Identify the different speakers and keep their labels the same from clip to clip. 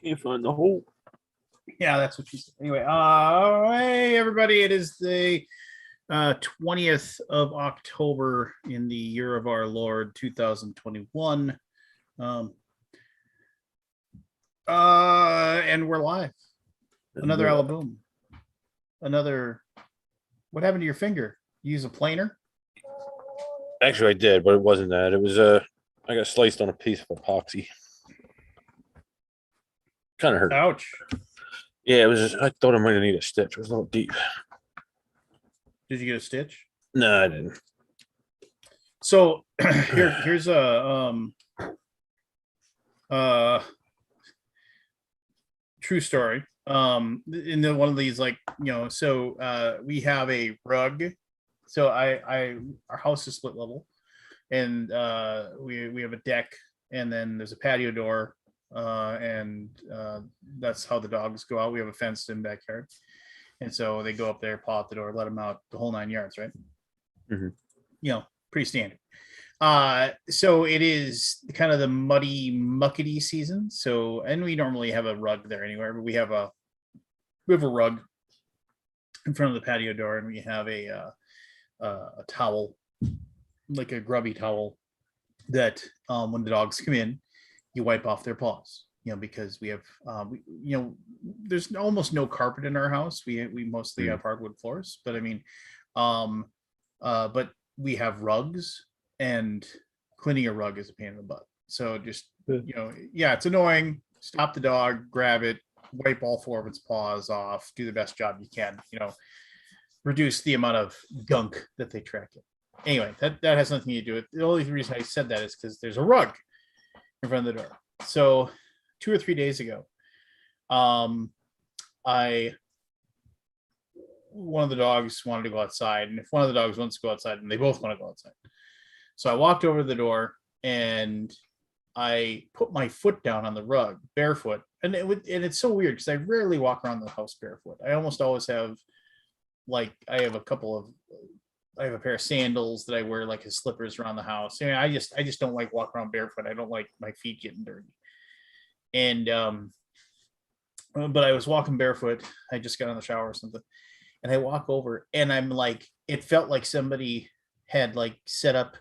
Speaker 1: Can't find the hole.
Speaker 2: Yeah, that's what she said. Anyway, hey everybody, it is the 20th of October in the year of our Lord 2021. And we're live. Another Alaboom. Another. What happened to your finger? You use a planer?
Speaker 1: Actually, I did, but it wasn't that. It was I got sliced on a piece of epoxy. Kind of hurt.
Speaker 2: Ouch.
Speaker 1: Yeah, it was. I thought I might have needed a stitch. It was a little deep.
Speaker 2: Did you get a stitch?
Speaker 1: No, I didn't.
Speaker 2: So here's a true story. In one of these, like, we have a rug. So our house is split level, and we have a deck, and then there's a patio door, and that's how the dogs go out. We have a fenced in backyard, and so they go up there, paw at the door, let them out, the whole 9 yards, right?
Speaker 1: Mm-hmm.
Speaker 2: Pretty standard. So it is kind of the muddy, muckety season. So, and we normally have a rug there anywhere, but we have a rug in front of the patio door, and we have a towel, like a grubby towel, that when the dogs come in, you wipe off their paws. Because we have, there's almost no carpet in our house. We mostly have hardwood floors, but I mean, but we have rugs, and cleaning a rug is a pain in the butt. So just, it's annoying. Stop the dog, grab it, wipe all four of its paws off, do the best job you can, reduce the amount of gunk that they track it. Anyway, that has nothing to do with it. The only reason I said that is because there's a rug in front of the door. So 2 or 3 days ago, one of the dogs wanted to go outside, and if one of the dogs wants to go outside, and they both want to go outside. So I walked over to the door, and I put my foot down on the rug, barefoot, and it's so weird because I rarely walk around the house barefoot. I almost always have, like, I have a pair of sandals that I wear, like, as slippers around the house. I just don't like walking around barefoot. I don't like my feet getting dirty. And but I was walking barefoot. I just got in the shower or something, and I walk over, and I'm like, it felt like somebody had, like, set up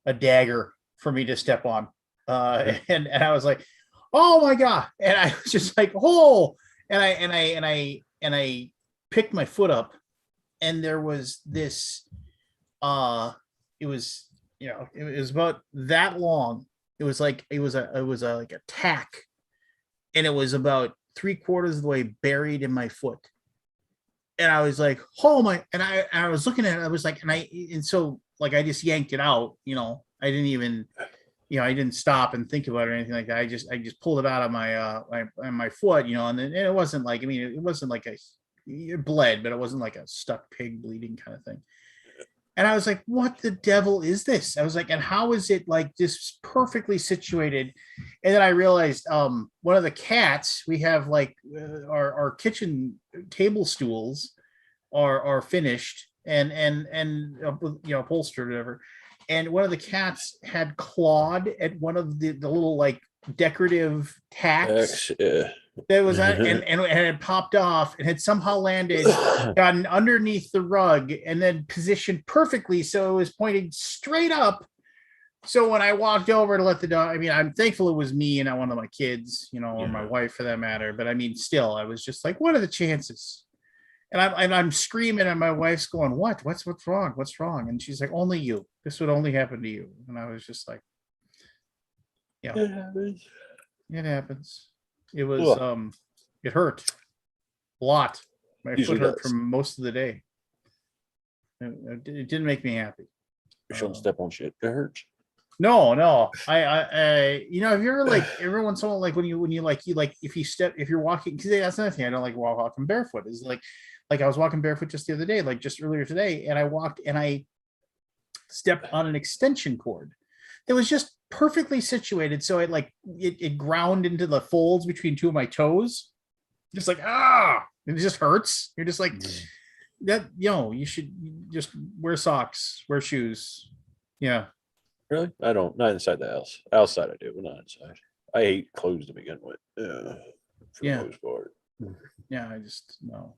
Speaker 2: a dagger for me to step on. And I was like, oh my God. And I was just like, oh, and I picked my foot up, and there was this, it was about that long. It was like a tack, and it was about 3/4 of the way buried in my foot. And I was like, oh my, and I was looking at it, I was like, and so, like, I just yanked it out, I didn't even, I didn't stop and think about it or anything like that. I just pulled it out of my foot, and then it wasn't like, it wasn't like it bled, but it wasn't like a stuck pig bleeding kind of thing. And I was like, what the devil is this? I was like, and how is it, like, this perfectly situated? And then I realized one of the cats, we have, like, our kitchen table stools are finished and upholstered or whatever. And one of the cats had clawed at one of the little, like, decorative tacks. That was and it had popped off and had somehow landed, gotten underneath the rug, and then positioned perfectly so it was pointing straight up. So when I walked over to let the dog, I'm thankful it was me and not one of my kids, or my wife for that matter. But still, I was just like, what are the chances? And I'm screaming, and my wife's going, what's wrong? What's wrong? And she's like, only you. This would only happen to you. And I was just like, yeah, it happens. It was, it hurt a lot. My foot hurt for most of the day. It didn't make me happy.
Speaker 1: You shouldn't step on shit. It hurts.
Speaker 2: No. I have you ever, like, every once in a while, like, when you if you're walking, because that's another thing I don't like walking barefoot is like I was walking barefoot just the other day, like just earlier today, and I walked and I stepped on an extension cord. It was just perfectly situated, so it ground into the folds between two of my toes, just like, it just hurts. You're just like, that, you should just wear socks, wear shoes. Yeah.
Speaker 1: Really? I don't. Not inside the house. Outside I do, but not inside. I hate clothes to begin with. for
Speaker 2: Yeah.
Speaker 1: the most part.
Speaker 2: Yeah, I just no.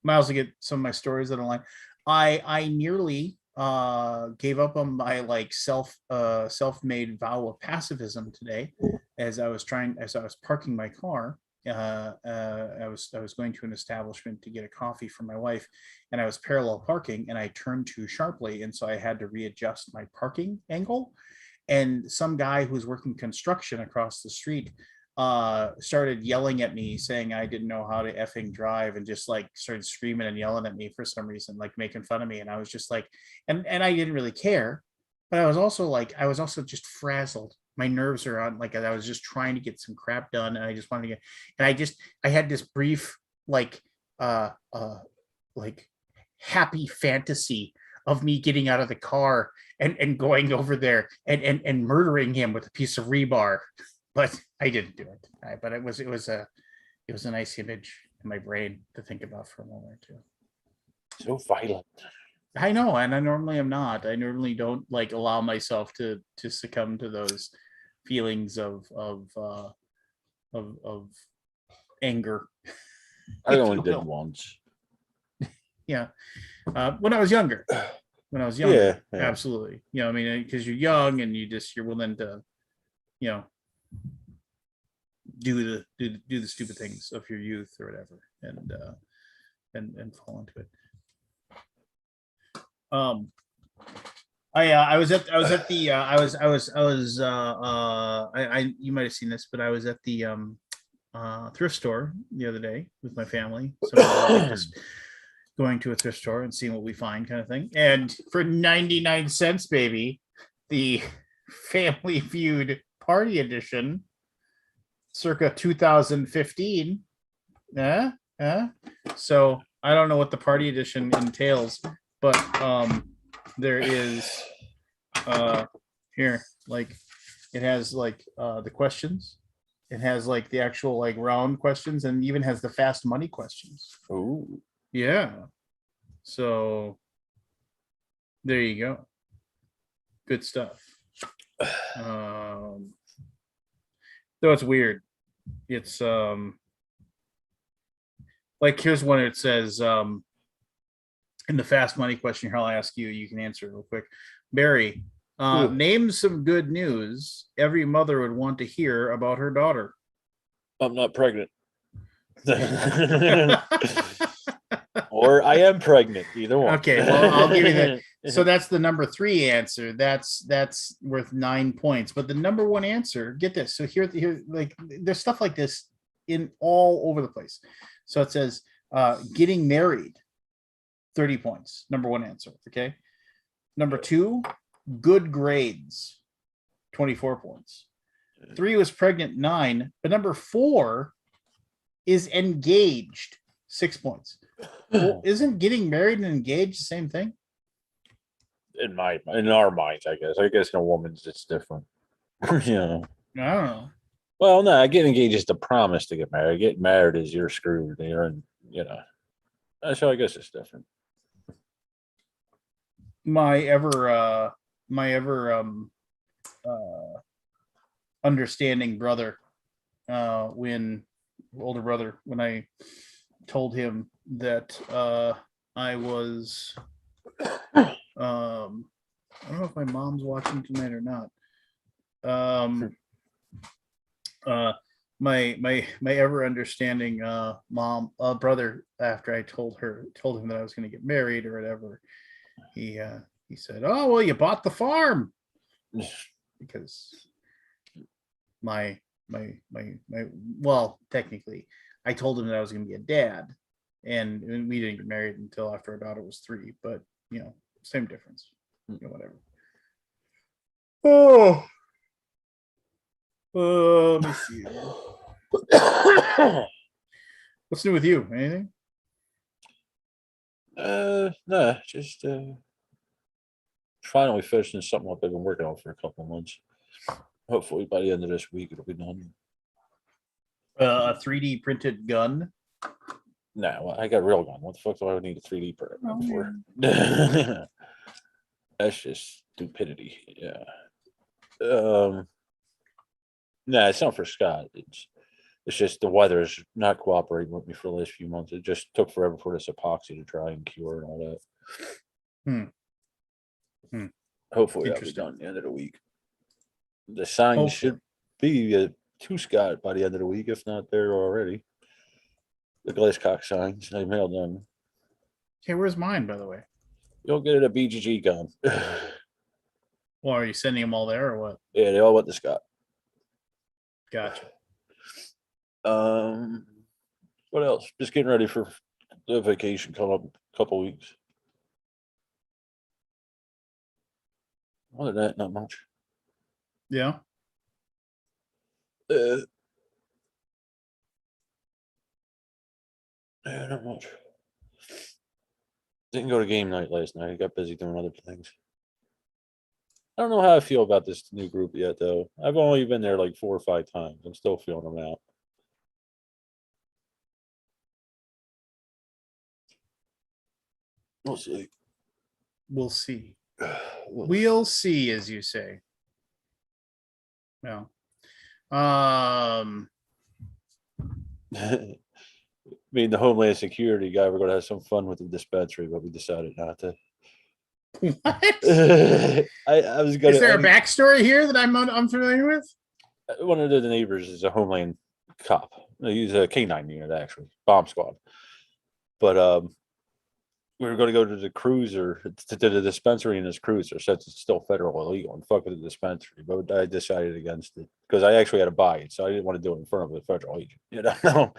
Speaker 2: Miles to get some of my stories that online. I nearly gave up on my like self-made vow of pacifism today as I was parking my car. I was going to an establishment to get a coffee for my wife, and I was parallel parking, and I turned too sharply, and so I had to readjust my parking angle. And some guy who's working construction across the street started yelling at me saying I didn't know how to effing drive, and just like started screaming and yelling at me for some reason, like making fun of me. And I was just like, and I didn't really care, but I was also just frazzled. My nerves are on, like I was just trying to get some crap done, and I just wanted to get, and I had this brief like like happy fantasy of me getting out of the car and going over there and murdering him with a piece of rebar, but I didn't do it. But it was a nice image in my brain to think about for a moment or two.
Speaker 1: So violent.
Speaker 2: I know, and I normally am not. I normally don't like allow myself to succumb to those feelings of anger.
Speaker 1: I only did once.
Speaker 2: Yeah, when I was younger.
Speaker 1: Yeah.
Speaker 2: Absolutely. You know, I mean, because you're young and you're willing to, you know, do the stupid things of your youth or whatever, and fall into it. You might have seen this, but I was at the thrift store the other day with my family. So just going to a thrift store and seeing what we find, kind of thing. And for 99 cents, baby, the Family Feud Party Edition, circa 2015. So I don't know what the Party Edition entails, but there is here, like, it has like the questions. It has like the actual like round questions, and even has the fast money questions.
Speaker 1: Oh,
Speaker 2: yeah. So there you go. Good stuff. Though it's weird. It's like, here's one. It says in the fast money question here, I'll ask you, you can answer real quick. Barry, name some good news every mother would want to hear about her daughter.
Speaker 1: I'm not pregnant. Or I am pregnant, either one.
Speaker 2: Okay, well, I'll give you that. So that's the number 3 answer. That's worth 9 points. But the number 1 answer, get this. So here, like, there's stuff like this in all over the place. So it says getting married, 30 points. Number 1 answer. Okay. Number 2, good grades, 24 points. 3 was pregnant, 9. But number 4 is engaged, 6 points. Well, isn't getting married and engaged the same thing?
Speaker 1: In our minds, I guess. I guess in a woman's it's different. You know.
Speaker 2: I don't know.
Speaker 1: Well, no, getting engaged is the promise to get married. Getting married is you're screwed. You're in, you know. So I guess it's different.
Speaker 2: My ever understanding brother, older brother, when I told him that I was I don't know if my mom's watching tonight or not. My ever understanding brother, after I told him that I was going to get married or whatever, he said, "Oh, well, you bought the farm," because well, technically, I told him that I was going to be a dad, and we didn't get married until after our daughter was 3. But you know, same difference. You know, whatever. Oh, let me see. What's new with you? Anything?
Speaker 1: No, just finally finishing something I've been working on for a couple of months. Hopefully by the end of this week it'll be done.
Speaker 2: A 3D printed gun?
Speaker 1: No, I got a real gun. What the fuck do I need a 3D print for? That's just stupidity. Yeah. Nah, it's not for Scott. It's just the weather is not cooperating with me for the last few months. It just took forever for this epoxy to dry and cure and all that. Hopefully that'll be
Speaker 2: Interesting.
Speaker 1: done at the end of the week. The signs
Speaker 2: Hopefully.
Speaker 1: should be to Scott by the end of the week, if not there already. The Glasscock signs, I mailed them.
Speaker 2: Okay, where's mine, by the way?
Speaker 1: You'll get it at BGG Con.
Speaker 2: Well, are you sending them all there or what?
Speaker 1: Yeah, they all went to Scott.
Speaker 2: Gotcha.
Speaker 1: What else? Just getting ready for the vacation coming up in a couple weeks. Other than that, not much.
Speaker 2: Yeah.
Speaker 1: Yeah, not much. Didn't go to game night last night. I got busy doing other things. I don't know how I feel about this new group yet, though. I've only been there like 4 or 5 times. I'm still feeling them out. We'll see.
Speaker 2: We'll see.
Speaker 1: We'll
Speaker 2: See, as you say. No.
Speaker 1: Me and the Homeland Security guy, we're going to have some fun with the dispensary, but we decided not to.
Speaker 2: What?
Speaker 1: I was going to.
Speaker 2: Is there a backstory here that I'm unfamiliar with?
Speaker 1: One of the neighbors is a Homeland cop. He's a K9 unit, actually, bomb squad. But we were going to go to the cruiser, to the dispensary in this cruiser, since it's still federal illegal, and fuck with the dispensary. But I decided against it because I actually had to buy it, so I didn't want to do it in front of a federal agent. You know.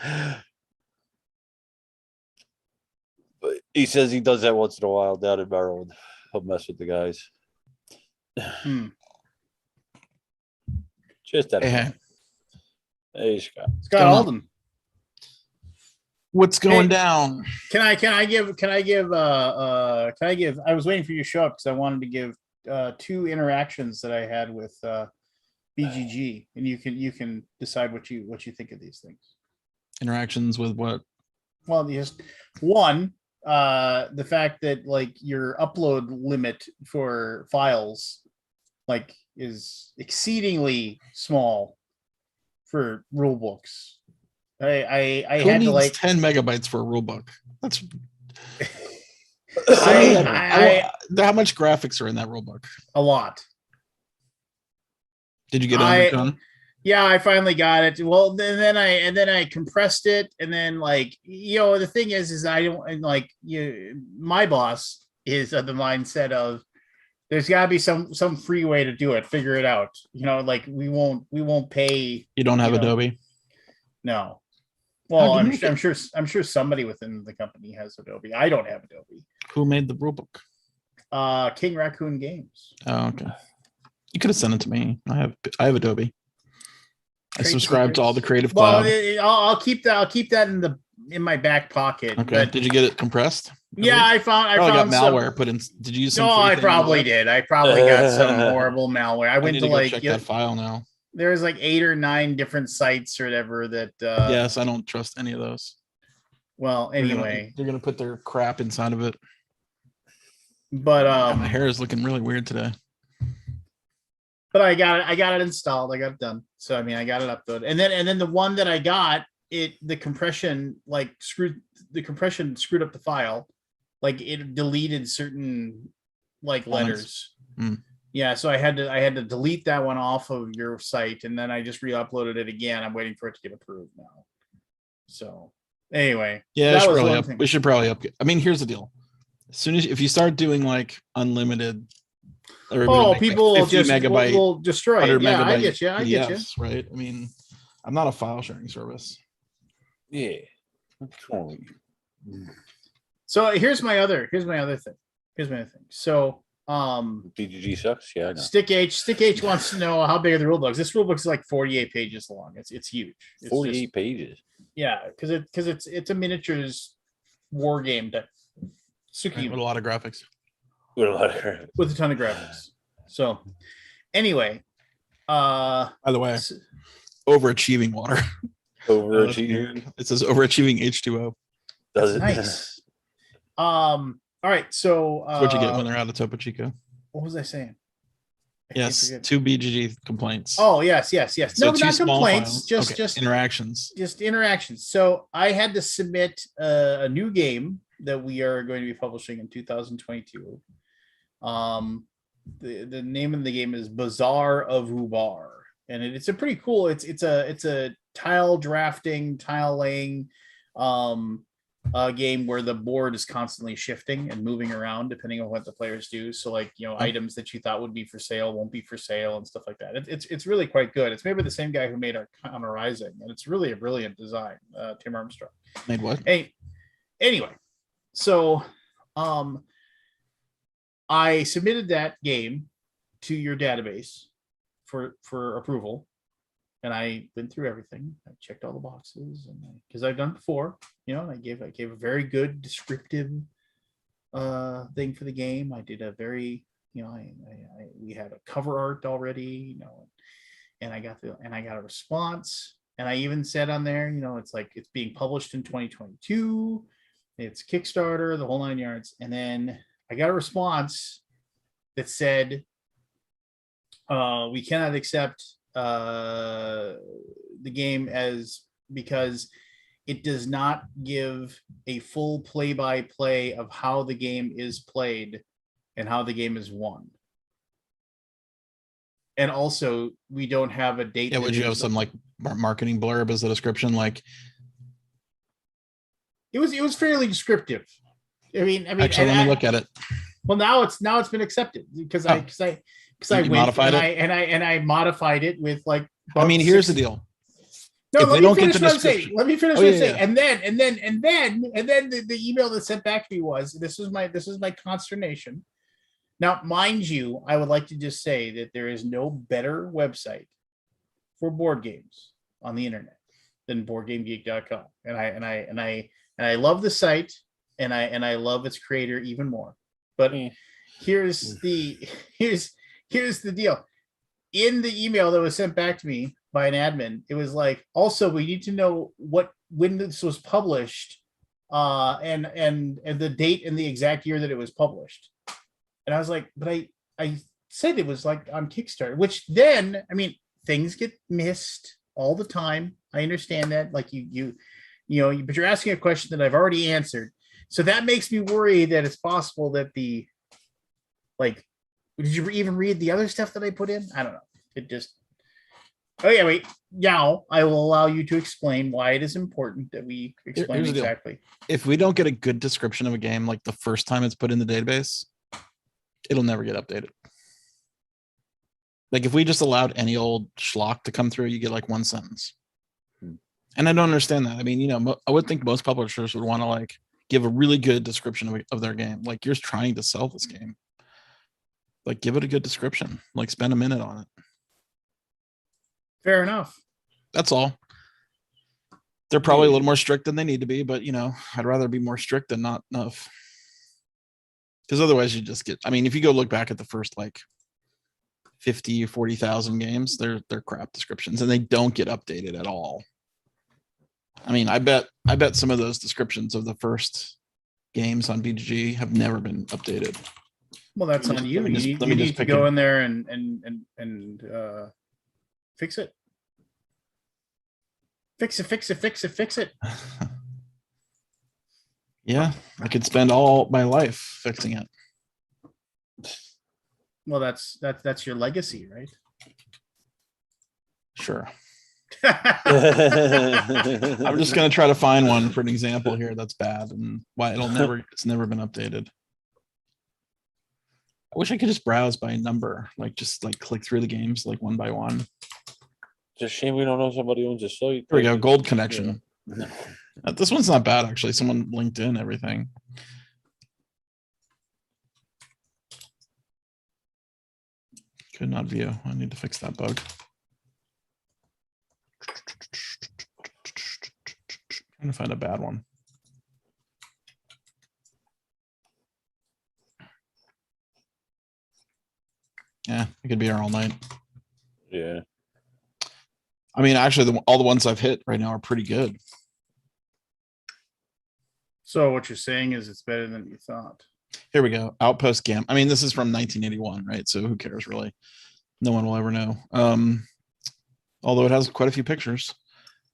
Speaker 1: But he says he does that once in a while down in Maryland. He'll mess with the guys. Just that. Hey, Scott.
Speaker 2: Scott Alden.
Speaker 3: What's going down?
Speaker 2: Can I give I was waiting for you to show up because I wanted to give 2 interactions that I had with BGG, and you can decide what you think of these things.
Speaker 3: Interactions with what?
Speaker 2: Well, just one, the fact that like your upload limit for files like is exceedingly small for rule books. I
Speaker 3: Who
Speaker 2: had
Speaker 3: needs
Speaker 2: to like
Speaker 3: 10 megabytes for a rule book? That's how much graphics are in that rule book?
Speaker 2: A lot.
Speaker 3: Did you get it done?
Speaker 2: Yeah, I finally got it. Well, then I compressed it, and then like the thing is I don't like my boss is of the mindset of there's got to be some free way to do it. Figure it out. Like we won't pay.
Speaker 3: You don't have Adobe?
Speaker 2: No. Well, I'm sure somebody within the company has Adobe. I don't have Adobe.
Speaker 3: Who made the rule book?
Speaker 2: King Raccoon Games.
Speaker 3: Oh, okay. You could have sent it to me. I have Adobe. I subscribe to all the Creative Cloud.
Speaker 2: I'll keep that in my back pocket.
Speaker 3: Okay. Did you get it compressed?
Speaker 2: Yeah, I found
Speaker 3: malware put in. Did you use some?
Speaker 2: No, I probably did. I probably got some horrible malware. I went to like
Speaker 3: check that file now.
Speaker 2: There's like 8 or 9 different sites or whatever that.
Speaker 3: Yes, I don't trust any of those.
Speaker 2: Well, anyway,
Speaker 3: they're gonna put their crap inside of it.
Speaker 2: But
Speaker 3: my hair is looking really weird today.
Speaker 2: But I got it installed. I got it done. So I mean, I got it uploaded, and then the one that I got, the compression screwed up the file, like it deleted certain like letters. Yeah, so I had to delete that one off of your site, and then I just re-uploaded it again. I'm waiting for it to get approved now. So anyway,
Speaker 3: yeah, we should probably upgrade. I mean, here's the deal: if you start doing like unlimited.
Speaker 2: People will just will destroy it. Yeah, I get you.
Speaker 3: PDFs, right? I mean, I'm not a file sharing service.
Speaker 1: Yeah.
Speaker 2: So here's my other thing. So
Speaker 1: BGG sucks. Yeah, I know.
Speaker 2: Stick H wants to know how big are the rule books. This rule book is like 48 pages long. It's huge. It's
Speaker 1: 48 pages.
Speaker 2: Yeah, because it's a miniatures war game that
Speaker 3: with a lot of graphics.
Speaker 2: With a ton of graphics. So anyway,
Speaker 3: by the way, overachieving water.
Speaker 1: Overachieving.
Speaker 3: It says overachieving H2O.
Speaker 1: Does it?
Speaker 2: Nice. All right. So
Speaker 3: what'd you get when they're out of Topo Chico?
Speaker 2: What was I saying?
Speaker 3: Yes,
Speaker 2: forget.
Speaker 3: 2 BGG complaints.
Speaker 2: Oh, yes.
Speaker 3: So
Speaker 2: No,
Speaker 3: two
Speaker 2: not
Speaker 3: small
Speaker 2: complaints.
Speaker 3: files.
Speaker 2: Just
Speaker 3: interactions.
Speaker 2: interactions. So I had to submit a new game that we are going to be publishing in 2022. The name of the game is Bazaar of Ubar, and it's a pretty cool. It's a tile drafting, tile laying game where the board is constantly shifting and moving around depending on what the players do. So like, items that you thought would be for sale won't be for sale and stuff like that. It's really quite good. It's made by the same guy who made our Rising, and it's really a brilliant design. Tim Armstrong
Speaker 3: Made what?
Speaker 2: anyway, so I submitted that game to your database for approval, and I went through everything. I checked all the boxes, and because I've done before, and I gave a very good descriptive thing for the game. I did a very, we had a cover art already, and I got a response, and I even said on there, it's like it's being published in 2022. It's Kickstarter, the whole 9 yards, and then I got a response that said, we cannot accept the game because it does not give a full play-by-play of how the game is played and how the game is won. And also, we don't have a date.
Speaker 3: Yeah, would you have some like marketing blurb as a description? Like,
Speaker 2: it was fairly descriptive. I mean,
Speaker 3: actually, let me look at it.
Speaker 2: Well, now it's been accepted because I went
Speaker 3: modified
Speaker 2: and I modified it with like.
Speaker 3: I mean, here's the deal.
Speaker 2: No,
Speaker 3: if
Speaker 2: let
Speaker 3: they
Speaker 2: me
Speaker 3: don't
Speaker 2: finish
Speaker 3: get the
Speaker 2: what I'm saying.
Speaker 3: description.
Speaker 2: Let me finish
Speaker 3: Oh,
Speaker 2: what I'm
Speaker 3: yeah,
Speaker 2: saying.
Speaker 3: yeah.
Speaker 2: And then the email that sent back to me was, this is my consternation. Now, mind you, I would like to just say that there is no better website for board games on the internet than boardgamegeek.com. And I love the site, and I love its creator even more. But here's the deal. In the email that was sent back to me by an admin, it was like, also, we need to know when this was published, and the date and the exact year that it was published. And I was like, but I said it was like on Kickstarter, which then, I mean, things get missed all the time. I understand that. Like but you're asking a question that I've already answered. So that makes me worry that it's possible that did you even read the other stuff that I put in? I don't know. It just, oh yeah, wait. Now I will allow you to explain why it is important that we explain
Speaker 3: Here's the deal.
Speaker 2: exactly.
Speaker 3: If we don't get a good description of a game, like the first time it's put in the database, it'll never get updated. Like if we just allowed any old schlock to come through, you get like one sentence. And I don't understand that. I mean, I would think most publishers would want to like give a really good description of their game. Like, you're trying to sell this game. Like, give it a good description. Like, spend a minute on it.
Speaker 2: Fair enough.
Speaker 3: That's all. They're probably a little more strict than they need to be, but I'd rather be more strict than not enough. Because otherwise you just get, I mean, if you go look back at the first like 50 or 40,000 games, they're crap descriptions, and they don't get updated at all. I mean, I bet some of those descriptions of the first games on BGG have never been updated.
Speaker 2: Well, that's on you. You need to go in there and fix it. Fix it.
Speaker 3: Yeah, I could spend all my life fixing it.
Speaker 2: Well, that's your legacy, right?
Speaker 3: Sure. I'm just gonna try to find one for an example here that's bad and why it's never been updated. I wish I could just browse by number, like just like click through the games like one by one.
Speaker 1: It's a shame we don't know somebody owns a site.
Speaker 3: Here we go, Gold Connection.
Speaker 1: Yeah.
Speaker 3: This one's not bad actually. Someone linked in everything. Could not view. I need to fix that bug. Trying to find a bad one. Yeah, it could be here all night.
Speaker 1: Yeah.
Speaker 3: I mean, actually, all the ones I've hit right now are pretty good.
Speaker 2: So what you're saying is it's better than you thought.
Speaker 3: Here we go. Outpost Gam. I mean, this is from 1981, right? So who cares really? No one will ever know. Although it has quite a few pictures.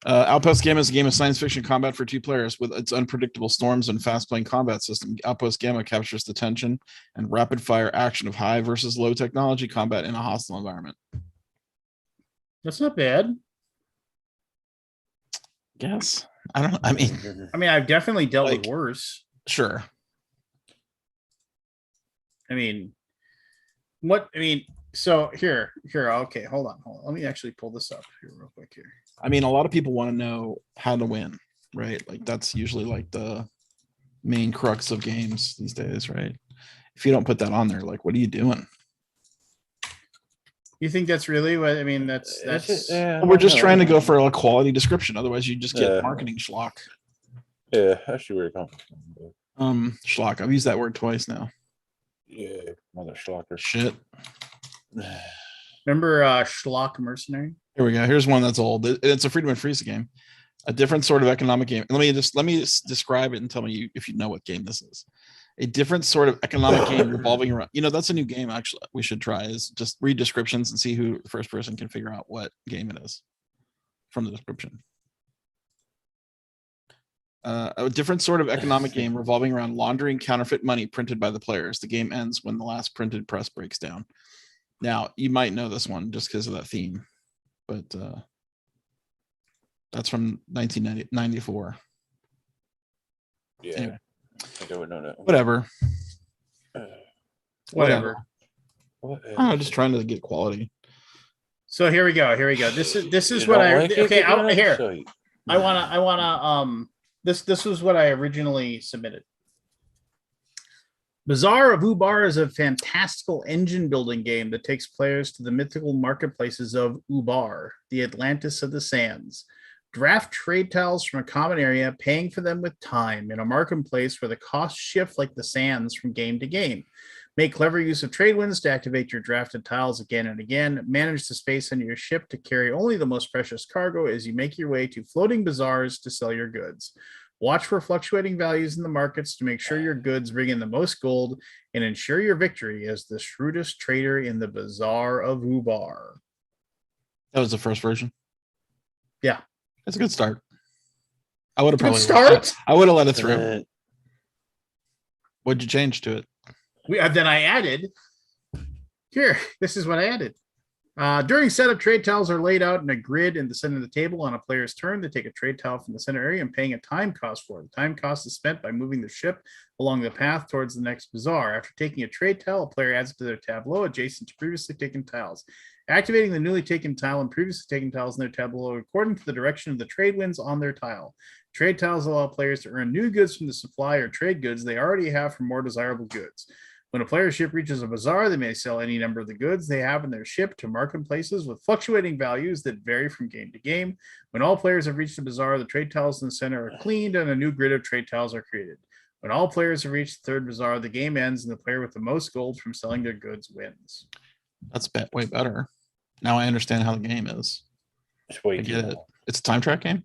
Speaker 3: Outpost Gamma is a game of science fiction combat for 2 players with its unpredictable storms and fast-playing combat system. Outpost Gamma captures the tension and rapid-fire action of high versus low technology combat in a hostile environment.
Speaker 2: That's not bad.
Speaker 3: Yes. I don't. I mean,
Speaker 2: I mean, I've definitely dealt
Speaker 3: Like-
Speaker 2: with worse.
Speaker 3: sure.
Speaker 2: I mean, what? I mean, so here. Okay, hold on. Let me actually pull this up here real quick here.
Speaker 3: I mean, a lot of people want to know how to win, right? Like that's usually like the main crux of games these days, right? If you don't put that on there, like, what are you doing?
Speaker 2: You think that's really what? I mean, that's
Speaker 3: We're just trying to go for a quality description. Otherwise, you just get
Speaker 1: Yeah.
Speaker 3: marketing schlock.
Speaker 1: Yeah, I see where you're coming from.
Speaker 3: Schlock. I've used that word twice now.
Speaker 1: Yeah, mother schlocker.
Speaker 3: Shit.
Speaker 2: Remember Schlock Mercenary?
Speaker 3: Here we go. Here's one that's old. It's a Freedom and Freeze game, a different sort of economic game. Let me describe it and tell me if you know what game this is. A different sort of economic game revolving around. That's a new game. Actually, we should try is just read descriptions and see who the first person can figure out what game it is from the description. A different sort of economic game revolving around laundering counterfeit money printed by the players. The game ends when the last printed press breaks down. Now, you might know this one just because of that theme, but that's from 1994.
Speaker 1: Yeah,
Speaker 3: Anyway.
Speaker 1: I think I would know that.
Speaker 3: Whatever.
Speaker 2: Whatever.
Speaker 3: I'm just trying to get quality.
Speaker 2: So here we go. This is
Speaker 1: You
Speaker 2: what
Speaker 1: don't
Speaker 2: I
Speaker 1: like it,
Speaker 2: okay.
Speaker 1: get it?
Speaker 2: Here
Speaker 1: So you-
Speaker 2: I wanna this was what I originally submitted. Bazaar of Ubar is a fantastical engine building game that takes players to the mythical marketplaces of Ubar, the Atlantis of the Sands. Draft trade tiles from a common area, paying for them with time in a marketplace where the costs shift like the sands from game to game. Make clever use of trade winds to activate your drafted tiles again and again. Manage the space on your ship to carry only the most precious cargo as you make your way to floating bazaars to sell your goods. Watch for fluctuating values in the markets to make sure your goods bring in the most gold and ensure your victory as the shrewdest trader in the Bazaar of Ubar.
Speaker 3: That was the first version.
Speaker 2: Yeah.
Speaker 3: That's a good start. I would have
Speaker 2: Good
Speaker 3: probably
Speaker 2: start.
Speaker 3: I would have let it through.
Speaker 1: Uh,
Speaker 3: What'd you change to it?
Speaker 2: Then I added here. This is what I added. During setup, trade tiles are laid out in a grid in the center of the table. On a player's turn, they take a trade tile from the center area and paying a time cost for it. The time cost is spent by moving the ship along the path towards the next bazaar. After taking a trade tile, a player adds it to their tableau adjacent to previously taken tiles. Activating the newly taken tile and previously taken tiles in their tableau according to the direction of the trade winds on their tile. Trade tiles allow players to earn new goods from the supply or trade goods they already have for more desirable goods. When a player's ship reaches a bazaar, they may sell any number of the goods they have in their ship to marketplaces with fluctuating values that vary from game to game. When all players have reached the bazaar, the trade tiles in the center are cleaned and a new grid of trade tiles are created. When all players have reached the third bazaar, the game ends and the player with the most gold from selling their goods wins.
Speaker 3: That's way better. Now I understand how the game is.
Speaker 1: it's way
Speaker 3: I
Speaker 1: too
Speaker 3: get it.
Speaker 1: long.
Speaker 3: It's a time track game.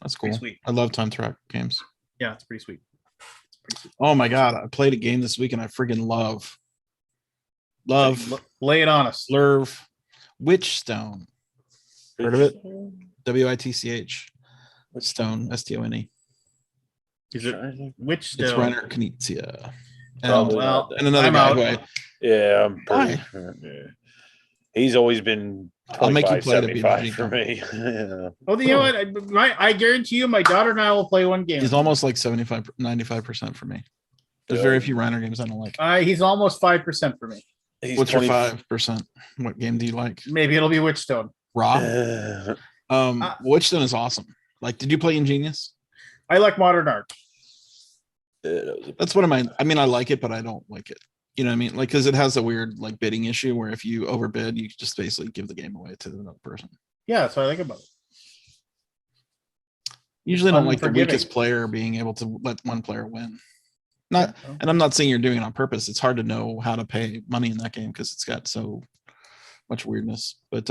Speaker 3: That's cool.
Speaker 2: Pretty sweet.
Speaker 3: I love time track games.
Speaker 2: Yeah, it's pretty sweet.
Speaker 3: Oh my god, I played a game this week and I friggin' love
Speaker 2: Lay it on us.
Speaker 3: Lurv Witchstone. Heard of it? WITCH. Stone. STONE.
Speaker 2: Is it which
Speaker 3: It's
Speaker 2: stone?
Speaker 3: Reiner Knizia.
Speaker 2: Oh,
Speaker 1: Probably
Speaker 2: well,
Speaker 1: not that.
Speaker 3: And another
Speaker 2: I'm
Speaker 3: guy
Speaker 2: out.
Speaker 3: who I,
Speaker 1: Yeah, I'm
Speaker 3: Why?
Speaker 1: pretty sure. Yeah. He's always been
Speaker 3: I'll make you
Speaker 1: 25,
Speaker 3: play to beat
Speaker 1: 75 for
Speaker 3: Vegeta.
Speaker 1: me. Yeah.
Speaker 2: Oh, you know what? I guarantee you, my daughter and I will play one game.
Speaker 3: he's almost like 75, 95% for me. There's
Speaker 1: Yeah.
Speaker 3: very few Reiner games I don't like.
Speaker 2: He's almost 5% for me.
Speaker 1: He's
Speaker 3: What's your
Speaker 1: 20
Speaker 3: 5%? What game do you like?
Speaker 2: Maybe it'll be Witchstone.
Speaker 3: Raw?
Speaker 1: Uh,
Speaker 3: Witchstone is awesome. Like, did you play Ingenious?
Speaker 2: I like modern art.
Speaker 1: that was a-
Speaker 3: That's what I mean, I like it, but I don't like it. You know what I mean? Like, because it has a weird like bidding issue where if you overbid, you just basically give the game away to another person.
Speaker 2: Yeah, that's what I like about it.
Speaker 3: Usually I don't like the
Speaker 2: Unforgiving.
Speaker 3: weakest player being able to let one player win. Not, and I'm not saying you're doing it on purpose. It's hard to know how to pay money in that game because it's got so much weirdness. But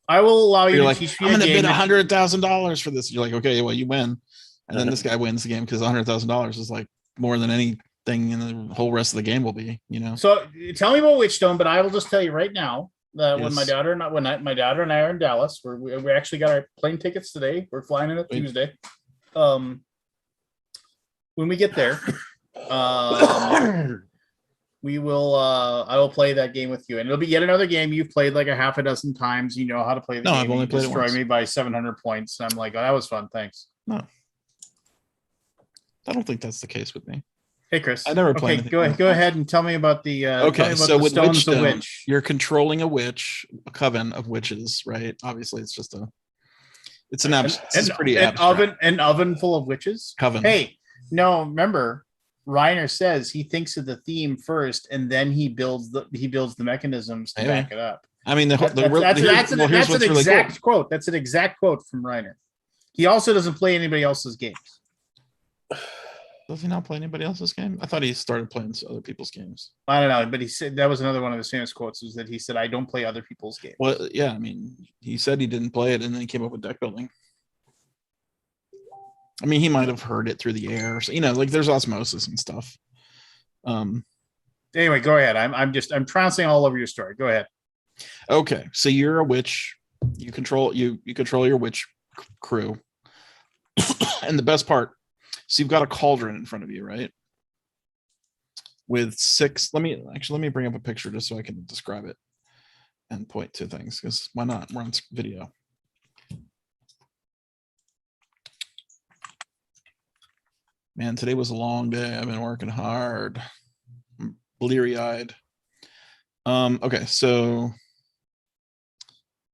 Speaker 2: I will allow you
Speaker 3: you're
Speaker 2: to
Speaker 3: like,
Speaker 2: teach me
Speaker 3: I'm
Speaker 2: a
Speaker 3: gonna
Speaker 2: game.
Speaker 3: bid $100,000 for this. You're like, okay, well, you win. And then this guy wins the game because $100,000 is like more than any thing in the whole rest of the game will be, you know.
Speaker 2: So tell me about Witchstone, but I will just tell you right now that when my
Speaker 3: Yes.
Speaker 2: daughter and my daughter and I are in Dallas, we actually got our plane tickets today. We're flying in on
Speaker 3: Wait.
Speaker 2: Tuesday. When we get there, we will I will play that game with you, and it'll be yet another game you've played like a half a dozen times. You know how to play the
Speaker 3: No,
Speaker 2: game.
Speaker 3: I've only
Speaker 2: You
Speaker 3: played it
Speaker 2: destroy
Speaker 3: once.
Speaker 2: me by 700 points. I'm like, oh, that was fun. Thanks.
Speaker 3: No, I don't think that's the case with me.
Speaker 2: Hey, Chris.
Speaker 3: I never played
Speaker 2: Okay,
Speaker 3: anything
Speaker 2: go ahead.
Speaker 3: like
Speaker 2: Go
Speaker 3: that.
Speaker 2: ahead and tell me about the. Tell me
Speaker 3: Okay,
Speaker 2: about
Speaker 3: so
Speaker 2: the
Speaker 3: with
Speaker 2: Stones of
Speaker 3: Witchstone,
Speaker 2: Witch.
Speaker 3: you're controlling a witch, a coven of witches, right? Obviously, it's just a. It's an it's pretty abstract.
Speaker 2: An oven full of witches.
Speaker 3: Coven.
Speaker 2: Hey, no, remember, Reiner says he thinks of the theme first, and then he builds the mechanisms to back it up.
Speaker 3: I mean,
Speaker 2: That's an
Speaker 3: really
Speaker 2: exact
Speaker 3: cool.
Speaker 2: quote. That's an exact quote from Reiner. He also doesn't play anybody else's games.
Speaker 3: Does he not play anybody else's game? I thought he started playing other people's games.
Speaker 2: I don't know, but he said that was another one of his famous quotes is that he said, "I don't play other people's games."
Speaker 3: Well, yeah, I mean, he said he didn't play it, and then he came up with deck building. I mean, he might have heard it through the air, so, you know, like there's osmosis and stuff.
Speaker 2: Anyway, go ahead. I'm trouncing all over your story. Go ahead.
Speaker 3: Okay, so you're a witch. You control your witch crew, and the best part. So you've got a cauldron in front of you, right? With 6. Let me bring up a picture just so I can describe it and point to things, because why not? We're on video. Man, today was a long day. I've been working hard. I'm bleary-eyed. Okay, so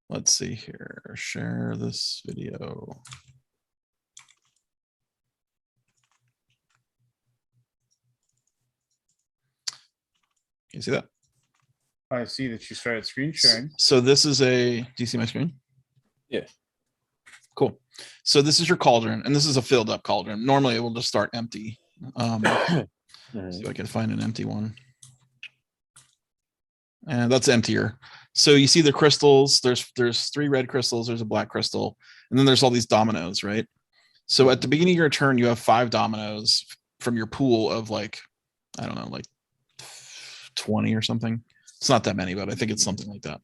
Speaker 3: let's see here. Share this video. Can you see that?
Speaker 2: I see that you started screen sharing.
Speaker 3: So this is do you see my screen?
Speaker 1: Yeah.
Speaker 3: Cool. So this is your cauldron, and this is a filled up cauldron. Normally it will just start empty. See if I can find an empty one. And that's emptier. So you see the crystals, there's 3 red crystals, there's a black crystal, and then there's all these dominoes, right? So at the beginning of your turn, you have 5 dominoes from your pool of like, I don't know, like 20 or something. It's not that many, but I think it's something like that.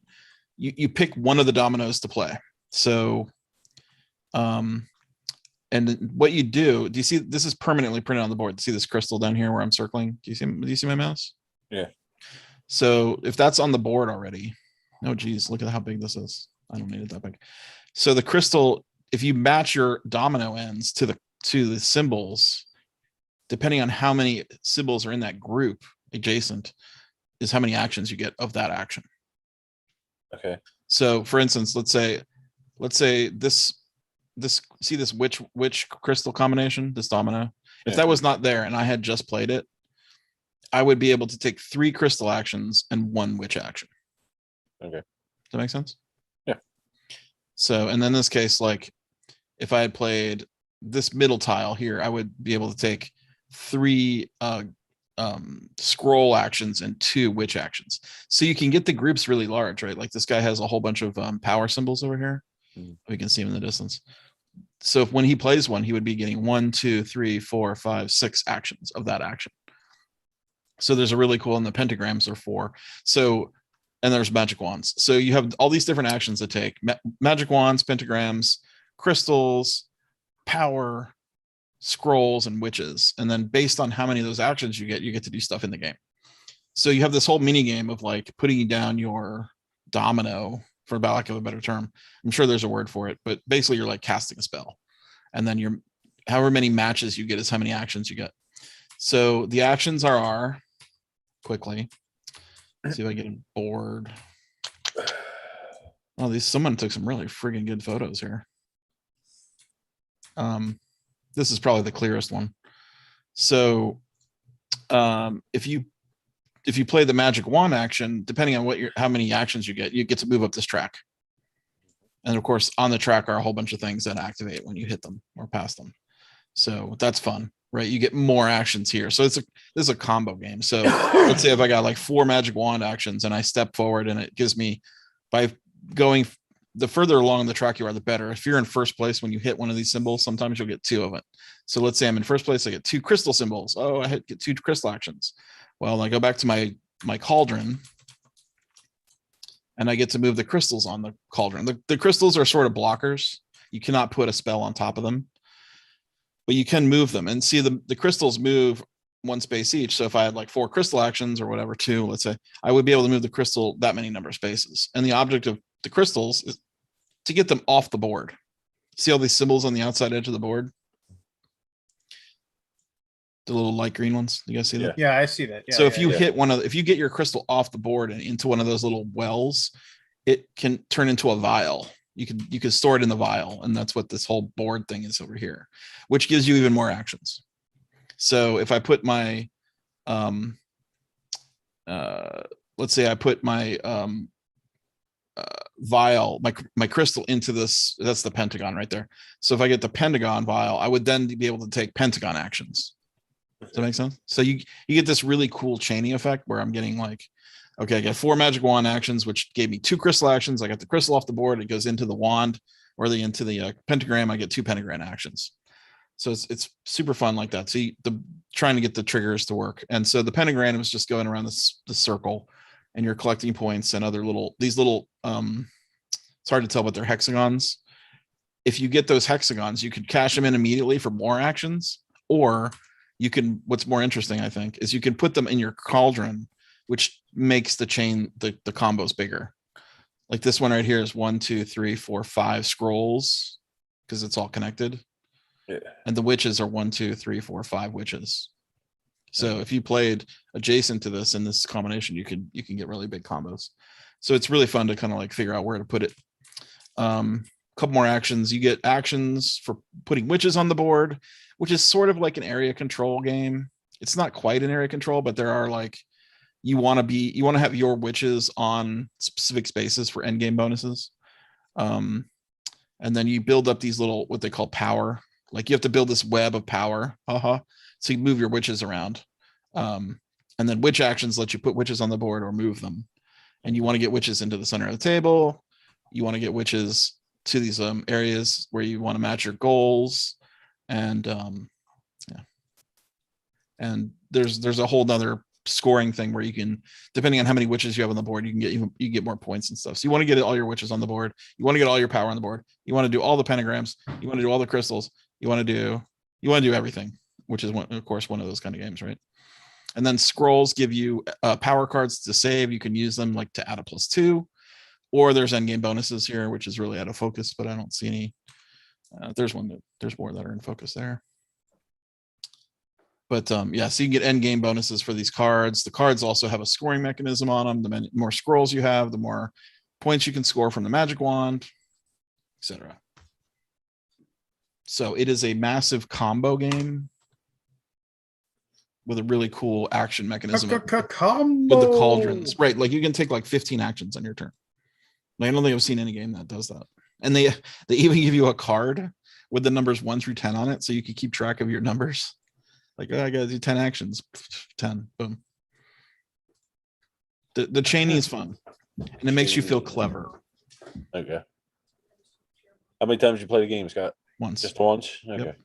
Speaker 3: You pick one of the dominoes to play. So, and what you do you see this is permanently printed on the board? See this crystal down here where I'm circling? Do you see my mouse?
Speaker 1: Yeah.
Speaker 3: So if that's on the board already, oh geez, look at how big this is. I don't need it that big. So the crystal, if you match your domino ends to the symbols, depending on how many symbols are in that group adjacent, is how many actions you get of that action.
Speaker 1: Okay.
Speaker 3: So for instance, let's say this see this witch crystal combination, this domino. If that was not there and I had just played it, I would be able to take 3 crystal actions and 1 witch action.
Speaker 1: Okay.
Speaker 3: Does that make sense?
Speaker 1: Yeah.
Speaker 3: So, and in this case, like if I had played this middle tile here, I would be able to take 3 scroll actions and 2 witch actions. So you can get the groups really large, right? Like this guy has a whole bunch of power symbols over here. We can see him in the distance. So when he plays one, he would be getting 1, 2, 3, 4, 5, 6 actions of that action. So there's a really cool, and the pentagrams are 4. So, and there's magic wands. So you have all these different actions to take: magic wands, pentagrams, crystals, power, scrolls, and witches. And then based on how many of those actions you get to do stuff in the game. So you have this whole mini game of like putting down your domino, for lack of a better term. I'm sure there's a word for it, but basically you're like casting a spell. And then you're however many matches you get is how many actions you get. So the actions are quickly. Let's see if I get bored. Oh, someone took some really friggin' good photos here. This is probably the clearest one. So if you play the magic wand action, depending on how many actions you get to move up this track. And of course, on the track are a whole bunch of things that activate when you hit them or pass them. So that's fun, right? You get more actions here. So this is a combo game. So let's say if I got like 4 magic wand actions and I step forward, and it gives me, by going the further along the track you are, the better. If you're in first place when you hit one of these symbols, sometimes you'll get 2 of it. So let's say I'm in first place, I get 2 crystal symbols. Oh, get 2 crystal actions. Well, I go back to my cauldron, and I get to move the crystals on the cauldron. The crystals are sort of blockers. You cannot put a spell on top of them, but you can move them. And see, the crystals move 1 space each. So if I had like 4 crystal actions or whatever, 2, let's say, I would be able to move the crystal that many number of spaces. And the object of the crystals is to get them off the board. See all these symbols on the outside edge of the board? The little light green ones. You guys see that?
Speaker 2: Yeah, I see that. Yeah,
Speaker 3: So if you
Speaker 1: yeah.
Speaker 3: hit if you get your crystal off the board and into one of those little wells, it can turn into a vial. You could store it in the vial, and that's what this whole board thing is over here, which gives you even more actions. So if I put my let's say I put my vial, my crystal into this, that's the pentagon right there. So if I get the pentagon vial, I would then be able to take pentagon actions. Does that make sense? So you get this really cool chaining effect where I'm getting like, okay, I got 4 magic wand actions, which gave me 2 crystal actions. I got the crystal off the board. It goes into the wand or into the pentagram. I get 2 pentagram actions. So it's super fun like that. So trying to get the triggers to work. And so the pentagram is just going around the circle, and you're collecting points and these little, it's hard to tell, but they're hexagons. If you get those hexagons, you could cash them in immediately for more actions, or you can, what's more interesting, I think, is you can put them in your cauldron, which makes the chain, the combos bigger. Like this one right here is 1, 2, 3, 4, 5 scrolls, because it's all connected.
Speaker 1: Yeah.
Speaker 3: And the witches are 1, 2, 3, 4, 5 witches. So if you played adjacent to this in this combination, you can get really big combos. So it's really fun to kind of like figure out where to put it. Couple more actions. You get actions for putting witches on the board, which is sort of like an area control game. It's not quite an area control, but there are like, you want to have your witches on specific spaces for end game bonuses. And then you build up these little, what they call power. Like you have to build this web of power. So you move your witches around. And then witch actions let you put witches on the board or move them. And you want to get witches into the center of the table. You want to get witches to these areas where you want to match your goals. And yeah. And there's a whole nother scoring thing where you can, depending on how many witches you have on the board, you get more points and stuff. So you want to get all your witches on the board. You want to get all your power on the board. You want to do all the pentagrams. You want to do all the crystals. You want to do everything, which is of course one of those kind of games, right? And then scrolls give you power cards to save. You can use them like to add a +2, or there's endgame bonuses here, which is really out of focus, but I don't see any. There's more that are in focus there. But yeah, so you can get end game bonuses for these cards. The cards also have a scoring mechanism on them. The more scrolls you have, the more points you can score from the magic wand, etc. So it is a massive combo game with a really cool action mechanism with the cauldrons. Right, like you can take like 15 actions on your turn. I don't think I've seen any game that does that. And they even give you a card with the numbers 1 through 10 on it, so you can keep track of your numbers. Like, oh, I gotta do 10 actions. 10, boom. The chaining is fun, and it makes you feel clever.
Speaker 1: Okay. How many times you play the game, Scott?
Speaker 3: Once.
Speaker 1: Just once? Okay.
Speaker 3: Yep.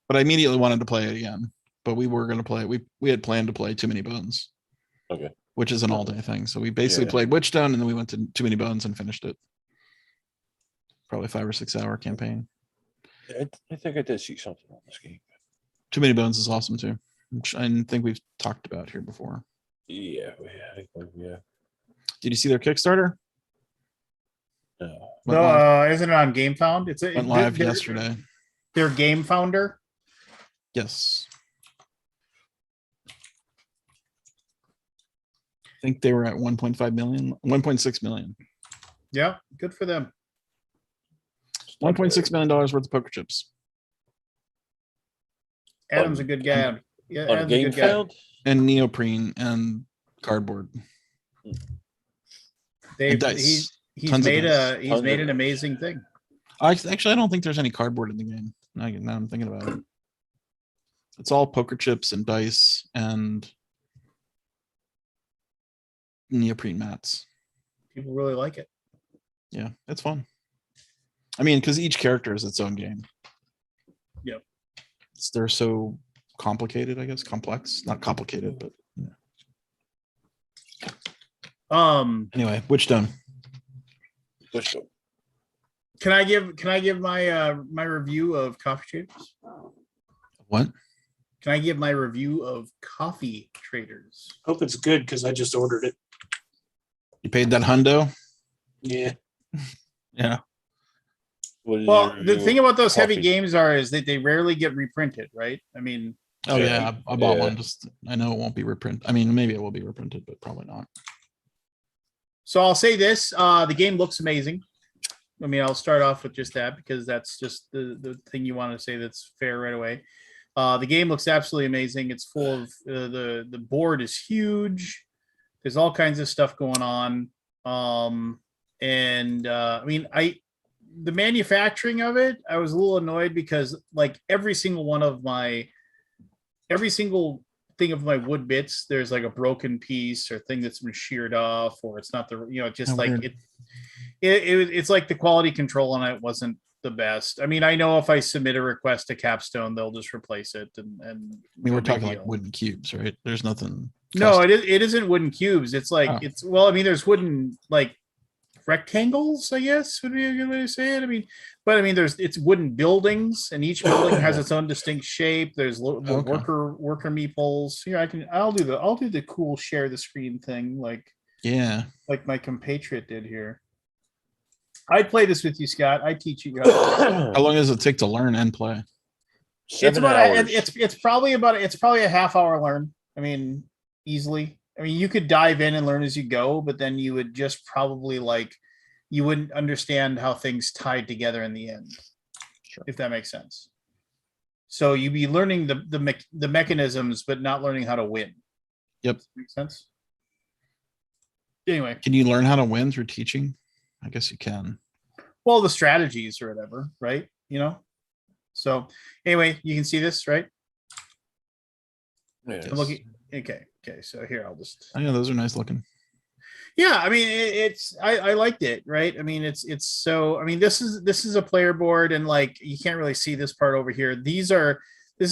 Speaker 3: But I immediately wanted to play it again. But we were going to play. We had planned to play Too Many Bones.
Speaker 1: Okay.
Speaker 3: Which is an all-day thing. So we basically played Witchstone, and then we went to Too Many Bones and finished it. Probably 5 or 6 hour campaign.
Speaker 1: I think I did see something on this game.
Speaker 3: Too Many Bones is awesome too, which I think we've talked about here before.
Speaker 1: Yeah.
Speaker 3: Did you see their Kickstarter?
Speaker 1: No.
Speaker 2: No, isn't it on GameFound?
Speaker 3: Went live yesterday.
Speaker 2: Their Game Founder.
Speaker 3: Yes. I think they were at 1.5 million, 1.6 million.
Speaker 2: Yeah, good for them.
Speaker 3: $1.6 million worth of poker chips.
Speaker 2: Adam's a good guy. Yeah,
Speaker 1: On
Speaker 2: Adam's a
Speaker 1: Game
Speaker 2: good guy.
Speaker 1: Found?
Speaker 3: And neoprene and cardboard. And dice.
Speaker 2: He's
Speaker 3: Tons of
Speaker 2: made
Speaker 3: dice.
Speaker 2: he's made an amazing thing.
Speaker 3: I don't think there's any cardboard in the game. Now I'm thinking about it. It's all poker chips and dice and neoprene mats.
Speaker 2: People really like it.
Speaker 3: Yeah, it's fun. I mean, because each character is its own game.
Speaker 2: Yep.
Speaker 3: They're so complicated, I guess. Complex, not complicated, but anyway, which done?
Speaker 1: Which one?
Speaker 2: Can I give my my review of Coffee Traders?
Speaker 3: What?
Speaker 2: Can I give my review of Coffee Traders?
Speaker 4: Hope it's good because I just ordered it.
Speaker 3: You paid that hundo?
Speaker 4: Yeah.
Speaker 3: Yeah.
Speaker 1: What is
Speaker 2: Well,
Speaker 1: your
Speaker 2: the
Speaker 1: review
Speaker 2: thing
Speaker 1: of
Speaker 2: about those heavy
Speaker 1: coffee?
Speaker 2: games is that they rarely get reprinted, right? I mean,
Speaker 3: Oh
Speaker 1: Sure.
Speaker 3: yeah, I bought
Speaker 1: Yeah.
Speaker 3: one. Just I know it won't be reprinted. I mean, maybe it will be reprinted, but probably not.
Speaker 2: so I'll say this: the game looks amazing. I mean, I'll start off with just that because that's just the thing you want to say that's fair right away. The game looks absolutely amazing. It's full of the board is huge. There's all kinds of stuff going on. I mean, the manufacturing of it, I was a little annoyed because like every single thing of my wood bits, there's like a broken piece or thing that's been sheared off, or it's not just
Speaker 3: Oh,
Speaker 2: like
Speaker 3: weird.
Speaker 2: it's like the quality control on it wasn't the best. I mean, I know if I submit a request to Capstone, they'll just replace it and
Speaker 3: I mean,
Speaker 2: no
Speaker 3: we're
Speaker 2: big
Speaker 3: talking
Speaker 2: deal.
Speaker 3: like wooden cubes, right? There's nothing.
Speaker 2: No,
Speaker 3: custom.
Speaker 2: it isn't wooden cubes. It's like
Speaker 3: Oh.
Speaker 2: it's well, I mean, there's wooden like rectangles, I guess would be a good way to say it. I mean, but I mean, it's wooden buildings, and each building has its own distinct shape. There's
Speaker 3: Okay.
Speaker 2: worker meeples. Here, I'll do the cool share the screen thing, like
Speaker 3: Yeah.
Speaker 2: my compatriot did here. I'd play this with you, Scott. I teach you guys.
Speaker 3: How long does it take to learn and play?
Speaker 2: It's
Speaker 1: 7
Speaker 2: about
Speaker 1: hours.
Speaker 2: it's probably a half hour learn. I mean, easily. I mean, you could dive in and learn as you go, but then you would just probably you wouldn't understand how things tied together in the end,
Speaker 3: Sure.
Speaker 2: if that makes sense. So you'd be learning the mechanisms, but not learning how to win.
Speaker 3: Yep.
Speaker 2: Makes sense. Anyway,
Speaker 3: Can you learn how to win through teaching? I guess you can.
Speaker 2: well, the strategies or whatever, right? So anyway, you can see this, right?
Speaker 1: Yes.
Speaker 2: I'm looking. Okay. So here, I'll just.
Speaker 3: Oh, yeah, those are nice looking.
Speaker 2: Yeah, I mean, I liked it, right? I mean, it's so. I mean, this is a player board, and like you can't really see this part over here. This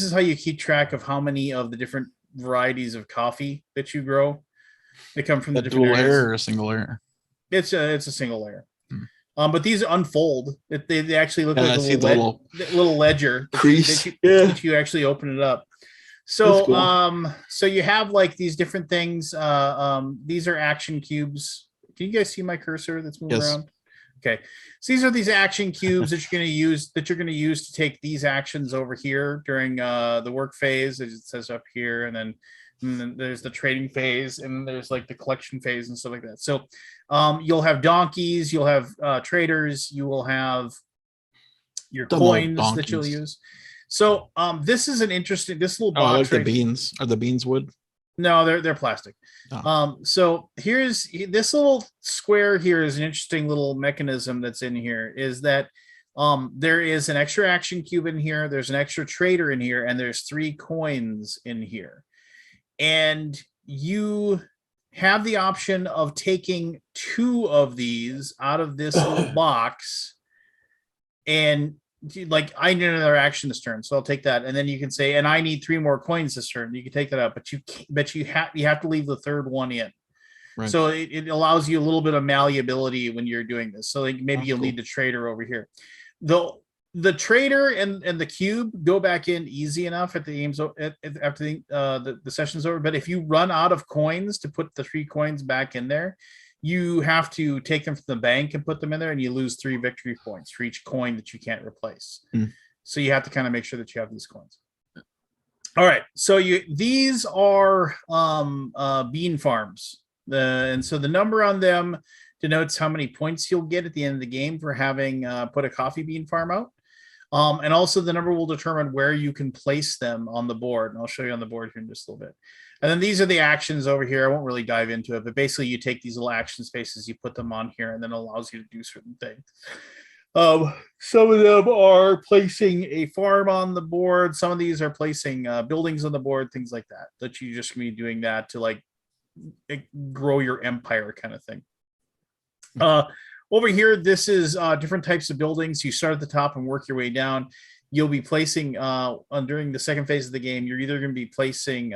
Speaker 2: is how you keep track of how many of the different varieties of coffee that you grow. They come from the
Speaker 3: That
Speaker 2: different
Speaker 3: dual
Speaker 2: areas.
Speaker 3: layer or a single layer?
Speaker 2: It's a single layer. But these unfold. They actually look
Speaker 3: And
Speaker 2: like
Speaker 3: I
Speaker 2: a
Speaker 3: see
Speaker 2: little,
Speaker 3: the
Speaker 2: little ledger
Speaker 3: crease.
Speaker 2: that you actually open it up. So
Speaker 3: That's cool.
Speaker 2: so you have like these different things. These are action cubes. Can you guys see my cursor that's moving
Speaker 3: Yes.
Speaker 2: around? Okay. So these are these action cubes that you're going to use to take these actions over here during the work phase, as it says up here, and then there's the trading phase, and there's like the collection phase and stuff like that. So you'll have donkeys, you'll have traders, you will have your
Speaker 3: Double
Speaker 2: coins that you'll
Speaker 3: donkeys.
Speaker 2: use. So this is an interesting this little
Speaker 3: Oh, I
Speaker 2: box
Speaker 3: like the
Speaker 2: right
Speaker 3: beans. Are the beans wood?
Speaker 2: no, they're plastic.
Speaker 3: Oh.
Speaker 2: So here's this little square here is an interesting little mechanism that's in here, is that there is an extra action cube in here, there's an extra trader in here, and there's 3 coins in here. And you have the option of taking 2 of these out of this little box, and like I need another action this turn, so I'll take that, and then you can say, and I need 3 more coins this turn. You can take that out, but you have to leave the third one in.
Speaker 3: Right.
Speaker 2: So it allows you a little bit of malleability when you're doing this. So like maybe
Speaker 3: That's
Speaker 2: you'll
Speaker 3: cool.
Speaker 2: need the trader over here. The trader and the cube go back in easy enough at the game's after the session's over. But if you run out of coins to put the 3 coins back in there, you have to take them from the bank and put them in there, and you lose 3 victory points for each coin that you can't replace. So you have to kind of make sure that you have these coins. All right, so these are bean farms, and so the number on them denotes how many points you'll get at the end of the game for having put a coffee bean farm out. And also the number will determine where you can place them on the board. And I'll show you on the board here in just a little bit. And then these are the actions over here. I won't really dive into it, but basically you take these little action spaces, you put them on here, and then it allows you to do certain things. Some of them are placing a farm on the board. Some of these are placing buildings on the board, things like that, that you just be doing that to like grow your empire kind of thing. Over here, this is different types of buildings. You start at the top and work your way down. You'll be placing during the second phase of the game, you're either going to be placing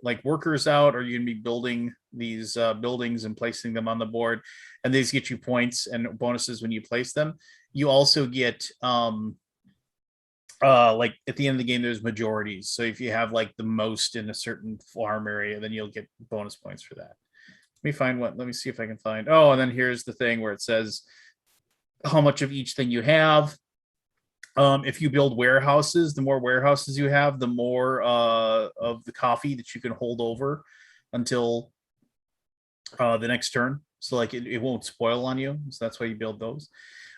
Speaker 2: like workers out, or you're going to be building these buildings and placing them on the board, and these get you points and bonuses when you place them. You also get like at the end of the game, there's majorities. So if you have like the most in a certain farm area, then you'll get bonus points for that. Let me see if I can find. Oh, and then here's the thing where it says how much of each thing you have. If you build warehouses, the more warehouses you have, the more of the coffee that you can hold over until the next turn. So like it won't spoil on you. So that's why you build those.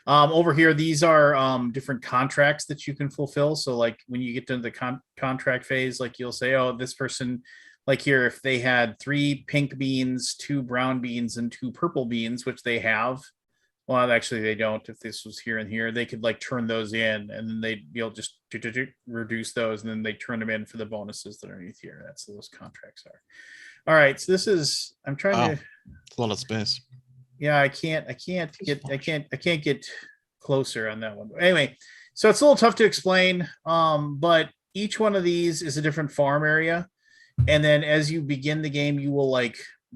Speaker 2: Over here, these are different contracts that you can fulfill. So like when you get to the contract phase, like you'll say, oh, this person, like here, if they had 3 pink beans, 2 brown beans, and 2 purple beans, which they have. Well, actually, they don't. If this was here and here, they could like turn those in, and then they'd be able to just reduce those, and then they turn them in for the bonuses that are underneath here. That's what those contracts are. All right, so this is. I'm trying to.
Speaker 3: It's a lot of space.
Speaker 2: Yeah, I can't get closer on that one. Anyway, so it's a little tough to explain. But each one of these is a different farm area, and then as you begin the game, you will like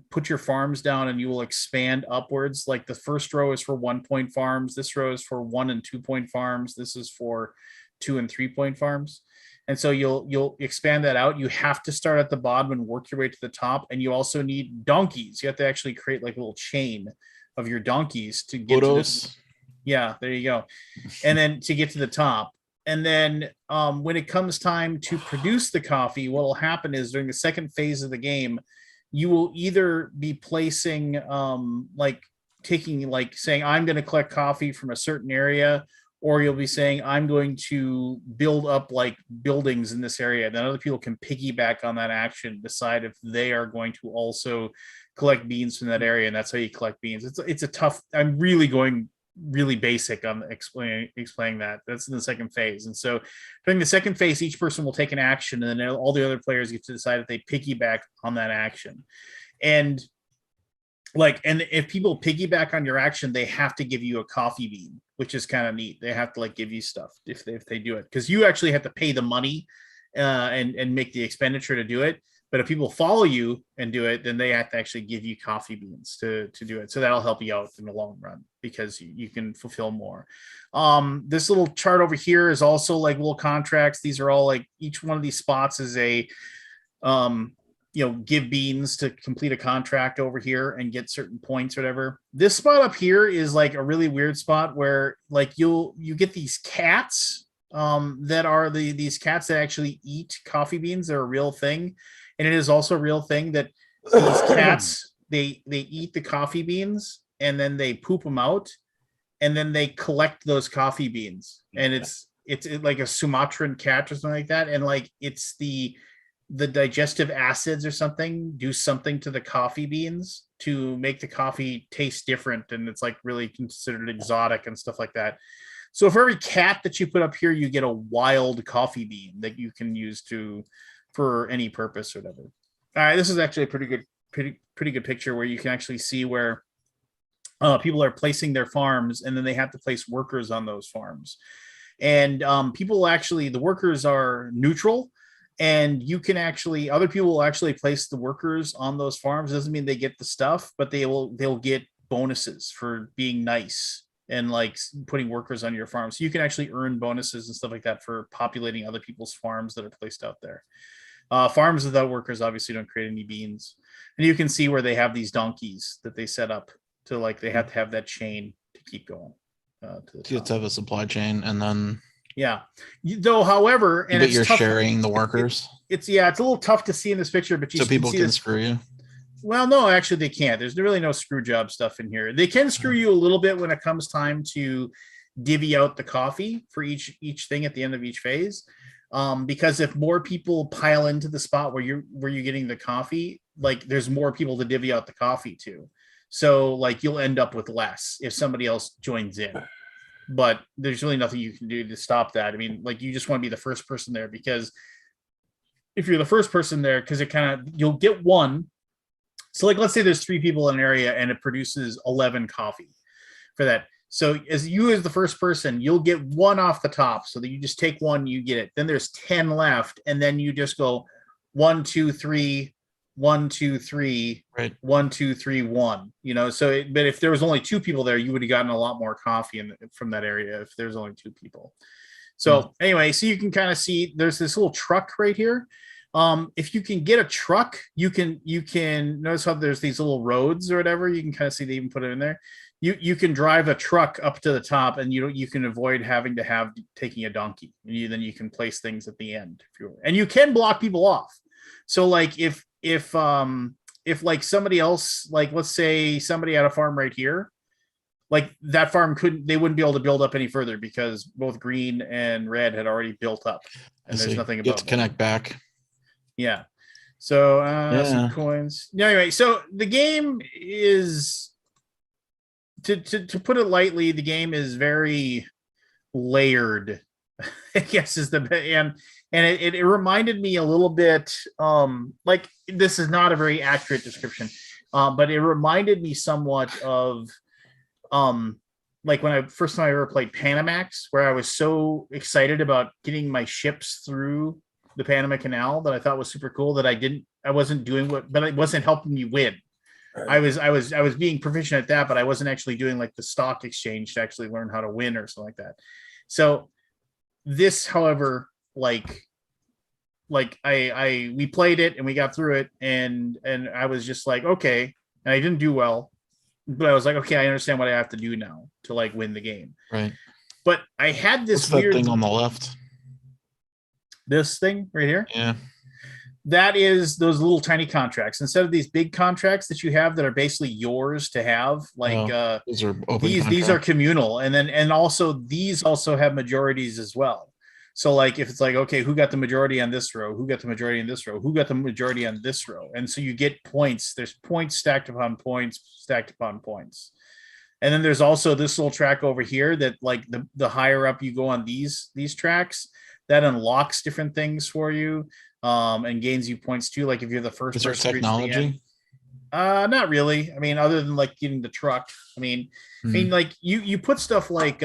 Speaker 2: put your farms down and you will expand upwards. Like the first row is for 1-point farms. This row is for 1 and 2-point farms. This is for 2 and 3-point farms. And so you'll expand that out. You have to start at the bottom and work your way to the top. And you also need donkeys. You have to actually create like a little chain of your donkeys to get to this. Yeah, there you go. And then to get to the top. And then when it comes time to produce the coffee, what will happen is during the second phase of the game, you will either be placing like taking like saying I'm going to collect coffee from a certain area, or you'll be saying I'm going to build up like buildings in this area. Then other people can piggyback on that action, decide if they are going to also collect beans from that area, and that's how you collect beans. It's a tough. I'm really going really basic on explaining that. That's in the second phase. And so during the second phase, each person will take an action, and then all the other players get to decide if they piggyback on that action. And if people piggyback on your action, they have to give you a coffee bean, which is kind of neat. They have to like give you stuff if they do it, because you actually have to pay the money and make the expenditure to do it. But if people follow you and do it, then they have to actually give you coffee beans to do it. So that'll help you out in the long run because you can fulfill more. This little chart over here is also like little contracts. These are all like each one of these spots is a, give beans to complete a contract over here and get certain points or whatever. This spot up here is like a really weird spot where like you get these cats that are these cats that actually eat coffee beans. They're a real thing. And it is also a real thing that these cats, they eat the coffee beans and then they poop them out and then they collect those coffee beans. And it's like a Sumatran cat or something like that. And like it's the digestive acids or something do something to the coffee beans to make the coffee taste different. And it's like really considered exotic and stuff like that. So for every cat that you put up here, you get a wild coffee bean that you can use for any purpose or whatever. All right, this is actually a pretty good picture where you can actually see where people are placing their farms, and then they have to place workers on those farms. And the workers are neutral, and you can actually, other people will actually place the workers on those farms. It doesn't mean they get the stuff, but they'll get bonuses for being nice and like putting workers on your farm. So you can actually earn bonuses and stuff like that for populating other people's farms that are placed out there. Farms without workers obviously don't create any beans. And you can see where they have these donkeys that they set up to like, they have to have that chain to keep going.
Speaker 3: You have to have a supply chain, and then
Speaker 2: however, and
Speaker 3: you're sharing the workers.
Speaker 2: It's a little tough to see in this picture, but
Speaker 3: so people can screw you.
Speaker 2: Well, no, actually they can't. There's really no screw job stuff in here. They can screw you a little bit when it comes time to divvy out the coffee for each thing at the end of each phase. Because if more people pile into the spot where you're getting the coffee, like there's more people to divvy out the coffee to. So like you'll end up with less if somebody else joins in. But there's really nothing you can do to stop that. I mean, like you just want to be the first person there, because if you're the first person there, because you'll get one. So like let's say there's 3 people in an area and it produces 11 coffee. for that. So as the first person, you'll get one off the top, so that you just take one, you get it. Then there's 10 left, and then you just go 1, 2, 3, 1, 2, 3,
Speaker 3: Right.
Speaker 2: 1, 2, 3, 1. So but if there was only 2 people there, you would have gotten a lot more coffee from that area if there's only 2 people. So anyway, so you can kind of see there's this little truck right here. If you can get a truck, you can notice how there's these little roads or whatever. You can kind of see they even put it in there. You can drive a truck up to the top, and you can avoid having to taking a donkey. And then you can place things at the end and you can block people off. So like if like somebody else, like let's say somebody had a farm right here, like that farm they wouldn't be able to build up any further because both green and red had already built up, and there's nothing
Speaker 3: you have
Speaker 2: above
Speaker 3: to connect back.
Speaker 2: Yeah. So some coins. Anyway, so the game is, to put it lightly, the game is very layered. I guess is and it reminded me a little bit, like this is not a very accurate description, but it reminded me somewhat of like when first time I ever played Panamax, where I was so excited about getting my ships through the Panama Canal that I thought was super cool, that I wasn't doing but it wasn't helping me win. Right. I was being proficient at that, but I wasn't actually doing like the stock exchange to actually learn how to win or something like that. So this, however, like we played it and we got through it, and I was just like, okay, and I didn't do well, but I was like, okay, I understand what I have to do now to like win the game.
Speaker 3: Right.
Speaker 2: But I had this
Speaker 3: What's
Speaker 2: weird
Speaker 3: that thing on the left.
Speaker 2: This thing right here.
Speaker 3: Yeah.
Speaker 2: That is those little tiny contracts. Instead of these big contracts that you have that are basically yours to have, like
Speaker 3: these are open.
Speaker 2: These are communal, and also these also have majorities as well. So like if it's like, okay, who got the majority on this row? Who got the majority in this row? Who got the majority on this row? And so you get points. There's points stacked upon points, stacked upon points. And then there's also this little track over here that like the higher up you go on these tracks, that unlocks different things for you, and gains you points too. Like if you're the first person to reach the end. Not really. I mean, other than like getting the truck. I mean, like you put stuff like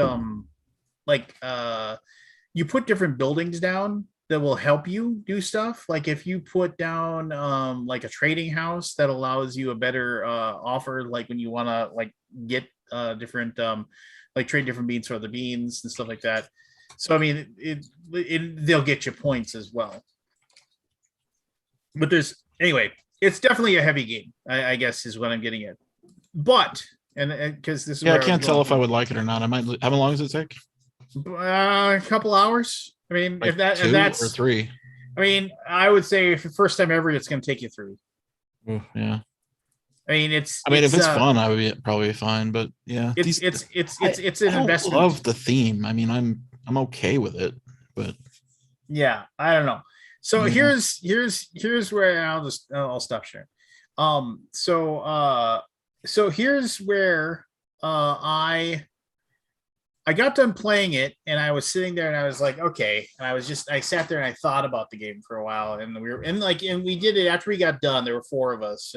Speaker 2: you put different buildings down that will help you do stuff. Like if you put down like a trading house that allows you a better offer, like when you want to like get different like trade different beans for other beans and stuff like that. So I mean, they'll get you points as well. But anyway, it's definitely a heavy game, I guess is what I'm getting at. But and because this is
Speaker 3: I can't tell if I would like it or not. I might. How long does it take?
Speaker 2: A couple hours. I mean,
Speaker 3: like
Speaker 2: if that's
Speaker 3: or 3.
Speaker 2: I mean, I would say if the first time ever, it's going to take you 3.
Speaker 3: Yeah.
Speaker 2: I mean,
Speaker 3: if it's fun, I would probably be fine. But yeah,
Speaker 2: it's an investment.
Speaker 3: I love the theme. I mean, I'm okay with it, but
Speaker 2: yeah, I don't know. So here's where I'll stop sharing. So here's where I got done playing it, and I was sitting there and I was like, okay. And I sat there and I thought about the game for a while, and we did it after we got done. There were 4 of us,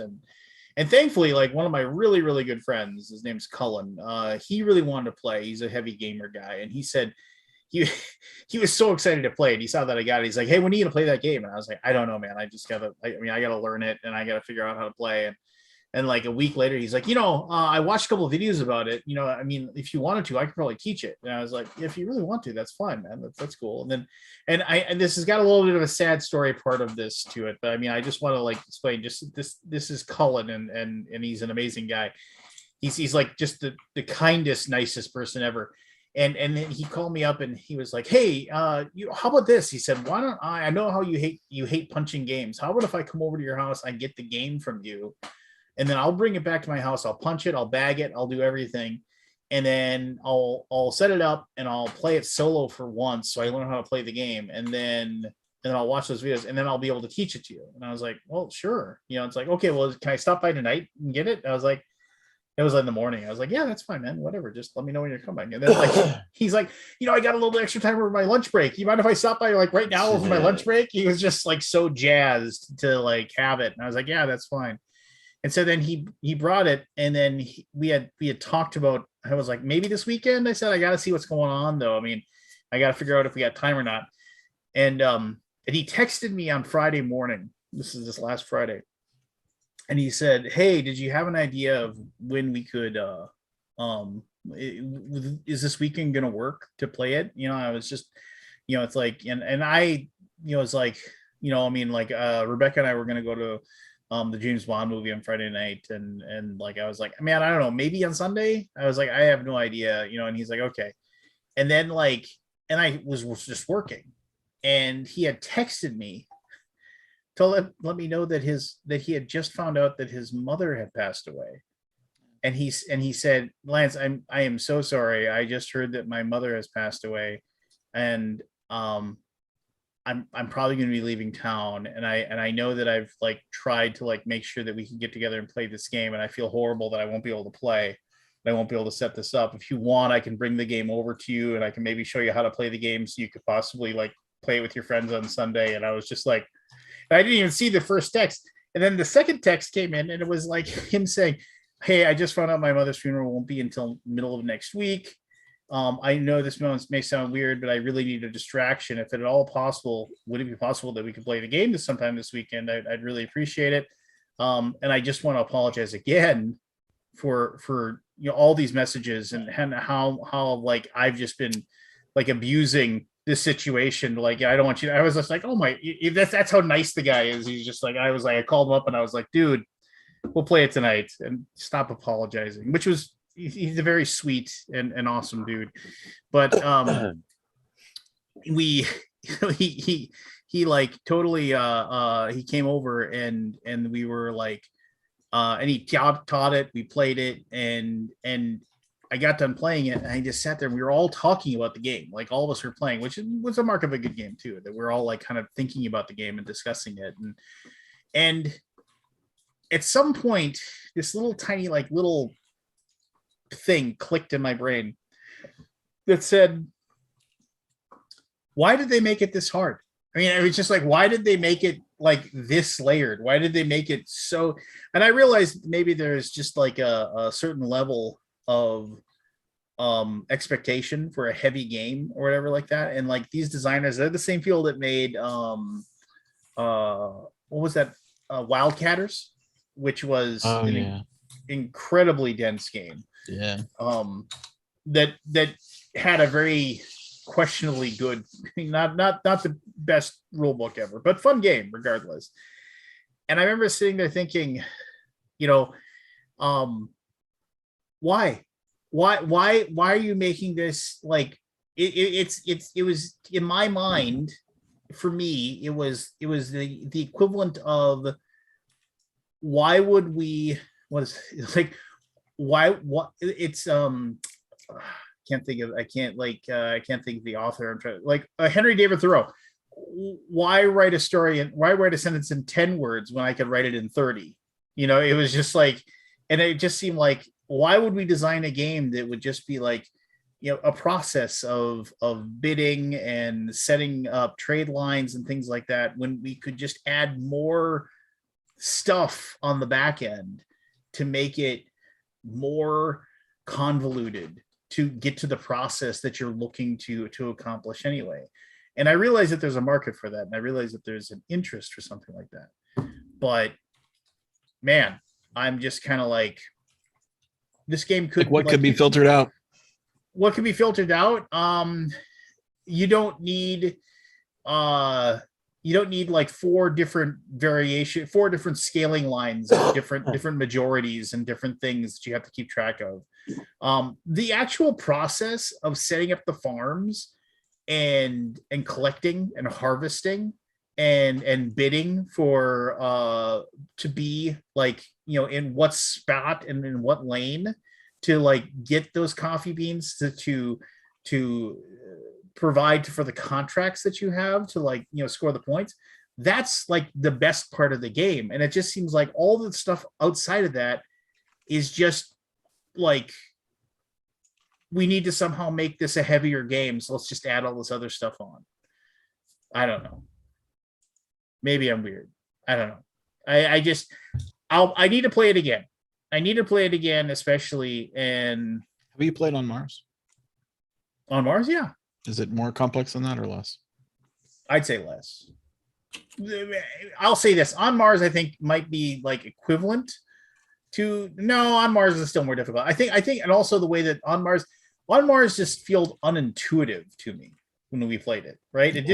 Speaker 2: and thankfully, like one of my really, really good friends, his name's Cullen. He really wanted to play. He's a heavy gamer guy. And he said he was so excited to play it. He saw that I got it. He's like, hey, when are you gonna play that game? And I was like, I don't know, man. I gotta learn it, and I gotta figure out how to play. And like a week later, he's like, I watched a couple of videos about it. I mean, if you wanted to, I could probably teach it. And I was like, if you really want to, that's fine, man. That's cool. And this has got a little bit of a sad story part of this to it. But I mean, I just want to like explain just this is Cullen, and he's an amazing guy. He's like just the kindest, nicest person ever. And then he called me up and he was like, hey, how about this? He said, why don't I know how you hate punching games. How about if I come over to your house, I get the game from you, and then I'll bring it back to my house. I'll punch it. I'll bag it. I'll do everything. And then I'll set it up and I'll play it solo for once. So I learn how to play the game. And then I'll watch those videos, and then I'll be able to teach it to you. And I was like, well, sure. It's like, okay, well, can I stop by tonight and get it? I was like, it was in the morning. I was like, yeah, that's fine, man. Whatever. Just let me know when you're coming. And then like, he's like, I got a little bit extra time over my lunch break. You mind if I stop by like right now over my lunch break? He was just like so jazzed to like have it. And I was like, yeah, that's fine. And so then he brought it, and then we had talked about I was like, maybe this weekend. I said, I got to see what's going on though. I mean, I got to figure out if we got time or not. And he texted me on Friday morning. This is this last Friday. And he said, hey, did you have an idea of when we could, is this weekend going to work to play it? You know, I was just, you know, it's like, and I, you know, it's like, you know, I mean, like Rebecca and I were going to go to the James Bond movie on Friday night. And like, I was like, man, I don't know, maybe on Sunday. I was like, I have no idea, you know, and he's like, okay. And then like, and I was just working, and he had texted me to let me know that he had just found out that his mother had passed away. And he said, Lance, I am so sorry. I just heard that my mother has passed away. And I'm probably going to be leaving town, and I know that I've like tried to like make sure that we can get together and play this game, and I feel horrible that I won't be able to play. I won't be able to set this up. If you want, I can bring the game over to you, and I can maybe show you how to play the game so you could possibly like play it with your friends on Sunday. And I was just like, I didn't even see the first text. And then the second text came in, and it was like him saying, hey, I just found out my mother's funeral won't be until middle of next week. I know this may sound weird, but I really need a distraction. If at all possible, would it be possible that we could play the game sometime this weekend? I'd really appreciate it. And I just want to apologize again for you know all these messages and how like I've just been like abusing this situation. Like, I don't want you. I was just like, oh my, that's how nice the guy is. He's just like, I called him up and I was like, dude, we'll play it tonight, and stop apologizing, which was, he's a very sweet and awesome dude. But we he like totally he came over and we were like and he taught it, we played it, and I got done playing it, and I just sat there and we were all talking about the game, like all of us were playing, which was a mark of a good game too, that we're all like kind of thinking about the game and discussing it. And at some point this little tiny like little thing clicked in my brain that said, why did they make it this hard? I mean, it was just like, why did they make it like this layered? Why did they make it so? And I realized maybe there's just like a certain level of expectation for a heavy game or whatever like that. And like these designers, they're the same people that made what was that? Wildcatters, which was incredibly dense game.
Speaker 3: Yeah.
Speaker 2: That had a very questionably good, not the best rule book ever, but fun game regardless. And I remember sitting there thinking, you know, why are you making this like it was in my mind, for me, it was the equivalent of, why would we, what is like, what it's I can't think of the author. I'm trying, like Henry David Thoreau. Why write a story and why write a sentence in 10 words when I could write it in 30? You know, it was just like, and it just seemed like, why would we design a game that would just be like, you know, a process of bidding and setting up trade lines and things like that, when we could just add more stuff on the back end to make it more convoluted to get to the process that you're looking to accomplish anyway. And I realize that there's a market for that, and I realize that there's an interest for something like that. But man, I'm just kind of like, this game could
Speaker 3: Like what could be filtered out?
Speaker 2: What could be filtered out? You don't need like four different scaling lines, different majorities and different things that you have to keep track of. The actual process of setting up the farms and collecting and harvesting and bidding for to be like, you know, in what spot and in what lane to like get those coffee beans to provide for the contracts that you have to, like, you know, score the points. That's like the best part of the game. And it just seems like all the stuff outside of that is just like, we need to somehow make this a heavier game, so let's just add all this other stuff on. I don't know. Maybe I'm weird. I don't know. I need to play it again. I need to play it again, especially. And
Speaker 3: Have you played on Mars?
Speaker 2: On Mars, yeah,
Speaker 3: Is it more complex than that or less?
Speaker 2: I'd say less. I'll say this: on Mars, I think might be like equivalent to no. On Mars is still more difficult. I think, and also the way that on Mars just feels unintuitive to me when we played it. Right? It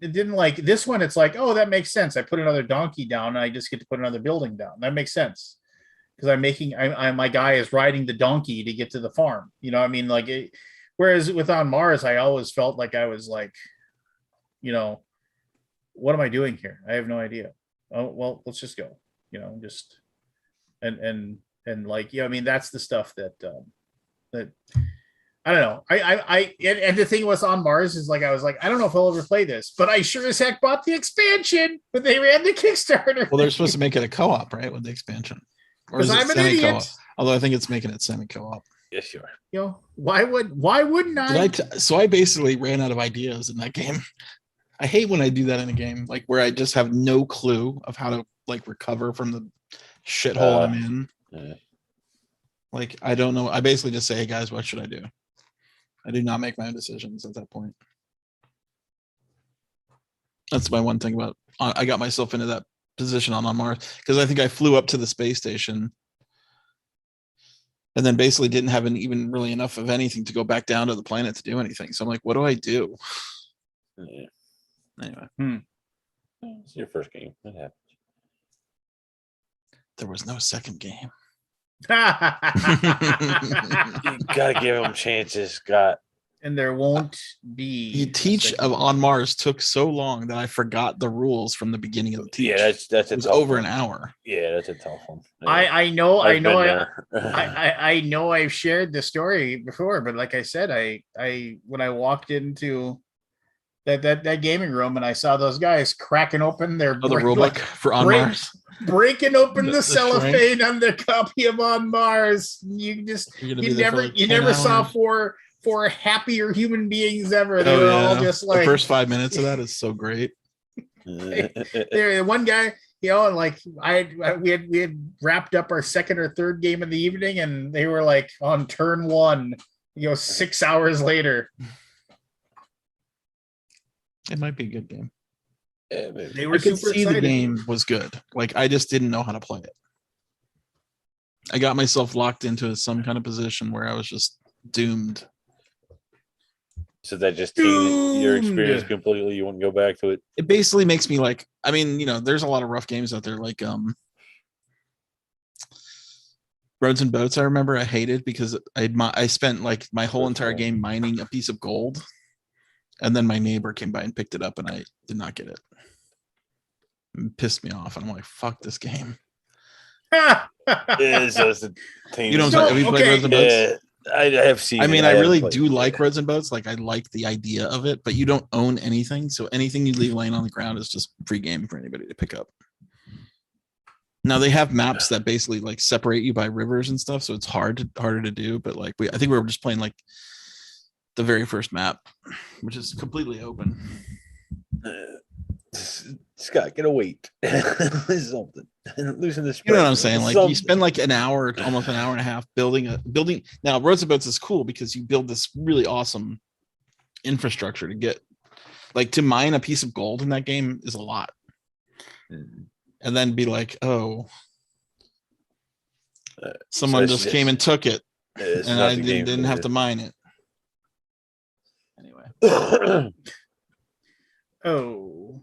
Speaker 2: didn't like this one. It's like, oh, that makes sense. I put another donkey down, and I just get to put another building down. That makes sense because my guy is riding the donkey to get to the farm. You know, what I mean, like it. Whereas with on Mars, I always felt like I was like, you know, what am I doing here? I have no idea. Oh, well, let's just go, you know, just, and like, yeah, I mean, that's the stuff that I don't know. And the thing was on Mars is like, I was like, I don't know if I'll ever play this, but I sure as heck bought the expansion when they ran the Kickstarter.
Speaker 3: Well, they're supposed to make it a co-op, right? With the expansion. Or is it
Speaker 2: I'm an
Speaker 3: semi-co-op?
Speaker 2: idiot.
Speaker 3: Although I think it's making it semi-co-op.
Speaker 1: Yes, you are.
Speaker 2: You know, why wouldn't I?
Speaker 3: So I basically ran out of ideas in that game. I hate when I do that in a game, like where I just have no clue of how to like recover from the shithole I'm in.
Speaker 1: Yeah.
Speaker 3: Like, I don't know. I basically just say, hey guys, what should I do? I do not make my own decisions at that point. That's my one thing about, I got myself into that position on Mars because I think I flew up to the space station and then basically didn't have even really enough of anything to go back down to the planet to do anything. So I'm like, what do I do?
Speaker 1: Yeah.
Speaker 3: Anyway.
Speaker 1: It's your first game. It happens.
Speaker 3: There was no second game.
Speaker 1: You gotta give them chances, Scott.
Speaker 2: And there won't be.
Speaker 3: The teach of On Mars took so long that I forgot the rules from the beginning of the teach.
Speaker 1: Yeah, that's
Speaker 3: it was over an hour.
Speaker 1: Yeah, that's a tough one. Yeah.
Speaker 2: I know
Speaker 1: I've
Speaker 2: I know I've shared the story before, but like I said, I when I walked into that gaming room and I saw those guys cracking open their
Speaker 3: the rulebook for On Mars,
Speaker 2: breaking open the
Speaker 3: shrink.
Speaker 2: cellophane on the copy of On Mars. You never saw four happier human beings ever. They were all just like
Speaker 3: the first 5 minutes of that is so great.
Speaker 2: There, one guy, you know, and like we had wrapped up our second or third game of the evening, and they were like on turn one, 6 hours later.
Speaker 3: It might be a good game.
Speaker 2: They were
Speaker 3: I could
Speaker 2: super
Speaker 3: see
Speaker 2: excited.
Speaker 3: the game was good. Like, I just didn't know how to play it. I got myself locked into some kind of position where I was just doomed.
Speaker 1: So that just tainted your experience completely. You wouldn't go back to it.
Speaker 3: It basically makes me like, I mean, there's a lot of rough games out there, like Roads and Boats. I remember I hated because I spent like my whole entire game mining a piece of gold, and then my neighbor came by and picked it up, and I did not get it. It pissed me off, and I'm like, "Fuck this game."
Speaker 1: It's just a
Speaker 3: You know what I'm saying? Have you played Roads and Boats?
Speaker 1: Yeah, I have seen.
Speaker 3: I mean,
Speaker 1: it.
Speaker 3: I really
Speaker 1: haven't
Speaker 3: do
Speaker 1: played it
Speaker 3: like
Speaker 1: yet.
Speaker 3: Roads and Boats. Like, I like the idea of it, but you don't own anything, so anything you leave laying on the ground is just free game for anybody to pick up. Now they have maps that basically like separate you by rivers and stuff, so it's harder to do. But like I think we were just playing like the very first map, which is completely open.
Speaker 1: Scott, get a weight. Something. Loosen this.
Speaker 3: You know what I'm saying? Like,
Speaker 1: Something.
Speaker 3: you spend like an hour, almost an hour and a half building. Now, Roads and Boats is cool because you build this really awesome infrastructure to get, like, to mine a piece of gold in that game is a lot. And then be like, oh, someone
Speaker 1: so
Speaker 3: just came and took it,
Speaker 1: it's
Speaker 3: and
Speaker 1: not
Speaker 3: I
Speaker 1: the game
Speaker 3: didn't
Speaker 1: for
Speaker 3: have
Speaker 1: you.
Speaker 3: to mine it. Anyway.
Speaker 2: Oh,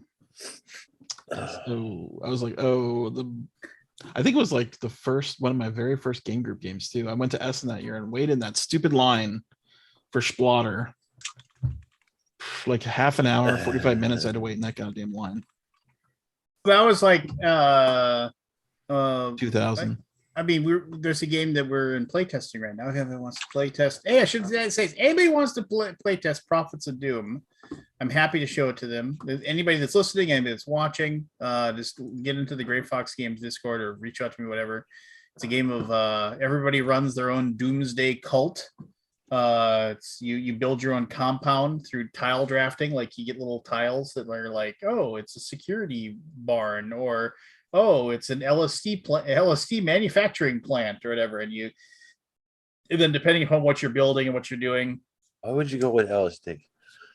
Speaker 3: So I was like, I think it was like one of my very first game group games too. I went to Essen that year and waited in that stupid line for Splotter. Like half an hour, 45 minutes I had to wait in that goddamn line.
Speaker 2: that was like
Speaker 3: 2000.
Speaker 2: I mean, there's a game that we're in playtesting right now. If anyone wants to playtest, hey, I should say, if anybody wants to playtest Prophets of Doom, I'm happy to show it to them. Anybody that's listening, anybody that's watching, just get into the Great Fox Games Discord or reach out to me, whatever. It's a game of everybody runs their own doomsday cult. It's you build your own compound through tile drafting. Like, you get little tiles that are like, oh, it's a security barn, or oh, it's an LSD manufacturing plant, or whatever. And And then depending upon what you're building and what you're doing,
Speaker 1: Why would you go with Ellistic?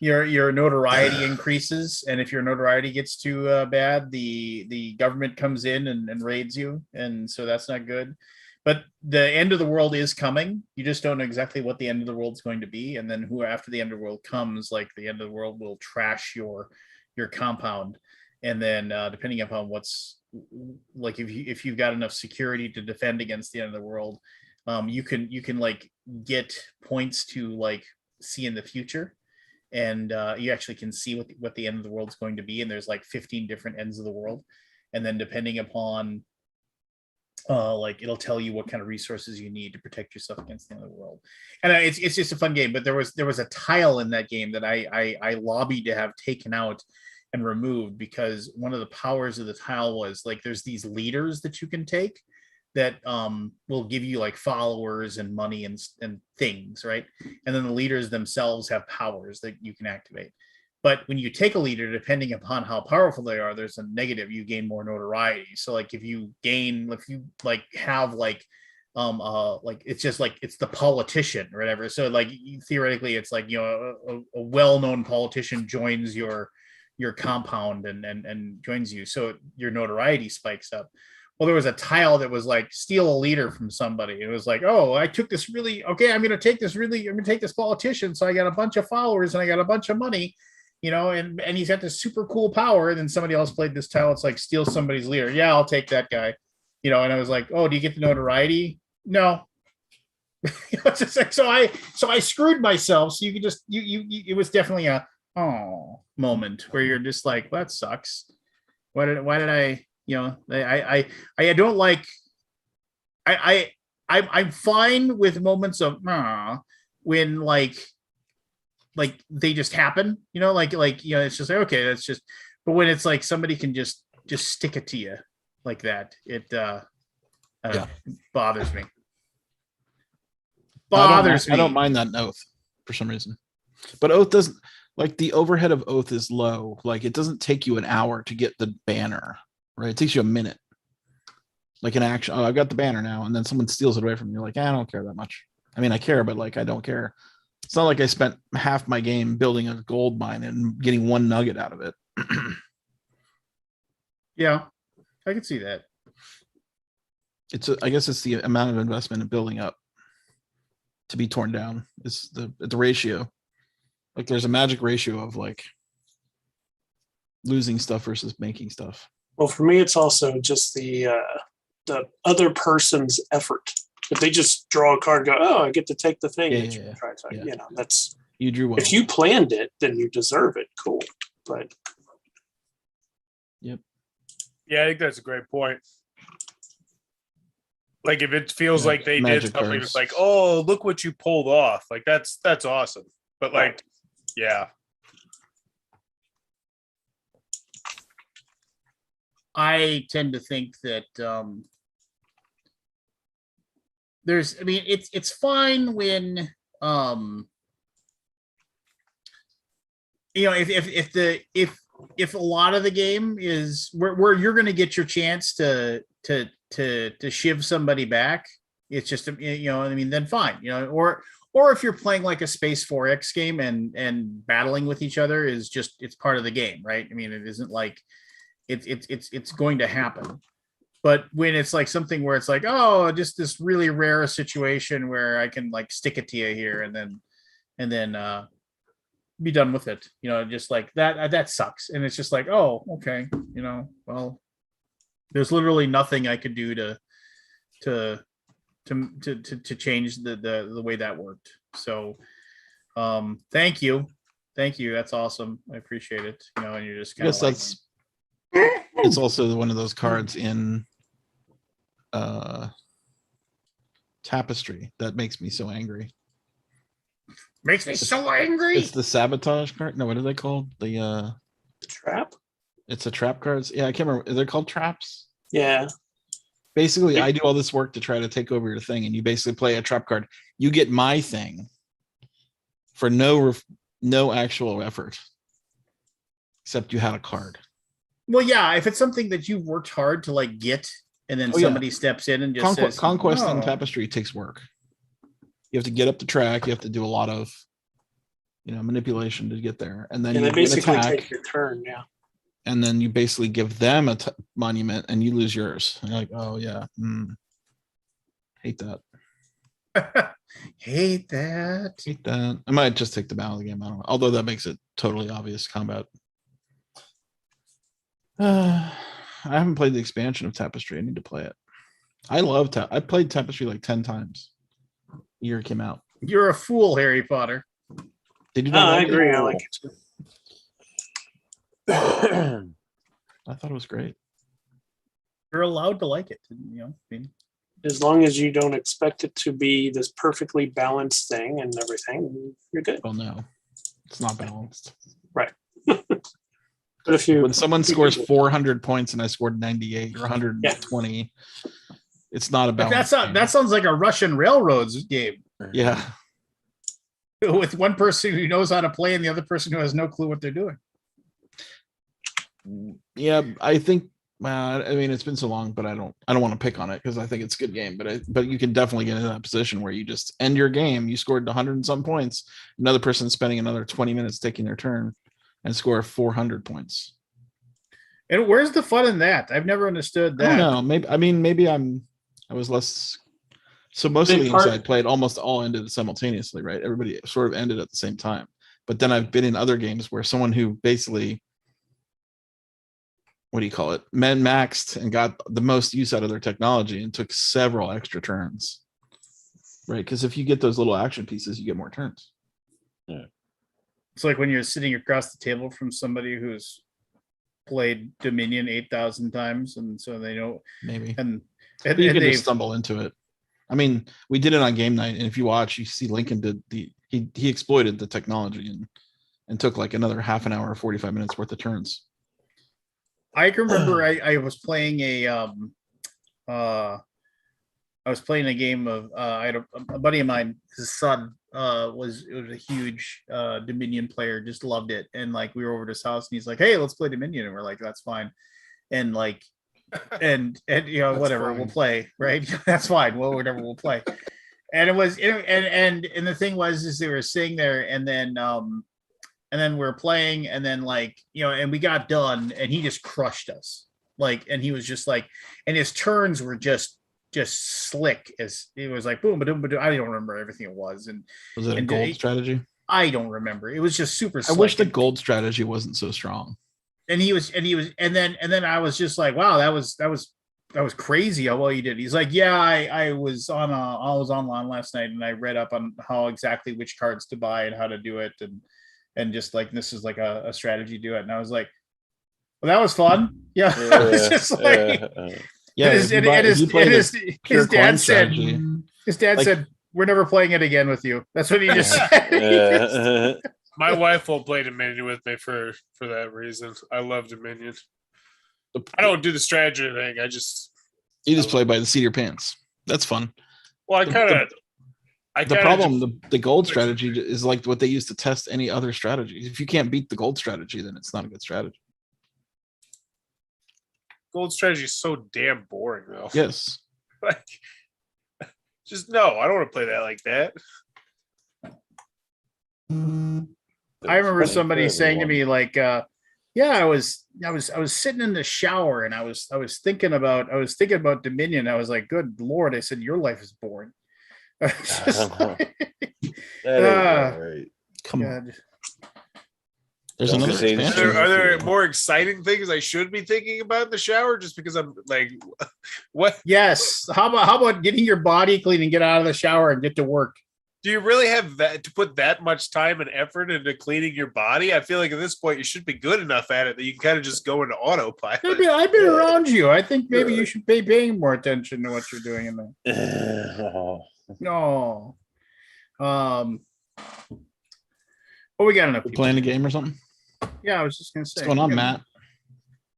Speaker 2: your notoriety increases, and if your notoriety gets too bad, the government comes in and raids you, and so that's not good. But the end of the world is coming. You just don't know exactly what the end of the world's going to be, and then who after the end of the world comes, like the end of the world will trash your compound, and then depending upon what's like, if you've got enough security to defend against the end of the world, you can like get points to like see in the future, and you actually can see what the end of the world's going to be, and there's like 15 different ends of the world, and then depending upon like it'll tell you what kind of resources you need to protect yourself against the end of the world. And it's just a fun game. But there was a tile in that game that I lobbied to have taken out and removed, because one of the powers of the tile was like there's these leaders that you can take that will give you like followers and money and things, right? And then the leaders themselves have powers that you can activate. But when you take a leader, depending upon how powerful they are, there's a negative. You gain more notoriety. So like if you like have like it's just like it's the politician or whatever. So like theoretically, it's like, you know, a well-known politician joins your compound and joins you, so your notoriety spikes up. Well, there was a tile that was like steal a leader from somebody. It was like, oh, I took this really okay. I'm going to take this politician. So I got a bunch of followers and I got a bunch of money, you know, and he's got this super cool power. And then somebody else played this tile. It's like steal somebody's leader. Yeah, I'll take that guy, you know. And I was like, oh, do you get the notoriety? No. It's just like, so I screwed myself. So you could just it was definitely a moment where you're just like, well, that sucks. Why did I? You know, I don't like. I'm fine with moments of when like they just happen. You know, like you know, it's just like, okay, that's just. But when it's like somebody can just stick it to you like that, it bothers me. Bothers me.
Speaker 3: I don't mind that in Oath for some reason, but Oath doesn't. Like the overhead of Oath is low. Like it doesn't take you an hour to get the banner, right? It takes you a minute. Like an action. Oh, I've got the banner now, and then someone steals it away from you. You're like, I don't care that much. I mean, I care, but like I don't care. It's not like I spent half my game building a gold mine and getting one nugget out of it.
Speaker 2: Yeah, I can see that.
Speaker 3: I guess it's the amount of investment in building up to be torn down. It's the ratio. Like there's a magic ratio of like losing stuff versus making stuff.
Speaker 4: Well, for me, it's also just the other person's effort. If they just draw a card, and go, oh, I get to take the thing.
Speaker 3: Yeah.
Speaker 4: You know, that's
Speaker 3: you drew well.
Speaker 4: If you planned it, then you deserve it. Cool, but
Speaker 3: yep.
Speaker 5: Yeah, I think that's a great point. Like if it feels like they did something,
Speaker 3: cards.
Speaker 5: it's like, oh, look what you pulled off. Like that's awesome. But like, yeah.
Speaker 2: I tend to think that it's fine when you know, if a lot of the game is where you're going to get your chance to shiv somebody back, it's just, you know, I mean, then fine, you know, or if you're playing like a Space 4X game and battling with each other is just, it's part of the game, right? I mean, it isn't like it's going to happen. But when it's like something where it's like, oh, just this really rare situation where I can like stick it to you here and then be done with it, you know, just like that sucks. And it's just like, oh, okay, you know, well, there's literally nothing I could do to change the way that worked. So thank you, that's awesome. I appreciate it, you know. And you're just kind of like,
Speaker 3: that's it's also one of those cards in Tapestry that makes me so angry.
Speaker 2: Makes me so angry.
Speaker 3: It's the sabotage card. No, what are they called? The
Speaker 4: trap.
Speaker 3: It's a trap cards. Yeah, I can't remember. Are they called traps?
Speaker 4: Yeah.
Speaker 3: Basically, I do all this work to try to take over your thing, and you basically play a trap card. You get my thing for no actual effort, except you had a card.
Speaker 2: Well, yeah, if it's something that you've worked hard to like get, and then somebody steps in and just says,
Speaker 3: Conquest
Speaker 2: oh.
Speaker 3: and Tapestry takes work. You have to get up the track. You have to do a lot of, manipulation to get there, and then
Speaker 4: And
Speaker 3: you
Speaker 4: they basically
Speaker 3: attack,
Speaker 4: take your turn. Yeah.
Speaker 3: and then you basically give them a monument, and you lose yours. And you're like, oh yeah, hate that.
Speaker 2: Hate that.
Speaker 3: Hate that. I might just take the battle of the game. I don't know. Although that makes it totally obvious combat. I haven't played the expansion of Tapestry. I need to play it. I love I played Tapestry like 10 times. The year it came out.
Speaker 2: You're a fool, Harry Potter.
Speaker 3: Did you
Speaker 4: No,
Speaker 3: not
Speaker 4: I
Speaker 3: like it?
Speaker 4: agree. I like it too.
Speaker 3: I thought it was great.
Speaker 2: You're allowed to like it. I mean,
Speaker 4: As long as you don't expect it to be this perfectly balanced thing and everything, you're good.
Speaker 3: Well, no, it's not balanced.
Speaker 4: But if you
Speaker 3: When someone scores 400 points and I scored 98 or 120, it's not a
Speaker 2: but
Speaker 3: balance.
Speaker 2: that sounds like a Russian railroads game
Speaker 3: Yeah.
Speaker 2: with one person who knows how to play and the other person who has no clue what they're doing.
Speaker 3: Yeah, I think. I mean, it's been so long, but I don't want to pick on it because I think it's a good game. But you can definitely get into that position where you just end your game. You scored 100 and some points. Another person spending another 20 minutes taking their turn and score 400 points.
Speaker 2: And where's the fun in that? I've never understood
Speaker 3: I
Speaker 2: that.
Speaker 3: don't know. Maybe I was less. So most of the games I played almost all ended simultaneously, right? Everybody sort of ended at the same time. But then I've been in other games where someone who basically, what do you call it, maxed and got the most use out of their technology and took several extra turns, right? Because if you get those little action pieces, you get more turns.
Speaker 1: Yeah.
Speaker 2: It's like when you're sitting across the table from somebody who's played Dominion 8,000 times, and so they know.
Speaker 3: Maybe.
Speaker 2: And
Speaker 3: But you can just stumble into it. I mean, we did it on game night, and if you watch, you see Lincoln did he exploited the technology and took like another half an hour, 45 minutes worth of turns.
Speaker 2: I can remember I was playing a game of I had a buddy of mine, his son was a huge Dominion player, just loved it. And like we were over to his house and he's like, hey, let's play Dominion. And we're like, that's fine. And like and whatever,
Speaker 6: fine.
Speaker 2: we'll play, right? That's fine. Well, whatever, we'll play. And it was and the thing was is they were sitting there and then we're playing and then and we got done and he just crushed us. And he was just like, and his turns were just slick as it was like boom, boom, boom. I don't remember everything it was. And
Speaker 3: was it a gold strategy?
Speaker 2: I don't remember. It was just super slick.
Speaker 3: I wish the gold strategy wasn't so strong.
Speaker 2: And then I was just like, wow, that was crazy how well you did. He's like, yeah, I was online last night and I read up on how exactly which cards to buy and how to do it and just like this is like a strategy to do it. And I was like, well, that was fun. Yeah. It's just like his dad said, we're never playing it again with you. That's what he just said.
Speaker 5: My wife will play Dominion with me for that reason. I love Dominion. I don't do the strategy thing.
Speaker 3: You just play by the seat of your pants. That's fun.
Speaker 5: Well,
Speaker 3: the problem, the gold strategy is like what they use to test any other strategy. If you can't beat the gold strategy, then it's not a good strategy.
Speaker 5: Gold strategy is so damn boring, though.
Speaker 3: Yes.
Speaker 5: Like, no, I don't want to play that like that.
Speaker 2: I remember somebody saying to me like, yeah, I was sitting in the shower and I was thinking about Dominion. I was like, good Lord. I said, your life is boring.
Speaker 1: That is right.
Speaker 3: Come
Speaker 2: God.
Speaker 3: on. There's
Speaker 1: Don't
Speaker 3: another
Speaker 1: say the
Speaker 3: expansion.
Speaker 1: truth.
Speaker 5: Are there more exciting things I should be thinking about in the shower just because I'm like, what?
Speaker 2: Yes. How about getting your body clean and get out of the shower and get to work?
Speaker 5: Do you really have that to put that much time and effort into cleaning your body? I feel like at this point you should be good enough at it that you can kind of just go into autopilot.
Speaker 2: I've been around you. I think maybe you should be paying more attention to what you're doing in there. No. What we got enough people?
Speaker 3: Playing a game or something?
Speaker 2: Yeah, I was just gonna say.
Speaker 3: What's going on, Matt?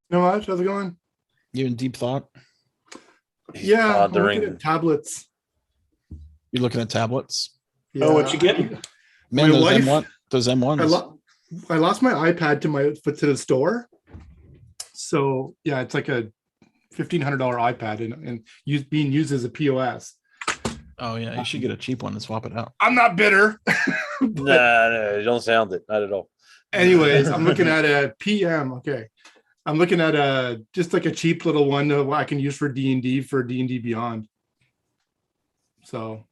Speaker 6: No much. How's it going?
Speaker 3: You in deep thought?
Speaker 6: Yeah, I'm looking at tablets.
Speaker 3: You're looking at tablets?
Speaker 6: Yeah.
Speaker 4: Oh, what you getting?
Speaker 3: Man,
Speaker 6: My
Speaker 3: those
Speaker 6: wife-
Speaker 3: M1s.
Speaker 6: I lost my iPad to the store. So yeah, it's like a $1,500 iPad and being used as a POS.
Speaker 3: Oh yeah, you should get a cheap one and swap it out.
Speaker 6: I'm not bitter. But
Speaker 1: No, you don't sound it. Not at all.
Speaker 6: anyways, I'm looking at a PM. Okay. I'm looking at just like a cheap little one that I can use for D&D Beyond. So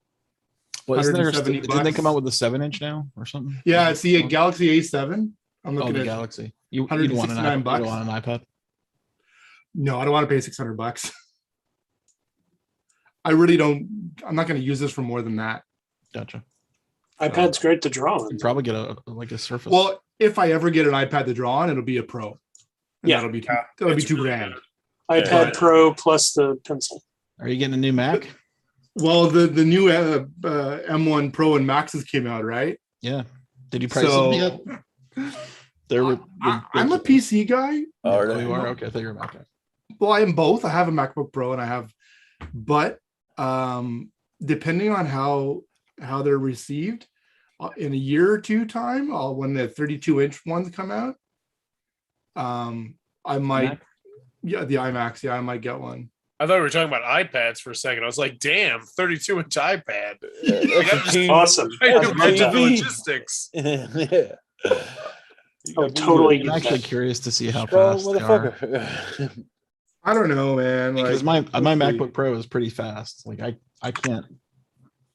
Speaker 3: Well, isn't there?
Speaker 6: 170
Speaker 3: Didn't they come out
Speaker 6: bucks.
Speaker 3: with a 7-inch now or something?
Speaker 6: yeah, it's the Galaxy A7. I'm
Speaker 3: Oh,
Speaker 6: looking
Speaker 3: the
Speaker 6: at
Speaker 3: Galaxy. You want an
Speaker 6: 169
Speaker 3: iPad?
Speaker 6: bucks.
Speaker 3: You don't want an iPad?
Speaker 6: No, I don't want to pay 600 bucks. I really don't. I'm not going to use this for more than that.
Speaker 3: Gotcha.
Speaker 4: iPad's great to draw on.
Speaker 3: You probably get a Surface.
Speaker 6: Well, if I ever get an iPad to draw on, it'll be a Pro. And
Speaker 4: Yeah.
Speaker 6: that'll be
Speaker 2: It's
Speaker 6: $2
Speaker 2: really
Speaker 6: grand.
Speaker 4: iPad
Speaker 1: Yeah.
Speaker 4: Pro plus the pencil.
Speaker 3: Are you getting a new Mac?
Speaker 6: Well, the new M1 Pro and Maxes came out, right?
Speaker 3: Yeah. Did you price
Speaker 6: So-
Speaker 3: them yet? There were.
Speaker 6: I'm a PC guy.
Speaker 3: Oh,
Speaker 1: Alright.
Speaker 3: you are okay. I thought you were a Mac guy.
Speaker 6: Well, I am both. I have a MacBook Pro and I have, but depending on how they're received, in a year or two time, when the 32-inch ones come out, I might,
Speaker 3: Mac?
Speaker 6: yeah, the iMacs, yeah, I might get one.
Speaker 5: I thought we were talking about iPads for a second. I was like, damn, 32-inch iPad.
Speaker 1: That's a team.
Speaker 4: Awesome.
Speaker 5: I can
Speaker 1: That's
Speaker 5: imagine the
Speaker 1: TV.
Speaker 5: logistics.
Speaker 1: Yeah. You
Speaker 4: Oh,
Speaker 1: got me
Speaker 4: totally.
Speaker 1: good.
Speaker 3: I'm actually curious to see how
Speaker 1: Strong
Speaker 3: fast they are.
Speaker 1: motherfucker.
Speaker 6: I don't know, man.
Speaker 3: Because
Speaker 6: Like,
Speaker 3: my
Speaker 6: we'll see.
Speaker 3: MacBook Pro is pretty fast. Like I can't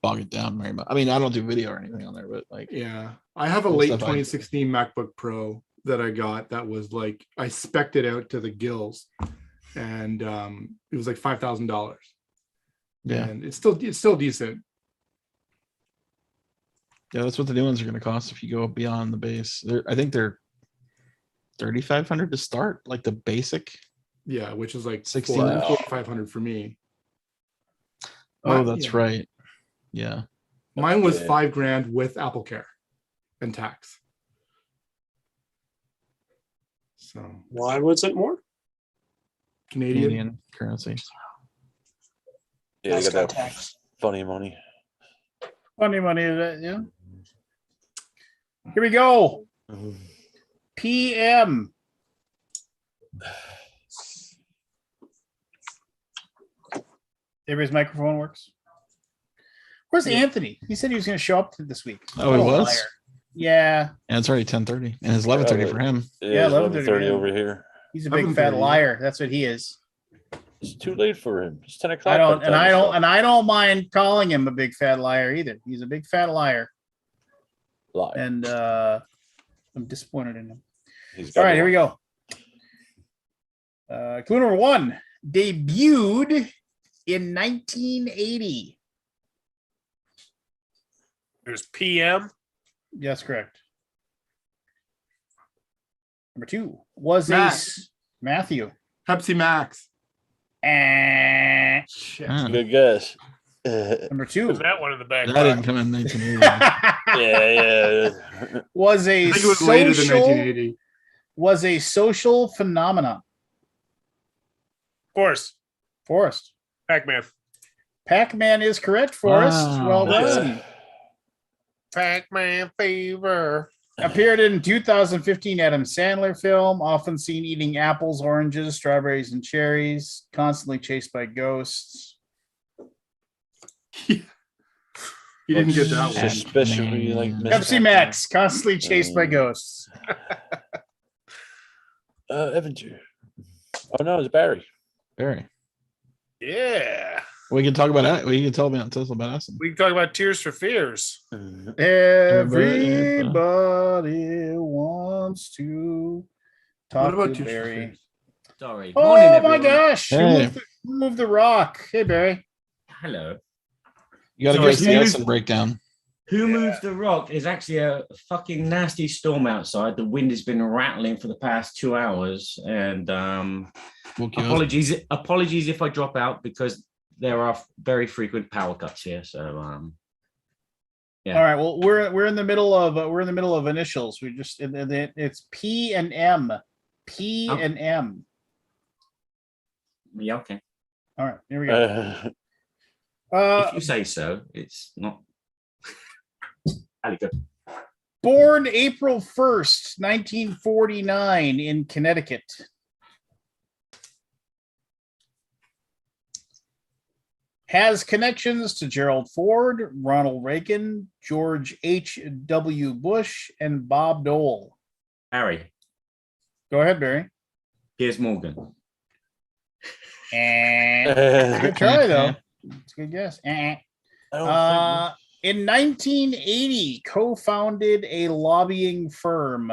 Speaker 3: bog it down very much. I mean, I don't do video or anything on there, but like
Speaker 6: Yeah, I have a
Speaker 3: Cool
Speaker 6: late
Speaker 3: stuff.
Speaker 6: 2016 MacBook Pro that I got that was like I spec'd it out to the gills, and it was like $5,000.
Speaker 3: yeah,
Speaker 6: And it's still decent.
Speaker 3: yeah, that's what the new ones are going to cost if you go beyond the base. I think they're 3,500 to start, like the basic.
Speaker 6: Yeah, which is like
Speaker 3: 16
Speaker 1: inch.
Speaker 6: 4,500 for me.
Speaker 3: Oh,
Speaker 6: My-
Speaker 3: that's
Speaker 6: yeah.
Speaker 3: right. Yeah,
Speaker 6: Mine was
Speaker 1: Yeah.
Speaker 6: $5,000 with Apple Care and tax. So
Speaker 4: Why was it more?
Speaker 6: Canadian.
Speaker 3: Canadian currency.
Speaker 1: Yeah, they
Speaker 4: Nice
Speaker 1: got that
Speaker 4: contacts.
Speaker 1: funny money.
Speaker 2: Funny money, is that, yeah. Here we go. PM. Everybody's microphone works. Where's Anthony? He said he was going to show up this week.
Speaker 3: Oh, he
Speaker 2: What a
Speaker 3: was?
Speaker 2: liar. Yeah,
Speaker 3: And it's already 10:30, and it's 11:30 for him.
Speaker 2: Yeah,
Speaker 1: it's
Speaker 2: 11:30
Speaker 1: 11:30 over here.
Speaker 2: he's a big fat
Speaker 6: 11:30.
Speaker 2: liar. That's what he is.
Speaker 1: It's too late for him. It's 10 o'clock.
Speaker 2: I don't,
Speaker 1: by the
Speaker 2: and
Speaker 1: time
Speaker 2: I
Speaker 1: it's
Speaker 2: don't,
Speaker 1: up.
Speaker 2: and I don't mind calling him a big fat liar either. He's a big fat liar,
Speaker 1: Live.
Speaker 2: and I'm disappointed in him.
Speaker 1: He's
Speaker 2: All
Speaker 1: got
Speaker 2: right, here
Speaker 1: one.
Speaker 2: we go. Clue number one debuted in 1980.
Speaker 5: There's PM.
Speaker 2: Yes, correct. Number two was
Speaker 6: Max.
Speaker 2: Matthew.
Speaker 6: Pepsi Max.
Speaker 2: Shit.
Speaker 3: Ah,
Speaker 1: Good guess.
Speaker 2: Number two
Speaker 5: There's that one in the back.
Speaker 3: that didn't
Speaker 5: pocket.
Speaker 3: come in 1980.
Speaker 1: yeah.
Speaker 2: was a
Speaker 6: I think it was later than
Speaker 2: social
Speaker 6: 1980.
Speaker 2: was a social phenomenon.
Speaker 5: Of course.
Speaker 2: Forrest.
Speaker 5: Pac-Man.
Speaker 2: Pac-Man is correct, Forrest.
Speaker 3: Wow.
Speaker 2: Well
Speaker 1: Yeah.
Speaker 2: done.
Speaker 5: Pac-Man fever.
Speaker 2: Appeared in 2015 Adam Sandler film, often seen eating apples, oranges, strawberries, and cherries, constantly chased by ghosts.
Speaker 6: You didn't get that one.
Speaker 1: Especially like
Speaker 2: Pepsi Max, constantly chased by
Speaker 1: Mm.
Speaker 2: ghosts.
Speaker 1: Evanger. Oh no, it's Barry.
Speaker 3: Very.
Speaker 5: Yeah.
Speaker 3: We can talk about that. We can tell us about us.
Speaker 5: We can talk about Tears for Fears.
Speaker 2: Everybody wants to talk
Speaker 6: What about
Speaker 2: to
Speaker 6: Tears for
Speaker 2: Barry.
Speaker 6: Fears?
Speaker 7: Sorry.
Speaker 2: Oh
Speaker 7: Morning,
Speaker 2: my
Speaker 7: everyone.
Speaker 2: gosh!
Speaker 3: Hey.
Speaker 2: Who moved the rock? Hey Barry.
Speaker 7: Hello.
Speaker 3: You got to
Speaker 7: Sorry,
Speaker 3: give us the
Speaker 7: who-
Speaker 3: Essen breakdown.
Speaker 7: Who moves the rock is actually a fucking nasty storm outside. The wind has been rattling for the past 2 hours, and
Speaker 3: We'll queue us.
Speaker 7: apologies if I drop out because there are very frequent power cuts here. So Yeah.
Speaker 2: All right. Well, we're in the middle of initials. We just it's P and M. P
Speaker 7: Oh.
Speaker 2: and M.
Speaker 7: yeah, okay.
Speaker 2: All right. Here we go.
Speaker 7: If you say so, it's not. Ali, go.
Speaker 2: Born April 1st, 1949 in Connecticut. Has connections to Gerald Ford, Ronald Reagan, George H.W. Bush, and Bob Dole.
Speaker 7: Harry.
Speaker 2: Go ahead, Barry.
Speaker 7: Piers Morgan.
Speaker 2: Good try, though. It's a good guess. In 1980, co-founded a lobbying firm.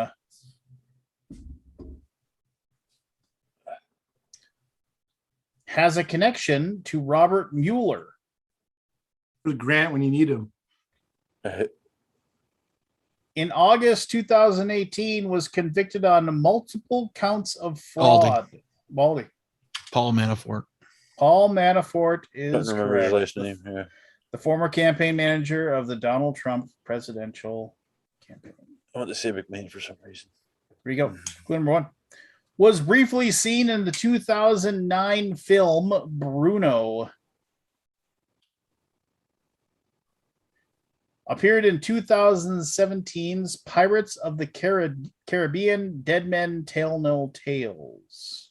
Speaker 2: Has a connection to Robert Mueller.
Speaker 6: Grant when you need him.
Speaker 2: In August 2018, was convicted on multiple counts of fraud. Baldy.
Speaker 3: Paul Manafort.
Speaker 2: Paul Manafort
Speaker 1: Don't
Speaker 2: is
Speaker 1: remember his
Speaker 2: correct.
Speaker 1: last name. Yeah.
Speaker 2: The former campaign manager of the Donald Trump presidential campaign.
Speaker 1: I want to say McMahon for some reason.
Speaker 2: Here you go. Clue number 1. Was briefly seen in the 2009 film Bruno. Appeared in 2017's Pirates of the Caribbean Dead Men Tell No Tales.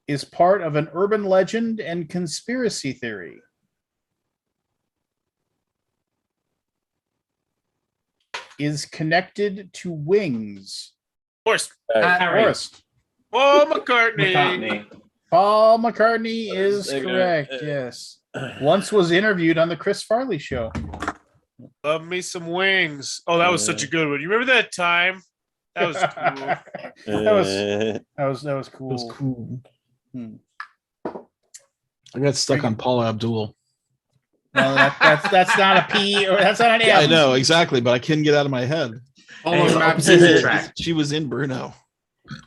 Speaker 2: Is part of an urban legend and conspiracy theory. Is connected to Wings.
Speaker 5: Horse.
Speaker 7: Harry.
Speaker 2: Forrest.
Speaker 5: Paul McCartney.
Speaker 7: McCartney.
Speaker 2: Paul McCartney is
Speaker 1: Thinking,
Speaker 2: correct. Yes. Once was interviewed on the Chris Farley show.
Speaker 5: Love me some wings. Oh, that was such a good one. You remember that time? That was cool.
Speaker 2: That was cool.
Speaker 3: It was cool.
Speaker 2: Hmm.
Speaker 3: I got stuck on Paula Abdul.
Speaker 2: No, that's not a P or that's not an M.
Speaker 3: Yeah, I know exactly, but I couldn't get out of my head. She was in Bruno,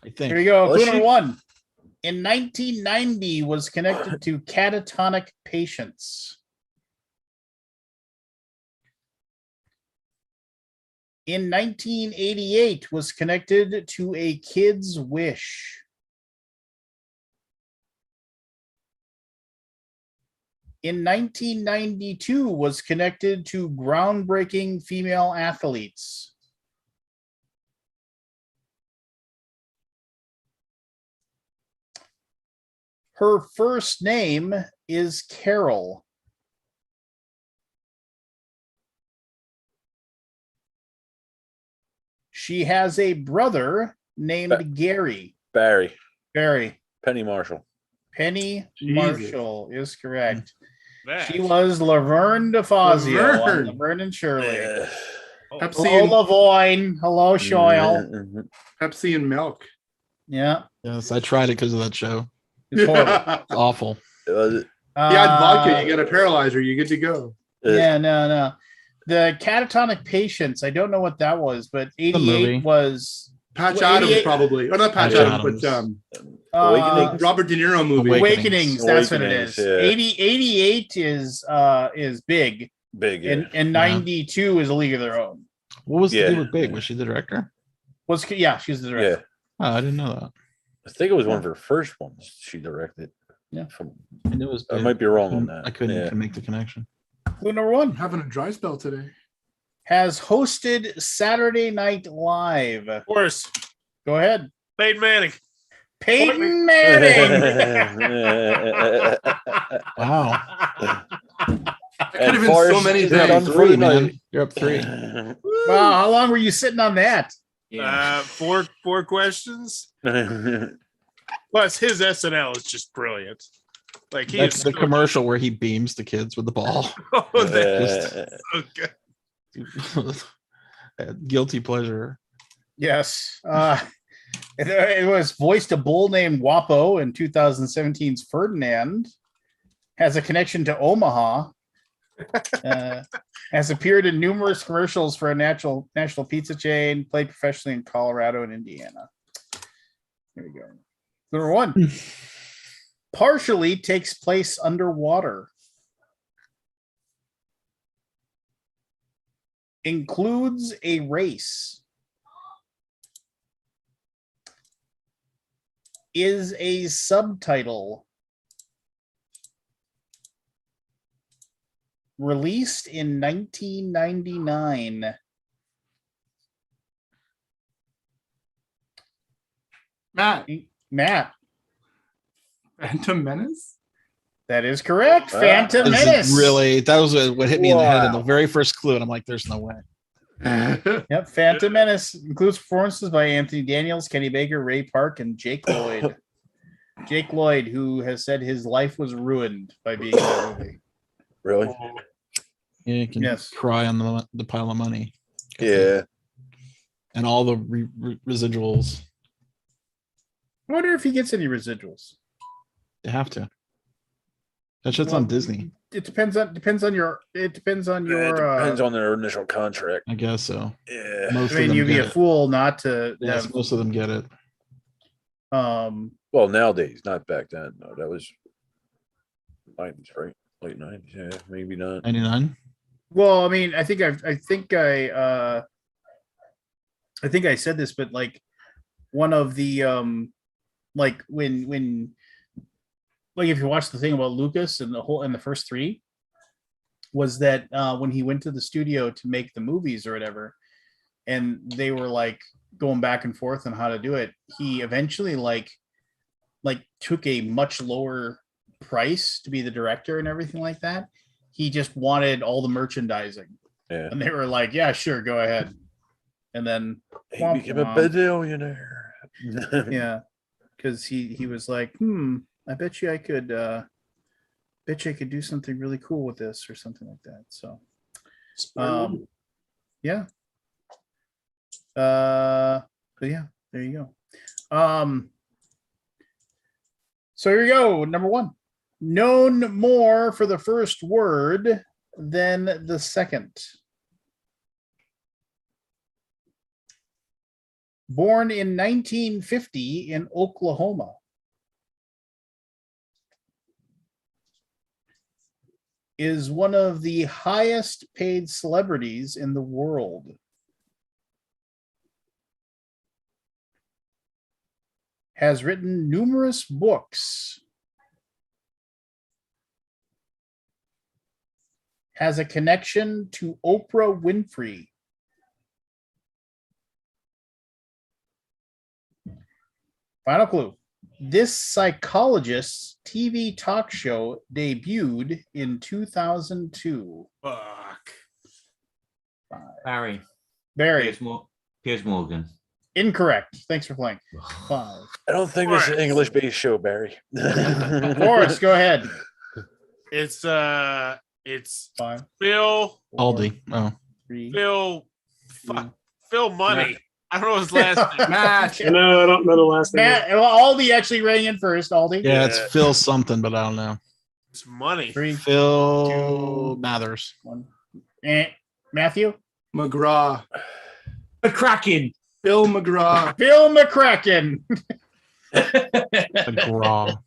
Speaker 3: I think.
Speaker 2: Here you go.
Speaker 1: Was
Speaker 2: Clue
Speaker 1: she?
Speaker 2: number 1. In 1990, was connected to catatonic patients. In 1988, was connected to a kid's wish. In 1992, was connected to groundbreaking female athletes. Her first name is Carol. She has a brother named Gary.
Speaker 1: Barry.
Speaker 2: Penny
Speaker 1: Marshall.
Speaker 2: Penny
Speaker 6: Jesus.
Speaker 2: Marshall is correct.
Speaker 5: That.
Speaker 2: She was Laverne DeFazio on
Speaker 6: Laverne.
Speaker 2: Laverne and Shirley.
Speaker 1: Yeah.
Speaker 6: Pepsi
Speaker 2: Hello,
Speaker 6: and,
Speaker 2: Lavoine. Hello, Shoyle.
Speaker 1: Mhm.
Speaker 6: Pepsi and milk.
Speaker 2: Yeah,
Speaker 3: Yes, I tried it because of that show.
Speaker 2: it's horrible.
Speaker 3: It's awful.
Speaker 1: Was it?
Speaker 6: You add vodka, you get a paralyzer, you get to go.
Speaker 2: Yeah, no. The catatonic patients, I don't know what that was, but
Speaker 3: movie.
Speaker 2: 88 was
Speaker 6: Patch
Speaker 2: Well,
Speaker 6: Adams
Speaker 2: 88
Speaker 6: probably. Oh, not Patch
Speaker 3: Patch
Speaker 6: Adams,
Speaker 3: Adams.
Speaker 6: but
Speaker 1: Awakening?
Speaker 6: Robert De Niro movie.
Speaker 2: Awakenings. That's what it
Speaker 1: Awakenings,
Speaker 2: is.
Speaker 1: yeah.
Speaker 2: 88 is big,
Speaker 1: Big. Yeah.
Speaker 2: and 92 is A League of Their Own.
Speaker 3: What was the
Speaker 1: Yeah.
Speaker 3: deal with Big? Was she the director?
Speaker 2: She's the director.
Speaker 1: Yeah.
Speaker 3: Oh, I didn't know that.
Speaker 1: I think it was one of her first ones she directed.
Speaker 2: Yeah.
Speaker 1: From,
Speaker 3: I knew it was
Speaker 1: I
Speaker 3: Big.
Speaker 1: might be wrong on that.
Speaker 3: I couldn't
Speaker 1: Yeah.
Speaker 3: make the connection.
Speaker 2: Clue number 1.
Speaker 6: I'm having a dry spell today.
Speaker 2: Has hosted Saturday Night Live.
Speaker 5: Horse.
Speaker 2: Go ahead.
Speaker 5: Peyton Manning.
Speaker 2: Peyton Manning.
Speaker 3: Wow.
Speaker 6: That could have been so many
Speaker 3: You're up
Speaker 6: things.
Speaker 3: 3, man. You're up 3.
Speaker 2: Wow, how long were you sitting on that?
Speaker 7: Yeah.
Speaker 5: Four questions. Plus, his SNL is just brilliant. Like he
Speaker 3: That's
Speaker 5: is
Speaker 3: the
Speaker 5: so-
Speaker 3: commercial where he beams the kids with the ball.
Speaker 5: Oh, that's so good.
Speaker 3: Guilty pleasure.
Speaker 2: Yes. It was voiced a bull named Wapo in 2017's Ferdinand. Has a connection to Omaha. Has appeared in numerous commercials for a national pizza chain. Played professionally in Colorado and Indiana. Here we go. Number 1. Partially takes place underwater. Includes a race. Is a subtitle. Released in 1999.
Speaker 6: Matt,
Speaker 2: Matt.
Speaker 6: Phantom Menace.
Speaker 2: That is correct.
Speaker 1: Wow.
Speaker 2: Phantom
Speaker 3: This is
Speaker 2: Menace.
Speaker 3: really, that was what hit me in the head in the
Speaker 1: Wow.
Speaker 3: very first clue, and I'm like, "There's no way."
Speaker 2: Yep. Phantom Menace includes performances by Anthony Daniels, Kenny Baker, Ray Park, and Jake Lloyd. Jake Lloyd, who has said his life was ruined by being in that movie.
Speaker 1: Really?
Speaker 3: Yeah, you can
Speaker 2: Yes.
Speaker 3: cry on the pile of money
Speaker 1: Yeah.
Speaker 3: and all the residuals.
Speaker 2: I wonder if he gets any residuals.
Speaker 3: They have to. That shit's
Speaker 2: Well,
Speaker 3: on Disney.
Speaker 2: It depends on your
Speaker 1: It depends on their initial contract.
Speaker 3: I guess so.
Speaker 1: Yeah.
Speaker 3: Most
Speaker 2: I
Speaker 3: of
Speaker 2: mean,
Speaker 3: them
Speaker 2: you'd be
Speaker 3: get
Speaker 2: a
Speaker 3: it.
Speaker 2: fool not to
Speaker 3: Yes,
Speaker 2: have,
Speaker 3: most of them get it.
Speaker 1: Well, nowadays, not back then. No, that was 90s, right? Late 90s. Yeah, maybe not.
Speaker 3: 99.
Speaker 2: well, I mean, I think I said this, but like one of the like when like if you watch the thing about Lucas and the first three was that when he went to the studio to make the movies or whatever, and they were like going back and forth on how to do it, he eventually like took a much lower price to be the director and everything like that. He just wanted all the merchandising,
Speaker 1: Yeah.
Speaker 2: and they were like, "Yeah, sure, go ahead." And then
Speaker 1: He became a billionaire.
Speaker 2: yeah, because he was like, I bet you I could do something really cool with this or something like that. So yeah. But yeah, there you go. So here we go. Number one. Known more for the first word than the second. Born in 1950 in Oklahoma. Is one of the highest paid celebrities in the world. Has written numerous books. Has a connection to Oprah Winfrey. Final clue. This psychologist's TV talk show debuted in 2002.
Speaker 5: Fuck.
Speaker 7: Barry.
Speaker 2: Barry.
Speaker 7: Piers Morgan.
Speaker 2: Incorrect. Thanks for playing. 5.
Speaker 1: I don't think this is an
Speaker 5: Forrest.
Speaker 1: English-based show, Barry.
Speaker 2: Forrest, go ahead.
Speaker 5: It's
Speaker 2: 5.
Speaker 5: Phil
Speaker 3: Aldi. Oh,
Speaker 2: 3.
Speaker 5: Phil Money. I don't know his last name.
Speaker 6: Match.
Speaker 4: No, I don't know the last name.
Speaker 2: Matt, well, Aldi actually rang in first. Aldi.
Speaker 3: yeah, it's
Speaker 1: Yeah.
Speaker 3: Phil something, but I don't know.
Speaker 5: It's Money.
Speaker 2: 3,
Speaker 3: Phil Mathers.
Speaker 2: 1. Matthew.
Speaker 6: McGraw.
Speaker 7: McCracken.
Speaker 6: Bill McGraw.
Speaker 2: Phil McCracken.
Speaker 3: McGraw.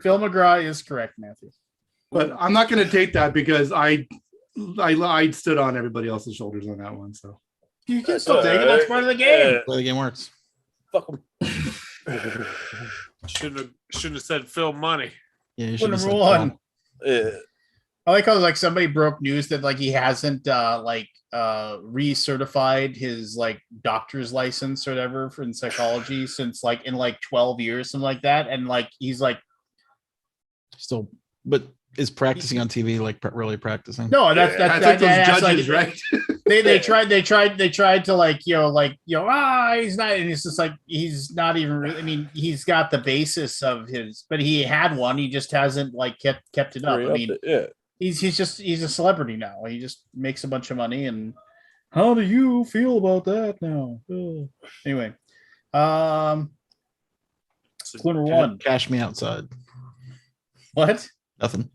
Speaker 2: Phil McGraw is correct, Matthew.
Speaker 6: But I'm not going to take that because I stood on everybody else's shoulders on that one. So
Speaker 2: You can still take it. That's part of the game.
Speaker 1: Yeah.
Speaker 3: The way the game works.
Speaker 1: Fuck 'em.
Speaker 5: Shouldn't have said Phil Money.
Speaker 3: Yeah, you
Speaker 2: Well,
Speaker 3: should have
Speaker 2: number
Speaker 3: said
Speaker 2: one.
Speaker 3: Phil.
Speaker 1: Yeah.
Speaker 2: I like how like somebody broke news that like he hasn't recertified his like doctor's license or whatever for in psychology since like in like 12 years, something like that. And like he's like,
Speaker 3: Still, but is practicing on TV like really practicing?
Speaker 2: no, that's
Speaker 1: Yeah.
Speaker 6: that's like those
Speaker 2: that's
Speaker 6: judges,
Speaker 2: like,
Speaker 6: right?
Speaker 2: they tried to like he's not, and it's just like he's not even really, I mean, he's got the basis of his, but he had one, he just hasn't like kept it up. I mean,
Speaker 1: Yeah.
Speaker 2: he's a celebrity now. He just makes a bunch of money. And how do you feel about that now? Oh. Anyway, clue number one.
Speaker 3: Cash me outside.
Speaker 2: What?
Speaker 3: Nothing.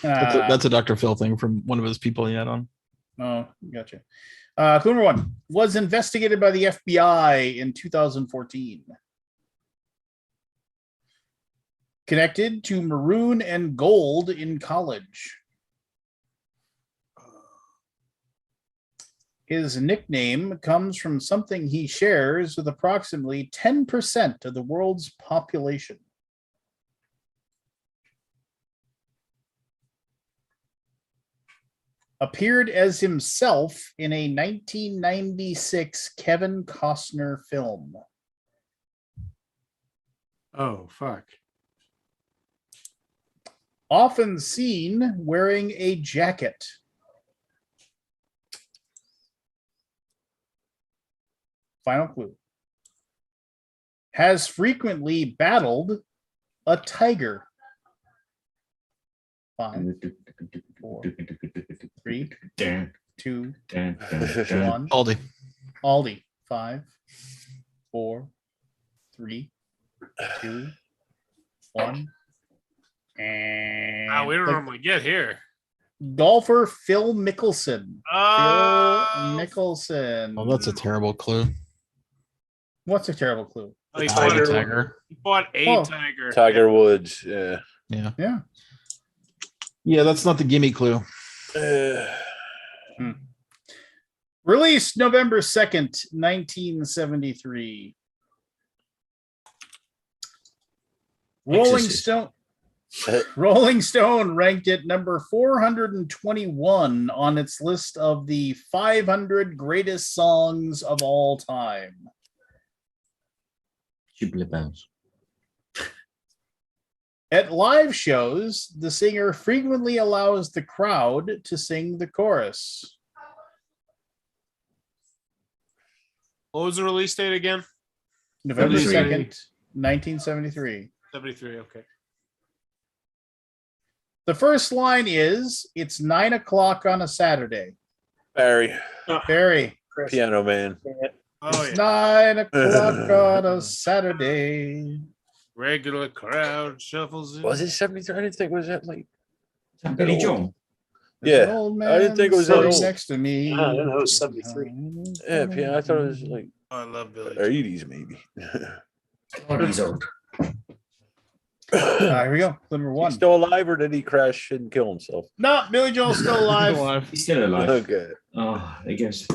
Speaker 3: That's a Dr. Phil thing from one of his people he had on.
Speaker 2: Oh, gotcha. Clue number one was investigated by the FBI in 2014. Connected to maroon and gold in college. His nickname comes from something he shares with approximately 10% of the world's population. Appeared as himself in a 1996 Kevin Costner film.
Speaker 6: Oh fuck.
Speaker 2: Often seen wearing a jacket. Final clue. Has frequently battled a tiger. 5, 4, 3, 2, 1.
Speaker 3: Aldi.
Speaker 2: Aldi. 5, 4, 3, 2, 1. And
Speaker 5: Wow, we don't
Speaker 2: the
Speaker 5: normally get here.
Speaker 2: golfer Phil Mickelson.
Speaker 5: Oh,
Speaker 2: Phil Mickelson.
Speaker 3: Oh, that's a terrible clue.
Speaker 2: What's a terrible clue?
Speaker 5: he
Speaker 3: Tiger.
Speaker 5: bought,
Speaker 3: Tiger.
Speaker 5: he bought a
Speaker 2: Oh.
Speaker 5: tiger.
Speaker 1: Tiger Woods. Yeah.
Speaker 3: Yeah.
Speaker 2: Yeah.
Speaker 3: Yeah, that's not the gimme clue.
Speaker 2: Released November 2nd, 1973. Rolling
Speaker 7: Exorcist.
Speaker 2: Stone. Rolling Stone ranked it number 421 on its list of the 500 greatest songs of all time.
Speaker 7: Tubular bells.
Speaker 2: At live shows, the singer frequently allows the crowd to sing the chorus.
Speaker 5: What was the release date again?
Speaker 2: November
Speaker 6: 73.
Speaker 2: 2nd, 1973.
Speaker 5: 73. Okay.
Speaker 2: The first line is, it's 9 o'clock on a Saturday.
Speaker 1: Barry,
Speaker 2: Barry,
Speaker 4: Chris.
Speaker 1: Piano Man.
Speaker 5: Oh,
Speaker 2: it's
Speaker 5: yeah.
Speaker 2: 9 o'clock on a Saturday.
Speaker 5: Regular crowd shuffles in.
Speaker 1: Was it 73? I didn't think it was that late.
Speaker 7: Billy John.
Speaker 2: There's an
Speaker 1: Yeah,
Speaker 2: old
Speaker 1: I didn't think it was
Speaker 2: man
Speaker 1: that
Speaker 2: sitting
Speaker 1: old.
Speaker 2: next to me.
Speaker 4: Yeah, I didn't know it was 73.
Speaker 1: Yeah, piano. I thought it was like
Speaker 5: Oh, I love Billy.
Speaker 1: or
Speaker 5: Joel.
Speaker 1: 80s maybe.
Speaker 7: God, he's old.
Speaker 2: Here we go. Clue number
Speaker 1: He's
Speaker 2: 1.
Speaker 1: still alive, or did he crash and kill himself?
Speaker 2: No, Billy Joel's still alive.
Speaker 7: He's still alive.
Speaker 1: Okay.
Speaker 7: Oh, there he goes.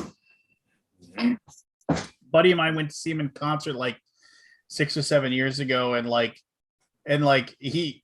Speaker 2: Buddy of mine went to see him in concert like 6 or 7 years ago, and he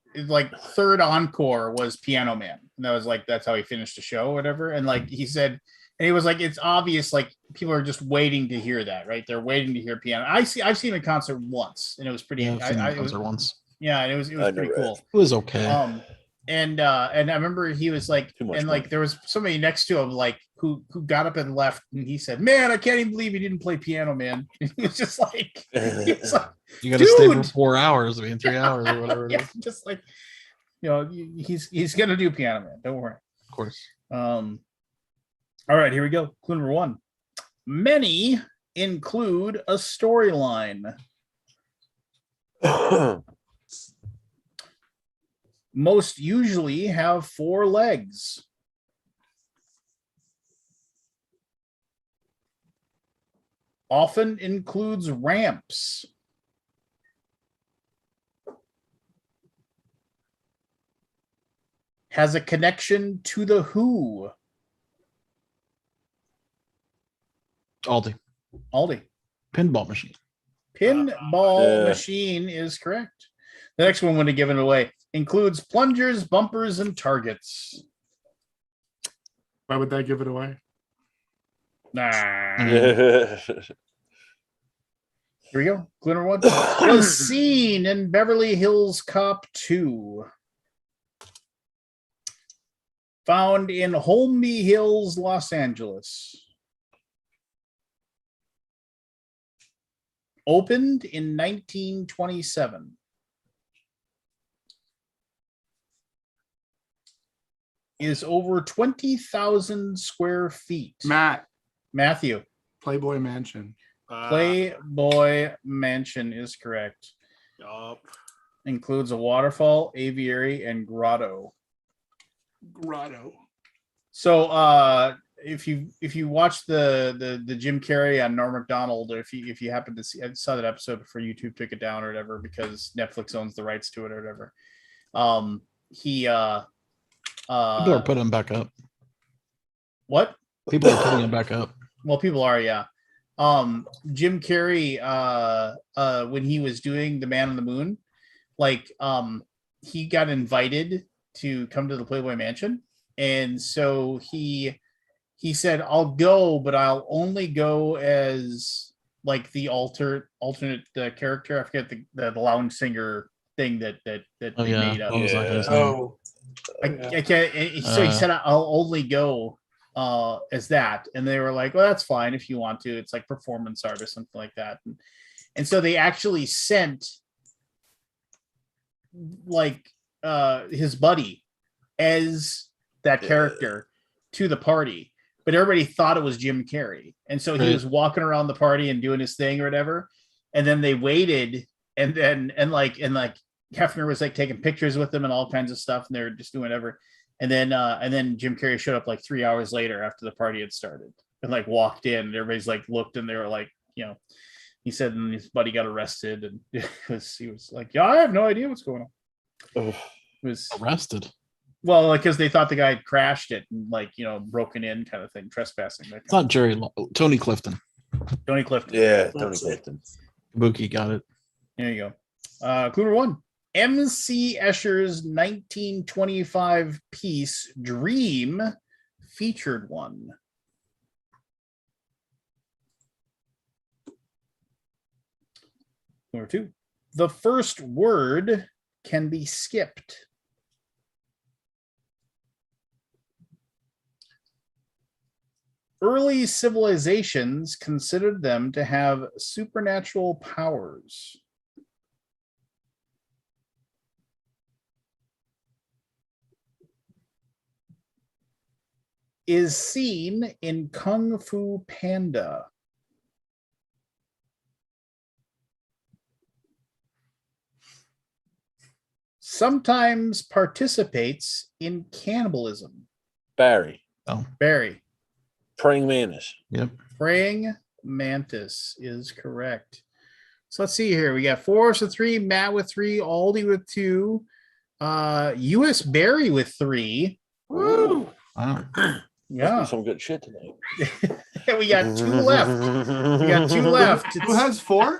Speaker 2: third encore was Piano Man, and that was like that's how he finished the show or whatever. And like he said, and he was like, it's obvious like people are just waiting to hear that, right? They're waiting to hear piano. I've seen him in concert once, and it was pretty.
Speaker 3: Yeah, I've seen
Speaker 2: it
Speaker 3: the
Speaker 2: was,
Speaker 3: concert once.
Speaker 2: yeah, and it was
Speaker 1: I know
Speaker 2: pretty
Speaker 1: that.
Speaker 2: cool.
Speaker 3: It was okay.
Speaker 2: And I remember he was like,
Speaker 1: Too much
Speaker 2: and like
Speaker 1: money.
Speaker 2: there was somebody next to him like who got up and left, and he said, "Man, I can't even believe he didn't play Piano Man." He was just like, he was like,
Speaker 3: You got to stay for
Speaker 2: dude.
Speaker 3: 4 hours, 3 hours, or whatever it is.
Speaker 2: yeah, just like, he's gonna do Piano Man. Don't worry.
Speaker 3: Of course.
Speaker 2: All right, here we go. Clue number 1. Many include a storyline. Most usually have 4 legs. Often includes ramps. Has a connection to the Who.
Speaker 3: Aldi.
Speaker 2: Aldi.
Speaker 3: Pinball machine.
Speaker 2: Pinball
Speaker 1: Yeah.
Speaker 2: machine is correct. The next one, when to give it away, includes plungers, bumpers, and targets.
Speaker 6: Why would that give it away?
Speaker 2: Nah.
Speaker 3: Mhm.
Speaker 2: Here we go. Clue number 1 was seen in Beverly Hills Cop 2. Found in Holmby Hills, Los Angeles. Opened in 1927. Is over 20,000 square feet.
Speaker 6: Matt,
Speaker 2: Matthew,
Speaker 6: Playboy Mansion.
Speaker 2: Playboy Mansion is correct.
Speaker 5: Yup.
Speaker 2: Includes a waterfall, aviary, and grotto.
Speaker 6: Grotto.
Speaker 2: So if you watch the Jim Carrey on Norm Macdonald, or if you happen to see, I saw that episode before YouTube took it down or whatever because Netflix owns the rights to it or whatever.
Speaker 3: People are putting them back up.
Speaker 2: What?
Speaker 3: People are putting them back up.
Speaker 2: Well, people are, yeah. Jim Carrey, when he was doing The Man on the Moon, like, he got invited to come to the Playboy Mansion, and so he said, "I'll go, but I'll only go as like the alternate character. I forget the lounge singer thing that
Speaker 3: Oh
Speaker 2: they
Speaker 3: yeah.
Speaker 2: made up.
Speaker 3: What was that guy's name?
Speaker 4: Oh,
Speaker 2: I can't. So he said, "I'll only go as that," and they were like, "Well, that's fine if you want to. It's like performance art or something like that." And so they actually sent like his buddy as that character to the party, but everybody thought it was Jim Carrey, and so he was walking around the party and doing his thing or whatever. And then they waited, and Hefner was like taking pictures with them and all kinds of stuff, and they were just doing whatever. And then Jim Carrey showed up like 3 hours later after the party had started and like walked in, and everybody's like looked, and they were like, he said, and his buddy got arrested, and he was like, yeah, I have no idea what's going on. He was
Speaker 3: arrested.
Speaker 2: Well, like because they thought the guy had crashed it and like broken in kind of thing, trespassing.
Speaker 3: It's not Tony Clifton.
Speaker 2: Tony Clifton.
Speaker 1: Yeah, Tony Clifton.
Speaker 3: Kabuki got it.
Speaker 2: There you go. Clue number 1. M.C. Escher's 1925 piece Dream featured one. Number 2. The first word can be skipped. Early civilizations considered them to have supernatural powers. Is seen in Kung Fu Panda. Sometimes participates in cannibalism.
Speaker 1: Barry.
Speaker 2: Barry.
Speaker 1: Praying mantis.
Speaker 3: Yep.
Speaker 2: Praying mantis is correct. So let's see here. We got Forrest with 3, Matt with 3, Aldi with 2, US Barry with 3.
Speaker 1: Woo!
Speaker 3: Wow.
Speaker 2: Yeah.
Speaker 1: Some good shit tonight.
Speaker 2: We got 2 left. We got 2 left.
Speaker 6: Who has 4?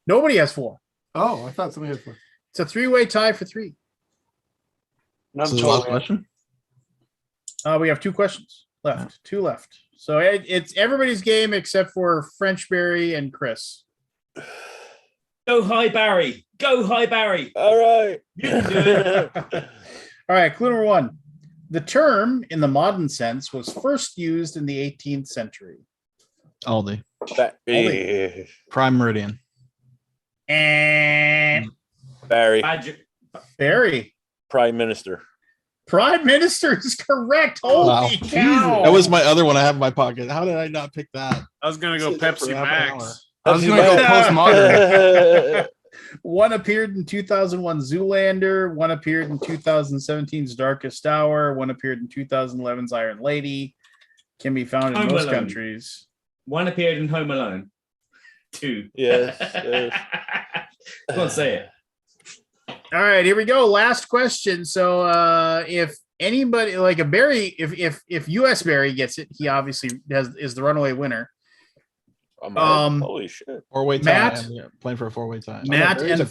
Speaker 2: Nobody has 4.
Speaker 6: Oh, I thought somebody had 4.
Speaker 2: It's a 3-way tie for 3.
Speaker 4: Not
Speaker 3: This is the
Speaker 4: totally.
Speaker 3: last question.
Speaker 2: We have 2 questions left. 2 left. So it's everybody's game except for French Barry and Chris.
Speaker 7: Go high, Barry. Go high, Barry.
Speaker 1: All right.
Speaker 7: You can do it.
Speaker 2: All right, clue number 1. The term in the modern sense was first used in the 18th century.
Speaker 3: Aldi.
Speaker 1: Yeah.
Speaker 3: Prime Meridian.
Speaker 2: And
Speaker 1: Barry.
Speaker 2: Barry.
Speaker 1: Prime Minister.
Speaker 2: Prime Minister is correct. Holy
Speaker 3: Wow.
Speaker 2: cow.
Speaker 3: That was my other one I have in my pocket. How did I not pick that?
Speaker 5: I was gonna go
Speaker 3: Sit there for
Speaker 5: Pepsi
Speaker 3: half an hour.
Speaker 5: Max.
Speaker 6: I was going to go postmodern.
Speaker 2: One appeared in 2001 Zoolander. One appeared in 2017's Darkest Hour. One appeared in 2011's Iron Lady. Can be found in
Speaker 7: Home
Speaker 2: most
Speaker 7: Alone.
Speaker 2: countries.
Speaker 7: One appeared in Home Alone. 2.
Speaker 1: Yes.
Speaker 7: Go on, say it.
Speaker 2: All right, here we go. Last question. So if anybody like a Barry, if US Barry gets it, he obviously is the runaway winner.
Speaker 1: Holy shit.
Speaker 3: 4-way tie.
Speaker 2: Matt?
Speaker 3: Yeah, playing for a 4-way tie.
Speaker 2: Matt
Speaker 3: Barry's a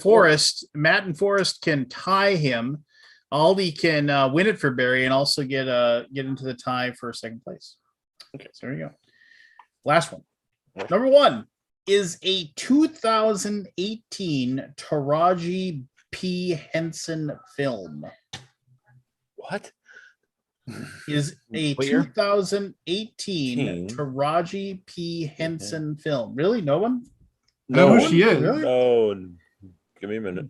Speaker 2: and Forrest can tie him. Aldi can win it for Barry and also get into the tie for second place. Okay, so there you go. Last one. Number 1 is a 2018 Taraji P. Henson film.
Speaker 1: What?
Speaker 2: Is a
Speaker 3: What year?
Speaker 2: 2018 Taraji P. Henson film. Really? No one?
Speaker 6: I know who she is.
Speaker 2: Really?
Speaker 1: No. Give me a minute.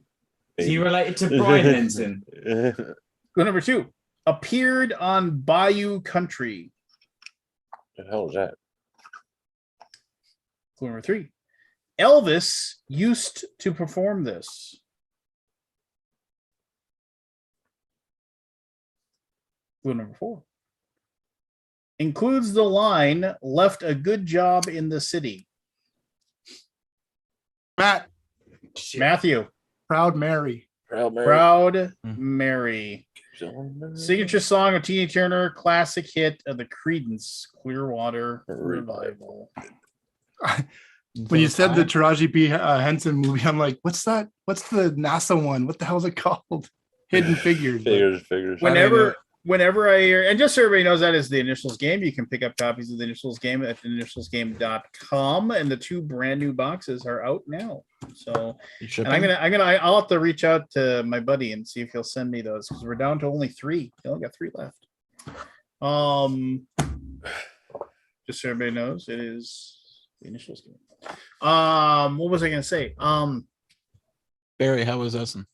Speaker 7: Is he related to Brian Henson?
Speaker 2: Go number 2. Appeared on Bayou Country.
Speaker 1: The hell is that?
Speaker 2: Clue number 3. Elvis used to perform this. Clue number 4. Includes the line, left a good job in the city.
Speaker 6: Matt,
Speaker 2: Matthew.
Speaker 6: Proud Mary.
Speaker 1: Proud Mary.
Speaker 2: Proud Mary. Signature song of Tina Turner, classic hit of the Creedence Clearwater Revival.
Speaker 6: When you said the Taraji P. Henson movie, I'm like, what's that? What's the NASA one? What the hell is it called? Hidden Figures.
Speaker 1: Figures.
Speaker 2: Whenever whenever and just so everybody knows, that is the Initials game. You can pick up copies of the Initials game at initialsgame.com, and the 2 brand new boxes are out now. So, and I'll have to reach out to my buddy and see if he'll send me those, because we're down to only 3. We only got 3 left. Just so everybody knows, it is the Initials game. What was I gonna say?
Speaker 3: Barry, how was Essen?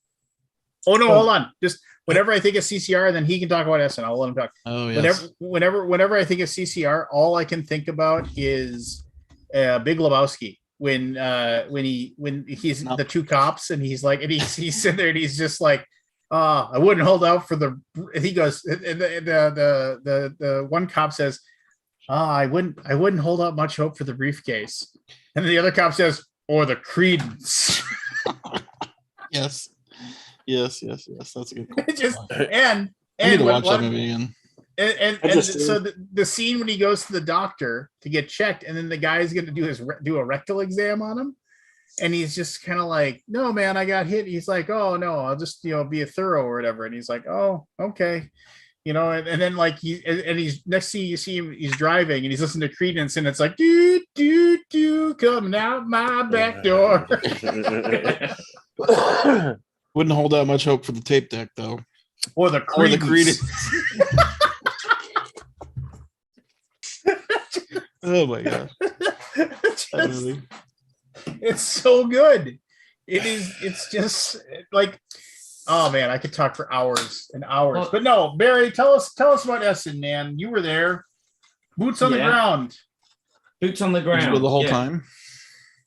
Speaker 2: Oh no, hold on. Just whenever I think of CCR, then he can talk about Essen. I'll let him talk.
Speaker 3: Oh yes.
Speaker 2: Whenever I think of CCR, all I can think about is Big Lebowski when he's the 2 cops and he's like, and he's sitting there and he's just like, I wouldn't hold out for the. He goes, and the one cop says, I wouldn't hold out much hope for the briefcase, and then the other cop says, or the credence.
Speaker 3: Yes. That's a good call.
Speaker 2: I
Speaker 3: need to watch that movie again.
Speaker 2: And so the scene when he goes to the doctor to get checked, and then the guy's going to do a rectal exam on him, and he's just kind of like, no man, I got hit. He's like, oh no, I'll just be a thorough or whatever. And he's like, oh okay, and then like he's next thing you see him, he's driving and he's listening to Credence, and it's like do coming out my back door.
Speaker 3: Wouldn't hold out much hope for the tape deck though.
Speaker 2: Or the Credence.
Speaker 3: Oh my gosh.
Speaker 2: It's so good. It's just like, oh man, I could talk for hours and hours. But no, Barry, tell us about Essen, man. You were there. Boots on the ground.
Speaker 7: Boots on the ground.
Speaker 3: The whole time?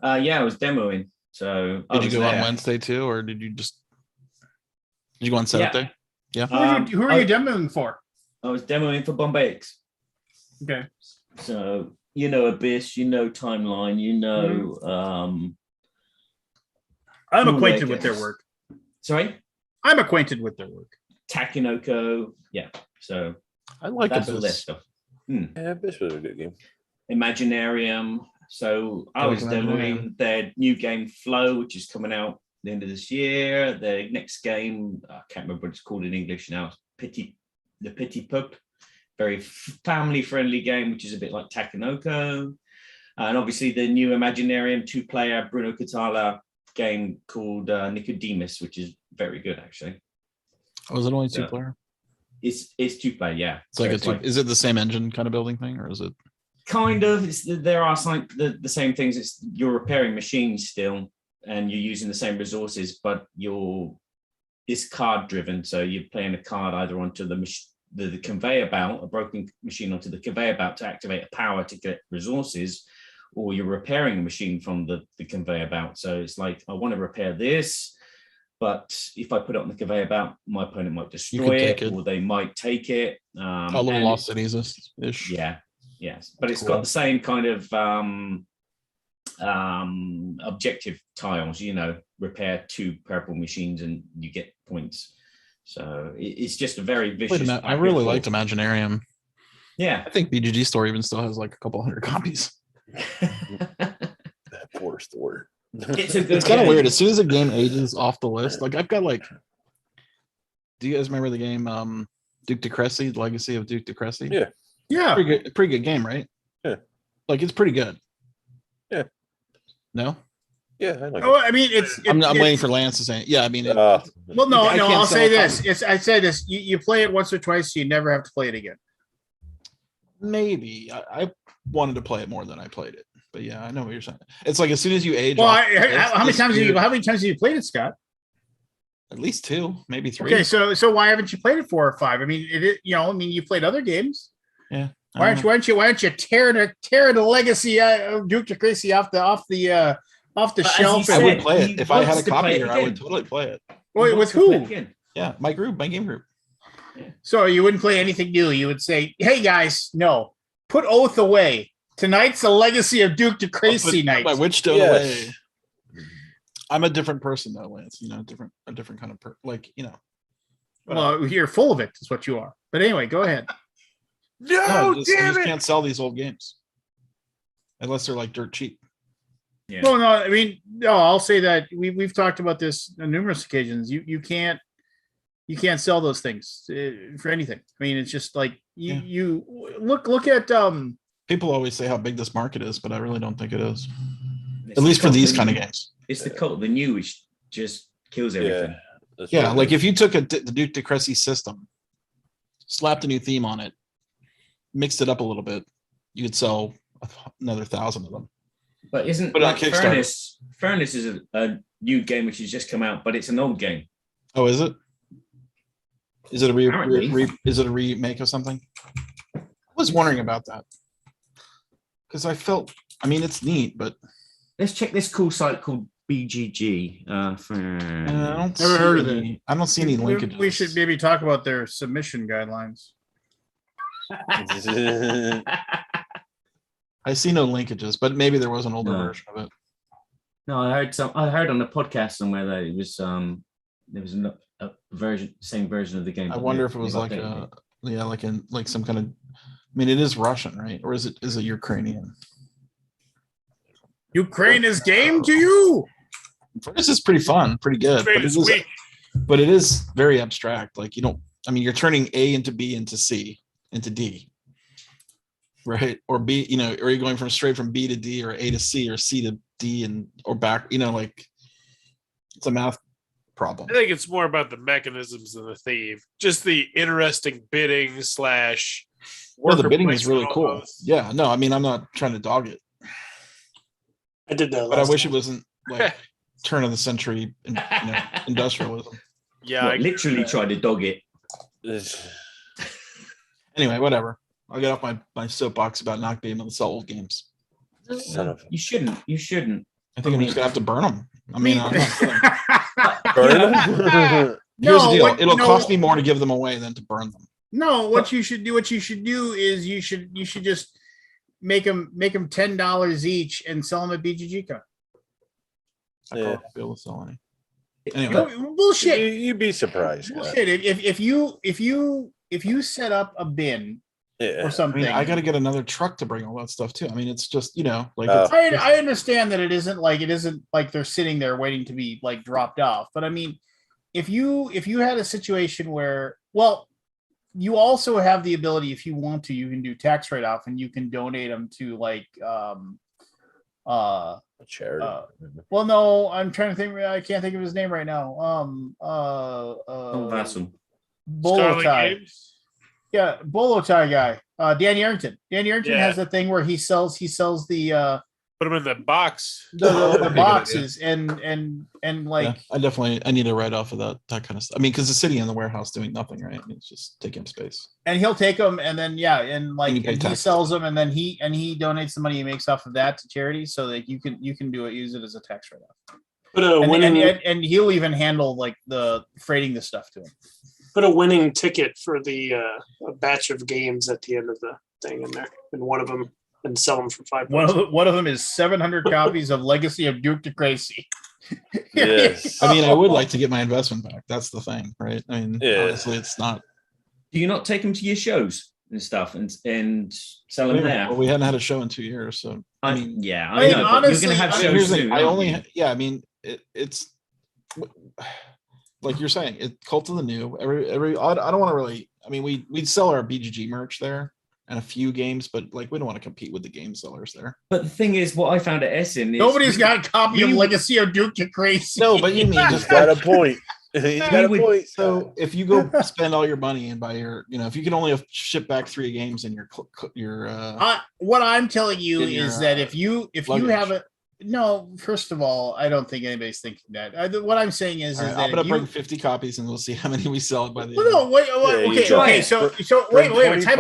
Speaker 7: Yeah, I was demoing. So
Speaker 3: did you go on Wednesday too, or did you go on Saturday? Yeah.
Speaker 2: Who are you demoing for?
Speaker 7: I was demoing for Bombayx.
Speaker 2: Okay.
Speaker 7: So Abyss, Timeline,
Speaker 2: I'm acquainted with their work.
Speaker 7: Sorry?
Speaker 2: I'm acquainted with their work.
Speaker 7: Takinoko. Yeah. So
Speaker 3: I like
Speaker 7: that's
Speaker 3: Abyss.
Speaker 7: all their stuff.
Speaker 1: Yeah, Abyss was a good game.
Speaker 7: Imaginarium. So I was demoing their new game Flow, which is coming out the end of this year. Their next game, I can't remember what it's called in English now. The Petit Pup, very family-friendly game, which is a bit like Takinoko. And obviously the new Imaginarium 2-player Bruno Catala game called Nicodemus, which is very good actually.
Speaker 3: Was it only 2-player?
Speaker 7: It's 2-player, yeah.
Speaker 3: It's like is it the same engine kind of building thing, or is it?
Speaker 7: Kind of. There are some the same things. You're repairing machines still, and you're using the same resources, but it's card driven. So you're playing a card either onto the conveyor belt, a broken machine onto the conveyor belt to activate a power to get resources, or you're repairing a machine from the conveyor belt. So it's like, I want to repair this, but if I put it on the conveyor belt, my opponent might destroy it, or they might take it.
Speaker 3: Little Lost Cities-ish.
Speaker 7: Yeah. Yes, but it's got the same kind of objective tiles, repair 2 purple machines and you get points. So it's just a very vicious.
Speaker 3: I really liked Imaginarium.
Speaker 7: Yeah.
Speaker 3: I think BGG Store even still has like a couple hundred copies.
Speaker 1: That poor store.
Speaker 3: It's kind of weird. As soon as a game ages off the list, like I've got like, do you guys remember the game Duke de Cressy, Legacy of Duke de Cressy?
Speaker 1: Yeah.
Speaker 2: Yeah.
Speaker 3: Pretty good game, right?
Speaker 1: Yeah.
Speaker 3: Like it's pretty good.
Speaker 1: Yeah.
Speaker 3: No?
Speaker 1: Yeah, I like
Speaker 2: Oh,
Speaker 1: it.
Speaker 2: I mean,
Speaker 3: I'm waiting for Lance to say it. Yeah, I mean,
Speaker 2: well, no, I'll say this.
Speaker 3: Copy.
Speaker 2: I say this. You play it once or twice, so you never have to play it again.
Speaker 3: Maybe I wanted to play it more than I played it, but yeah, I know what you're saying. It's like as soon as you age.
Speaker 2: Well, how many times have you played it, Scott?
Speaker 3: At least 2, maybe 3.
Speaker 2: Okay, so why haven't you played it 4 or 5? I mean, you played other games.
Speaker 3: Yeah.
Speaker 2: Why don't you tear the legacy of Duke de Cressy off the shelf?
Speaker 3: I would play it if I had a copy here. I would totally play it.
Speaker 2: Wait, with who?
Speaker 3: Yeah, my game group.
Speaker 2: So you wouldn't play anything new. You would say, "Hey guys, no, put Oath away. Tonight's the legacy of Duke de Cressy night."
Speaker 3: My Witchstone away. I'm a different person though, Lance. A different kind of
Speaker 2: Well, you're full of it. Is what you are. But anyway, go ahead.
Speaker 3: I just can't sell these old games unless they're like dirt cheap.
Speaker 2: Yeah. Well, no, I mean, no. I'll say that we've talked about this on numerous occasions. You can't You can't sell those things for anything. I mean, it's just like you
Speaker 3: Yeah.
Speaker 2: you look at
Speaker 3: People always say how big this market is, but I really don't think it is.
Speaker 7: It's
Speaker 3: At least
Speaker 7: the
Speaker 3: for these
Speaker 7: cult,
Speaker 3: kind of games.
Speaker 7: It's the cult of the new, which just kills everything.
Speaker 1: Yeah. That's
Speaker 3: Yeah,
Speaker 1: what it
Speaker 3: like
Speaker 1: is.
Speaker 3: if you took the Duke de Cressy system, slapped a new theme on it, mixed it up a little bit, you could sell another 1,000 of them.
Speaker 7: But isn't
Speaker 3: Put it on
Speaker 7: like
Speaker 3: Kickstarter.
Speaker 7: Furnace is a new game which has just come out, but it's an old game.
Speaker 3: Oh, is it? Is it a
Speaker 7: Apparently.
Speaker 3: is it a remake of something? I was wondering about that because I mean, it's neat, but
Speaker 7: Let's check this cool site called BGG.
Speaker 3: I don't
Speaker 2: Never
Speaker 3: see
Speaker 2: heard of
Speaker 3: any, I don't see any linkages.
Speaker 2: we should maybe talk about their submission guidelines.
Speaker 3: I see no linkages, but maybe there was an older
Speaker 7: No.
Speaker 3: version of it.
Speaker 7: No, I heard on a podcast somewhere that it was there was a version, same version of the game.
Speaker 3: I
Speaker 7: but
Speaker 3: wonder
Speaker 7: they-
Speaker 3: if it was
Speaker 7: they've
Speaker 3: like
Speaker 7: updated it.
Speaker 3: like some kind of. I mean, it is Russian, right? Or is it Ukrainian?
Speaker 2: Ukraine is game to you.
Speaker 3: This is pretty fun, pretty good,
Speaker 5: Ukraine is weak.
Speaker 3: but it is very abstract. Like you don't. I mean, you're turning A into B into C into D, right? Or B, or you're going straight from B to D or A to C or C to D and or back. Like it's a math problem.
Speaker 5: I think it's more about the mechanisms than the theme. Just the interesting bidding /
Speaker 3: Well, the
Speaker 5: worker
Speaker 3: bidding is
Speaker 5: placement
Speaker 3: really cool.
Speaker 5: almost.
Speaker 3: Yeah, no, I mean, I'm not trying to dog it,
Speaker 4: I did that.
Speaker 3: but I
Speaker 4: last
Speaker 3: wish
Speaker 4: time.
Speaker 3: it wasn't like turn of the century, industrialism.
Speaker 5: Yeah,
Speaker 7: What,
Speaker 5: I
Speaker 7: literally tried to dog it.
Speaker 1: It's-
Speaker 3: Anyway, whatever. I'll get off my soapbox about not being able to sell old games.
Speaker 1: Son of-
Speaker 7: You shouldn't. You shouldn't.
Speaker 3: I think I'm just gonna have to burn them. I mean, I'm not kidding.
Speaker 1: Burn 'em?
Speaker 3: Here's the deal.
Speaker 2: what-
Speaker 3: It'll
Speaker 2: no,
Speaker 3: cost me more to give them away than to burn them.
Speaker 2: No, what you should do is you should just make them $10 each and sell them at BGG.
Speaker 3: I
Speaker 1: Yeah.
Speaker 3: probably won't be able to sell any. Anyway,
Speaker 2: No, bullshit.
Speaker 1: You'd be surprised. Scott.
Speaker 2: Bullshit. If you set up a bin
Speaker 1: Yeah.
Speaker 2: or
Speaker 3: I
Speaker 2: something,
Speaker 3: mean, I got to get another truck to bring all that stuff too. I mean, it's just like
Speaker 1: Oh.
Speaker 2: I understand that it isn't like they're sitting there waiting to be like dropped off. But I mean, if you had a situation where, well, you also have the ability, if you want to, you can do tax write-off and you can donate them to like
Speaker 1: A charity.
Speaker 2: well, no, I'm trying to think. I can't think of his name right now.
Speaker 7: Don't vassal.
Speaker 2: Bolo
Speaker 5: Starling
Speaker 2: tie.
Speaker 5: Games?
Speaker 2: Yeah, Bolo tie guy. Danny Arrington. Danny Arrington
Speaker 5: Yeah.
Speaker 2: has a thing where he sells the
Speaker 5: Put them in the box.
Speaker 2: the
Speaker 3: That'd be a good
Speaker 2: boxes and like
Speaker 3: yeah, I need to write off of that kind of stuff. I mean, because the city in the warehouse doing nothing, right? I mean, it's just taking up space.
Speaker 2: and he'll take them and then
Speaker 3: And you pay
Speaker 2: he
Speaker 3: taxes.
Speaker 2: sells them and then he donates the money he makes off of that to charity so that you can use it as a tax write-off.
Speaker 4: Put a
Speaker 2: And,
Speaker 4: winning
Speaker 2: and he'll even handle like the freighting the stuff to him.
Speaker 4: put a winning ticket for the a batch of games at the end of the thing in there, and one of them, and sell them for $5.
Speaker 2: One of them is 700 copies of Legacy of Duke de Crazy.
Speaker 1: Yes.
Speaker 3: I mean, I would like to get my investment back. That's the thing, right? I mean,
Speaker 1: Yeah.
Speaker 3: honestly, it's not.
Speaker 7: Do you not take them to your shows and stuff and sell them there?
Speaker 3: Well, we hadn't had a show in 2 years, so
Speaker 7: I
Speaker 3: mean,
Speaker 7: mean, yeah,
Speaker 2: I
Speaker 7: I
Speaker 2: mean,
Speaker 7: know. But
Speaker 2: honestly,
Speaker 7: you're going to have
Speaker 2: I mean,
Speaker 7: shows
Speaker 3: here's the
Speaker 7: soon.
Speaker 3: thing. I
Speaker 7: aren't
Speaker 3: only,
Speaker 7: you?
Speaker 3: yeah, I mean, it's like you're saying, it cult of the new. I don't want to really. I mean, we'd sell our BGG merch there and a few games, but like we don't want to compete with the game sellers there.
Speaker 7: But the thing is, what I found at Essen is
Speaker 2: Nobody's got a copy of
Speaker 7: you-
Speaker 2: Legacy of Duke de Crazy.
Speaker 3: No, but you mean
Speaker 1: He's
Speaker 3: just
Speaker 1: got a point. He's got a
Speaker 7: would-
Speaker 1: point.
Speaker 3: so if you go spend all your money and buy your, if you can only ship back 3 games in your
Speaker 2: What I'm telling you
Speaker 3: In your,
Speaker 2: is that if you
Speaker 3: luggage.
Speaker 2: have a no, first of all, I don't think anybody's thinking that. What I'm saying is
Speaker 3: all right,
Speaker 2: that
Speaker 3: I'm gonna
Speaker 2: if you,
Speaker 3: bring 50 copies and we'll see how many we sell by the
Speaker 2: well, no, wait,
Speaker 1: Yeah, you
Speaker 2: okay,
Speaker 1: try
Speaker 2: okay.
Speaker 1: it.
Speaker 2: So
Speaker 1: Bring
Speaker 2: wait, time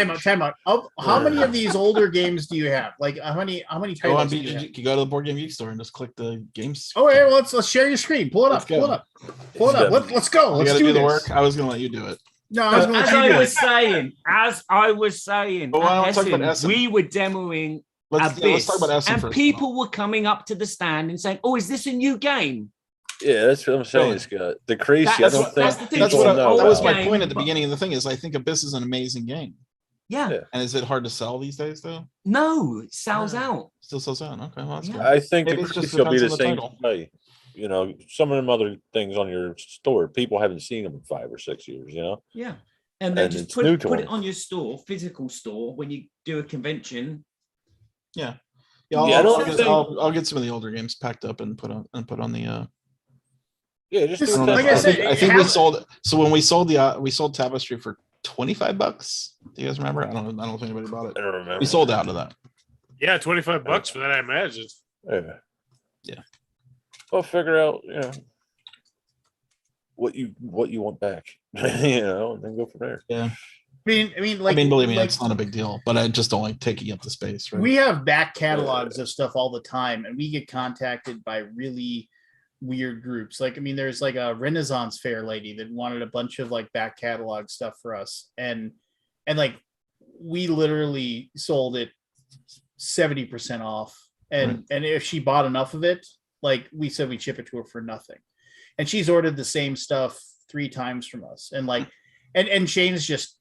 Speaker 1: 25
Speaker 2: out. How many of these older games do you have? Like how many
Speaker 3: Go on
Speaker 2: titles? Do you have?
Speaker 3: BGG, you go to the board game geek store and just click the games.
Speaker 2: Oh, yeah, well, let's share your screen. Pull it
Speaker 3: Let's
Speaker 2: up.
Speaker 3: go.
Speaker 2: Pull it up. Let's go.
Speaker 3: You
Speaker 2: Let's
Speaker 3: gotta
Speaker 2: do
Speaker 3: do the
Speaker 2: this.
Speaker 3: work. I was gonna let you do it.
Speaker 2: No, I was going to
Speaker 7: As
Speaker 2: let you
Speaker 7: I
Speaker 2: do
Speaker 7: was
Speaker 2: it.
Speaker 7: saying,
Speaker 3: But why
Speaker 7: at
Speaker 3: don't we talk about
Speaker 7: Essen,
Speaker 3: Essen?
Speaker 7: we were demoing
Speaker 3: Let's
Speaker 7: Abyss,
Speaker 3: talk about Essen
Speaker 7: and
Speaker 3: first.
Speaker 7: people were coming up to the stand and saying, "Oh, is this a new game?"
Speaker 1: Yeah, that's what I'm saying,
Speaker 3: Really?
Speaker 1: Scott. The crazy.
Speaker 7: That's
Speaker 1: I don't
Speaker 7: what-
Speaker 1: think
Speaker 7: that's the thing.
Speaker 3: That's
Speaker 1: people
Speaker 3: what
Speaker 1: know.
Speaker 3: that was my
Speaker 7: game,
Speaker 3: point at the
Speaker 7: but-
Speaker 3: beginning of the thing is I think Abyss is an amazing game.
Speaker 7: Yeah.
Speaker 1: Yeah.
Speaker 3: And is it hard to sell these days though?
Speaker 7: No, it sells
Speaker 3: Yeah.
Speaker 7: out.
Speaker 3: Still sells out. Okay, well that's
Speaker 7: Yeah.
Speaker 3: good.
Speaker 1: I think
Speaker 3: Maybe
Speaker 1: the
Speaker 3: it just
Speaker 1: crazy will be the
Speaker 3: depends on the
Speaker 1: same
Speaker 3: title.
Speaker 1: way. you know, some of them other things on your store, people haven't seen them in 5 or 6 years, you know?
Speaker 7: Yeah. And then
Speaker 1: And
Speaker 7: just
Speaker 1: it's
Speaker 7: put,
Speaker 1: new
Speaker 7: it-
Speaker 1: to
Speaker 7: put it
Speaker 1: them.
Speaker 7: on your store, physical store, when you do a convention.
Speaker 3: Yeah,
Speaker 1: Yeah, I don't
Speaker 3: get,
Speaker 1: think-
Speaker 3: I'll get some of the older games packed up and put on the.
Speaker 1: Yeah, just
Speaker 2: Just
Speaker 1: do
Speaker 3: I
Speaker 1: a
Speaker 3: don't know.
Speaker 2: like
Speaker 1: test
Speaker 2: I
Speaker 1: run.
Speaker 2: said,
Speaker 3: I think we
Speaker 2: have-
Speaker 3: sold. So when we sold Tapestry for $25. Do you guys remember? I don't know if anybody bought
Speaker 1: I
Speaker 3: it.
Speaker 1: don't remember.
Speaker 3: We sold out of that.
Speaker 5: Yeah, $25 for that, I imagine.
Speaker 1: Yeah.
Speaker 3: Yeah.
Speaker 1: Well, figure out, you know, what you want back, you know, and then go from there.
Speaker 3: Yeah.
Speaker 2: Like,
Speaker 3: I mean, believe me,
Speaker 2: like,
Speaker 3: it's not a big deal, but I just don't like taking up the space. Right?
Speaker 2: we have back catalogs of stuff all the time, and we get contacted by really weird groups. Like, I mean, there's like a Renaissance fair lady that wanted a bunch of like back catalog stuff for us, and like we literally sold it 70% off, and if she bought enough of it, like we said, we'd ship it to her for nothing, and she's ordered the same stuff 3 times from us, and like, and Shane's just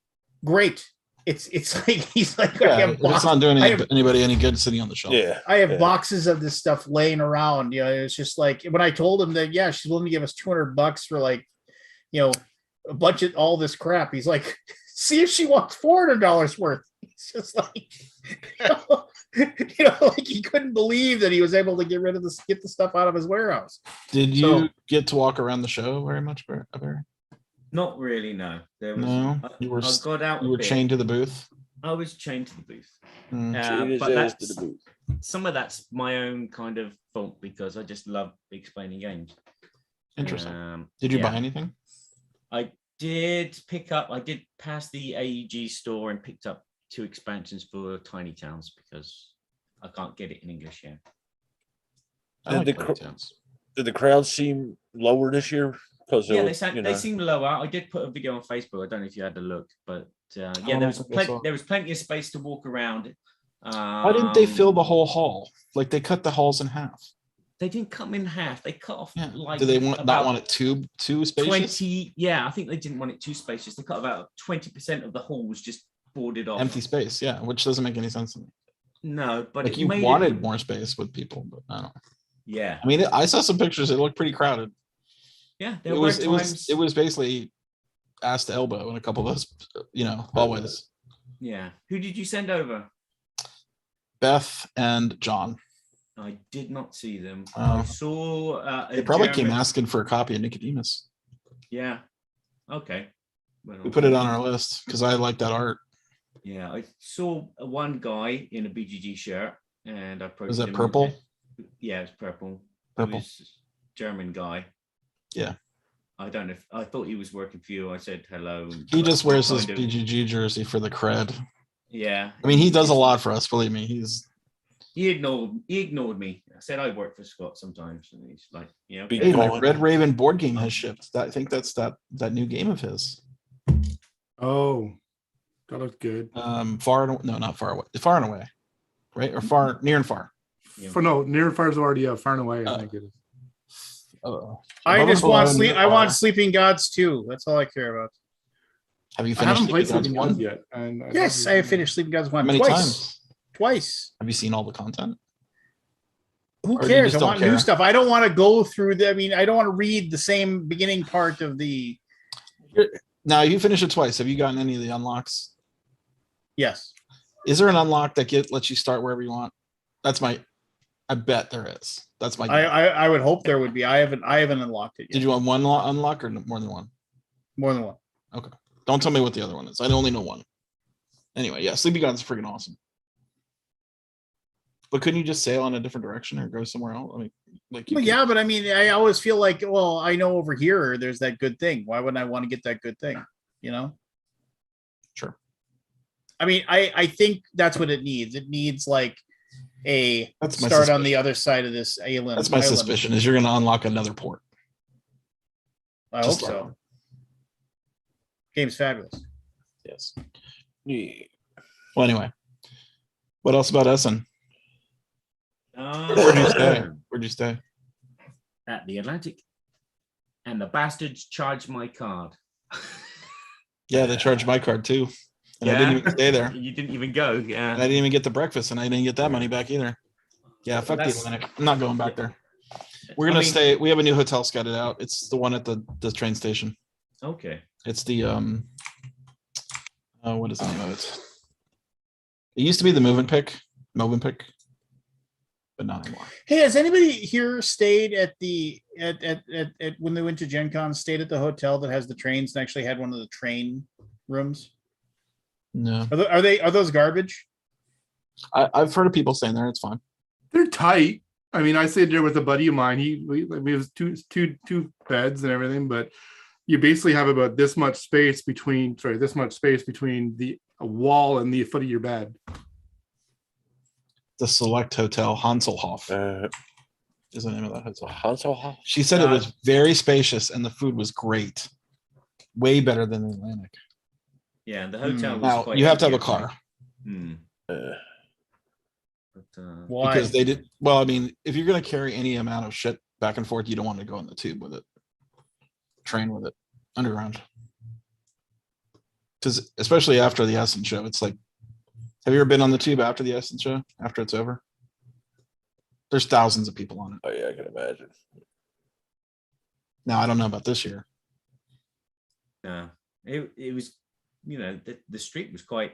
Speaker 2: great. It's like he's like, I
Speaker 3: Yeah,
Speaker 2: have
Speaker 3: if it's not doing anybody any good sitting on the shelf.
Speaker 1: Yeah.
Speaker 2: I have
Speaker 1: yeah.
Speaker 2: boxes of this stuff laying around. You know, it's just like when I told him that, yeah, she's willing to give us $200 for like, you know, a bunch of all this crap. He's like, see if she wants $400 worth. It's just like, like he couldn't believe that he was able to get rid of this, get the stuff out of his warehouse.
Speaker 3: Did you
Speaker 2: So-
Speaker 3: get to walk around the show very much, Barry?
Speaker 7: Not really, no. There was,
Speaker 3: No,
Speaker 7: I,
Speaker 3: you were
Speaker 7: I got out.
Speaker 3: You
Speaker 7: a
Speaker 3: were
Speaker 7: bit.
Speaker 3: chained to the booth.
Speaker 7: I was chained to the booth.
Speaker 3: Mm.
Speaker 1: Chain his
Speaker 7: But
Speaker 1: ass to
Speaker 7: that's
Speaker 1: the booth.
Speaker 7: some of that's my own kind of fault because I just love explaining games.
Speaker 3: Interesting. Did you
Speaker 7: yeah.
Speaker 3: buy anything?
Speaker 7: I did pick up. I did pass the AEG store and picked up 2 expansions for Tiny Towns because I can't get it in English yet.
Speaker 3: I
Speaker 1: Did
Speaker 3: like
Speaker 1: the
Speaker 3: Tiny
Speaker 1: cr-
Speaker 3: Towns.
Speaker 1: Did the crowd seem lower this year? Because
Speaker 7: Yeah,
Speaker 1: you
Speaker 7: they
Speaker 1: know,
Speaker 7: seem lower. I did put a video on Facebook. I don't know if you had a look, but yeah,
Speaker 3: Oh,
Speaker 7: there was
Speaker 3: I think I saw.
Speaker 7: there was plenty of space to walk around.
Speaker 3: Why didn't they fill the whole hall? Like they cut the halls in half.
Speaker 7: They didn't cut them in half. They cut off
Speaker 3: Yeah.
Speaker 7: like
Speaker 3: Do they not
Speaker 7: about
Speaker 3: want it too spacious?
Speaker 7: 20. Yeah, I think they didn't want it too spacious. They cut about 20% of the hall was just boarded off.
Speaker 3: Empty space, yeah, which doesn't make any sense to me.
Speaker 7: No, but
Speaker 3: Like
Speaker 7: it
Speaker 3: you
Speaker 7: made
Speaker 3: wanted
Speaker 7: it,
Speaker 3: more space with people, but I don't know.
Speaker 7: yeah,
Speaker 3: I mean, I saw some pictures. It looked pretty crowded.
Speaker 7: yeah. There
Speaker 3: It
Speaker 7: were
Speaker 3: was
Speaker 7: times.
Speaker 3: it was basically ass to elbow in a couple of those, hallways.
Speaker 7: Yeah. Who did you send over?
Speaker 3: Beth and John.
Speaker 7: I did not see them.
Speaker 3: Oh.
Speaker 7: I saw.
Speaker 3: They probably came
Speaker 7: German-
Speaker 3: asking for a copy of Nicodemus.
Speaker 7: Yeah. Okay. Well,
Speaker 3: We put it on our list because I like that art.
Speaker 7: Yeah, I saw one guy in a BGG shirt, and I approached
Speaker 3: Was that
Speaker 7: him.
Speaker 3: purple?
Speaker 7: Yeah, it's purple.
Speaker 3: Purple.
Speaker 7: He was German guy.
Speaker 3: Yeah.
Speaker 7: I don't know. I thought he was working for you. I said hello.
Speaker 3: He just wears his
Speaker 7: Kind of-
Speaker 3: BGG jersey for the cred.
Speaker 7: Yeah.
Speaker 3: I mean, he does a lot for us. Believe me, he's.
Speaker 7: He ignored me. I said I work for Scott sometimes, and he's like, "Yeah,
Speaker 1: Be
Speaker 3: Hey, my
Speaker 1: gone.
Speaker 3: Red Raven board game has shipped. I think that's that new game of his.
Speaker 6: Oh, that looks good.
Speaker 3: Far and no, not far away. Far and away, right? Or far, near and far.
Speaker 7: Yeah.
Speaker 6: For no, near and far is already far and away. I think it is.
Speaker 2: I
Speaker 3: Above
Speaker 2: just
Speaker 3: and
Speaker 2: want
Speaker 3: below,
Speaker 2: sleep.
Speaker 3: near
Speaker 2: I
Speaker 3: and
Speaker 2: want
Speaker 3: far.
Speaker 2: Sleeping Gods too. That's all I care about.
Speaker 3: Have you
Speaker 6: I haven't
Speaker 3: finished
Speaker 6: played
Speaker 3: Sleeping
Speaker 6: Sleeping
Speaker 3: Gods
Speaker 6: Gods
Speaker 3: 1?
Speaker 6: yet. And
Speaker 2: Yes, I have finished Sleeping Gods
Speaker 3: How
Speaker 2: 1
Speaker 3: many
Speaker 2: twice.
Speaker 3: times?
Speaker 2: Twice.
Speaker 3: Have you seen all the content?
Speaker 2: Who
Speaker 3: Or you
Speaker 2: cares?
Speaker 3: just
Speaker 2: I
Speaker 3: don't
Speaker 2: want
Speaker 3: care?
Speaker 2: new stuff. I don't want to go through the. I mean, I don't want to read the same beginning part of the.
Speaker 3: Now you finished it twice. Have you gotten any of the unlocks?
Speaker 2: Yes.
Speaker 3: Is there an unlock that lets you start wherever you want? That's my. I bet there is. That's my.
Speaker 2: I would hope there would be. I haven't unlocked it yet.
Speaker 3: Did you want one unlock or more than one?
Speaker 2: More than one.
Speaker 3: Don't tell me what the other one is. I only know one. Anyway, yeah, Sleepy Gods is freaking awesome. But couldn't you just sail in a different direction or go somewhere else? I mean, like
Speaker 2: Well, yeah, but I mean, I always feel like, well, I know over here there's that good thing. Why wouldn't I want to get that good thing? You know?
Speaker 3: Sure.
Speaker 2: I mean, I think that's what it needs. It needs like a
Speaker 3: That's my
Speaker 2: start on the
Speaker 3: suspicion.
Speaker 2: other side of this island.
Speaker 3: That's my suspicion is you're going to unlock another port.
Speaker 2: I hope
Speaker 3: Just like-
Speaker 2: so. Game's fabulous.
Speaker 3: Yes.
Speaker 1: Yeah.
Speaker 3: Well, anyway, what else about Essen? Where'd you
Speaker 7: Uh,
Speaker 3: stay? Where'd you stay?
Speaker 7: at the Atlantic, and the bastards charged my card.
Speaker 3: Yeah, they charged my card too, and I didn't even stay there.
Speaker 7: You didn't even go.
Speaker 3: And I
Speaker 7: Yeah.
Speaker 3: didn't even get the breakfast, and I didn't get that money back either. Yeah, fuck the
Speaker 7: That's-
Speaker 3: Atlantic. I'm not going back there. We're
Speaker 7: I
Speaker 3: gonna
Speaker 7: mean-
Speaker 3: stay. We have a new hotel scouted out. It's the one at the train station.
Speaker 7: Okay.
Speaker 3: It's the what is the name of it? It used to be the Movenpick, but not anymore.
Speaker 2: Hey, has anybody here stayed at the at when they went to Gen Con, stayed at the hotel that has the trains and actually had one of the train rooms?
Speaker 3: No,
Speaker 2: Are those garbage?
Speaker 3: I've heard of people saying there. It's fine.
Speaker 6: They're tight. I mean, I stayed there with a buddy of mine. We have two beds and everything, but you basically have about this much space between the wall and the foot of your bed.
Speaker 3: The Select Hotel, Hanselhof is the name of that hotel.
Speaker 1: Hansel.
Speaker 3: She said it was very spacious and the food was great, way better than the Atlantic.
Speaker 7: Yeah, and the hotel was
Speaker 3: Now
Speaker 7: quite
Speaker 3: you have to have a
Speaker 7: empty, I think.
Speaker 3: car
Speaker 7: Hmm.
Speaker 1: Uh,
Speaker 7: But,
Speaker 2: Why?
Speaker 3: because they did. Well, I mean, if you're going to carry any amount of shit back and forth, you don't want to go in the tube with it, train with it, underground. Because especially after the Essen show, it's like, have you ever been on the tube after the Essen show? After it's over, there's thousands of people on it.
Speaker 1: oh yeah, I can imagine.
Speaker 3: Now I don't know about this year.
Speaker 7: No, it was, the street was quite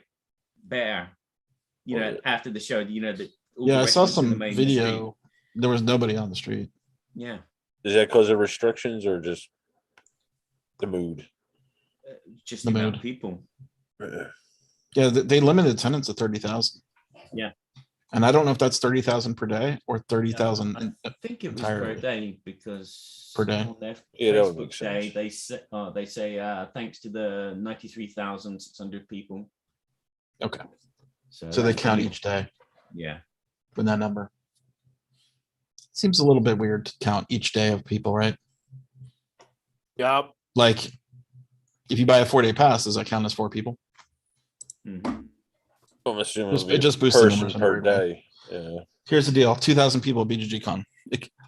Speaker 7: bare.
Speaker 1: Was it?
Speaker 7: After the show, that. all
Speaker 3: Yeah,
Speaker 7: the
Speaker 3: I saw
Speaker 7: restaurants in the
Speaker 3: some
Speaker 7: main
Speaker 3: video.
Speaker 7: street.
Speaker 3: There was nobody on the street.
Speaker 7: Yeah,
Speaker 1: Is that because of restrictions or just the mood?
Speaker 7: just
Speaker 3: The
Speaker 7: the amount
Speaker 3: mood.
Speaker 7: of people.
Speaker 1: Uh,
Speaker 3: Yeah, they limited attendance to 30,000.
Speaker 7: Yeah.
Speaker 3: And I don't know if that's 30,000 per day or 30,000.
Speaker 7: I think it was per
Speaker 3: entirely.
Speaker 7: day because
Speaker 3: Per day.
Speaker 7: on their
Speaker 1: Yeah, that would
Speaker 7: Facebook
Speaker 1: make
Speaker 7: day
Speaker 1: sense.
Speaker 7: they say thanks to the 93,600 people.
Speaker 3: Okay.
Speaker 7: So
Speaker 3: So they
Speaker 7: that's
Speaker 3: count
Speaker 7: pretty-
Speaker 3: each day
Speaker 7: Yeah.
Speaker 3: with that number. Seems a little bit weird to count each day of people, right?
Speaker 5: Yup.
Speaker 3: Like, if you buy a 4-day pass, does that count as 4 people?
Speaker 7: Mhm.
Speaker 1: I'm assuming
Speaker 3: Just-
Speaker 1: it'll be
Speaker 3: it just
Speaker 1: a
Speaker 3: boosts the
Speaker 1: person
Speaker 3: numbers in
Speaker 1: per
Speaker 3: every way.
Speaker 1: day. Yeah.
Speaker 3: Here's the deal: 2,000 people at BGG Con,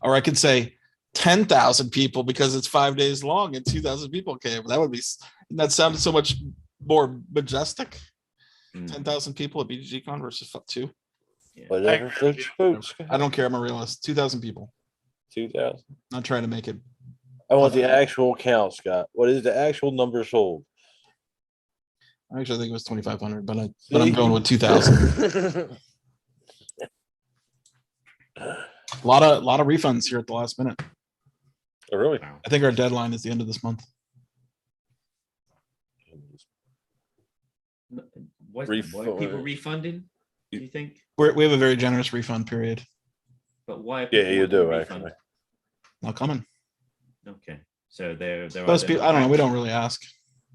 Speaker 3: or I could say 10,000 people because it's 5 days long and 2,000 people came. That sounded so much more majestic.
Speaker 7: Mm.
Speaker 3: 10,000 people at BGG Con versus 2.
Speaker 1: Whatever floats your boat.
Speaker 3: I don't care. I'm a realist. 2,000 people.
Speaker 1: 2,000.
Speaker 3: Not trying to make it.
Speaker 1: I want the actual count, Scott. What is the actual number sold?
Speaker 3: Actually, I think it was 2,500, but I'm
Speaker 1: See?
Speaker 3: going with 2,000. A lot of refunds here at the last minute.
Speaker 1: Oh, really?
Speaker 3: I think our deadline is the end of this month.
Speaker 7: Why are people
Speaker 1: Refund.
Speaker 7: refunding? Do you think?
Speaker 3: We have a very generous refund period.
Speaker 7: But why? Are
Speaker 1: Yeah,
Speaker 7: people
Speaker 1: you
Speaker 7: wanting
Speaker 1: do
Speaker 7: a refund?
Speaker 1: actually.
Speaker 3: Not coming.
Speaker 7: Okay, so they're
Speaker 3: Most
Speaker 7: either
Speaker 3: people,
Speaker 7: not
Speaker 3: I don't know. We
Speaker 7: back-
Speaker 3: don't really ask.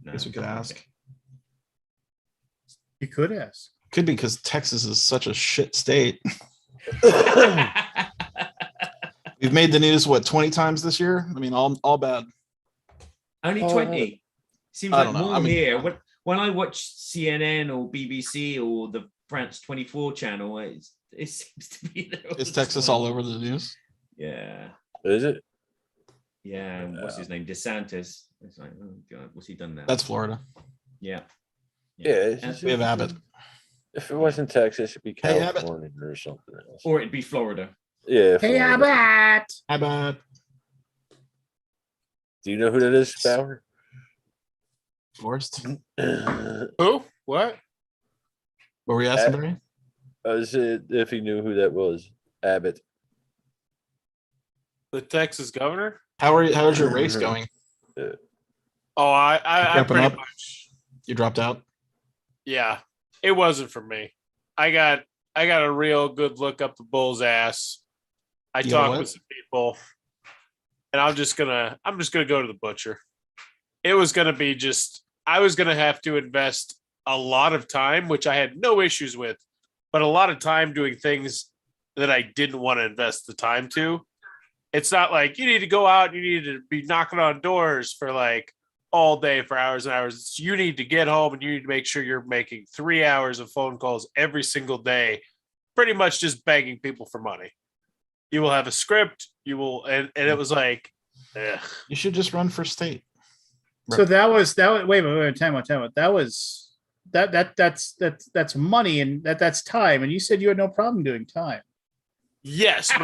Speaker 7: No,
Speaker 3: Guess we could ask.
Speaker 7: okay.
Speaker 2: You could ask.
Speaker 3: Could be because Texas is such a shit state. We've made the news 20 times this year. I mean, all bad.
Speaker 7: Only 20. Seems
Speaker 3: I
Speaker 7: like
Speaker 3: don't know.
Speaker 7: more
Speaker 3: I mean-
Speaker 7: here. When I watch CNN or BBC or the France 24 channel, it seems to be there.
Speaker 3: Is
Speaker 7: the
Speaker 3: Texas
Speaker 7: time.
Speaker 3: all over the news?
Speaker 7: Yeah,
Speaker 1: Is it?
Speaker 7: yeah. And what's his name? DeSantis. It's like, oh god, what's he done now?
Speaker 3: That's Florida.
Speaker 7: yeah.
Speaker 1: Yeah. It's
Speaker 7: And-
Speaker 1: just-
Speaker 3: We have Abbott.
Speaker 1: If it wasn't Texas, it'd be
Speaker 3: Hey, Abbott.
Speaker 1: California or something else.
Speaker 7: Or it'd be Florida.
Speaker 1: Yeah.
Speaker 2: Hey,
Speaker 1: Florida.
Speaker 2: Abbott.
Speaker 3: Abbott.
Speaker 1: Do you know who that is, Bauer?
Speaker 3: Forrest.
Speaker 5: Who? What?
Speaker 3: What were you asking, Barry?
Speaker 1: I said if he knew who that was. Abbott.
Speaker 5: The Texas governor?
Speaker 3: How's your race going?
Speaker 5: Oh, I
Speaker 3: Wrapping
Speaker 5: pretty
Speaker 3: up?
Speaker 5: much.
Speaker 3: You dropped out?
Speaker 5: Yeah, it wasn't for me. I got a real good look up the bull's ass. I
Speaker 3: You know
Speaker 5: talked
Speaker 3: what?
Speaker 5: with some people, and I'm just gonna go to the butcher. It was gonna be I was gonna have to invest a lot of time, which I had no issues with, but a lot of time doing things that I didn't want to invest the time to. It's not like you need to go out, you need to be knocking on doors for like all day for hours and hours. You need to get home and you need to make sure you're making 3 hours of phone calls every single day, pretty much just begging people for money. You will have a script, you will, and it was like, ugh.
Speaker 3: You should just run for state.
Speaker 2: So that was wait, time out. That was that's money and that's time. And you said you had no problem doing time.
Speaker 5: Yes, but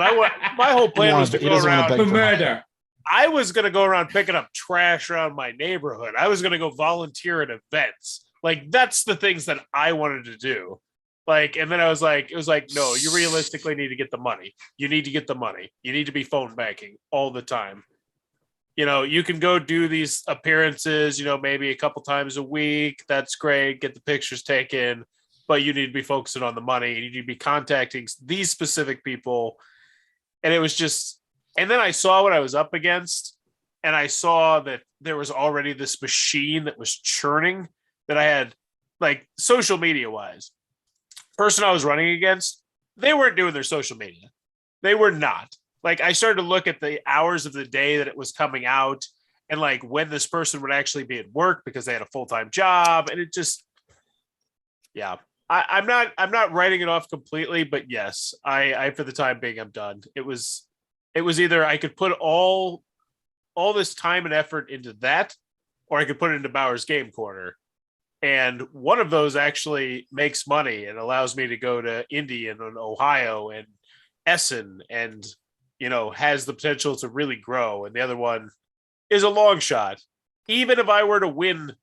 Speaker 5: my whole plan was to
Speaker 3: He
Speaker 5: go
Speaker 3: doesn't wanna
Speaker 5: around.
Speaker 3: beg
Speaker 7: For
Speaker 3: for money.
Speaker 7: murder.
Speaker 5: I was gonna go around picking up trash around my neighborhood. I was gonna go volunteer at events. Like that's the things that I wanted to do. Like, and then it was like, no, you realistically need to get the money. You need to get the money. You need to be phone banking all the time. You know, you can go do these appearances, maybe a couple times a week. That's great. Get the pictures taken, but you need to be focusing on the money. You need to be contacting these specific people. And it was just, and then I saw what I was up against, and I saw that there was already this machine that was churning that I had, like, social media wise. Person I was running against, they weren't doing their social media. They were not. Like, I started to look at the hours of the day that it was coming out and like when this person would actually be at work because they had a full-time job. And it just, yeah, I'm not writing it off completely, but yes, I for the time being, I'm done. It was either I could put all this time and effort into that, or I could put it into Bauer's Game Corner. And one of those actually makes money and allows me to go to Indy and Ohio and Essen and, has the potential to really grow. And the other one is a long shot. Even if I were to win,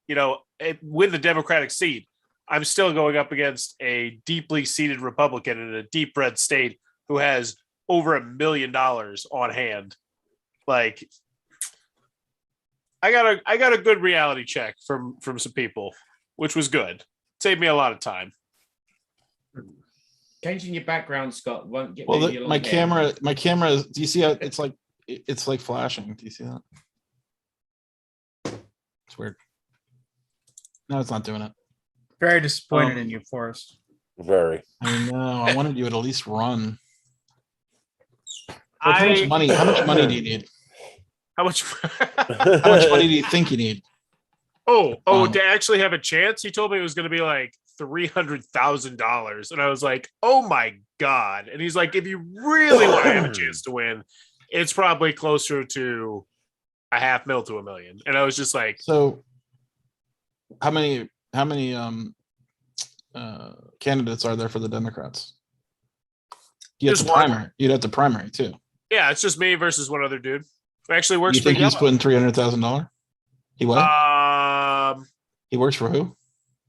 Speaker 5: win the Democratic seat, I'm still going up against a deeply seated Republican in a deep red state who has over $1 million on hand. Like, I got a good reality check from some people, which was good. Saved me a lot of time.
Speaker 7: Changing your background, Scott, won't get
Speaker 3: Well,
Speaker 7: rid of your
Speaker 3: my
Speaker 7: long hair.
Speaker 3: camera. Do you see how it's like flashing? Do you see that? It's weird. No, it's not doing it.
Speaker 2: Very disappointed in you, Forrest.
Speaker 1: Very.
Speaker 3: I know. I wanted you to at least run. Like, how much money? How much money do you need?
Speaker 5: How much?
Speaker 3: How much money do you think you need?
Speaker 5: To actually have a chance? He told me it was going to be like $300,000, and I was like, "Oh my god!" And he's like, "If you really want to have a chance to win, it's probably closer to $500,000 to $1 million." And I was just like,
Speaker 3: So, how many candidates are there for the Democrats? You have
Speaker 5: Just
Speaker 3: the
Speaker 5: one.
Speaker 3: primary. You'd have the primary too.
Speaker 5: "Yeah, it's just me versus one other dude who actually works
Speaker 3: You
Speaker 5: for
Speaker 3: think he's
Speaker 5: Yellow."
Speaker 3: putting $300,000? He what? He works for who?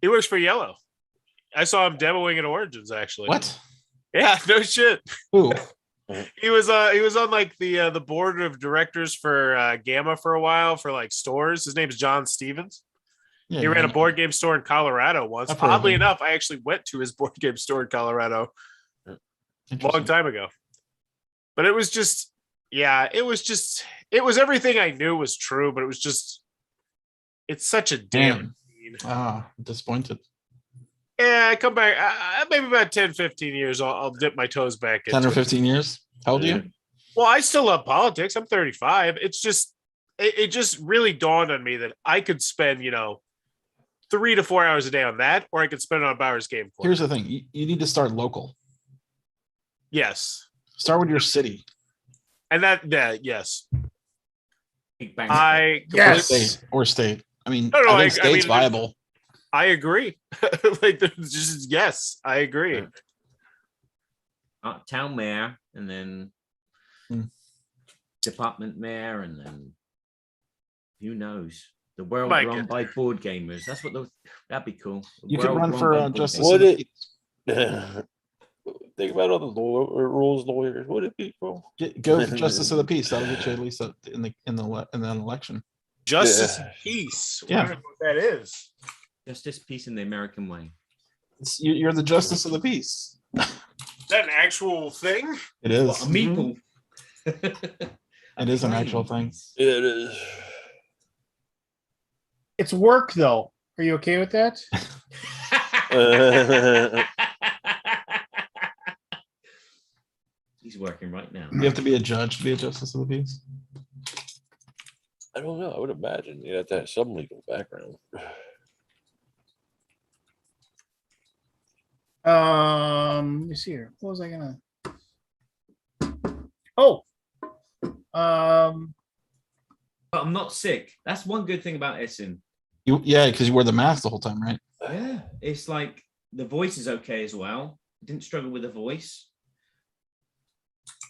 Speaker 5: He works for Yellow. I saw him demoing at Origins actually.
Speaker 3: What?
Speaker 5: Yeah, no shit.
Speaker 3: Who?
Speaker 5: He was on like the board of directors for Gamma for a while for like stores. His name's John Stevens.
Speaker 3: Yeah,
Speaker 5: He ran
Speaker 3: yeah.
Speaker 5: a board game store in Colorado once.
Speaker 3: I've heard of
Speaker 5: Oddly
Speaker 3: him.
Speaker 5: enough, I actually went to his board game store in Colorado a long
Speaker 3: Interesting.
Speaker 5: time ago. But it was just, it was everything I knew was true, but it was just, it's such a damn
Speaker 3: Damn.
Speaker 5: scene.
Speaker 3: Ah, disappointed.
Speaker 5: Yeah, I come back, maybe about 10, 15 years, I'll dip my toes back into
Speaker 3: 10 or
Speaker 5: it.
Speaker 3: 15 years? How old are you?
Speaker 5: Well, I still love politics. I'm 35. It's just, it just really dawned on me that I could spend, 3 to 4 hours a day on that, or I could spend it on Bauer's Game Corner.
Speaker 3: Here's the thing. You need to start local.
Speaker 5: Yes.
Speaker 3: Start with your city.
Speaker 5: And yes.
Speaker 7: Big Bang.
Speaker 5: I
Speaker 2: Yes.
Speaker 3: Or state. I mean,
Speaker 5: No,
Speaker 3: I
Speaker 5: I
Speaker 3: think state's
Speaker 5: mean,
Speaker 3: viable.
Speaker 5: I agree. Like, there's just, yes, I agree.
Speaker 7: Town mayor, and then
Speaker 3: Hmm.
Speaker 7: department mayor, and then who knows? The world
Speaker 5: Mike,
Speaker 7: run by board gamers. That's what that'd be cool. The
Speaker 3: You could
Speaker 7: world
Speaker 3: run
Speaker 7: run
Speaker 3: for
Speaker 7: by board
Speaker 3: justice.
Speaker 7: gamers.
Speaker 1: Would
Speaker 3: of the
Speaker 1: it-
Speaker 3: peace.
Speaker 1: Think about all the rules lawyers. Would it be, bro?
Speaker 3: Go for justice of the peace. That'll get you at least in the election.
Speaker 5: Justice
Speaker 1: Yeah.
Speaker 5: and peace.
Speaker 3: Yeah.
Speaker 5: I don't know what that is.
Speaker 7: Justice, peace, in the American way.
Speaker 3: You're the justice of the peace.
Speaker 5: Is that an actual thing?
Speaker 3: It is.
Speaker 7: What, a meeple?
Speaker 3: It is an actual thing.
Speaker 1: It is.
Speaker 2: It's work, though. Are you okay with that?
Speaker 7: He's working right now.
Speaker 3: You have to be a judge to be a justice of the peace.
Speaker 1: I don't know. I would imagine you have to have some legal background.
Speaker 2: Let me see here. What was I gonna? Oh,
Speaker 7: But I'm not sick. That's one good thing about Essen.
Speaker 3: Yeah, because you wear the mask the whole time, right?
Speaker 7: Yeah, it's like the voice is okay as well. Didn't struggle with the voice.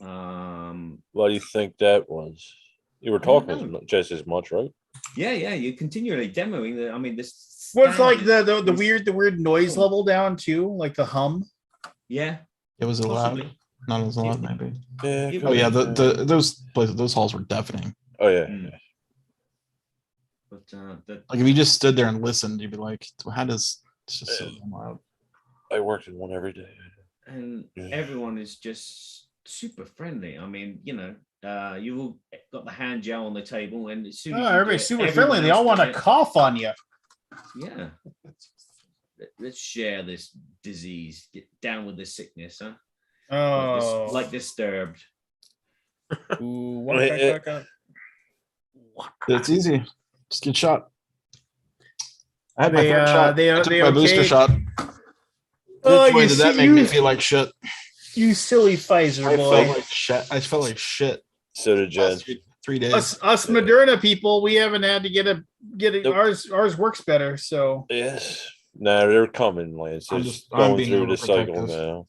Speaker 1: Why do you think that was? You were
Speaker 7: I don't
Speaker 1: talking
Speaker 7: know.
Speaker 1: just as much, right?
Speaker 7: Yeah, you're continually demoing the. I mean, this.
Speaker 2: What's like
Speaker 7: standard
Speaker 2: the
Speaker 7: is-
Speaker 2: weird noise
Speaker 7: Oh.
Speaker 2: level down too, like the hum.
Speaker 7: Yeah,
Speaker 3: It was loud.
Speaker 7: possibly.
Speaker 3: Not as loud, maybe.
Speaker 1: Yeah.
Speaker 7: It
Speaker 3: Oh yeah,
Speaker 1: could-
Speaker 3: those places, those halls were deafening.
Speaker 1: Oh yeah.
Speaker 7: Mm. But
Speaker 3: Like if you just stood there and listened, you'd be like, how does it's just so damn loud?
Speaker 1: I worked in one every day.
Speaker 7: and
Speaker 1: Yeah.
Speaker 7: everyone is just super friendly. I mean, you've all got the hand gel on the table, and as soon as
Speaker 2: Oh,
Speaker 7: you do
Speaker 2: everybody's
Speaker 7: it,
Speaker 2: super
Speaker 7: everyone
Speaker 2: friendly. They
Speaker 7: else
Speaker 2: all want
Speaker 7: does
Speaker 2: to
Speaker 7: it.
Speaker 2: cough on you.
Speaker 7: Yeah. Let's share this disease. Get down with this sickness, huh?
Speaker 2: Oh,
Speaker 7: Like disturbed.
Speaker 2: Ooh,
Speaker 1: Wait,
Speaker 3: It's easy. Just get shot. I had my
Speaker 2: They,
Speaker 3: third shot.
Speaker 2: they-
Speaker 3: I took
Speaker 2: they
Speaker 3: my booster
Speaker 2: okay?
Speaker 3: shot.
Speaker 2: Oh,
Speaker 3: Boy,
Speaker 2: you
Speaker 3: did that
Speaker 2: see-
Speaker 3: make me
Speaker 2: you-
Speaker 3: feel like shit.
Speaker 2: you silly Pfizer
Speaker 3: I
Speaker 2: boy.
Speaker 3: felt like shit. I felt like shit.
Speaker 1: So did Jen.
Speaker 3: Last 3 days.
Speaker 2: Us Moderna people, we haven't had to get it.
Speaker 1: Nope.
Speaker 2: Ours works better. So
Speaker 1: Yes. Nah, they're coming, Lance.
Speaker 3: I'm
Speaker 1: They're
Speaker 3: just-
Speaker 1: just
Speaker 3: I'm
Speaker 1: going
Speaker 3: being
Speaker 1: through the cycle
Speaker 3: overprotective.
Speaker 1: now.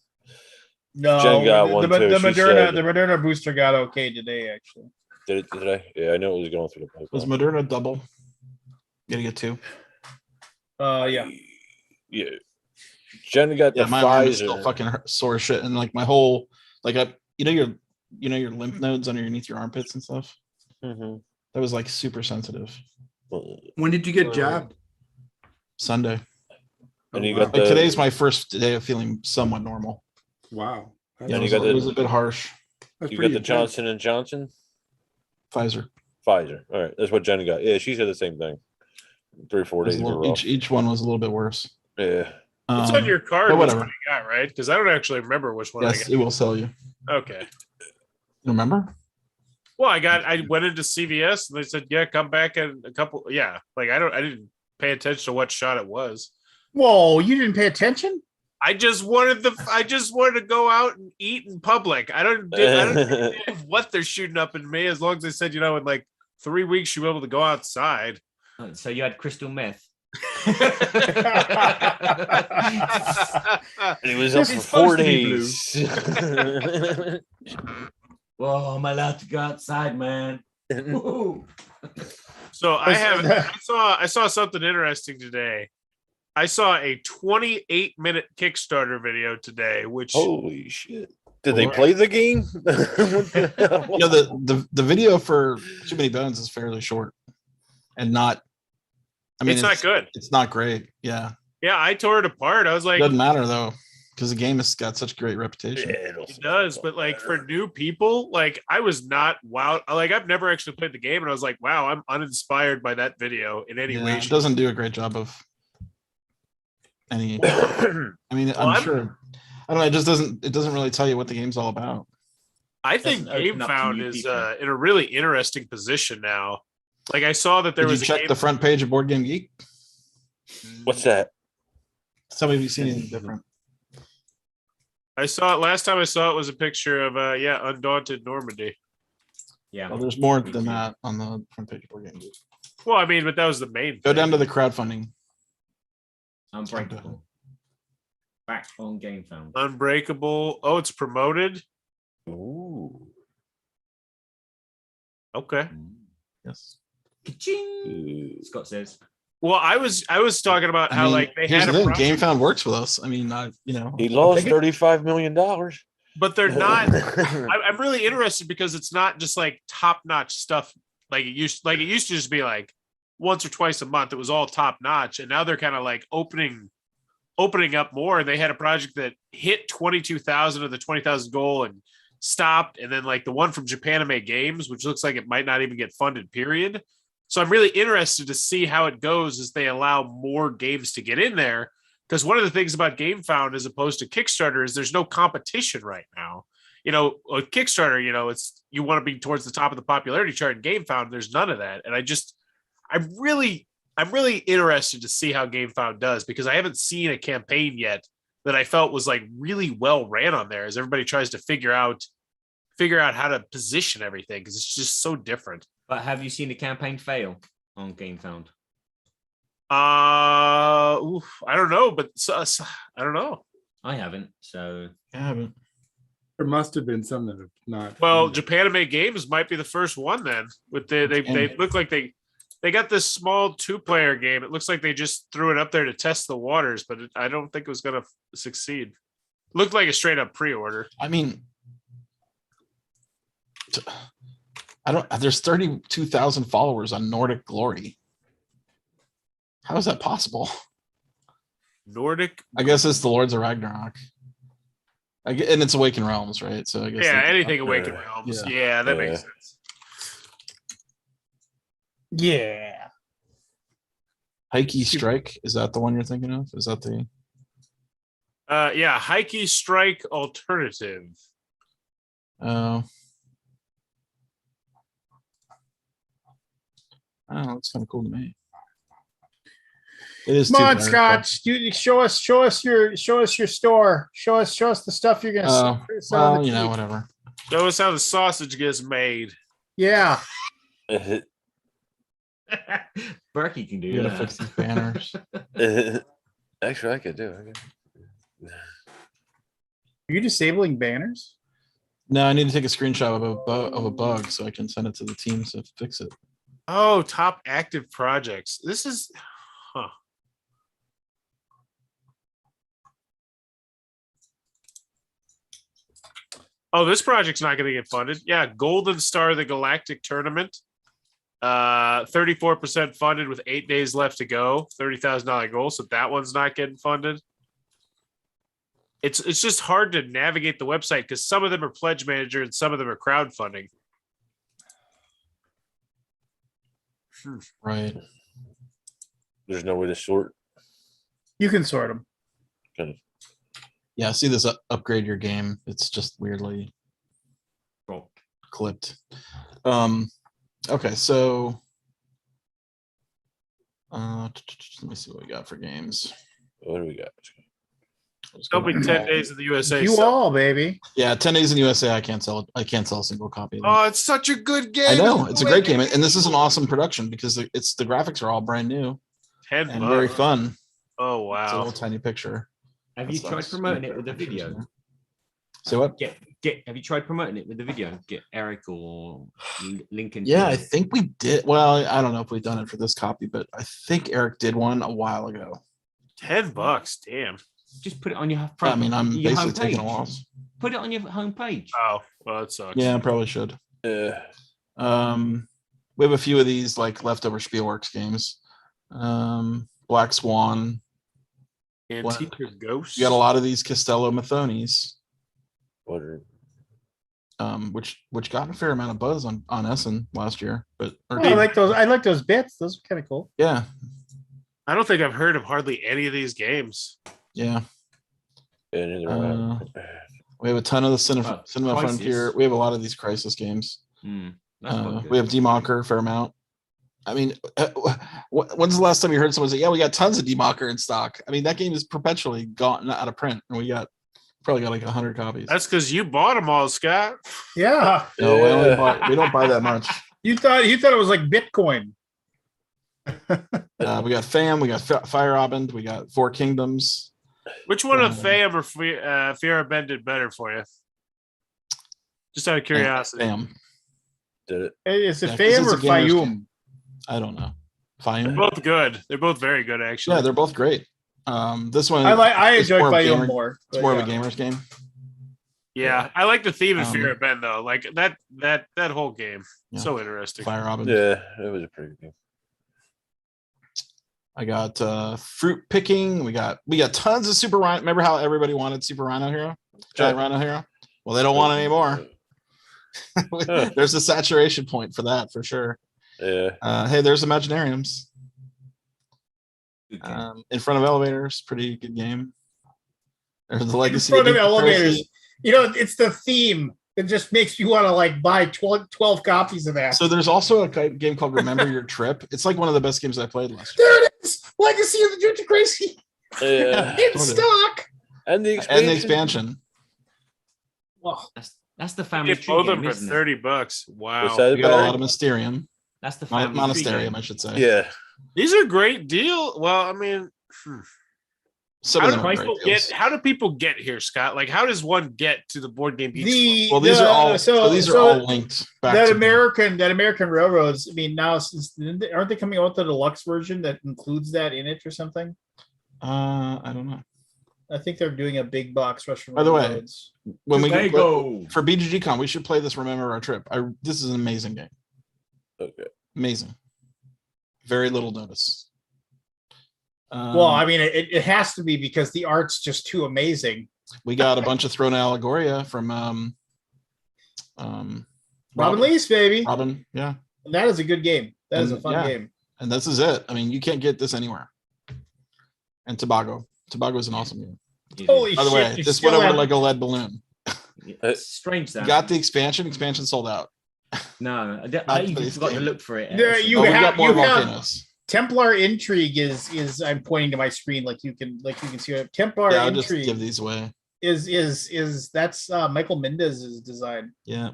Speaker 2: no,
Speaker 1: Jen got one too,
Speaker 2: the
Speaker 1: she
Speaker 2: Moderna
Speaker 1: said.
Speaker 2: the Moderna booster got okay today. Actually,
Speaker 1: Did I? Yeah, I know it was going through the
Speaker 3: Was
Speaker 1: pipeline.
Speaker 3: Moderna double? You gotta get 2.
Speaker 2: yeah.
Speaker 1: Yeah. Jen got
Speaker 3: Yeah,
Speaker 1: the
Speaker 3: my arm is still
Speaker 1: Pfizer.
Speaker 3: fucking sore as shit, and like my whole like your lymph nodes underneath your armpits and stuff.
Speaker 1: Mhm.
Speaker 3: That was like super sensitive.
Speaker 1: Well,
Speaker 6: When did you get jabbed?
Speaker 3: Sunday.
Speaker 6: Oh,
Speaker 1: And you
Speaker 6: wow.
Speaker 1: got
Speaker 3: Like
Speaker 1: the
Speaker 3: today's my first day of feeling somewhat normal.
Speaker 6: Wow. That's,
Speaker 3: Yeah,
Speaker 1: And
Speaker 3: it
Speaker 1: you
Speaker 3: was,
Speaker 1: got
Speaker 3: it
Speaker 1: the-
Speaker 3: was a bit harsh.
Speaker 6: that's
Speaker 1: you got
Speaker 6: pretty
Speaker 1: the
Speaker 6: intense.
Speaker 1: Johnson and Johnson,
Speaker 3: Pfizer.
Speaker 1: Pfizer. All right, that's what Jen got. Yeah, she said the same thing. 3 or 4
Speaker 3: It was
Speaker 1: days
Speaker 3: a
Speaker 1: were
Speaker 3: little,
Speaker 1: rough.
Speaker 3: each one was a little bit worse.
Speaker 1: Yeah.
Speaker 5: It's on your card.
Speaker 3: but
Speaker 5: Which
Speaker 3: whatever.
Speaker 5: one you got, right? Because I don't actually remember which one
Speaker 3: Yes,
Speaker 5: I
Speaker 3: it will sell you.
Speaker 5: got. Okay.
Speaker 3: You remember?
Speaker 5: Well, I went into CVS and they said, yeah, come back in a couple. Yeah. Like I didn't pay attention to what shot it was.
Speaker 2: Whoa, you didn't pay attention?
Speaker 5: I just wanted to go out and eat in public. I don't know what they're shooting up in me, as long as they said, in like 3 weeks you'll be able to go outside.
Speaker 7: So you had crystal meth.
Speaker 1: And it was up
Speaker 7: This
Speaker 1: for
Speaker 7: is
Speaker 1: 4
Speaker 7: supposed to be blue.
Speaker 1: days.
Speaker 7: Whoa, am I allowed to go outside, man? Woo.
Speaker 5: So I saw something interesting today. I saw a 28-minute Kickstarter video today, which
Speaker 1: Holy shit. Did they play the game? What the hell?
Speaker 3: You know, the video for Too Many Bones is fairly short and not. I mean,
Speaker 5: it's not good.
Speaker 3: It's not great. Yeah,
Speaker 5: Yeah, I tore it apart. I was like,
Speaker 3: doesn't matter though because the game has got such great reputation.
Speaker 1: Yeah, it'll
Speaker 5: it does, but like for new people, like I was not wow. Like I've never actually played the game, and I was like, wow, I'm uninspired by that video in any
Speaker 3: Yeah,
Speaker 5: way.
Speaker 3: it doesn't do a great job of any.
Speaker 1: I
Speaker 3: I mean,
Speaker 5: Well,
Speaker 3: I'm sure. I don't know. It just doesn't. It doesn't really tell you what the game's all about.
Speaker 5: I think
Speaker 7: Doesn't open up to
Speaker 5: GameFound
Speaker 7: new
Speaker 5: is
Speaker 7: people.
Speaker 5: in a really interesting position now. Like I saw that there
Speaker 3: Did you
Speaker 5: was a
Speaker 3: check
Speaker 5: game.
Speaker 3: the front page of Board Game Geek?
Speaker 1: What's that?
Speaker 3: Tell me if you've seen anything different.
Speaker 5: I saw it last time. I saw it was a picture of Undaunted Normandy.
Speaker 7: Yeah.
Speaker 3: Well, there's more
Speaker 7: Me
Speaker 3: than
Speaker 7: too.
Speaker 3: that on the front page of Board Game Geek.
Speaker 5: Well, I mean, but that was the main.
Speaker 3: Go
Speaker 5: thing.
Speaker 3: down to the crowdfunding.
Speaker 7: Unbreakable. Back on GameFound.
Speaker 5: Unbreakable. Oh, it's promoted.
Speaker 1: Ooh.
Speaker 5: Okay.
Speaker 3: Yes.
Speaker 7: Ka-ching! Scott says.
Speaker 5: Well, I was talking about
Speaker 3: I
Speaker 5: how
Speaker 3: mean,
Speaker 5: like they
Speaker 3: here's
Speaker 5: had
Speaker 3: the
Speaker 5: a
Speaker 3: thing.
Speaker 5: project,
Speaker 3: GameFound works with us. I mean,
Speaker 1: He lost $35 million.
Speaker 5: but they're not. I'm really interested because it's not just like top notch stuff like it used to just be like once or twice a month. It was all top notch, and now they're kind of like opening up more. And they had a project that hit 22,000 of the 20,000 goal and stopped, and then like the one from Japanime Games, which looks like it might not even get funded. Period. So I'm really interested to see how it goes as they allow more games to get in there. Because one of the things about GameFound as opposed to Kickstarter is there's no competition right now. A Kickstarter, it's you want to be towards the top of the popularity chart. In GameFound, there's none of that. And I'm really interested to see how GameFound does because I haven't seen a campaign yet that I felt was like really well ran on there as everybody tries to figure out how to position everything because it's just so different.
Speaker 7: But have you seen the campaign fail on GameFound?
Speaker 5: I don't know, but I don't know.
Speaker 7: I haven't. So
Speaker 3: I haven't.
Speaker 6: There must have been some that have not.
Speaker 5: Well, Japanime Games might be the first one then. With they look like they got this small 2-player game. It looks like they just threw it up there to test the waters, but I don't think it was going to succeed. Looked like a straight up pre-order.
Speaker 3: I mean, I don't. There's 32,000 followers on Nordic Glory. How is that possible?
Speaker 5: Nordic.
Speaker 3: I guess it's the Lords of Ragnarok. And it's Awakened Realms, right? So I guess
Speaker 5: Yeah,
Speaker 3: they-
Speaker 5: anything Awakened Realms. Yeah, that makes sense.
Speaker 2: Yeah.
Speaker 3: Heike Strike, is that the one you're thinking of? Is that the
Speaker 5: Yeah, Heike Strike Alternative.
Speaker 3: oh, that's kind of cool to me. It is
Speaker 2: Come on,
Speaker 3: two-player,
Speaker 2: Scotch. You show us your store. Show us the stuff you're gonna
Speaker 3: Oh,
Speaker 2: sell on
Speaker 3: well,
Speaker 2: the
Speaker 3: you know,
Speaker 2: cheap.
Speaker 3: whatever.
Speaker 5: Show us how the sausage gets made.
Speaker 2: Yeah.
Speaker 7: Berkey can do
Speaker 3: You gotta
Speaker 7: that.
Speaker 3: fix these banners.
Speaker 1: Actually, I could do it.
Speaker 2: Are you disabling banners?
Speaker 3: No, I need to take a screenshot of a bug so I can send it to the team to fix it.
Speaker 5: Oh, top active projects. This is, huh. Oh, this project's not going to get funded. Yeah, Golden Star, the Galactic Tournament. 34% funded with 8 days left to go. $30,000 goal. So that one's not getting funded. It's just hard to navigate the website because some of them are pledge manager and some of them are crowdfunding.
Speaker 3: Right.
Speaker 1: There's no way to sort.
Speaker 2: You can sort them.
Speaker 1: Kind of.
Speaker 3: Yeah, see this upgrade your game. It's just weirdly
Speaker 7: Cool.
Speaker 3: clipped. Okay, so let me see what we got for games.
Speaker 1: What do we got?
Speaker 3: Let's go
Speaker 5: It'll be
Speaker 3: back.
Speaker 5: 10 days in the USA.
Speaker 2: You
Speaker 5: so-
Speaker 2: all, baby.
Speaker 3: Yeah, 10 days in USA. I can't sell a single copy. Of that.
Speaker 5: Oh, it's such a good game.
Speaker 3: I know it's a great game, and this is an awesome production because the graphics are all brand new
Speaker 5: 10
Speaker 3: and very
Speaker 5: bucks.
Speaker 3: fun.
Speaker 5: Oh,
Speaker 3: It's a
Speaker 5: wow.
Speaker 3: little tiny picture.
Speaker 7: Have you
Speaker 3: That's
Speaker 7: tried
Speaker 3: nice.
Speaker 7: promoting it with a video?
Speaker 3: So what?
Speaker 7: Have you tried promoting it with the video? Get Eric or Lincoln.
Speaker 3: Yeah, I think we did. Well, I don't know if we've done it for this copy, but I think Eric did one a while ago.
Speaker 5: $10. Damn.
Speaker 7: Just put it on your
Speaker 3: I
Speaker 7: front.
Speaker 3: mean, I'm
Speaker 7: your
Speaker 3: basically taking a
Speaker 7: homepage.
Speaker 3: loss.
Speaker 7: Put it on your homepage.
Speaker 5: Oh, well, that sucks.
Speaker 3: Yeah, I probably should.
Speaker 1: Yeah.
Speaker 3: We have a few of these like leftover Spielworks games. Black Swan.
Speaker 5: Antique Ghost.
Speaker 3: We got a lot of these Costello Mathones,
Speaker 1: What are
Speaker 3: which got a fair amount of buzz on Essen last year. But or
Speaker 2: Oh, I like those. I like those bits. Those are kind of cool.
Speaker 3: yeah,
Speaker 5: I don't think I've heard of hardly any of these games.
Speaker 3: yeah.
Speaker 1: and
Speaker 3: We have a ton of the Cinema
Speaker 7: Crisis.
Speaker 3: Frontier. We have a lot of these Crisis games.
Speaker 7: That's quite good.
Speaker 3: We have Democker, fair amount. I mean, when's the last time you heard someone say, "Yeah, we got tons of Democker in stock"? I mean, that game is perpetually gone out of print, and we probably got like 100 copies.
Speaker 5: That's because you bought them all, Scott.
Speaker 2: Yeah.
Speaker 3: No, we don't buy that much.
Speaker 2: You thought it was like Bitcoin.
Speaker 3: We got FAM, we got Fire Robin, we got Four Kingdoms.
Speaker 5: Which one of FAM or Fiera Ben did better for you? Just out of curiosity.
Speaker 3: FAM.
Speaker 1: did it?
Speaker 2: Is it
Speaker 3: Yeah, 'cause
Speaker 2: Fayum
Speaker 3: it's
Speaker 2: or
Speaker 3: a gamer's
Speaker 2: Fayum?
Speaker 3: game. I don't know.
Speaker 5: They're
Speaker 3: Fayum.
Speaker 5: both good. They're both very good, actually.
Speaker 3: Yeah, they're both great. This one
Speaker 2: I
Speaker 3: it's
Speaker 2: enjoy
Speaker 3: more of a
Speaker 2: Fayum
Speaker 3: gamer-
Speaker 2: more.
Speaker 3: It's
Speaker 2: but
Speaker 3: more of
Speaker 2: yeah.
Speaker 3: a gamer's game.
Speaker 5: Yeah, I like the theme of
Speaker 3: Um,
Speaker 5: Fiera Ben though. Like that whole game.
Speaker 3: Yeah.
Speaker 5: So interesting.
Speaker 3: Fire Robin.
Speaker 1: Yeah, it was a pretty good game.
Speaker 3: I got fruit picking. We got tons of Super Rhino. Remember how everybody wanted Super Rhino Hero? Giant Rhino Hero? Well, they don't want it anymore. There's a saturation point for that for sure.
Speaker 1: Yeah.
Speaker 3: Hey, there's Imaginariums.
Speaker 7: Good game.
Speaker 3: In front of elevators, pretty good game. There's the legacy.
Speaker 2: In front of
Speaker 3: Deep
Speaker 2: elevators.
Speaker 3: Conspiracy.
Speaker 2: You know, it's the theme that just makes you want to like buy 12 copies of that.
Speaker 3: So there's also a game called Remember Your Trip. It's like one of the best games I played last year.
Speaker 2: There it is. Legacy of the Dream to Crazy
Speaker 1: Yeah.
Speaker 2: in
Speaker 3: Totally.
Speaker 2: stock.
Speaker 1: And the
Speaker 3: And
Speaker 1: expansion.
Speaker 3: the expansion.
Speaker 2: Well,
Speaker 7: That's the family
Speaker 5: Get
Speaker 7: tree
Speaker 5: both of
Speaker 7: game,
Speaker 5: them for
Speaker 7: isn't it?
Speaker 5: $30. Wow.
Speaker 1: What's that
Speaker 3: We got a
Speaker 1: about?
Speaker 3: lot of Mysterium.
Speaker 7: That's the family tree
Speaker 3: Monasterium,
Speaker 7: game.
Speaker 3: I should say.
Speaker 1: Yeah.
Speaker 5: These are great deal. Well, I mean,
Speaker 3: Some
Speaker 5: How
Speaker 3: of
Speaker 5: do
Speaker 3: them are
Speaker 5: people
Speaker 3: great
Speaker 5: get?
Speaker 3: deals.
Speaker 5: How do people get here, Scott? Like, how does one get to the board game geek store?
Speaker 2: The
Speaker 3: Well, these
Speaker 2: the-
Speaker 3: are all so these are all linked back
Speaker 2: that
Speaker 3: to
Speaker 2: American Railroads. I mean, now since aren't they coming out with the deluxe version that includes that in it or something?
Speaker 3: I don't know.
Speaker 2: I think they're doing a big box Russian
Speaker 3: By the way,
Speaker 2: Railroads.
Speaker 3: When we get
Speaker 7: Tobago.
Speaker 3: for BGG Con, we should play this. Remember our trip. This is an amazing game.
Speaker 1: Okay.
Speaker 3: Amazing. Very little notice.
Speaker 2: Well, I mean, it has to be because the art's just too amazing.
Speaker 3: We got a bunch of thrown Allegoria from
Speaker 2: Robin Lee's baby.
Speaker 3: Robin, yeah.
Speaker 2: That is a good game. That is a
Speaker 3: And,
Speaker 2: fun
Speaker 3: yeah.
Speaker 2: game.
Speaker 3: And this is it. I mean, you can't get this anywhere. And Tobago. Tobago is an awesome game.
Speaker 2: Holy
Speaker 3: By the
Speaker 2: shit!
Speaker 3: way,
Speaker 2: you
Speaker 3: this
Speaker 2: still
Speaker 3: went over
Speaker 2: have-
Speaker 3: like a lead balloon.
Speaker 7: It's strange that.
Speaker 3: Got the expansion. Expansion sold out.
Speaker 7: No, I
Speaker 3: That's
Speaker 7: even
Speaker 3: pretty
Speaker 7: forgot to
Speaker 3: scary.
Speaker 7: look for it.
Speaker 2: Yeah, you
Speaker 3: Oh, we
Speaker 2: have-
Speaker 3: got more
Speaker 2: you have-
Speaker 3: volcanoes.
Speaker 2: Templar Intrigue is I'm pointing to my screen like you can see it. Templar
Speaker 3: Yeah, I'll just
Speaker 2: Intrigue
Speaker 3: give these away.
Speaker 2: is that's Michael Mendez's design.
Speaker 3: Yeah.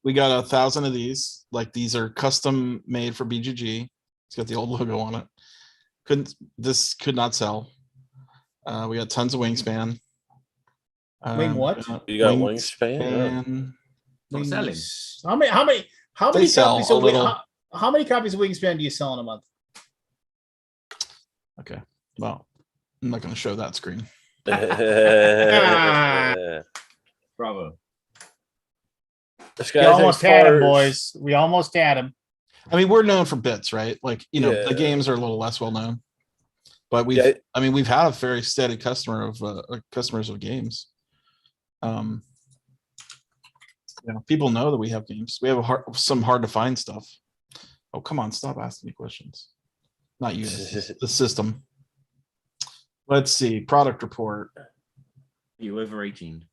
Speaker 3: We got 1,000 of these. Like these are custom made for BGG. It's got the old logo on it. This could not sell. We got tons of Wingspan.
Speaker 2: Wing what?
Speaker 1: You got Wingspan? Yeah.
Speaker 3: Wingspan.
Speaker 7: Not selling.
Speaker 2: How
Speaker 3: They
Speaker 2: many
Speaker 3: sell
Speaker 2: copies
Speaker 3: a
Speaker 2: of
Speaker 3: little.
Speaker 2: how many copies of Wingspan do you sell in a month?
Speaker 3: Okay. Well, I'm not going to show that screen.
Speaker 7: Bravo.
Speaker 1: This
Speaker 2: We
Speaker 1: guy's
Speaker 2: almost had him, boys. We almost had him.
Speaker 3: I mean, we're known for bits, right? Like, you know,
Speaker 1: Yeah.
Speaker 3: the games are a little less well known. But
Speaker 1: Yeah.
Speaker 3: we've had a very steady customers of games. People know that we have games. We have some hard to find stuff. Oh, come on, stop asking me questions. Not you, the system. Let's see, product report.
Speaker 7: You over 18?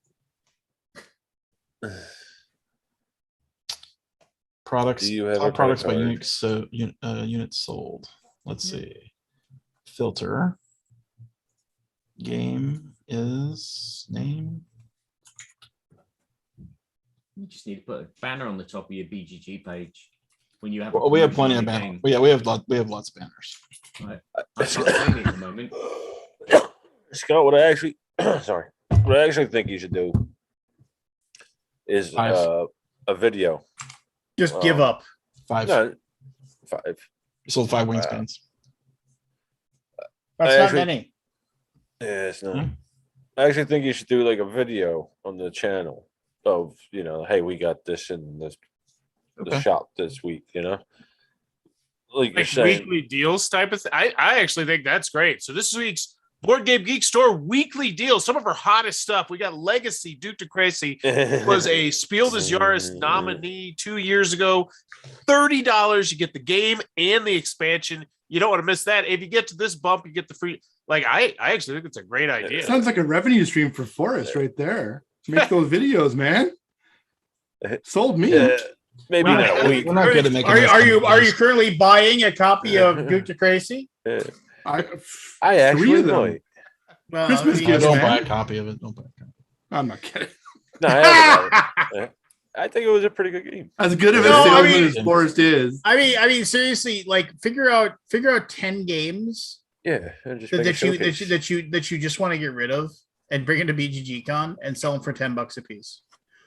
Speaker 3: Products.
Speaker 1: Do you have a
Speaker 3: Top products by
Speaker 1: credit card?
Speaker 3: units sold. Let's see. Filter. Game is name.
Speaker 7: You just need to put a banner on the top of your BGG page when you have.
Speaker 3: Well, we have plenty of
Speaker 7: banners.
Speaker 3: banners. Yeah, we have lots of banners.
Speaker 7: I can't find it at the moment.
Speaker 1: Scott, what I actually sorry, what I actually think you should do is
Speaker 3: Five.
Speaker 1: a video.
Speaker 2: Just give up.
Speaker 3: 5.
Speaker 1: No, 5.
Speaker 3: We sold 5 wingspans.
Speaker 2: That's
Speaker 1: I
Speaker 2: not
Speaker 1: actually-
Speaker 2: many.
Speaker 1: Yeah, it's not.
Speaker 3: Hmm.
Speaker 1: I actually think you should do like a video on the channel of, hey, we got this in the
Speaker 3: Okay.
Speaker 1: shop this week, Like you're
Speaker 5: Like
Speaker 1: saying.
Speaker 5: weekly deals type of thing. I actually think that's great. So this week's Board Game Geek Store weekly deals. Some of our hottest stuff. We got Legacy. Duke to Crazy was a Spiel des Jahres nominee 2 years ago. $30. You get the game and the expansion. You don't want to miss that. If you get to this bump, you get the free. Like I actually think it's a great idea.
Speaker 6: Sounds like a revenue stream for Forrest right there. Make those videos, man. Sold me.
Speaker 1: Maybe
Speaker 3: We're
Speaker 1: not
Speaker 3: not-
Speaker 1: a week.
Speaker 3: we're not good at making
Speaker 2: Are
Speaker 3: those
Speaker 2: you
Speaker 3: kind of
Speaker 2: currently buying a copy of Duke to Crazy?
Speaker 1: I
Speaker 6: Three
Speaker 1: actually
Speaker 6: of them.
Speaker 1: might.
Speaker 2: Well,
Speaker 6: Christmas
Speaker 3: videos.
Speaker 6: gifts,
Speaker 3: Don't
Speaker 6: man.
Speaker 3: buy a copy of it. Don't buy a copy.
Speaker 6: I'm not kidding.
Speaker 1: No, I haven't got it. I think it was a pretty good game.
Speaker 6: As good of a
Speaker 2: No, I
Speaker 6: salesman
Speaker 2: mean-
Speaker 6: as Forrest is.
Speaker 2: I mean, seriously, like figure out 10 games
Speaker 1: Yeah, and just
Speaker 2: that,
Speaker 1: make a
Speaker 2: that you
Speaker 1: showcase.
Speaker 2: that you just want to get rid of and bring it to BGG Con and sell them for $10 a piece.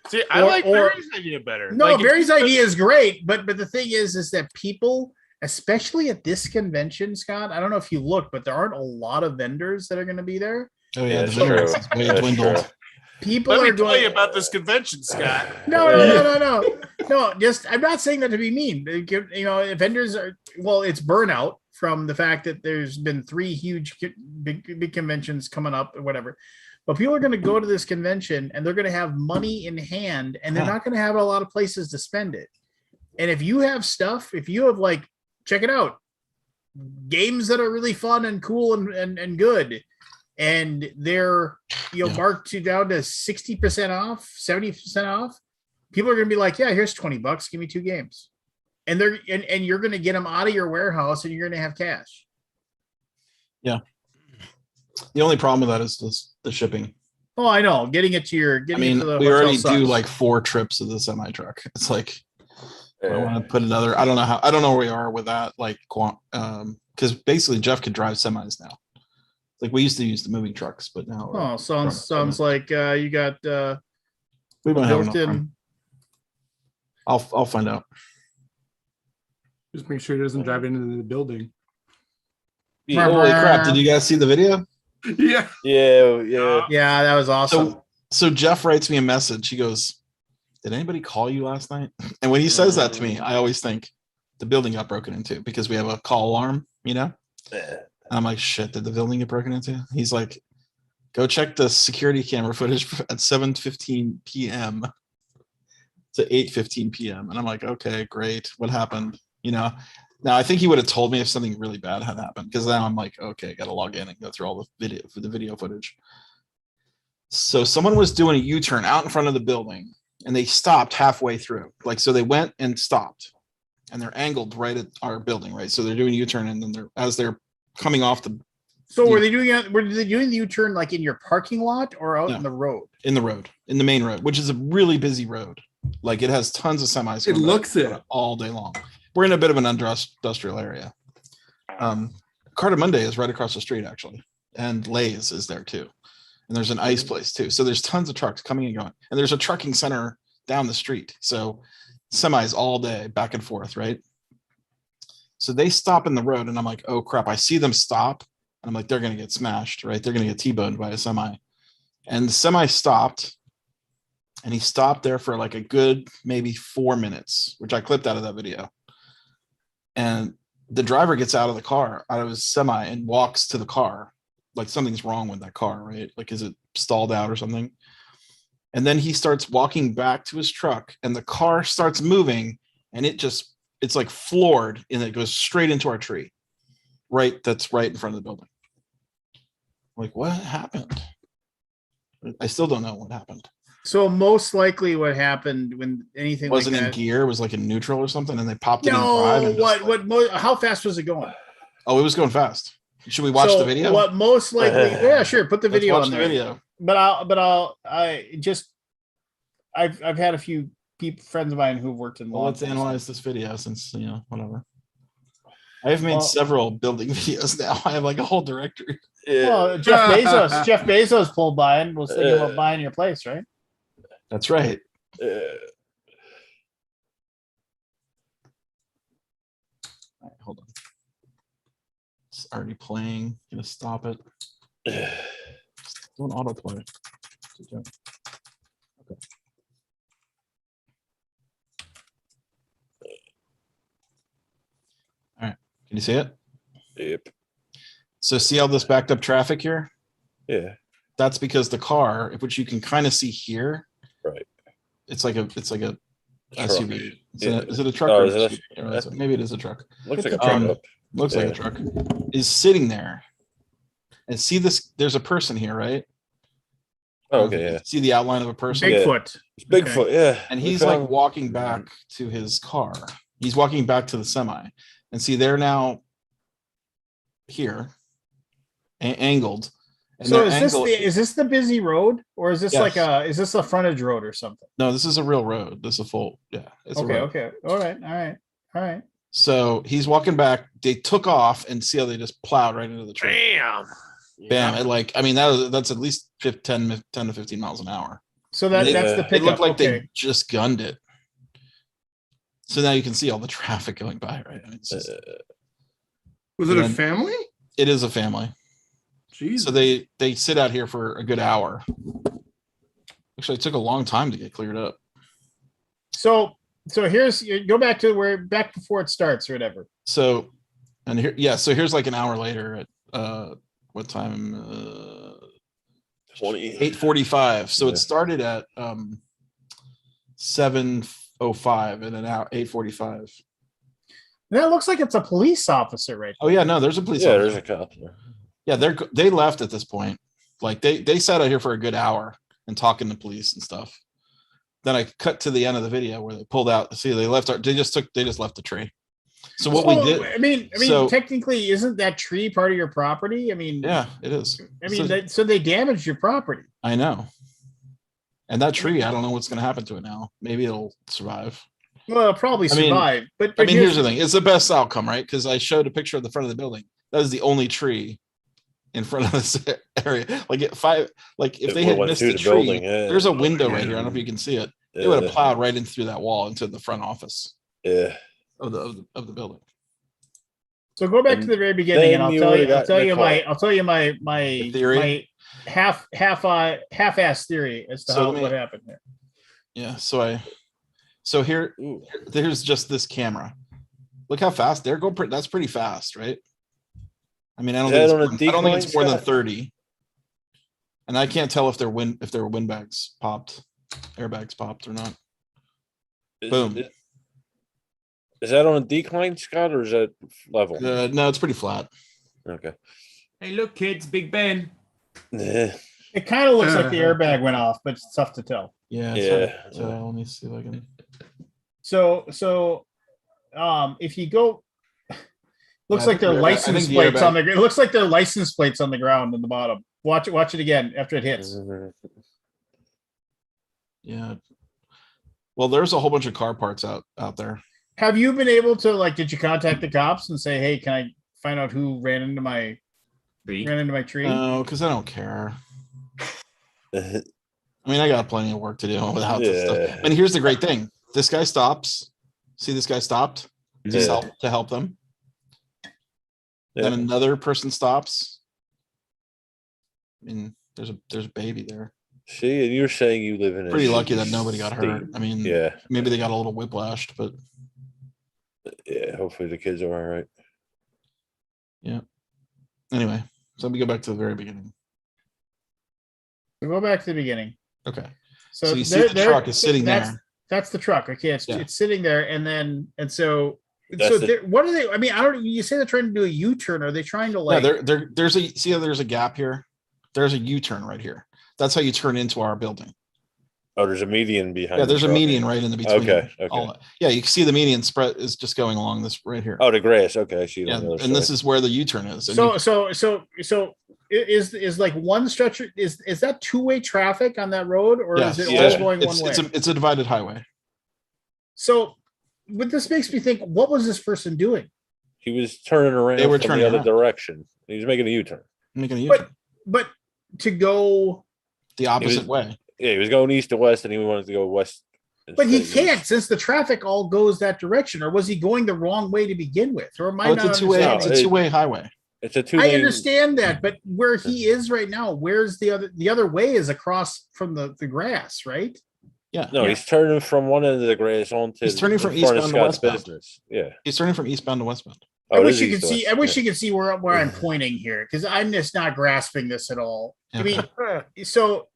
Speaker 5: See, I
Speaker 2: Or-
Speaker 5: like
Speaker 2: or-
Speaker 5: Barry's idea better.
Speaker 2: No,
Speaker 5: Like, if
Speaker 2: Barry's
Speaker 5: you-
Speaker 2: idea is great, but the thing is that people, especially at this convention, Scott, I don't know if you look, but there aren't a lot of vendors that are going to be there.
Speaker 3: Oh yeah,
Speaker 1: Yeah,
Speaker 3: the
Speaker 1: that's
Speaker 3: vendor
Speaker 1: true.
Speaker 3: list is way
Speaker 1: That's
Speaker 3: dwindled.
Speaker 1: true.
Speaker 2: People
Speaker 5: Let me
Speaker 2: are
Speaker 5: tell
Speaker 2: going
Speaker 5: you about this convention, Scott.
Speaker 2: No. Just I'm not saying that to be mean. Vendors are it's burnout from the fact that there's been 3 huge big conventions coming up or whatever. But people are going to go to this convention and they're going to have money in hand and they're
Speaker 3: Yeah.
Speaker 2: not going to have a lot of places to spend it. And if you have stuff, if you have check it out, games that are really fun and cool and good, and they're
Speaker 3: Yeah.
Speaker 2: marked you down to 60% off, 70% off, people are going to be like, yeah, here's $20, give me 2 games. And you're going to get them out of your warehouse and you're going to have cash.
Speaker 3: The only problem with that is the shipping.
Speaker 2: Oh, I know. Getting it to your,
Speaker 3: I
Speaker 2: getting
Speaker 3: mean,
Speaker 2: it to the
Speaker 3: we
Speaker 2: hotel
Speaker 3: already
Speaker 2: sucks.
Speaker 3: do like 4 trips of the semi truck. It's like I
Speaker 1: Yeah.
Speaker 3: want to put another. I don't know where we are with that. Like, because basically Jeff could drive semis now. Like we used to use the moving trucks, but now
Speaker 2: Oh, sounds like you got
Speaker 3: we might have enough
Speaker 2: built-in.
Speaker 3: room. I'll find out.
Speaker 6: Just make sure he doesn't drive into the building.
Speaker 3: Holy crap! Did you guys see the video?
Speaker 6: Yeah.
Speaker 1: Yeah.
Speaker 2: Yeah, that was awesome.
Speaker 3: So Jeff writes me a message. He goes, "Did anybody call you last night?" And when he says that to me, I always think the building got broken into because we have a call alarm, you know. And I'm like, "Shit! Did the building get broken into?" He's like, "Go check the security camera footage at 7:15 p.m. to 8:15 p.m." And I'm like, "Okay, great. What happened?" You know. Now I think he would have told me if something really bad had happened because now I'm like, okay, got to log in and go through all the video footage. So someone was doing a U-turn out in front of the building and they stopped halfway through. Like, so they went and stopped and they're angled right at our building, right? So they're doing a U-turn and then as they're coming off the.
Speaker 2: So were they doing the U-turn like in your parking lot or out
Speaker 3: No.
Speaker 2: in the road?
Speaker 3: In the road, in the main road, which is a really busy road. Like it has tons of semis.
Speaker 6: It
Speaker 3: going
Speaker 6: looks
Speaker 3: by
Speaker 6: it.
Speaker 3: all day long. We're in a bit of an industrial area. Cartamundi is right across the street, actually. And Lay's is there too. And there's an ice place too. So there's tons of trucks coming and going. And there's a trucking center down the street. So semis all day, back and forth, right? So they stop in the road and I'm like, oh crap, I see them stop. And I'm like, they're going to get smashed, right? They're going to get T-boned by a semi. And the semi stopped. And he stopped there for like a good maybe 4 minutes, which I clipped out of that video. And the driver gets out of the car, out of his semi, and walks to the car. Like something's wrong with that car, right? Like, is it stalled out or something? And then he starts walking back to his truck, and the car starts moving, and it's like floored, and it goes straight into our tree. Right, that's right in front of the building. Like, what happened? I still don't know what happened.
Speaker 2: So most likely what happened when anything
Speaker 3: Wasn't
Speaker 2: like
Speaker 3: in
Speaker 2: that.
Speaker 3: gear, was like in neutral or something, and they popped it in drive.
Speaker 2: No,
Speaker 3: And just like-
Speaker 2: how fast was it going?
Speaker 3: Oh, it was going fast. Should we watch
Speaker 2: So
Speaker 3: the video?
Speaker 2: What most likely? Yeah, sure. Put the
Speaker 3: Let's
Speaker 2: video
Speaker 3: watch
Speaker 2: on
Speaker 3: the
Speaker 2: there.
Speaker 3: video.
Speaker 2: I've had a few friends of mine who've worked in
Speaker 3: Well,
Speaker 2: law
Speaker 3: let's
Speaker 2: enforcement.
Speaker 3: analyze this video since, whatever. I have made
Speaker 2: Well-
Speaker 3: several building videos now. I have like a whole directory.
Speaker 2: Well, Jeff Bezos pulled by and was thinking about buying your place, right?
Speaker 3: That's right.
Speaker 1: Uh,
Speaker 3: All right, hold on. It's already playing. Gonna stop it. Don't autoplay. Okay. All right. Can you see it?
Speaker 1: Yep.
Speaker 3: So see all this backed up traffic here?
Speaker 1: Yeah.
Speaker 3: That's because the car, which you can kind of see here,
Speaker 1: Right.
Speaker 3: it's like a
Speaker 1: Truck.
Speaker 3: SUV.
Speaker 1: Yeah.
Speaker 3: Is it a truck?
Speaker 1: Oh,
Speaker 3: or
Speaker 1: is it
Speaker 3: SUV? Or is it- maybe it is a truck.
Speaker 1: Looks
Speaker 2: It's
Speaker 1: like a
Speaker 2: a truck.
Speaker 1: pickup.
Speaker 3: Looks like a
Speaker 1: Yeah.
Speaker 3: truck. Is sitting there. And see this? There's a person here, right?
Speaker 1: Oh, okay, yeah.
Speaker 3: See the outline of a person,
Speaker 1: Big-
Speaker 2: Bigfoot.
Speaker 1: It's Bigfoot, yeah.
Speaker 3: and
Speaker 1: We
Speaker 3: he's like
Speaker 1: found-
Speaker 3: walking back to his car. He's walking back to the semi, and see they're now here, angled. And
Speaker 2: So
Speaker 3: their angle-
Speaker 2: is this the busy road or is this
Speaker 3: Yes.
Speaker 2: is this a frontage road or something?
Speaker 3: No, this is a real road. This is a full, yeah. It's a
Speaker 2: Okay,
Speaker 3: road.
Speaker 2: okay. All right.
Speaker 3: So he's walking back. They took off and see how they just plowed right into the tree.
Speaker 5: Bam.
Speaker 3: Bam! That's at least 10 to 15 miles an hour.
Speaker 2: So that's the
Speaker 1: Yeah.
Speaker 3: It
Speaker 2: pickup.
Speaker 3: looked like
Speaker 2: Okay.
Speaker 3: they just gunned it. So now you can see all the traffic going by, right? I mean, it's just-
Speaker 6: Was it a
Speaker 3: And-
Speaker 6: family?
Speaker 3: it is a family.
Speaker 6: Jeez.
Speaker 3: So they sit out here for a good hour. Actually, it took a long time to get cleared up.
Speaker 2: So here's go back to back before it starts or whatever.
Speaker 3: So, and here, yeah. So here's like an hour later at what time?
Speaker 1: 20.
Speaker 3: 8:45. So
Speaker 1: Yeah.
Speaker 3: it started at 7:05 and an hour 8:45.
Speaker 2: That looks like it's a police officer, right?
Speaker 3: Oh yeah, no, there's a police.
Speaker 1: Yeah,
Speaker 3: officer.
Speaker 1: there's a cop there.
Speaker 3: Yeah, they left at this point. Like they sat out here for a good hour and talking to police and stuff. Then I cut to the end of the video where they pulled out. See, they left. They just left the tree. So what we did?
Speaker 2: I mean,
Speaker 3: so-
Speaker 2: technically, isn't that tree part of your property? I mean,
Speaker 3: Yeah, it is.
Speaker 2: I mean, so they damaged your property.
Speaker 3: I know. And that tree, I don't know what's going to happen to it now. Maybe it'll survive.
Speaker 2: Well, it'll probably
Speaker 3: I mean-
Speaker 2: survive. But
Speaker 3: I mean, here's the thing: it's the best outcome, right? Because I showed a picture of the front of the building. That is the only tree in front of this area. Like at 5, like if
Speaker 1: It
Speaker 3: they had
Speaker 1: went
Speaker 3: missed
Speaker 1: through
Speaker 3: the
Speaker 1: the
Speaker 3: tree,
Speaker 1: building, yeah.
Speaker 3: there's a window right here. I don't know if you can see it. They would have plowed right in through that wall into the front office
Speaker 1: Yeah.
Speaker 3: of the building.
Speaker 2: So go back to
Speaker 1: And
Speaker 2: the very beginning, and
Speaker 1: then you would've gotten the
Speaker 2: I'll tell you
Speaker 3: The theory?
Speaker 2: my half-ass theory as to
Speaker 3: So let me-
Speaker 2: what happened there.
Speaker 3: Yeah. So here,
Speaker 1: Ooh.
Speaker 3: there's just this camera. Look how fast they're going. That's pretty fast, right? I mean, I don't
Speaker 1: Is
Speaker 3: think
Speaker 1: that
Speaker 3: it's,
Speaker 1: on a
Speaker 3: I don't think it's
Speaker 1: decline,
Speaker 3: more than
Speaker 1: Scott?
Speaker 3: 30. And I can't tell if their wind bags popped, airbags popped or not. Boom.
Speaker 1: Is that on a decline, Scott, or is that level?
Speaker 3: No, it's pretty flat.
Speaker 1: Okay.
Speaker 7: Hey, look, kids, Big Ben.
Speaker 1: Yeah.
Speaker 2: It kind of looks like the airbag went off, but it's tough to tell.
Speaker 3: Yeah. It's
Speaker 1: Yeah.
Speaker 3: hard to tell. Let me see if I can.
Speaker 2: So if you go, looks
Speaker 3: I
Speaker 2: like
Speaker 3: think
Speaker 2: their
Speaker 3: the airbag- I
Speaker 2: license
Speaker 3: think the
Speaker 2: plates on
Speaker 3: airbag-
Speaker 2: the. It looks like their license plates on the ground in the bottom. Watch it again after it hits.
Speaker 3: Yeah. Well, there's a whole bunch of car parts out there.
Speaker 2: Have you been able to did you contact the cops and say, hey, can I find out who ran into my tree?
Speaker 3: No, because I don't care. I mean, I got plenty of work to do without this stuff.
Speaker 1: Yeah.
Speaker 3: And here's the great thing: this guy stops. See, this guy stopped
Speaker 1: Yeah.
Speaker 3: to help them. Then another person stops. I mean, there's a baby there.
Speaker 1: See, and you're saying you live in a
Speaker 3: Pretty lucky that nobody got hurt.
Speaker 1: state.
Speaker 3: I mean,
Speaker 1: Yeah.
Speaker 3: maybe they got a little whiplashed, but
Speaker 1: Yeah. Hopefully the kids are all right.
Speaker 3: anyway. So let me go back to the very beginning.
Speaker 2: So go back to the beginning.
Speaker 3: Okay.
Speaker 2: So,
Speaker 3: So you see the truck is sitting there.
Speaker 2: That's the truck. Okay, it's sitting there, and so
Speaker 1: That's the-
Speaker 2: what are they? I mean, I don't. You say they're trying to do a U-turn. Are they trying to
Speaker 3: Yeah, there's a see how there's a gap here. There's a U-turn right here. That's how you turn into our building.
Speaker 1: Oh, there's a median behind.
Speaker 3: Yeah,
Speaker 1: the
Speaker 3: there's a
Speaker 1: truck.
Speaker 3: median right in the between.
Speaker 1: Okay,
Speaker 3: all
Speaker 1: okay.
Speaker 3: that. Yeah, you can see the median spread is just going along this right here.
Speaker 1: Oh, the grass. Okay, I see. it
Speaker 3: yeah,
Speaker 1: on the other
Speaker 3: and this
Speaker 1: side.
Speaker 3: is where the U-turn is. And
Speaker 2: So is like one stretch? Is that two-way traffic on that road, or
Speaker 3: Yes,
Speaker 2: is it
Speaker 1: yeah.
Speaker 2: all going
Speaker 3: it's,
Speaker 2: one way?
Speaker 3: it's a divided highway.
Speaker 2: So, what this makes me think: what was this person doing?
Speaker 1: He was turning around.
Speaker 3: They were
Speaker 1: from
Speaker 3: turning
Speaker 1: the other
Speaker 3: around.
Speaker 1: direction. He was making a U-turn.
Speaker 3: Making a U-turn
Speaker 2: But to go,
Speaker 3: the opposite way.
Speaker 1: Yeah, he was going east to west, and he wanted to go west.
Speaker 2: but he
Speaker 1: instead of
Speaker 2: can't
Speaker 1: east.
Speaker 2: since the traffic all goes that direction. Or was he going the wrong way to begin with? Or am I
Speaker 3: Oh, it's
Speaker 2: not
Speaker 3: a two-way.
Speaker 2: understanding?
Speaker 3: It's a two-way highway.
Speaker 1: It's a two.
Speaker 2: I understand that, but where he is right now, where's the other? The other way is across from the grass, right?
Speaker 3: Yeah.
Speaker 1: No, he's turning from one end of the grass onto.
Speaker 3: He's turning from
Speaker 1: in front of
Speaker 3: eastbound to
Speaker 1: Scott's
Speaker 3: westbound.
Speaker 1: business. Yeah.
Speaker 3: He's turning from eastbound to westbound.
Speaker 2: I
Speaker 1: Oh, it
Speaker 2: wish
Speaker 1: is
Speaker 2: you could
Speaker 1: east to
Speaker 2: see.
Speaker 1: west.
Speaker 2: I wish you could see where I'm pointing here because I'm just not grasping this at all. I mean, so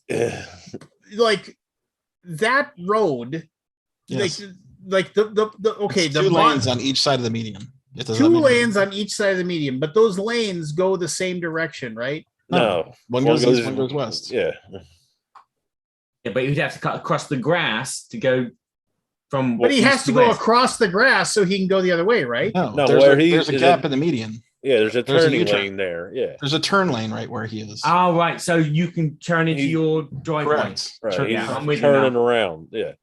Speaker 1: Yeah.
Speaker 2: like that road,
Speaker 3: Yes.
Speaker 2: like the okay,
Speaker 3: It's
Speaker 2: the
Speaker 3: two
Speaker 2: bon-
Speaker 3: lanes on each side of the median. Does that
Speaker 2: two
Speaker 3: make sense?
Speaker 2: lanes on each side of the median, but those lanes go the same direction, right?
Speaker 1: No.
Speaker 3: One goes east, one goes west.
Speaker 1: Yeah.
Speaker 7: Yeah, but you'd have to cut across the grass to go from.
Speaker 2: But he
Speaker 7: east
Speaker 2: has to go
Speaker 7: west.
Speaker 2: across the grass so he can go the other way, right?
Speaker 3: No,
Speaker 1: No,
Speaker 3: there's
Speaker 1: where
Speaker 3: a,
Speaker 1: he
Speaker 3: there's a
Speaker 1: is
Speaker 3: gap
Speaker 1: in-
Speaker 3: in the median.
Speaker 1: Yeah. There's a
Speaker 3: There's a
Speaker 1: turning
Speaker 3: U-turn.
Speaker 1: lane there. Yeah.
Speaker 3: There's a turn lane right where he is.
Speaker 7: Oh, right. So you can turn into
Speaker 1: He-
Speaker 7: your driveway.
Speaker 3: Correct.
Speaker 1: Right.
Speaker 3: Turn-
Speaker 1: He's
Speaker 7: yeah, I'm with you now.
Speaker 1: turning around. Yeah.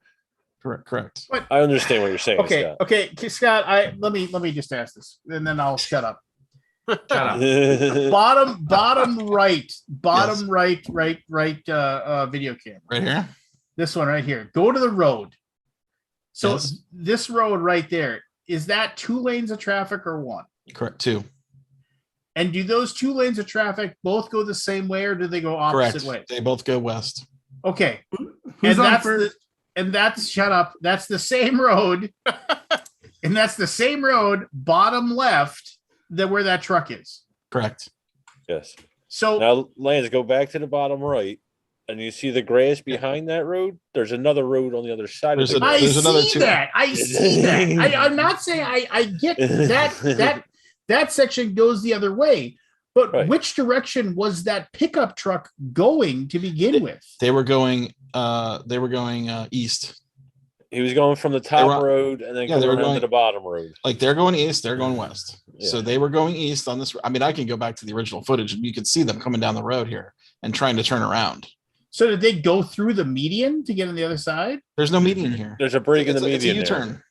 Speaker 3: Correct.
Speaker 1: I understand what you're saying.
Speaker 2: Okay,
Speaker 1: Scott.
Speaker 2: okay, Scott. Let me just ask this, and then I'll shut up.
Speaker 7: Shut up.
Speaker 2: Bottom right video camera.
Speaker 3: Right here.
Speaker 2: This one right here. Go to the road. So
Speaker 3: Yes.
Speaker 2: this road right there, is that two lanes of traffic or one?
Speaker 3: Correct. Two.
Speaker 2: And do those two lanes of traffic both go the same way or do they go opposite
Speaker 3: Correct.
Speaker 2: way?
Speaker 3: They both go west.
Speaker 2: Okay.
Speaker 6: Who's on
Speaker 2: that's
Speaker 6: first?
Speaker 2: shut up. That's the same road. And that's the same road, bottom left, where that truck is.
Speaker 3: Correct.
Speaker 1: Yes.
Speaker 2: So
Speaker 1: Now, Lance, go back to the bottom right, and you see the grass behind that road. There's another road on the other side
Speaker 3: There's
Speaker 1: of the
Speaker 3: a-
Speaker 2: I
Speaker 1: grass.
Speaker 3: there's another
Speaker 2: see
Speaker 3: two.
Speaker 2: that. I see that. I'm not saying I get that section goes the other way, but
Speaker 1: Right.
Speaker 2: which direction was that pickup truck going to begin with?
Speaker 3: They were going east.
Speaker 1: He was going from the top
Speaker 3: were-
Speaker 1: road and then
Speaker 3: yeah, they
Speaker 1: going
Speaker 3: were
Speaker 1: around
Speaker 3: going-
Speaker 1: to the bottom road.
Speaker 3: Like they're going east, they're going west. So
Speaker 1: Yeah.
Speaker 3: they were going east on this. I mean, I can go back to the original footage and you could see them coming down the road here and trying to turn around.
Speaker 2: So did they go through the median to get on the other side?
Speaker 3: There's no median here.
Speaker 1: There's a break in the
Speaker 3: It's a
Speaker 1: median there.
Speaker 3: U-turn.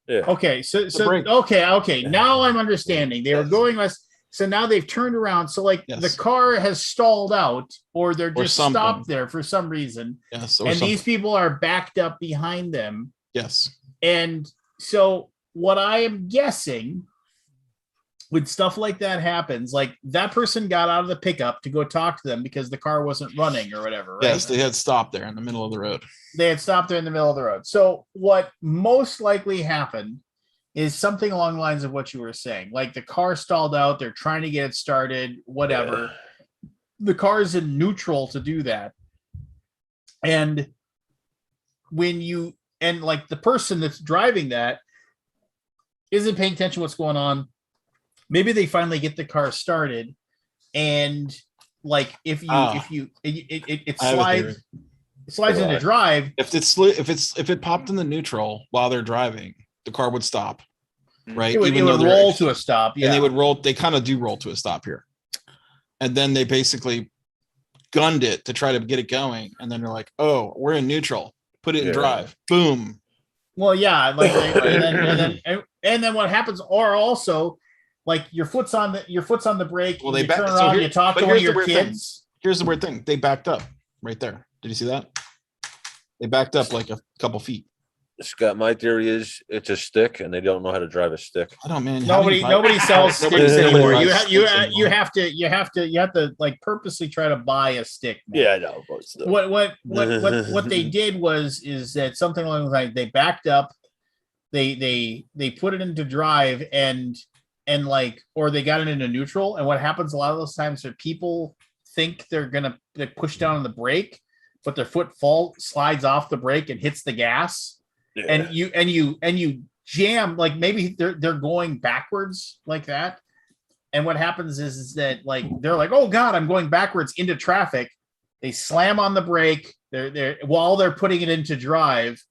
Speaker 1: Yeah.
Speaker 2: Okay, so
Speaker 3: break.
Speaker 2: okay. Now I'm understanding. They were going west. So now they've turned around. So like the
Speaker 3: Yes.
Speaker 2: car has stalled out, or they're
Speaker 3: Or
Speaker 2: just
Speaker 3: something.
Speaker 2: stopped there for some reason,
Speaker 3: Yes. Or
Speaker 2: and
Speaker 3: something.
Speaker 2: these people are backed up behind them.
Speaker 3: Yes.
Speaker 2: And so what I am guessing, when stuff like that happens, like that person got out of the pickup to go talk to them because the car wasn't running or whatever, right?
Speaker 3: Yes, they had stopped there in the middle of the road.
Speaker 2: They had stopped there in the middle of the road. So what most likely happened is something along the lines of what you were saying. Like the car stalled out, they're trying to get it started, whatever. The car is in neutral to do that. And when you, and like the person that's driving that isn't paying attention to what's going on. Maybe they finally get the car started, and like if it
Speaker 3: I have a theory.
Speaker 2: slides into drive.
Speaker 3: If it popped in the neutral while they're driving, the car would stop. Right.
Speaker 2: It would
Speaker 3: Even though they're
Speaker 2: roll to a stop. Yeah.
Speaker 3: And they would roll, they kind of do roll to a stop here. And then they basically gunned it to try to get it going. And then they're like, oh, we're in neutral. Put it in drive. Boom.
Speaker 2: Well, yeah, like and then what happens, or also like your foot's on the brake.
Speaker 3: Well,
Speaker 2: you turn around, you talk to one of your kids.
Speaker 3: Here's the weird thing. They backed up right there. Did you see that? They backed up like a couple feet.
Speaker 1: Scott, my theory is it's a stick, and they don't know how to drive a stick.
Speaker 3: I don't, man.
Speaker 2: Nobody sells
Speaker 3: Nobody
Speaker 2: sticks anymore.
Speaker 3: buys
Speaker 2: You
Speaker 3: sticks anymore.
Speaker 2: you have to like purposely try to buy a stick. Man.
Speaker 1: Yeah, I know. But still.
Speaker 2: What they did is that something along the line, they backed up, they put it into drive and like, or they got it into neutral. And what happens a lot of those times are people think they push down on the brake, but their foot slides off the brake and hits the gas. Yeah. And you jam, like maybe they're going backwards like that. And what happens is that like they're like, oh God, I'm going backwards into traffic. They slam on the brake. They're while they're putting it into drive,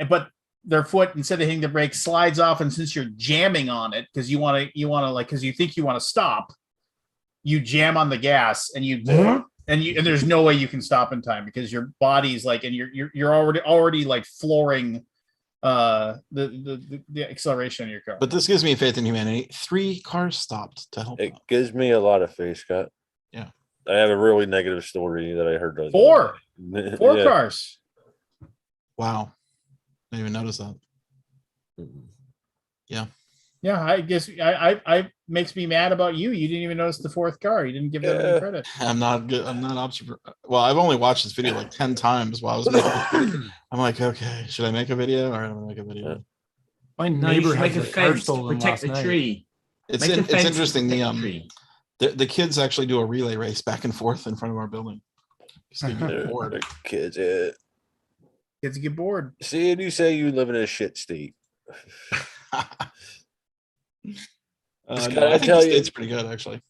Speaker 2: but their foot, instead of hitting the brake, slides off. And since you're jamming on it because you want to like, because you think you want to stop, you jam on the gas and and there's no way you can stop in time because your body's like, and you're already like flooring the acceleration of your car.
Speaker 3: But this gives me faith in humanity. 3 cars stopped to help.
Speaker 1: It gives me a lot of faith, Scott.
Speaker 3: Yeah.
Speaker 1: I have a really negative story that I heard.
Speaker 2: 4
Speaker 1: yeah.
Speaker 2: cars.
Speaker 3: Wow. I didn't even notice that. Yeah.
Speaker 2: Yeah, I guess I makes me mad about you. You didn't even notice the 4th car. You didn't give them any credit.
Speaker 3: I'm not good. I'm not observant. Well, I've only watched this video like 10 times while I was making it. I'm like, okay, should I make a video or am I make a video?
Speaker 6: My
Speaker 7: No, you
Speaker 6: neighbor
Speaker 7: should make
Speaker 6: has
Speaker 7: a
Speaker 6: a car
Speaker 7: fence to
Speaker 6: stolen
Speaker 7: protect
Speaker 6: last
Speaker 7: the
Speaker 6: night.
Speaker 7: tree.
Speaker 3: It's
Speaker 7: Make a fence to
Speaker 3: interesting.
Speaker 7: protect the tree.
Speaker 3: The kids actually do a relay race back and forth in front of our building.
Speaker 1: They're kids, yeah.
Speaker 2: Kids get bored.
Speaker 1: See, and you say you live in a shit state.
Speaker 3: No, I think the state's pretty good, actually.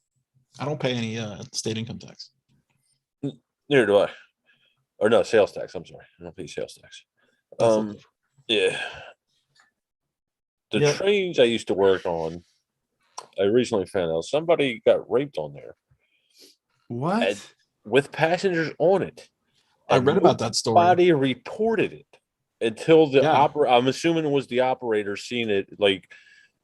Speaker 3: I don't pay any state income tax.
Speaker 1: Neither do I. Or no, sales tax. I'm sorry. I don't pay sales tax. Yeah. The trains I used to work on, I recently found out somebody got raped on there.
Speaker 6: What?
Speaker 1: With passengers on it.
Speaker 3: I read about that story.
Speaker 1: Nobody reported it until the I'm assuming it was the operator seeing it. Like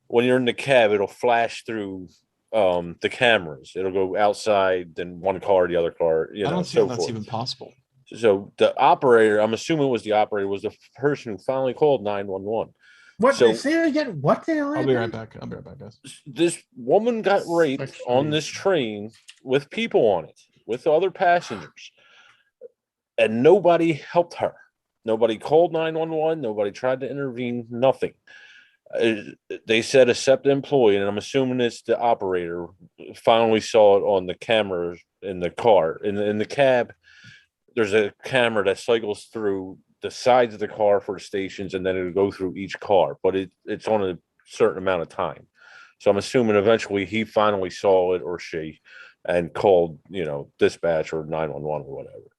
Speaker 1: when you're in the cab, it'll flash through the cameras. It'll go outside, then one car, the other car.
Speaker 3: I don't think that's even possible.
Speaker 1: So the operator, I'm assuming it was the operator, was the person who finally called 911.
Speaker 2: What?
Speaker 1: So,
Speaker 2: say it again. What the hell?
Speaker 3: I'll be right back, guys.
Speaker 1: This woman got raped on this train with people on it, with other passengers, and nobody helped her. Nobody called 911. Nobody tried to intervene. Nothing. They said a SEPTA employee, and I'm assuming it's the operator, finally saw it on the cameras in the car. In the cab, there's a camera that cycles through the sides of the car for the stations, and then it'll go through each car, but it's on a certain amount of time. So I'm assuming eventually he finally saw it, or she, and called, dispatch or 911 or whatever.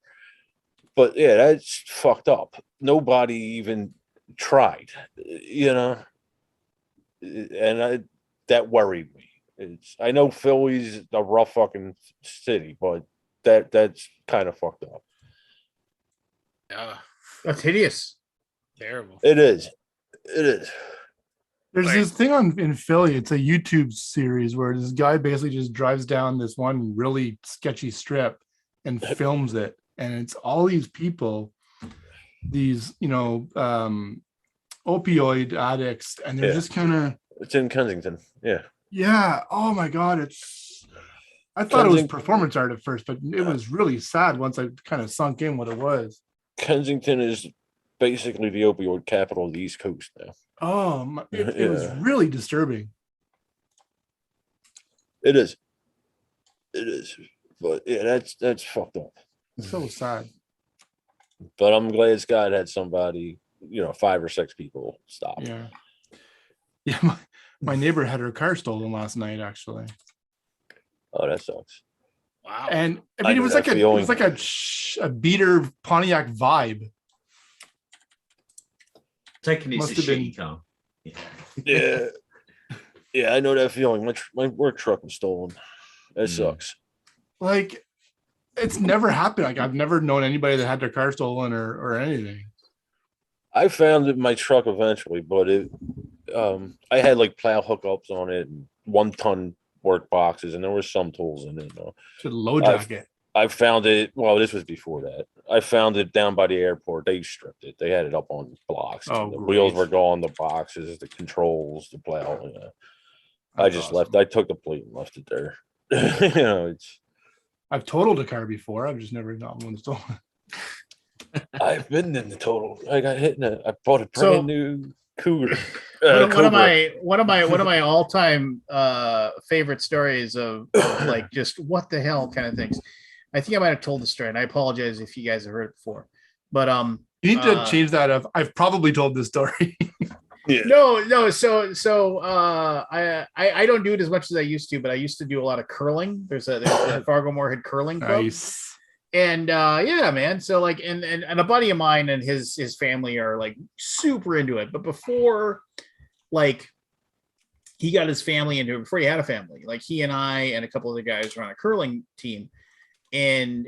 Speaker 1: But yeah, that's fucked up. Nobody even tried, and that worried me. I know Philly's a rough fucking city, but that's kind of fucked up.
Speaker 5: Yeah.
Speaker 2: That's hideous.
Speaker 5: Terrible.
Speaker 1: It is.
Speaker 6: There's
Speaker 5: Like-
Speaker 6: this thing in Philly. It's a YouTube series where this guy basically just drives down this one really sketchy strip and films it. And it's all these people, these, opioid addicts, and they're
Speaker 1: Yeah.
Speaker 6: just kind of,
Speaker 1: It's in Kensington. Yeah.
Speaker 6: yeah. Oh my God. I thought it was
Speaker 1: Kensington-
Speaker 6: performance art at first, but it was really sad once I kind of sunk in what it was.
Speaker 1: Kensington is basically the opioid capital of the East Coast now.
Speaker 6: Oh, it was
Speaker 1: Yeah.
Speaker 6: really disturbing.
Speaker 1: It is. It is. But yeah, that's fucked up.
Speaker 6: So sad.
Speaker 1: But I'm glad Scott had somebody, 5 or 6 people stop.
Speaker 6: Yeah. Yeah. My neighbor had her car stolen last night, actually.
Speaker 1: Oh, that sucks.
Speaker 2: Wow.
Speaker 6: And I
Speaker 1: I
Speaker 6: mean, it
Speaker 1: know
Speaker 6: was
Speaker 1: that
Speaker 6: like
Speaker 1: feeling.
Speaker 6: a beater Pontiac vibe.
Speaker 7: Taking it's
Speaker 6: Must
Speaker 7: a
Speaker 6: have been-
Speaker 7: shitty car. Yeah.
Speaker 1: Yeah. Yeah, I know that feeling. My work truck was stolen. That sucks.
Speaker 6: Like, it's never happened. Like, I've never known anybody that had their car stolen or anything.
Speaker 1: I found it in my truck eventually, but I had like plow hookups on it and 1-ton work boxes, and there was some tools in it.
Speaker 6: Should low
Speaker 1: I've-
Speaker 6: jacket.
Speaker 1: I found it. Well, this was before that. I found it down by the airport. They stripped it. They had it up on blocks.
Speaker 6: Oh,
Speaker 1: the wheels
Speaker 6: great.
Speaker 1: were gone, the boxes, the controls, the plow. I
Speaker 6: That's
Speaker 1: just
Speaker 6: awesome.
Speaker 1: left. I took the plate and left it there. It's.
Speaker 6: I've totaled a car before. I've just never gotten one stolen.
Speaker 1: I've been in the total. I got hit in it. I bought a brand
Speaker 2: So-
Speaker 1: new Cougar.
Speaker 2: One of
Speaker 1: Cobra.
Speaker 2: my all-time favorite stories of like just what the hell kind of things. I think I might have told the story, and I apologize if you guys have heard it before. But
Speaker 6: You need to
Speaker 2: Uh,
Speaker 6: change that up. I've probably told this story.
Speaker 1: Yeah.
Speaker 2: no. So I don't do it as much as I used to, but I used to do a lot of curling. There's a Fargo Moorhead curling club.
Speaker 6: Nice.
Speaker 2: And yeah, man. So like, and a buddy of mine and his family are like super into it. But before, like, he got his family into it, before he had a family, like he and I and a couple other guys were on a curling team, and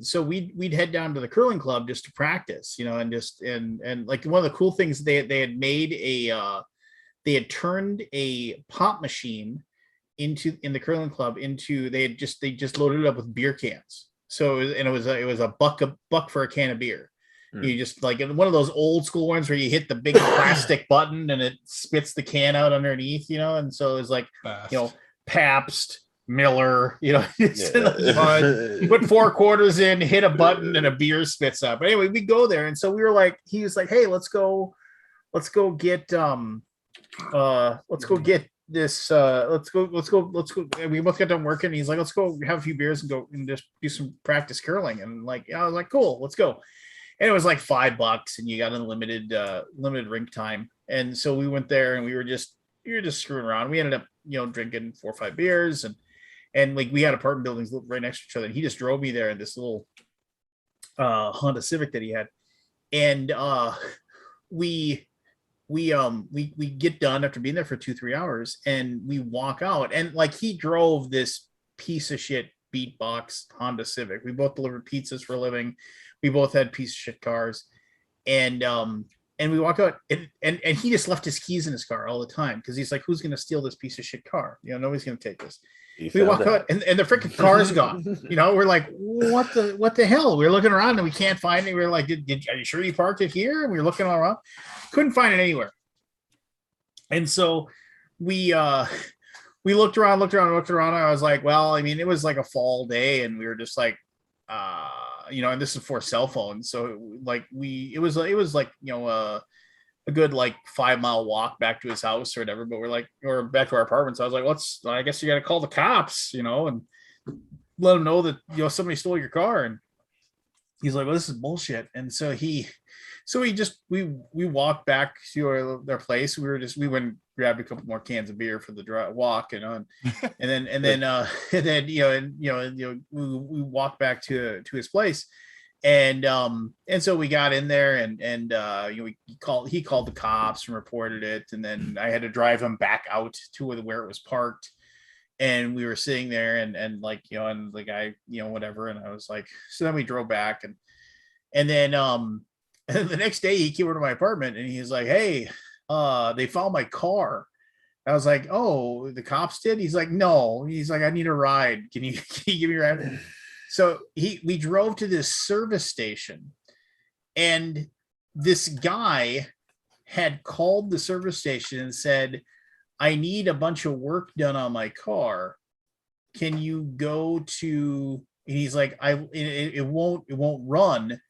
Speaker 2: so we'd head down to the curling club just to practice, and like one of the cool things they had made they had turned a pop machine in the curling club into they just loaded it up with beer cans. So it was a buck for a can of beer. You just like one of those old school ones where you hit the big plastic button and it spits the can out underneath, and so it's like,
Speaker 6: Best.
Speaker 2: Pabst, Miller, it's
Speaker 1: Yeah.
Speaker 2: in the mud. Put 4 quarters in, hit a button, and a beer spits up. But anyway, we go there, and so we were like, he was like, "Hey, let's go get this. Let's go. And we both got done working. And he's like, let's go have a few beers and go and just do some practice curling. And like, I was like, cool, let's go. And it was like $5, and you got unlimited limited rink time. And so we went there, and we were just screwing around. We ended up drinking 4 or 5 beers, and like we had apartment buildings right next to each other. And he just drove me there in this little Honda Civic that he had, and we get done after being there for 2-3 hours, and we walk out, and like he drove this piece of shit beatbox Honda Civic. We both delivered pizzas for a living. We both had piece of shit cars, and we walk out, and he just left his keys in his car all the time because he's like, who's gonna steal this piece of shit car? Nobody's gonna take this. We walk out, and the freaking car is gone. We're like, what the hell? We were looking around and we can't find it. We were like, are you sure you parked it here? And we were looking all around, couldn't find it anywhere. And so we looked around. I was like, well, I mean, it was like a fall day, and we were just like, and this is before cell phones, so like it was like a good like 5-mile walk back to his house or whatever. But we're back to our apartment. So I was like, I guess you got to call the cops, and let them know that somebody stole your car. And he's like, well, this is bullshit. And so we walked back to our place. We went and grabbed a couple more cans of beer for the walk, and then we walked back to his place. And so we got in there, and he called the cops and reported it, and then I had to drive him back out to where it was parked, and we were sitting there, and and the guy whatever, and I was like, so then we drove back, and then and the next day he came over to my apartment, and he's like, hey, they found my car. I was like, oh, the cops did? He's like, no. He's like, I need a ride. Can you give me a ride? So we drove to this service station, and this guy had called the service station and said, I need a bunch of work done on my car. Can you go to, and he's like, it won't run,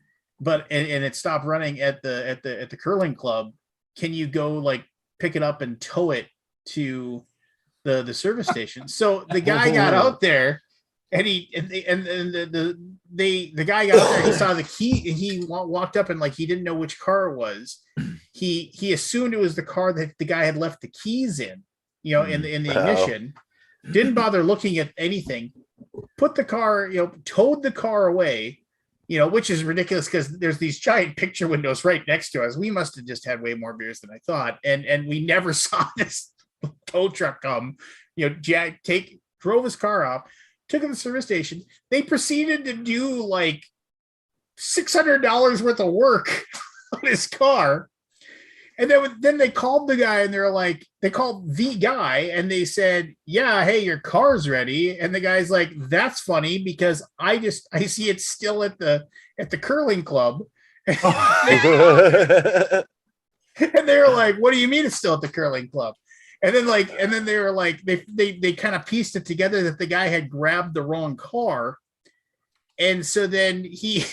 Speaker 2: but and it stopped running at the curling club. Can you go like pick it up and tow it to the service station? So the guy got out there, and the guy got out there. He saw the key, and he walked up, and like he didn't know which car it was. He assumed it was the car that the guy had left the keys in, in the ignition. Didn't bother looking at anything. Put the car, towed the car away. Which is ridiculous because there's these giant picture windows right next to us. We must have just had way more beers than I thought, and we never saw this tow truck come. Jack drove his car off, took him to the service station. They proceeded to do like $600 worth of work on his car, and then they called the guy, and they called the guy, and they said, yeah, hey, your car's ready. And the guy's like, that's funny because I see it's still at the curling club. And they were like, what do you mean it's still at the curling club? And then they were like, they kind of pieced it together that the guy had grabbed the wrong car. And so then they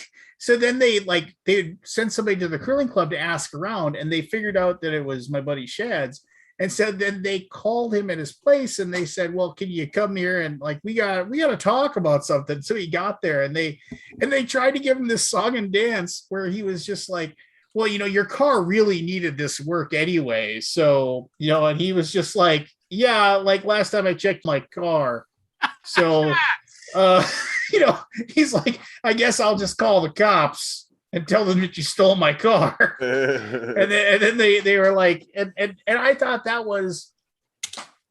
Speaker 2: sent somebody to the curling club to ask around, and they figured out that it was my buddy Shad's. And so then they called him at his place, and they said, well, can you come here? And like, we got to talk about something. So he got there, and they tried to give him this song and dance where he was just like, well, your car really needed this work anyway. So, and he was just like, yeah, like last time I checked my car. So, he's like, I guess I'll just call the cops and tell them that you stole my car. and then they were like, and I thought that was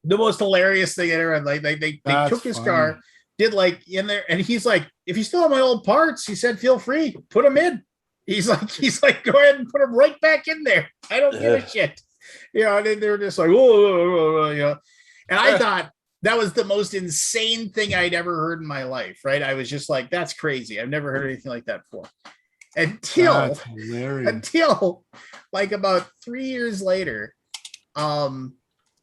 Speaker 2: the most hilarious thing ever. Like they took his car, did like in there, and he's like, if you still have my old parts, he said, feel free, put them in. He's like, go ahead and put them right back in there. I don't give a shit. And they were just like, oh, and I thought that was the most insane thing I'd ever heard in my life, right? I was just like, that's crazy. I've never heard anything like that before. Until like about 3 years later, I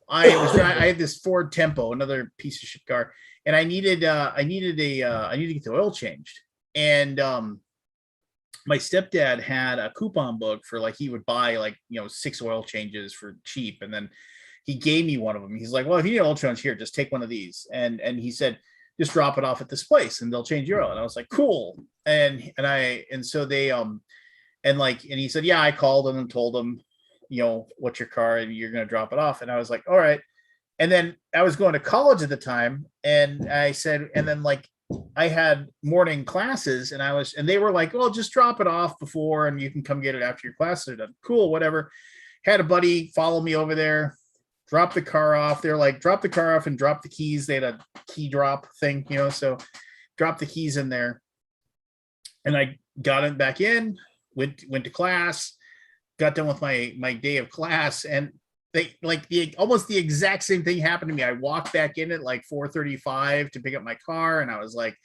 Speaker 2: had this Ford Tempo, another piece of shit car, and I needed to get the oil changed. And my stepdad had a coupon book for like, he would buy like, 6 oil changes for cheap. And then he gave me one of them. He's like, well, if you need oil change here, just take one of these. And he said, just drop it off at this place and they'll change your oil. And I was like, cool. And so they, and he said, yeah, I called them and told them, what's your car and you're going to drop it off. And I was like, all right. And then I was going to college at the time. And I said, and then like, I had morning classes and they were like, oh, just drop it off before and you can come get it after your classes are done. Cool, whatever. Had a buddy follow me over there, drop the car off. They're like, drop the car off and drop the keys. They had a key drop thing, so drop the keys in there. And I got it back in, went to class, got done with my day of class, and they almost the exact same thing happened to me. I walked back in at like 4:35 to pick up my car, and I was like,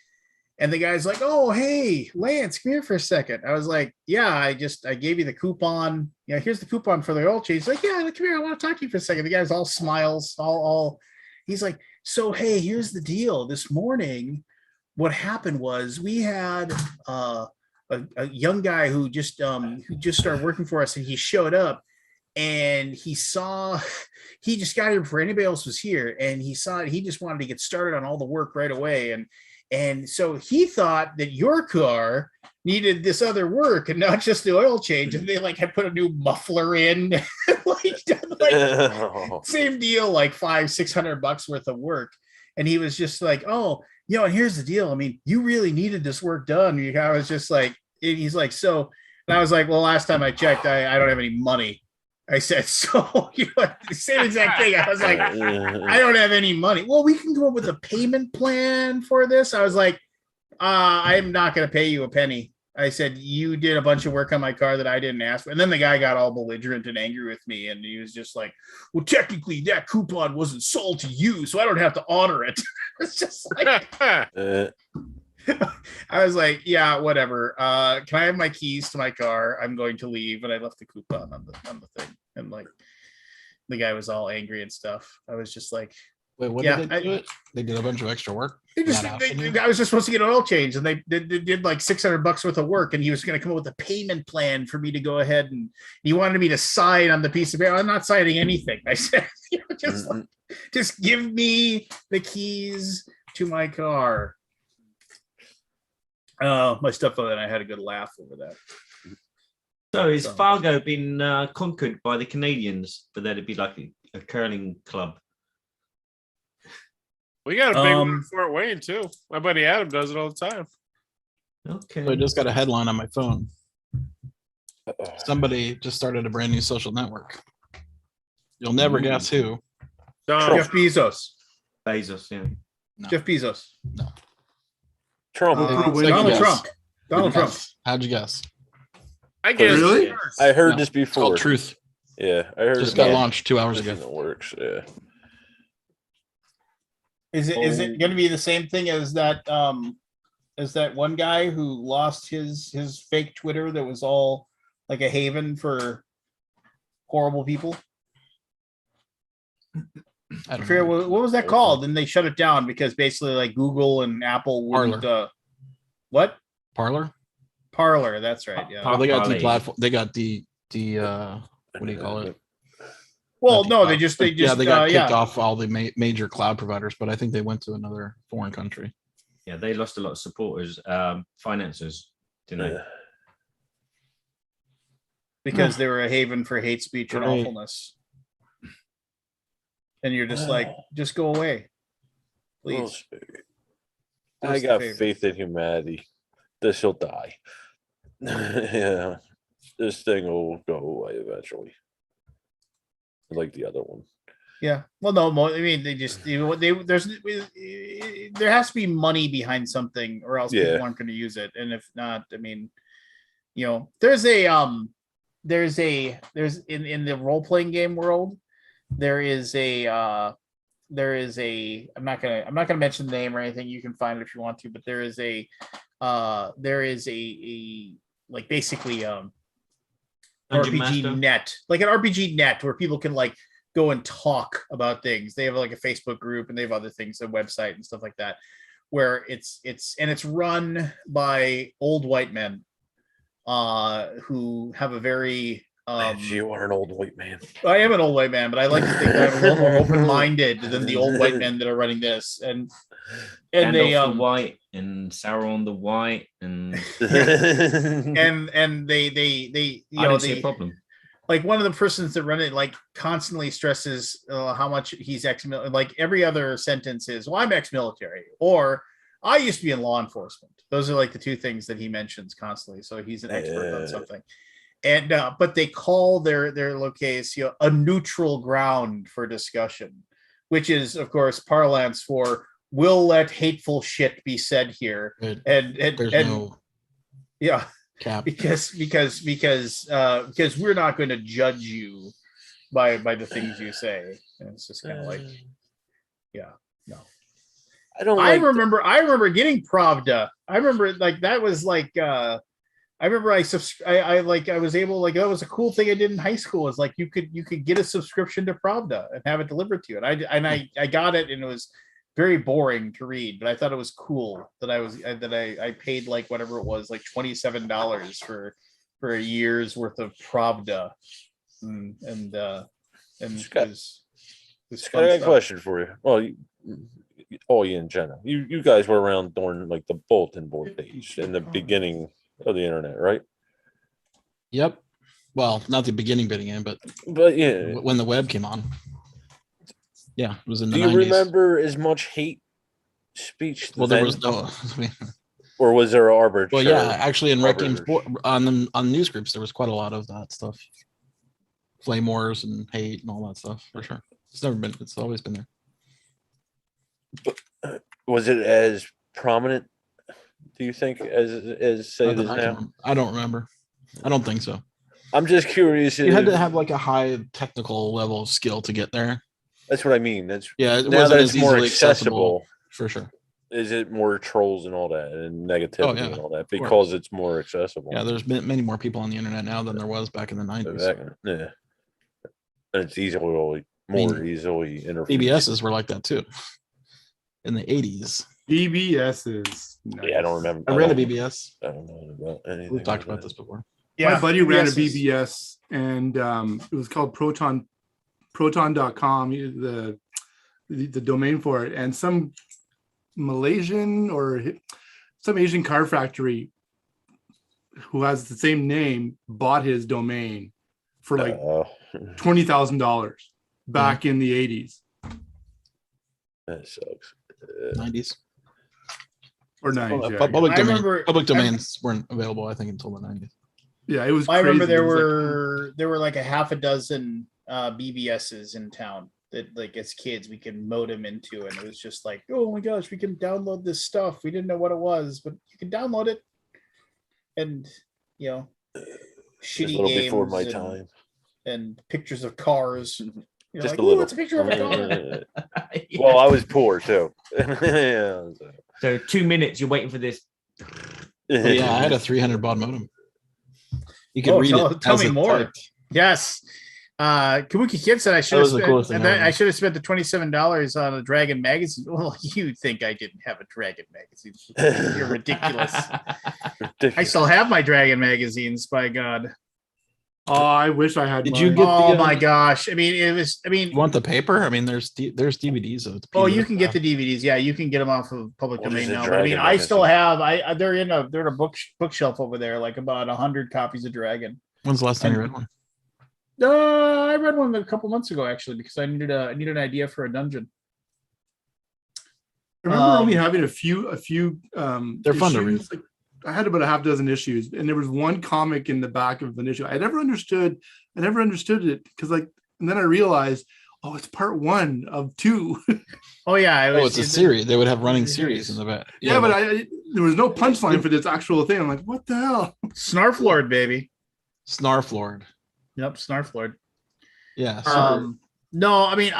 Speaker 2: and the guy's like, oh, hey, Lance, come here for a second. I was like, yeah, I gave you the coupon. Here's the coupon for the oil change. He's like, yeah, come here, I want to talk to you for a second. The guy's all smiles, all. He's like, so hey, here's the deal. This morning, what happened was we had a young guy who just started working for us, and he showed up. And he just got here before anybody else was here. And he just wanted to get started on all the work right away. And so he thought that your car needed this other work and not just the oil change. And they had put a new muffler in, same deal, like $500-600 worth of work. And he was just like, oh, and here's the deal. I mean, you really needed this work done. I was just like, he's like, so, and I was like, well, last time I checked, I don't have any money. I said, so, the same exact thing. I was like, I don't have any money. Well, we can come up with a payment plan for this. I was like, I'm not going to pay you a penny. I said, you did a bunch of work on my car that I didn't ask for. And then the guy got all belligerent and angry with me. And he was just like, well, technically that coupon wasn't sold to you, so I don't have to honor it. It's just like, I was like, yeah, whatever. Can I have my keys to my car? I'm going to leave. And I left the coupon on the thing. And like, the guy was all angry and stuff. I was just like,
Speaker 3: Wait, what
Speaker 2: Yeah,
Speaker 3: did they do it? They did a bunch of extra work.
Speaker 2: They just,
Speaker 3: Not asking you?
Speaker 2: I was just supposed to get an oil change, and they did like $600 worth of work, and he was going to come up with a payment plan for me to go ahead, and he wanted me to sign on the piece of paper. I'm not signing anything. I said, just give me the keys to my car. My stepfather and I had a good laugh over that.
Speaker 7: So is Fargo been conquered by the Canadians for there to be like a curling club?
Speaker 5: We got a big one in Fort Wayne too. My buddy Adam does it all the time.
Speaker 7: Okay.
Speaker 3: So I just got a headline on my phone. Somebody just started a brand new social network. You'll never guess who.
Speaker 2: Jeff Bezos.
Speaker 7: Bezos, yeah.
Speaker 3: No.
Speaker 2: Jeff Bezos.
Speaker 3: No.
Speaker 1: Trump.
Speaker 2: Donald Trump. Donald Trump.
Speaker 3: How'd you guess?
Speaker 5: I guess.
Speaker 6: Really?
Speaker 1: I heard
Speaker 3: No,
Speaker 1: this
Speaker 3: It's
Speaker 1: before.
Speaker 3: called Truth.
Speaker 1: Yeah, I heard
Speaker 3: Just
Speaker 1: about
Speaker 3: got launched 2 hours
Speaker 1: this
Speaker 3: ago.
Speaker 1: in the works. Yeah.
Speaker 2: Is it going to be the same thing as that one guy who lost his fake Twitter that was all like a haven for horrible people?
Speaker 3: I
Speaker 2: I
Speaker 3: don't
Speaker 2: forget
Speaker 3: know.
Speaker 2: what was that called? And they shut it down because basically like Google and Apple wouldn't. What?
Speaker 3: Parlor?
Speaker 2: Parlor. That's right. Yeah.
Speaker 3: Oh, they got
Speaker 7: Parlay.
Speaker 3: platform. They got the what do you call it?
Speaker 2: Well,
Speaker 3: Not
Speaker 2: no,
Speaker 3: the
Speaker 2: they
Speaker 3: cloud.
Speaker 2: just
Speaker 3: They got kicked
Speaker 2: yeah.
Speaker 3: off all the major cloud providers, but I think they went to another foreign country.
Speaker 7: Yeah, they lost a lot of supporters, financiers, didn't they?
Speaker 2: Because they were a haven for hate speech and
Speaker 3: Right.
Speaker 2: awfulness. And you're just like, just go away, please.
Speaker 1: I
Speaker 2: What's the
Speaker 1: got
Speaker 2: favor?
Speaker 1: faith in humanity. This will die. Yeah, this thing will go away eventually, like the other one.
Speaker 2: Yeah. Well, no, I mean, there has to be money behind something, or else people
Speaker 1: Yeah.
Speaker 2: aren't going to use it. And if not, I mean, there's in the role playing game world, there is a I'm not gonna mention the name or anything. You can find it if you want to, but there is a like basically
Speaker 7: Dungeon
Speaker 2: RPG
Speaker 7: Master?
Speaker 2: net, like an RPG net where people can like go and talk about things. They have like a Facebook group and they have other things, a website and stuff like that, where it's run by old white men who have a very
Speaker 1: You are an old white man.
Speaker 2: I am an old white man, but I like to think that I'm a little more open-minded than the old white men that are running this. And they
Speaker 7: Gandalf the White and Sauron the White and
Speaker 2: and they
Speaker 7: I don't see a problem.
Speaker 2: like one of the persons that run it like constantly stresses how much he's ex-military. Like every other sentence is, well, I'm ex-military, or I used to be in law enforcement. Those are like the two things that he mentions constantly. So he's an expert on something. And but they call their location a neutral ground for discussion, which is of course parlance for we'll let hateful shit be said here.
Speaker 3: But
Speaker 2: And
Speaker 3: there's
Speaker 2: and
Speaker 3: no
Speaker 2: yeah,
Speaker 3: cap.
Speaker 2: because we're not going to judge you by the things you say. And it's just kind of like, yeah, no.
Speaker 1: I don't.
Speaker 2: I
Speaker 1: Like
Speaker 2: remember getting Pravda. I remember like that was like I remember I was able, like, that was a cool thing I did in high school, is like you could get a subscription to Pravda and have it delivered to you. And I got it, and it was very boring to read, but I thought it was cool that I paid like whatever it was, like $27 for a year's worth of Pravda. And
Speaker 1: Scott,
Speaker 2: it was
Speaker 1: I
Speaker 2: fun
Speaker 1: got a
Speaker 2: stuff.
Speaker 1: question for you. Well, all you in general. You guys were around during like the bulletin board days in the beginning of the internet, right?
Speaker 3: Yep. Well, not the beginning, but
Speaker 1: But yeah,
Speaker 3: when the web came on. Yeah, it was in the
Speaker 1: do you
Speaker 3: 90s.
Speaker 1: remember as much hate speech?
Speaker 3: Well, there
Speaker 1: then,
Speaker 3: was no.
Speaker 1: or was there arbitrary?
Speaker 3: Well, yeah, actually, in Rec Games
Speaker 1: arbiters?
Speaker 3: on news groups, there was quite a lot of that stuff, flame wars and hate and all that stuff for sure. It's always been there.
Speaker 1: Was it as prominent Do you think as say it is now?
Speaker 3: I don't remember. I don't think so.
Speaker 1: I'm just curious.
Speaker 3: You had to
Speaker 1: if-
Speaker 3: have like a high technical level of skill to get there.
Speaker 1: That's what I mean. That's
Speaker 3: Yeah, it
Speaker 1: now
Speaker 3: wasn't
Speaker 1: that
Speaker 3: as
Speaker 1: it's more
Speaker 3: easily
Speaker 1: accessible.
Speaker 3: for sure.
Speaker 1: Is it more trolls and all that and negativity
Speaker 3: Oh, yeah,
Speaker 1: and all that
Speaker 3: of course.
Speaker 1: because it's more accessible?
Speaker 3: Yeah, there's been many more people on the internet now than there was back in the 90s.
Speaker 1: Yeah. And it's easily easily interface.
Speaker 3: BBSs were like that too. In the 80s.
Speaker 6: BBSs.
Speaker 1: Yeah, I don't remember.
Speaker 3: I ran a
Speaker 1: don't-
Speaker 3: BBS.
Speaker 1: I don't know about anything.
Speaker 3: We've talked
Speaker 1: about
Speaker 3: about this before.
Speaker 6: My buddy ran a
Speaker 2: BBS is-
Speaker 6: BBS and it was called proton.com, the domain for it. And some Malaysian or some Asian car factory who has the same name bought his domain for like $20,000 back in the 80s
Speaker 1: that sucks.
Speaker 3: 90s.
Speaker 6: or 90s.
Speaker 3: Well,
Speaker 6: yeah.
Speaker 3: public
Speaker 2: I
Speaker 3: domain,
Speaker 2: remember-
Speaker 3: public domains weren't available, I think, until the 90s.
Speaker 6: Yeah, it was
Speaker 2: I remember
Speaker 6: crazy. It
Speaker 2: there
Speaker 6: was like-
Speaker 2: were like a half a dozen BBSs in town that like as kids we could modem into, and it was just like, oh my gosh, we can download this stuff. We didn't know what it was, but you can download it. And
Speaker 1: Just a
Speaker 2: shitty
Speaker 1: little
Speaker 2: games
Speaker 1: before my
Speaker 2: and,
Speaker 1: time.
Speaker 2: and pictures of cars. You're
Speaker 1: Just
Speaker 2: like,
Speaker 1: a
Speaker 2: "Ooh,
Speaker 1: little.
Speaker 2: it's a picture of a car.
Speaker 7: Yeah.
Speaker 1: Well, I was poor too. Yeah.
Speaker 7: So 2 minutes, you're waiting for this.
Speaker 3: But yeah, I had a 300 baud modem. You could
Speaker 2: Oh,
Speaker 3: read it.
Speaker 2: tell
Speaker 3: as
Speaker 2: me
Speaker 3: it
Speaker 2: more.
Speaker 3: typed.
Speaker 2: Yes. Kabuki Kid said I should have
Speaker 3: was the coolest thing
Speaker 2: spent.
Speaker 3: ever.
Speaker 2: I should have spent the $27 on a Dragon magazine. Well, you think I didn't have a Dragon magazine? You're ridiculous. I still have my Dragon magazines. By God.
Speaker 6: Oh, I wish I had.
Speaker 3: Did
Speaker 6: mine.
Speaker 3: you get
Speaker 2: Oh
Speaker 3: the,
Speaker 2: my gosh. I mean, it was. I mean,
Speaker 3: You want the paper? I mean, there's DVDs of it.
Speaker 2: oh, you can get the DVDs. Yeah, you can get them off of public
Speaker 1: What is
Speaker 2: domain
Speaker 1: a
Speaker 2: now. But I mean,
Speaker 1: Dragon
Speaker 2: I still
Speaker 1: magazine?
Speaker 2: have. They're in a bookshelf over there, like about 100 copies of Dragon.
Speaker 3: When's the last time you read one?
Speaker 2: I read one a couple months ago actually because I needed an idea for a dungeon.
Speaker 6: I remember only
Speaker 2: Um,
Speaker 6: having a few
Speaker 3: They're fun to read.
Speaker 6: issues. Like, I had about a half dozen issues, and there was one comic in the back of an issue. I never understood it because and then I realized, oh, it's part 1 of 2.
Speaker 2: Oh yeah,
Speaker 3: Oh, it's a series. They would have running series in the back.
Speaker 6: Yeah, but there was no punchline for this actual thing. I'm like, what the hell?
Speaker 2: Snarflord, baby.
Speaker 3: Snarflord.
Speaker 2: Yep, Snarflord.
Speaker 3: Yeah.
Speaker 2: No, I mean,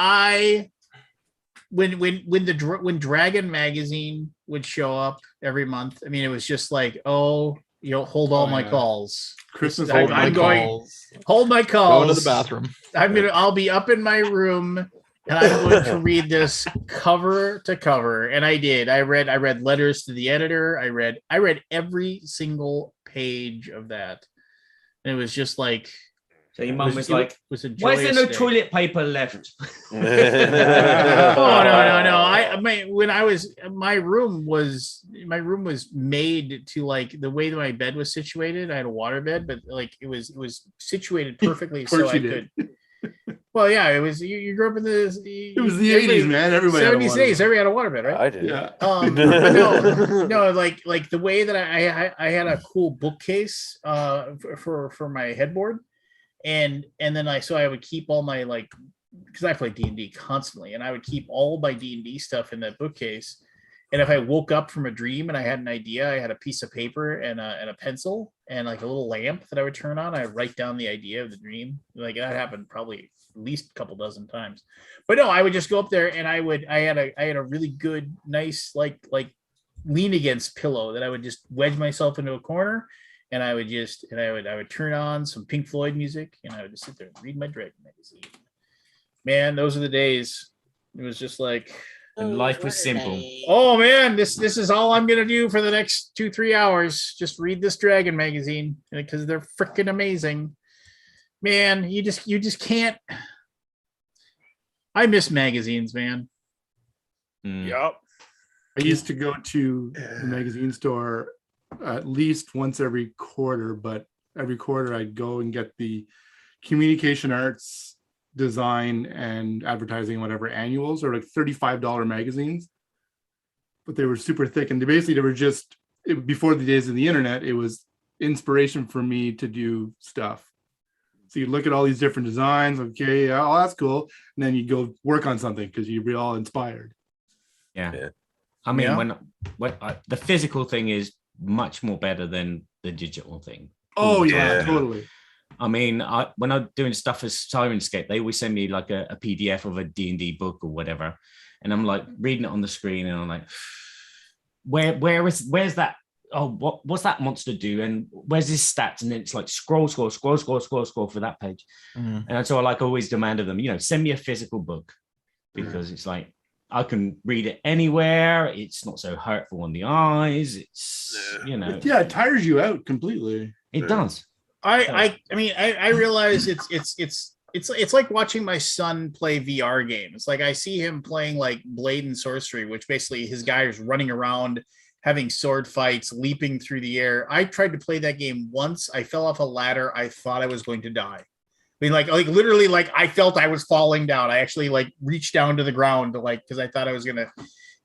Speaker 2: when Dragon magazine would show up every month, I mean, it was just like, hold all my
Speaker 3: yeah.
Speaker 2: calls.
Speaker 6: Christmas.
Speaker 2: I'm
Speaker 3: Hold my
Speaker 2: going-
Speaker 3: calls.
Speaker 2: Hold my calls.
Speaker 3: Go to the bathroom.
Speaker 2: I'll be up in my room and I'm going to read this cover to cover. And I did. I read letters to the editor. I read every single page of that. And it was just like,
Speaker 7: So your mum was like,
Speaker 2: was a
Speaker 7: why is there no
Speaker 2: joyous day.
Speaker 7: toilet paper left?
Speaker 2: Oh no! I mean, when I was my room was made to like the way that my bed was situated. I had a water bed, but like it was situated perfectly
Speaker 6: Of
Speaker 2: so
Speaker 6: course
Speaker 2: I
Speaker 6: you
Speaker 2: could.
Speaker 6: did.
Speaker 2: Well, yeah, it was. You grew up in the.
Speaker 6: It was the 80s, man. Everybody had a
Speaker 2: 70s,
Speaker 6: water
Speaker 2: 80s. Everybody had a water bed, right?
Speaker 1: I did.
Speaker 6: Yeah.
Speaker 2: But no, like the way that I had a cool bookcase for my headboard, and then I would keep all my because I play D&D constantly, and I would keep all my D&D stuff in that bookcase. And if I woke up from a dream and I had an idea, I had a piece of paper and a pencil and like a little lamp that I would turn on. I would write down the idea of the dream. Like that happened probably at least a couple dozen times. But no, I would just go up there and I had a really good, nice like lean against pillow that I would just wedge myself into a corner, and I would turn on some Pink Floyd music, and I would just sit there and read my Dragon magazine. Man, those are the days. It was just like,
Speaker 7: And life was simple.
Speaker 2: oh man, this is all I'm gonna do for the next 2-3 hours. Just read this Dragon magazine because they're freaking amazing. Man, you just can't. I miss magazines, man.
Speaker 7: Mm.
Speaker 6: I used to go to the magazine store at least once every quarter, but every quarter I'd go and get the communication arts, design, and advertising and whatever annuals, or like $35 magazines. But they were super thick, and they were just before the days of the internet. It was inspiration for me to do stuff. So you look at all these different designs. Okay, oh, that's cool, and then you go work on something because you'd be all inspired.
Speaker 7: Yeah.
Speaker 1: Yeah.
Speaker 7: I mean,
Speaker 2: Yeah.
Speaker 7: when the physical thing is much more better than the digital thing.
Speaker 6: Oh
Speaker 7: the
Speaker 6: yeah,
Speaker 1: time.
Speaker 6: totally.
Speaker 7: I mean, when I'm doing stuff as Sirenscape, they always send me like a PDF of a D&D book or whatever, and I'm like reading it on the screen, and I'm like, where's that? Oh, what's that monster do? And where's his stats? And it's like scroll for that page.
Speaker 3: Mhm.
Speaker 7: And so I like always demand of them, send me a physical book, because it's like I can read it anywhere. It's not so hurtful on the eyes. It's
Speaker 6: Yeah, it tires you out completely.
Speaker 7: it does.
Speaker 2: I mean, I realize it's like watching my son play VR games. Like I see him playing like Blade and Sorcery, which basically his guy is running around having sword fights, leaping through the air. I tried to play that game once. I fell off a ladder. I thought I was going to die. I mean, like literally, like I felt I was falling down. I actually like reached down to the ground to because I thought I was gonna,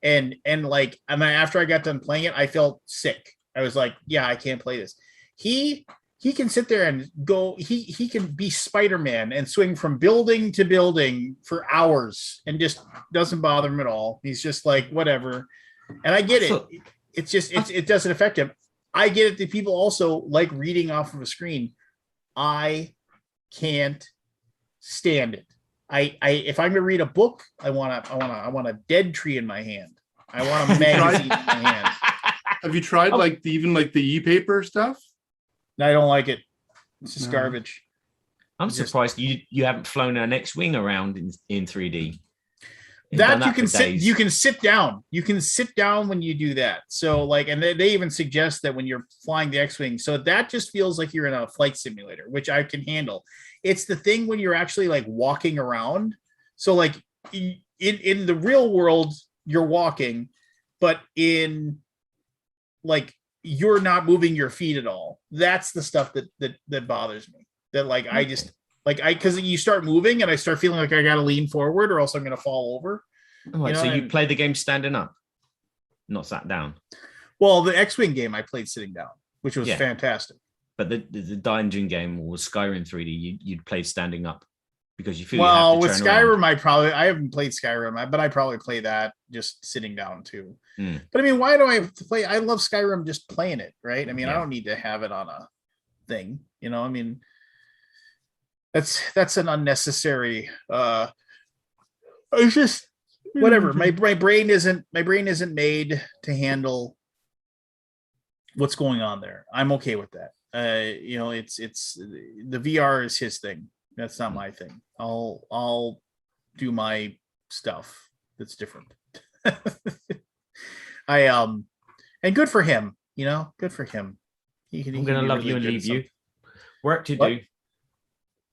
Speaker 2: and after I got done playing it, I felt sick. I was like, yeah, I can't play this. He can sit there and go. He can be Spider-Man and swing from building to building for hours and just doesn't bother him at all. He's just like whatever, and I get it. It's just it doesn't affect him. I get it that people also like reading off of a screen. I can't stand it. I if I'm gonna read a book, I want a dead tree in my hand. I want a magazine in my hand.
Speaker 6: Have you tried even the e-paper stuff?
Speaker 2: I don't like it. It's just
Speaker 6: No.
Speaker 2: garbage.
Speaker 7: I'm
Speaker 2: Just-
Speaker 7: surprised you haven't flown an X-wing around in 3D. You've
Speaker 2: That
Speaker 7: done
Speaker 2: you can
Speaker 7: for
Speaker 2: sit.
Speaker 7: days.
Speaker 2: You can sit down. You can sit down when you do that. So and they even suggest that when you're flying the X-wing, so that just feels like you're in a flight simulator, which I can handle. It's the thing when you're actually like walking around. So like in the real world, you're walking, but in like you're not moving your feet at all. That's the stuff that bothers me. That like I just. Because you start moving and I start feeling like I got to lean forward or else I'm going to fall over.
Speaker 7: Right, so you play the game standing up, not sat down.
Speaker 2: Well, the X-Wing game I played sitting down, which was
Speaker 7: Yeah.
Speaker 2: fantastic.
Speaker 7: But the dungeon game or Skyrim 3D, you'd play standing up because you feel.
Speaker 2: Well,
Speaker 7: you
Speaker 2: with
Speaker 7: have to turn around.
Speaker 2: Skyrim, I haven't played Skyrim, but I probably play that just sitting down too.
Speaker 7: Hmm.
Speaker 2: But I mean, why do I have to play? I love Skyrim just playing it, right? I mean, I
Speaker 7: Yeah.
Speaker 2: don't need to have it on a thing, I mean, that's an unnecessary. It's just whatever. My brain isn't made to handle what's going on there. I'm okay with that. It's the VR is his thing. That's not my thing. I'll do my stuff that's different. And good for him, good for him.
Speaker 7: I'm gonna love you and leave you. Work to
Speaker 2: What?
Speaker 7: do.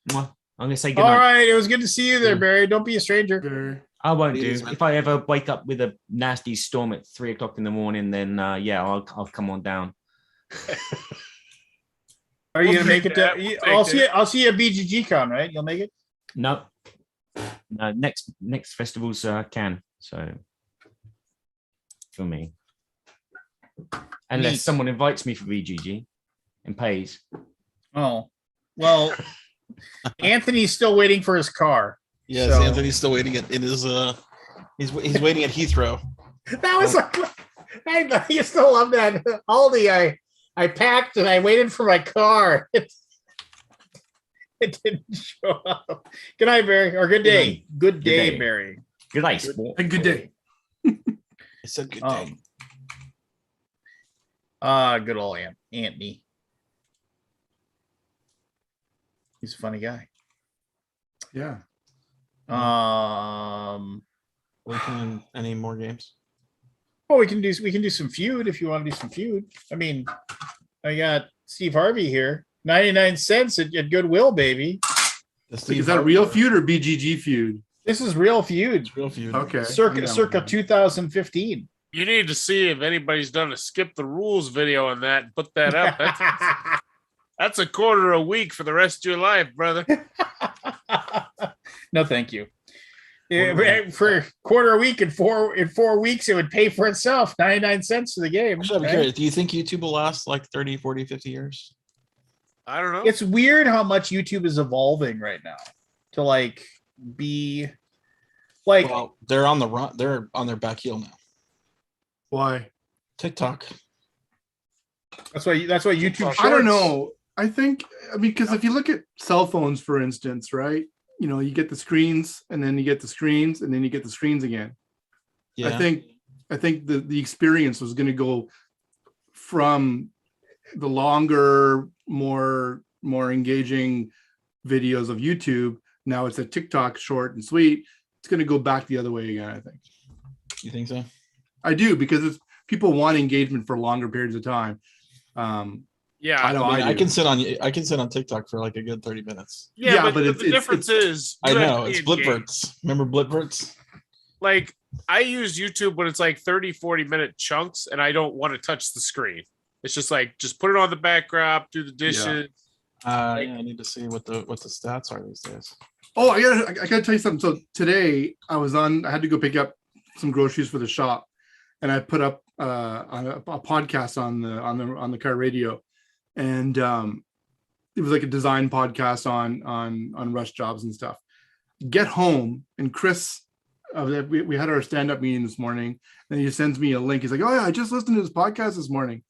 Speaker 7: Mwah. I'm gonna say good
Speaker 2: All
Speaker 7: night.
Speaker 2: right, it was good to see you there, Barry. Don't be a stranger.
Speaker 6: Sure.
Speaker 7: I won't do.
Speaker 3: Please, man.
Speaker 7: If I ever wake up with a nasty storm at 3:00 in the morning, then I'll come on down.
Speaker 2: Are you
Speaker 5: We'll
Speaker 2: gonna make
Speaker 5: take
Speaker 2: it
Speaker 5: that.
Speaker 2: to?
Speaker 5: We'll take
Speaker 2: I'll see you at BGG Con, right? You'll make it.
Speaker 7: No, next festivals can so for me, unless
Speaker 2: Neat.
Speaker 7: someone invites me for VGG and pays.
Speaker 2: Oh, well, Anthony's still waiting for his car.
Speaker 3: Yes,
Speaker 2: So-
Speaker 3: Anthony's still waiting in his he's waiting at Heathrow.
Speaker 2: That was I used to love that. Aldi, I packed and I waited for my car. It didn't show up. Good night, Barry. Or good day. Good day,
Speaker 7: day.
Speaker 2: Barry.
Speaker 7: Good night, sport.
Speaker 6: A good day.
Speaker 3: I said good day.
Speaker 2: Good old Anthony. He's a funny guy.
Speaker 6: Yeah.
Speaker 3: We can any more games?
Speaker 2: Well, we can do some feud if you want to do some feud. I mean, I got Steve Harvey here. 99 cents at Goodwill, baby.
Speaker 6: Is that real feud or BGG feud?
Speaker 2: This is real feud.
Speaker 3: It's real feud.
Speaker 6: Okay.
Speaker 2: Circa 2015.
Speaker 5: You need to see if anybody's done a skip the rules video on that and put that up. That's a quarter a week for the rest of your life, brother.
Speaker 2: No, thank you. For quarter a week in 4 weeks, it would pay for itself. 99 cents for the game.
Speaker 3: Actually, I'm
Speaker 2: right?
Speaker 3: curious. Do you think YouTube will last like 30, 40, 50 years?
Speaker 5: I don't know.
Speaker 2: It's weird how much YouTube is evolving right now to like be like
Speaker 3: Well, they're on the run. They're on their back heel now.
Speaker 6: Why?
Speaker 3: TikTok.
Speaker 2: That's why YouTube. Shorts,
Speaker 6: I don't know. I think, I mean, because if you look at cell phones, for instance, right? You know, you get the screens, and then you get the screens, and then you get the screens again.
Speaker 3: Yeah.
Speaker 6: I think the experience was going to go from the longer, more engaging videos of YouTube. Now it's a TikTok short and sweet. It's going to go back the other way again, I think.
Speaker 3: You think so?
Speaker 6: I do, because people want engagement for longer periods of time.
Speaker 5: Yeah,
Speaker 6: I know
Speaker 3: I mean,
Speaker 6: I do.
Speaker 3: I can sit on TikTok for like a good 30 minutes.
Speaker 5: yeah,
Speaker 6: but
Speaker 5: but
Speaker 6: it's-
Speaker 5: the difference is
Speaker 3: I
Speaker 5: you have
Speaker 3: know
Speaker 5: to be
Speaker 3: it's
Speaker 5: engaged.
Speaker 3: Blipverts. Remember Blipverts?
Speaker 5: Like I use YouTube when it's like 30-40 minute chunks and I don't want to touch the screen. It's just like just put it on the background, do the dishes.
Speaker 3: Yeah, I need to see what the stats are these days.
Speaker 6: Oh, I gotta tell you something. So today I had to go pick up some groceries for the shop, and I put up on a podcast on the car radio, and it was like a design podcast on rush jobs and stuff. Get home, and Chris, we had our stand up meeting this morning, and he sends me a link. He's like, "Oh yeah, I just listened to this podcast this morning."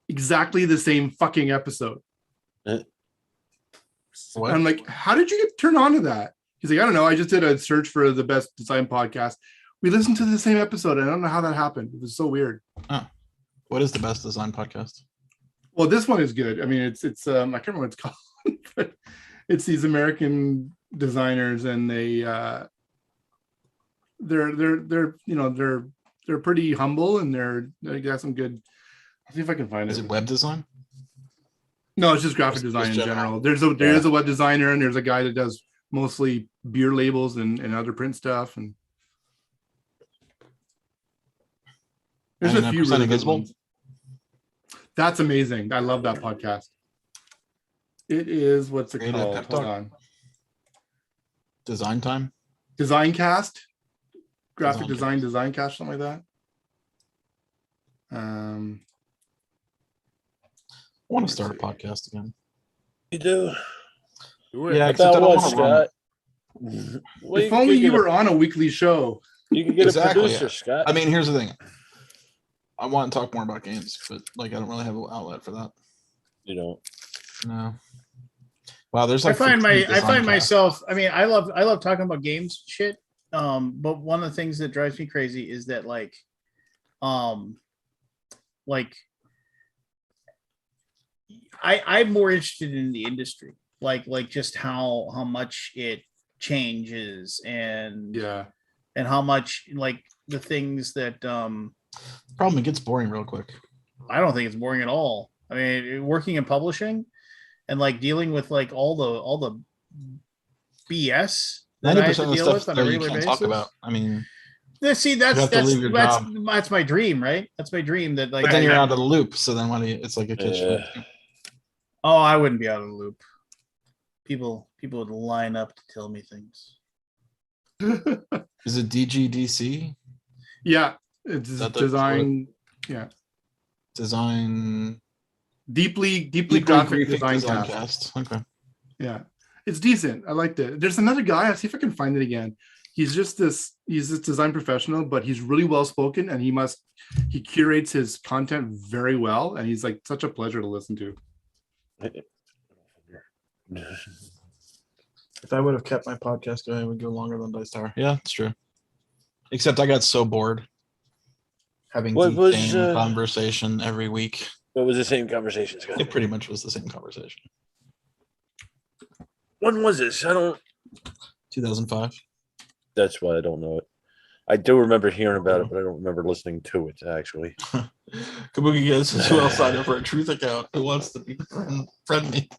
Speaker 6: Exactly the same fucking episode.
Speaker 3: What?
Speaker 6: And I'm like, how did you get turned on to that? He's like, I don't know. I just did a search for the best design podcast. We listened to the same episode. I don't know how that happened. It was so weird.
Speaker 3: What is the best design podcast?
Speaker 6: Well, this one is good. I mean, it's I can't remember what it's called, but it's these American designers, and they're pretty humble, and they got some good. I'll see if I can find it.
Speaker 3: Is it web design?
Speaker 6: No, it's just graphic
Speaker 3: Just
Speaker 6: design in
Speaker 3: general.
Speaker 6: general. There is a web designer, and there's a guy that does mostly beer labels and other print stuff. And there's a few
Speaker 3: 99%
Speaker 6: really good
Speaker 3: Invisible?
Speaker 6: ones. That's amazing. I love that podcast. It is, what's it
Speaker 3: Creative
Speaker 6: called?
Speaker 3: Pep
Speaker 6: Hold
Speaker 3: Talk.
Speaker 6: on.
Speaker 3: Design time?
Speaker 6: Design Cast, graphic
Speaker 3: Design
Speaker 6: design cast, something like that.
Speaker 3: I want to start a podcast again.
Speaker 1: You do.
Speaker 3: Yeah, except I
Speaker 1: About
Speaker 3: don't
Speaker 1: what,
Speaker 3: want to run
Speaker 1: Scott?
Speaker 3: it.
Speaker 1: Well,
Speaker 6: If only
Speaker 1: could
Speaker 6: you
Speaker 1: get
Speaker 6: were on a weekly show.
Speaker 1: you can get
Speaker 3: Exactly,
Speaker 1: a producer,
Speaker 3: yeah.
Speaker 1: Scott.
Speaker 3: I mean, here's the thing. I want to talk more about games, but like I don't really have an outlet for that.
Speaker 1: you don't.
Speaker 3: No. Wow, there's
Speaker 2: I
Speaker 3: like
Speaker 2: find
Speaker 3: 15 design casts.
Speaker 2: myself. I mean, I love talking about games shit. But one of the things that drives me crazy is that like I'm more interested in the industry, like just how much it changes and
Speaker 6: Yeah.
Speaker 2: and how much like the things that
Speaker 3: Problem, it gets boring real quick.
Speaker 2: I don't think it's boring at all. I mean, working in publishing and like dealing with like all the BS that I have
Speaker 3: 90%
Speaker 2: to
Speaker 3: of the
Speaker 2: deal
Speaker 3: stuff
Speaker 2: with on a
Speaker 3: there you
Speaker 2: regular
Speaker 3: can't
Speaker 2: basis.
Speaker 3: talk about. I mean,
Speaker 2: See,
Speaker 3: You have to leave your job.
Speaker 2: that's my dream, right? That's my dream. That like
Speaker 3: but then you're out of the loop. So then what do you, it's like a kitchen.
Speaker 2: oh, I wouldn't be out of the loop. People would line up to tell me things.
Speaker 3: Is it DGDC?
Speaker 6: Yeah. It's
Speaker 3: That the-
Speaker 6: design. Yeah.
Speaker 3: Design.
Speaker 6: Deeply
Speaker 3: Deeply
Speaker 6: graphic
Speaker 3: Design
Speaker 6: design cast.
Speaker 3: cast. Okay.
Speaker 6: Yeah. It's decent. I liked it. There's another guy. I'll see if I can find it again. He's this design professional, but he's really well spoken, and he curates his content very well, and he's like such a pleasure to listen to.
Speaker 3: If I would have kept my podcast going, it would go longer than Dice Tower. Yeah, it's true. Except I got so bored having
Speaker 1: What
Speaker 3: deep
Speaker 1: was,
Speaker 3: game conversation every week.
Speaker 1: What was the same conversation, Scott?
Speaker 3: It pretty much was the same conversation.
Speaker 1: When was this? I don't.
Speaker 3: 2005.
Speaker 1: That's why I don't know it. I do remember hearing about it, but I don't remember listening to it actually.
Speaker 3: Kabuki guys, who else signed up for a truth account? Who wants to be friend me?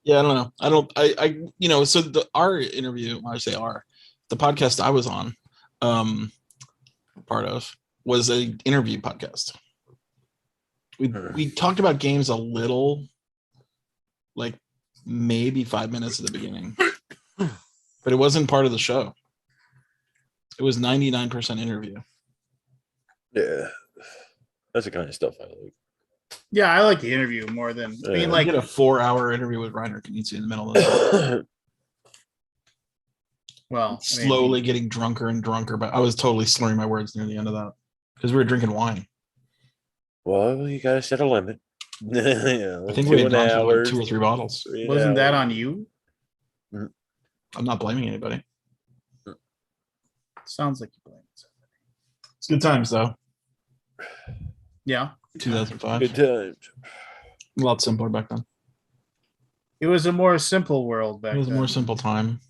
Speaker 3: Yeah, I don't know. I so our interview, when I say the podcast I was on, part of, was an interview podcast. We talked about games a little, like maybe 5 minutes at the beginning, but it wasn't part of the show. It was 99% interview.
Speaker 1: Yeah, that's the kind of stuff I like.
Speaker 2: Yeah, I like the interview more than I mean,
Speaker 1: Yeah.
Speaker 3: I
Speaker 2: like
Speaker 3: get a 4-hour interview with Reiner Knizia in the middle of the
Speaker 2: well, I mean,
Speaker 3: slowly getting drunker and drunker, but I was totally slurring my words near the end of that because we were drinking wine.
Speaker 1: Well, you gotta set a limit. Yeah,
Speaker 3: I think we had
Speaker 1: 2
Speaker 3: gone through like
Speaker 1: hours,
Speaker 3: 2 or 3 bottles.
Speaker 1: 3
Speaker 2: Wasn't that
Speaker 1: hours.
Speaker 2: on you?
Speaker 3: I'm not blaming anybody.
Speaker 2: Sounds like you blamed somebody.
Speaker 3: It's good times though.
Speaker 2: Yeah.
Speaker 3: 2005.
Speaker 1: Good times.
Speaker 3: A lot simpler back then.
Speaker 2: It was a more simple world back
Speaker 3: It was a
Speaker 2: then.
Speaker 3: more simple time.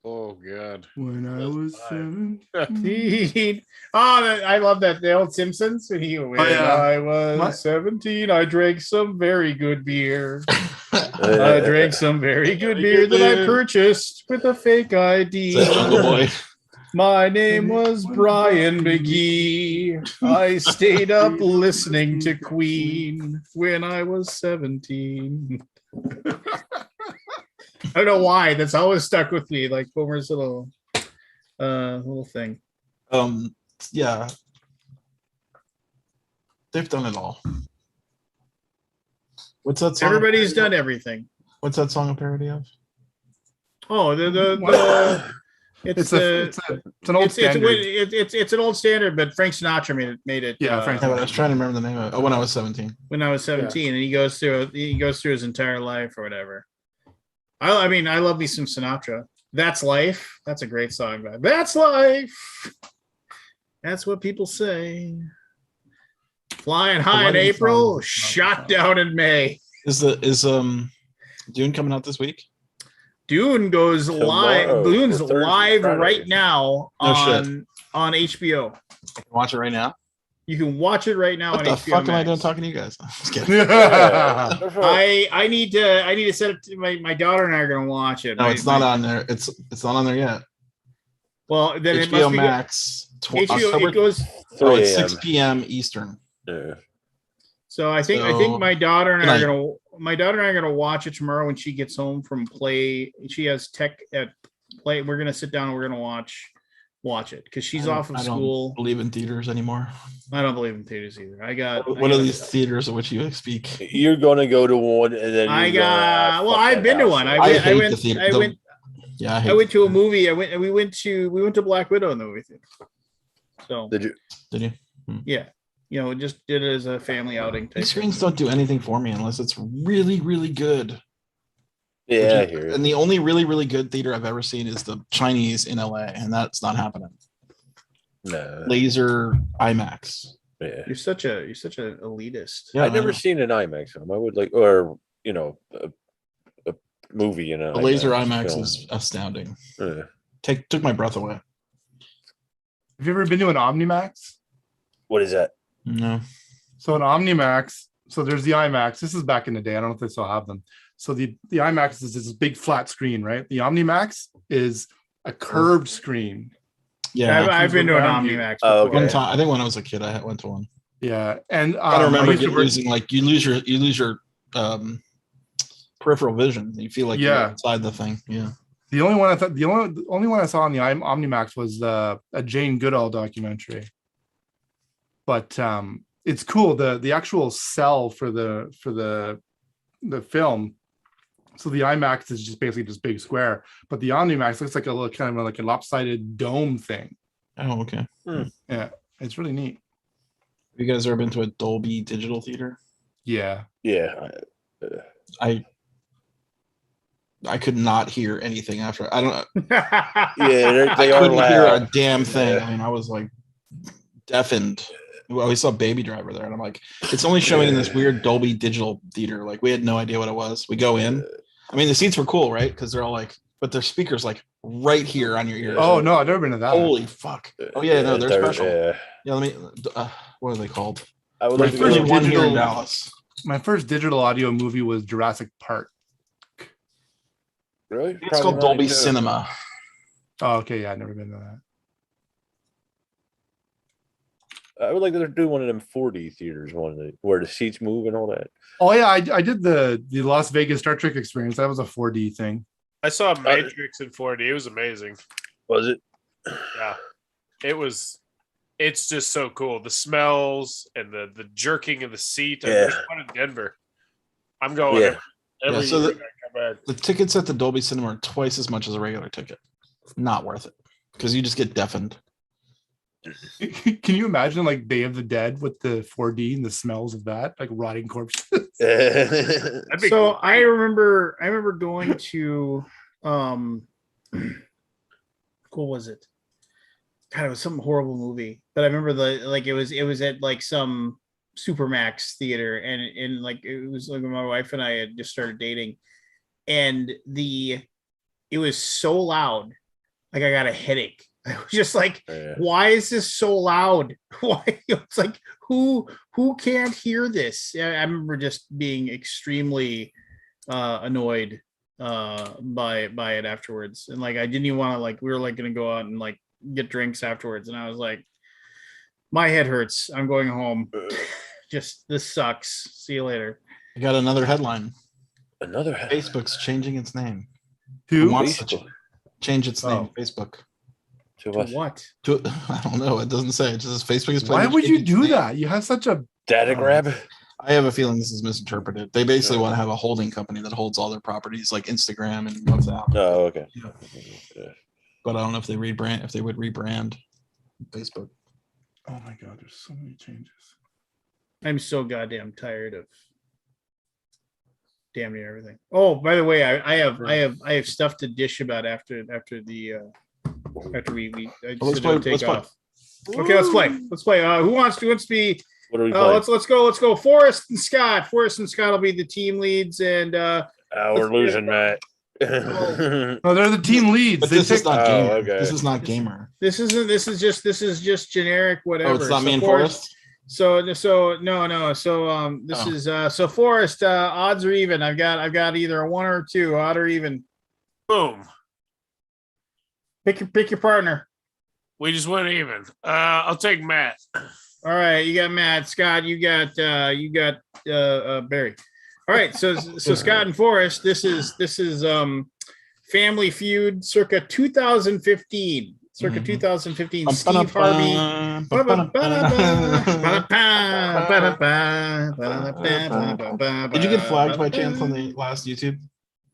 Speaker 5: Oh God.
Speaker 6: When I was
Speaker 5: Fine.
Speaker 6: 17.
Speaker 2: I love that. The old Simpsons. When
Speaker 6: yeah.
Speaker 2: I was
Speaker 6: My-
Speaker 2: 17, I drank some very good beer. I drank some very good beer that I purchased with a fake ID.
Speaker 3: Says Jungle Boy.
Speaker 2: My name was Brian McGee. I stayed up listening to Queen when I was 17. I don't know why. That's always stuck with me. Like Homer's little thing.
Speaker 3: Yeah. They've done it all. What's that song?
Speaker 2: Everybody's done everything.
Speaker 3: What's that song a parody of?
Speaker 2: Oh,
Speaker 6: It's an old standard.
Speaker 2: it's an old standard, but Frank Sinatra made it.
Speaker 6: Yeah, Frank
Speaker 3: Yeah, but I was trying to remember the name of it. Oh, when I was 17.
Speaker 2: When I was 17, and he goes through his entire life or whatever. I mean, I love me some Sinatra. That's life. That's a great song. Man. That's life. That's what people say. Flying high in April, shot down in May.
Speaker 3: Is Dune coming out this week?
Speaker 2: Dune goes live.
Speaker 1: Tomorrow,
Speaker 2: Dune's
Speaker 1: or Thursday,
Speaker 2: live
Speaker 1: Friday.
Speaker 2: right now
Speaker 3: No shit.
Speaker 2: on HBO.
Speaker 3: I can watch it right now.
Speaker 2: You can watch it right now
Speaker 3: What
Speaker 2: on
Speaker 3: the
Speaker 2: HBO
Speaker 3: fuck am I
Speaker 2: Max.
Speaker 3: doing talking to you guys? Just kidding.
Speaker 1: Yeah.
Speaker 2: I need to set it to my daughter and I are gonna watch it.
Speaker 3: No, it's not on there. It's not on there yet.
Speaker 2: Well, then it
Speaker 3: HBO
Speaker 2: must be
Speaker 3: Max.
Speaker 2: HBO.
Speaker 3: October,
Speaker 2: It goes.
Speaker 1: 3
Speaker 3: oh, it's
Speaker 1: a.m.
Speaker 3: 6 p.m. Eastern.
Speaker 1: Yeah.
Speaker 2: So I think
Speaker 3: So,
Speaker 2: my daughter and I are
Speaker 3: tonight.
Speaker 2: gonna watch it tomorrow when she gets home from play. She has tech at play. We're gonna sit down and we're gonna watch it because she's off of
Speaker 3: I don't
Speaker 2: school.
Speaker 3: believe in theaters anymore.
Speaker 2: I don't believe in theaters either. I got
Speaker 3: What are these theaters of which you speak?
Speaker 1: You're gonna go to one, and then
Speaker 2: I
Speaker 1: you're gonna,
Speaker 2: got. Well,
Speaker 1: fuck
Speaker 2: I've
Speaker 1: that
Speaker 2: been to
Speaker 1: house
Speaker 2: one.
Speaker 1: up.
Speaker 3: I hate the theater.
Speaker 2: I went.
Speaker 3: Yeah,
Speaker 2: I went to a movie. We went to Black Widow in the movie theater. So
Speaker 1: Did you?
Speaker 3: Did you?
Speaker 2: yeah, just did it as a family outing.
Speaker 3: These
Speaker 2: Type
Speaker 3: screens don't do anything for me unless it's really, really good.
Speaker 1: Yeah, I hear
Speaker 3: And
Speaker 1: it.
Speaker 3: the only really, really good theater I've ever seen is the Chinese in LA, and that's not happening.
Speaker 1: No.
Speaker 3: Laser IMAX.
Speaker 1: Yeah.
Speaker 2: You're such a elitist.
Speaker 3: Yeah,
Speaker 1: I've
Speaker 3: I
Speaker 1: never
Speaker 3: know.
Speaker 1: seen an IMAX film. I would like, or a movie in
Speaker 3: The laser IMAX is astounding.
Speaker 1: Yeah.
Speaker 3: Took my breath away.
Speaker 6: Have you ever been to an Omnimax?
Speaker 1: What is that?
Speaker 3: No.
Speaker 6: So an Omnimax, so there's the IMAX. This is back in the day. I don't know if they still have them. So the IMAX is this big flat screen, right? The Omnimax is a curved screen.
Speaker 3: Yeah.
Speaker 2: I've been to an
Speaker 6: around you.
Speaker 2: Omnimax
Speaker 1: Oh,
Speaker 2: before.
Speaker 3: One time, I think when I was a kid, I went to one.
Speaker 6: Yeah, and
Speaker 3: I don't remember
Speaker 6: used to work-
Speaker 3: losing like you lose your peripheral vision. You feel like you're
Speaker 6: Yeah.
Speaker 3: inside the thing. Yeah.
Speaker 6: The only one I thought the only one I saw on the Omnimax was a Jane Goodall documentary. But it's cool. The actual cell for the film. So the IMAX is just basically just big square, but the Omnimax looks like a little kind of like a lopsided dome thing.
Speaker 3: Oh, okay.
Speaker 6: Yeah, it's really neat.
Speaker 3: Have you guys ever been to a Dolby Digital Theater?
Speaker 6: Yeah.
Speaker 1: Yeah.
Speaker 3: I could not hear anything after. I don't know.
Speaker 1: Yeah,
Speaker 3: I
Speaker 1: they are
Speaker 3: couldn't hear a
Speaker 1: loud.
Speaker 3: damn thing.
Speaker 1: Yeah.
Speaker 3: I mean, I was like deafened. Well, we saw Baby Driver there, and I'm like, it's only showing in this weird Dolby Digital Theater. Like, we had no idea what it was. We go in. I mean, the seats were cool, right? Because they're all like, but their speakers like right here on your ears.
Speaker 6: Oh no, I've never been to that.
Speaker 3: Holy fuck! Oh yeah, no, they're special.
Speaker 1: Yeah.
Speaker 3: Yeah, let me. What are they called?
Speaker 1: I would
Speaker 6: My
Speaker 1: like to
Speaker 3: There's
Speaker 6: first
Speaker 1: go.
Speaker 3: only one here in
Speaker 6: digital-
Speaker 3: Dallas.
Speaker 6: My first digital audio movie was Jurassic Park.
Speaker 1: Really?
Speaker 3: It's called Dolby Cinema.
Speaker 6: Oh, okay, yeah, I've never been to that.
Speaker 1: I would like to do one of them 4D theaters, where the seats move and all that.
Speaker 6: Oh yeah, I did the Las Vegas Star Trek experience. That was a 4D thing.
Speaker 5: I saw Matrix in 4D. It was amazing.
Speaker 1: Was it?
Speaker 5: Yeah. It's just so cool. The smells and the jerking of the seat.
Speaker 1: Yeah.
Speaker 5: There's one in Denver. I'm going
Speaker 1: Yeah.
Speaker 5: every
Speaker 3: so
Speaker 5: year
Speaker 3: the-
Speaker 5: I come back.
Speaker 3: The tickets at the Dolby Cinema are twice as much as a regular ticket. Not worth it because you just get deafened.
Speaker 6: Can you imagine like Day of the Dead with the 4D and the smells of that, like rotting corpses?
Speaker 5: That'd be
Speaker 2: So
Speaker 5: cool.
Speaker 2: I remember going to what was it? God, it was some horrible movie. But I remember it was at like some Supermax theater, and like it was like my wife and I had just started dating, and it was so loud, like I got a headache. I was just like,
Speaker 1: Yeah.
Speaker 2: why is this so loud? Why? It's like who can't hear this? I remember just being extremely annoyed by it afterwards, and like I didn't even want to, like we were like gonna go out and like get drinks afterwards, and I was like, my head hurts, I'm going home. Just this sucks, see you later.
Speaker 3: I got another headline.
Speaker 1: Another
Speaker 3: Facebook's changing its name.
Speaker 6: Who?
Speaker 3: Wants to
Speaker 1: Facebook.
Speaker 3: change its name.
Speaker 2: Oh.
Speaker 3: Facebook.
Speaker 1: To
Speaker 2: To
Speaker 1: what?
Speaker 2: what?
Speaker 3: To, I don't know. It doesn't say. It just says Facebook is
Speaker 6: Why
Speaker 3: planning to
Speaker 6: would you
Speaker 3: change its
Speaker 6: do
Speaker 3: name.
Speaker 6: that? You have such a
Speaker 1: Data grab?
Speaker 3: I have a feeling this is misinterpreted. They basically
Speaker 1: Yeah.
Speaker 3: want to have a holding company that holds all their properties like Instagram and WhatsApp.
Speaker 1: Oh, okay.
Speaker 3: Yeah. But I don't know if they would rebrand Facebook.
Speaker 6: oh my god, there's so many changes.
Speaker 2: I'm so goddamn tired of damn near everything. Oh, by the way, I have stuff to dish about after we I
Speaker 3: Well, let's
Speaker 2: said
Speaker 3: play-
Speaker 2: to take
Speaker 3: let's play.
Speaker 2: off. Okay, let's play. Let's play. Who wants to be?
Speaker 1: What are we playing?
Speaker 2: Let's go. Forrest and Scott. Forrest and Scott will be the team leads, and
Speaker 1: We're losing, Matt.
Speaker 6: No, they're the team leads.
Speaker 3: But
Speaker 6: They
Speaker 3: this is
Speaker 6: picked-
Speaker 3: not
Speaker 1: Oh,
Speaker 3: gamer.
Speaker 1: okay.
Speaker 3: This is not gamer.
Speaker 2: this is just generic whatever.
Speaker 3: Oh, it's not
Speaker 2: So
Speaker 3: me and
Speaker 2: Forrest-
Speaker 3: Forrest.
Speaker 2: So no. So this
Speaker 3: Oh.
Speaker 2: is so Forrest, odds are even. I've got either a 1 or a 2, odd or even.
Speaker 5: Boom.
Speaker 2: Pick your partner.
Speaker 5: We just went even. I'll take Matt.
Speaker 2: All right, you got Matt. Scott, you got Barry. All right, so Scott and Forrest, this is Family Feud circa 2015. Circa
Speaker 3: Mhm.
Speaker 2: 2015. Steve Harvey.
Speaker 3: Did you get flagged by chance on the last YouTube?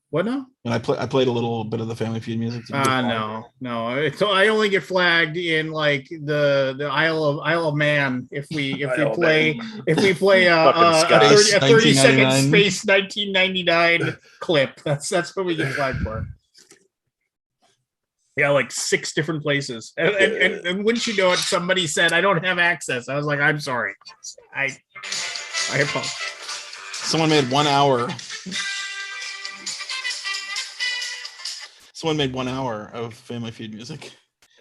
Speaker 2: What now?
Speaker 3: And I played a little bit of the Family Feud music. Did you get flagged?
Speaker 2: No. So I only get flagged in like the Isle of Man if we
Speaker 1: Isle of
Speaker 2: play
Speaker 1: Man.
Speaker 2: if we play a
Speaker 1: Fucking Scott.
Speaker 2: 30-second
Speaker 3: 1999.
Speaker 2: Space 1999 clip. That's what we get flagged for. Yeah, like 6 different places, and wouldn't you know it? Somebody said I don't have access. I was like, I'm sorry. I apologize.
Speaker 3: Someone made 1 hour. Someone made 1 hour of Family Feud music.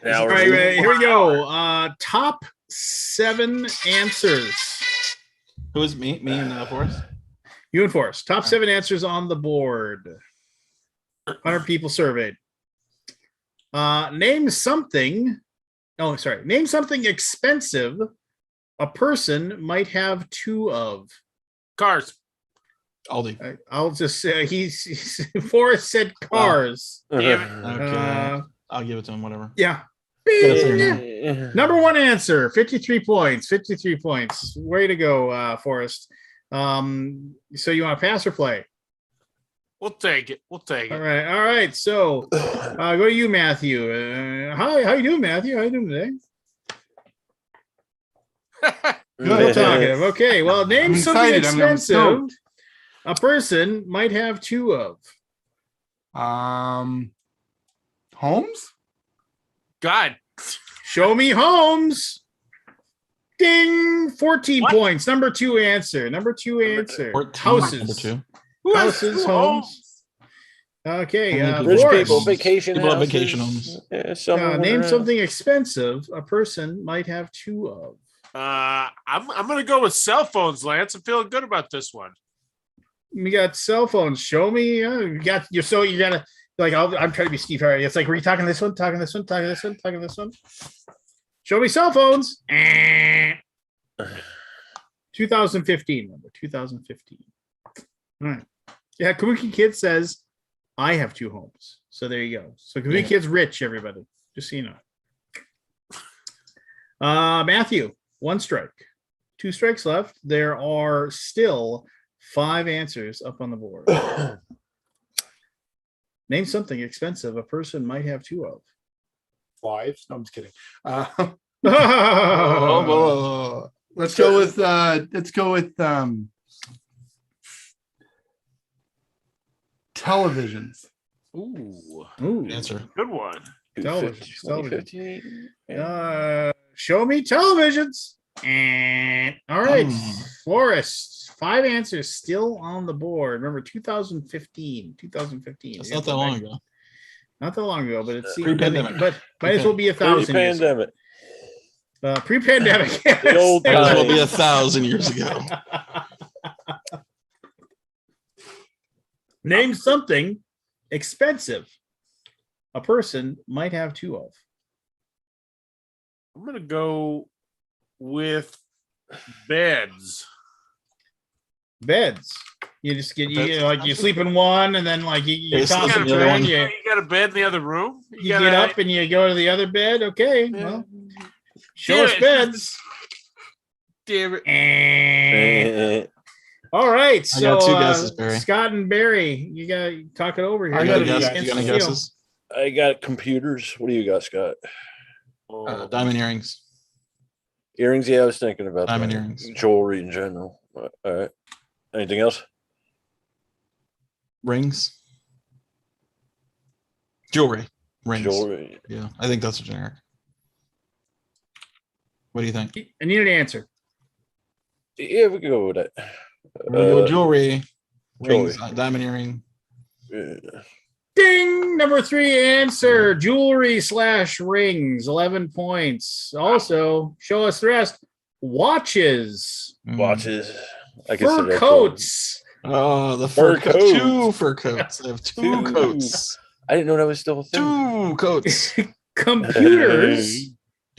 Speaker 1: Now
Speaker 2: All
Speaker 1: we're
Speaker 2: right,
Speaker 1: losing.
Speaker 2: here we go. Top 7 answers.
Speaker 3: Who is me and Forrest?
Speaker 2: You and Forrest. Top 7 answers on the board. 100 people surveyed. Name something. Oh, sorry. Name something expensive a person might have 2 of.
Speaker 5: Cars.
Speaker 3: Aldi.
Speaker 2: I'll just say he's Forrest said cars.
Speaker 5: Damn
Speaker 3: Okay. I'll give it to him. Whatever.
Speaker 2: Yeah.
Speaker 3: Gotta say
Speaker 2: Bing. Number 1 answer, 53 points. 53 points. Way to go, Forrest. So you want to pass or play?
Speaker 5: We'll take it. All
Speaker 2: right. So go to you, Matthew. Hi, how you doing, Matthew? How you doing today? Still talkative. Okay. Well, name
Speaker 6: I'm
Speaker 2: something
Speaker 6: excited. I'm
Speaker 2: expensive
Speaker 6: stoked.
Speaker 2: a person might have 2 of.
Speaker 6: Holmes?
Speaker 5: God.
Speaker 2: Show me homes. Ding. 14
Speaker 5: What?
Speaker 2: points. Number 2 answer. Number 2 answer.
Speaker 3: 14,
Speaker 2: Houses.
Speaker 3: number 2.
Speaker 5: Who has
Speaker 2: Houses,
Speaker 5: two
Speaker 2: homes. Okay.
Speaker 3: How many
Speaker 1: Rich
Speaker 2: Forrest.
Speaker 1: people, vacation
Speaker 3: People have
Speaker 1: houses.
Speaker 3: vacation homes.
Speaker 1: Yeah, summer,
Speaker 2: Name
Speaker 1: winter
Speaker 2: something expensive a person might have 2 of.
Speaker 5: I'm gonna go with cell phones, Lance. I'm feeling good about this one.
Speaker 2: We got cell phones. Show me. You gotta like. I'm trying to be Steve Harvey. It's like, were you talking this one? Talking this one? Talking this one? Talking this one? Show me cell phones. 2015 number. 2015. All right. Yeah, Kabuki Kid says I have 2 homes. So there you go. So Kabuki Kid's rich. Everybody, just so you know. Matthew, 1 strike. 2 strikes left. There are still 5 answers up on the board. Name something expensive a person might have 2 of.
Speaker 6: 5? No, I'm just kidding.
Speaker 3: Oh,
Speaker 6: Let's go with televisions.
Speaker 2: Ooh.
Speaker 3: answer.
Speaker 5: Good one.
Speaker 2: Television,
Speaker 1: 2015.
Speaker 2: Show me televisions. All right,
Speaker 3: Hmm.
Speaker 2: Forrest. 5 answers still on the board. Remember 2015. 2015.
Speaker 3: That's
Speaker 2: You
Speaker 3: not
Speaker 2: have
Speaker 3: that
Speaker 2: to
Speaker 3: long
Speaker 2: back-
Speaker 3: ago.
Speaker 2: Not that long ago, but it seems
Speaker 3: Pre-pandemic.
Speaker 2: but might as well be 1,000 years ago.
Speaker 1: Pre-pandemic.
Speaker 2: Pre-pandemic.
Speaker 1: The old
Speaker 3: Might as well
Speaker 1: times.
Speaker 3: be 1,000 years ago.
Speaker 2: Name something expensive a person might have 2 of.
Speaker 5: I'm gonna go with beds.
Speaker 2: Beds. You just get
Speaker 3: Beds
Speaker 2: you like you sleep in one, and then like you
Speaker 3: Yeah,
Speaker 2: toss
Speaker 3: sleep
Speaker 2: and
Speaker 3: in the other
Speaker 2: turn.
Speaker 3: one.
Speaker 5: You
Speaker 2: You,
Speaker 5: got a bed in the other room.
Speaker 2: you get up and you go to the other bed. Okay, well, show
Speaker 5: Damn
Speaker 2: us
Speaker 5: it.
Speaker 2: beds.
Speaker 5: Damn it.
Speaker 2: All right,
Speaker 3: I
Speaker 2: so
Speaker 3: got 2 guesses, Barry.
Speaker 2: Scott and Barry, you got to talk it over here.
Speaker 6: I
Speaker 3: You
Speaker 6: got
Speaker 3: got,
Speaker 6: a
Speaker 3: a
Speaker 6: guess.
Speaker 3: guess? You got any
Speaker 2: Steal.
Speaker 3: guesses?
Speaker 1: I got computers. What do you got, Scott?
Speaker 3: Diamond earrings.
Speaker 1: Earrings. Yeah, I was thinking about
Speaker 3: Diamond
Speaker 1: that.
Speaker 3: earrings.
Speaker 1: Jewelry in general. All right. Anything else?
Speaker 3: Rings. Jewelry. Rings.
Speaker 1: Jewelry.
Speaker 3: Yeah, I think that's a generic. What do you think?
Speaker 2: I need an answer.
Speaker 1: Yeah, we could go with it.
Speaker 3: We're gonna go with jewelry. Rings.
Speaker 1: jewelry.
Speaker 3: Diamond earring.
Speaker 2: Ding! Number 3 answer: jewelry / rings. 11 points. Also, show us the rest. Watches,
Speaker 1: Watches. I guess
Speaker 2: fur
Speaker 1: that's
Speaker 2: coats,
Speaker 3: Oh, the
Speaker 1: Fur
Speaker 3: fur coat.
Speaker 1: coats.
Speaker 3: 2 fur coats. I have 2
Speaker 1: Two.
Speaker 3: coats.
Speaker 1: I didn't know that was still a thing.
Speaker 3: 2 coats.
Speaker 2: computers,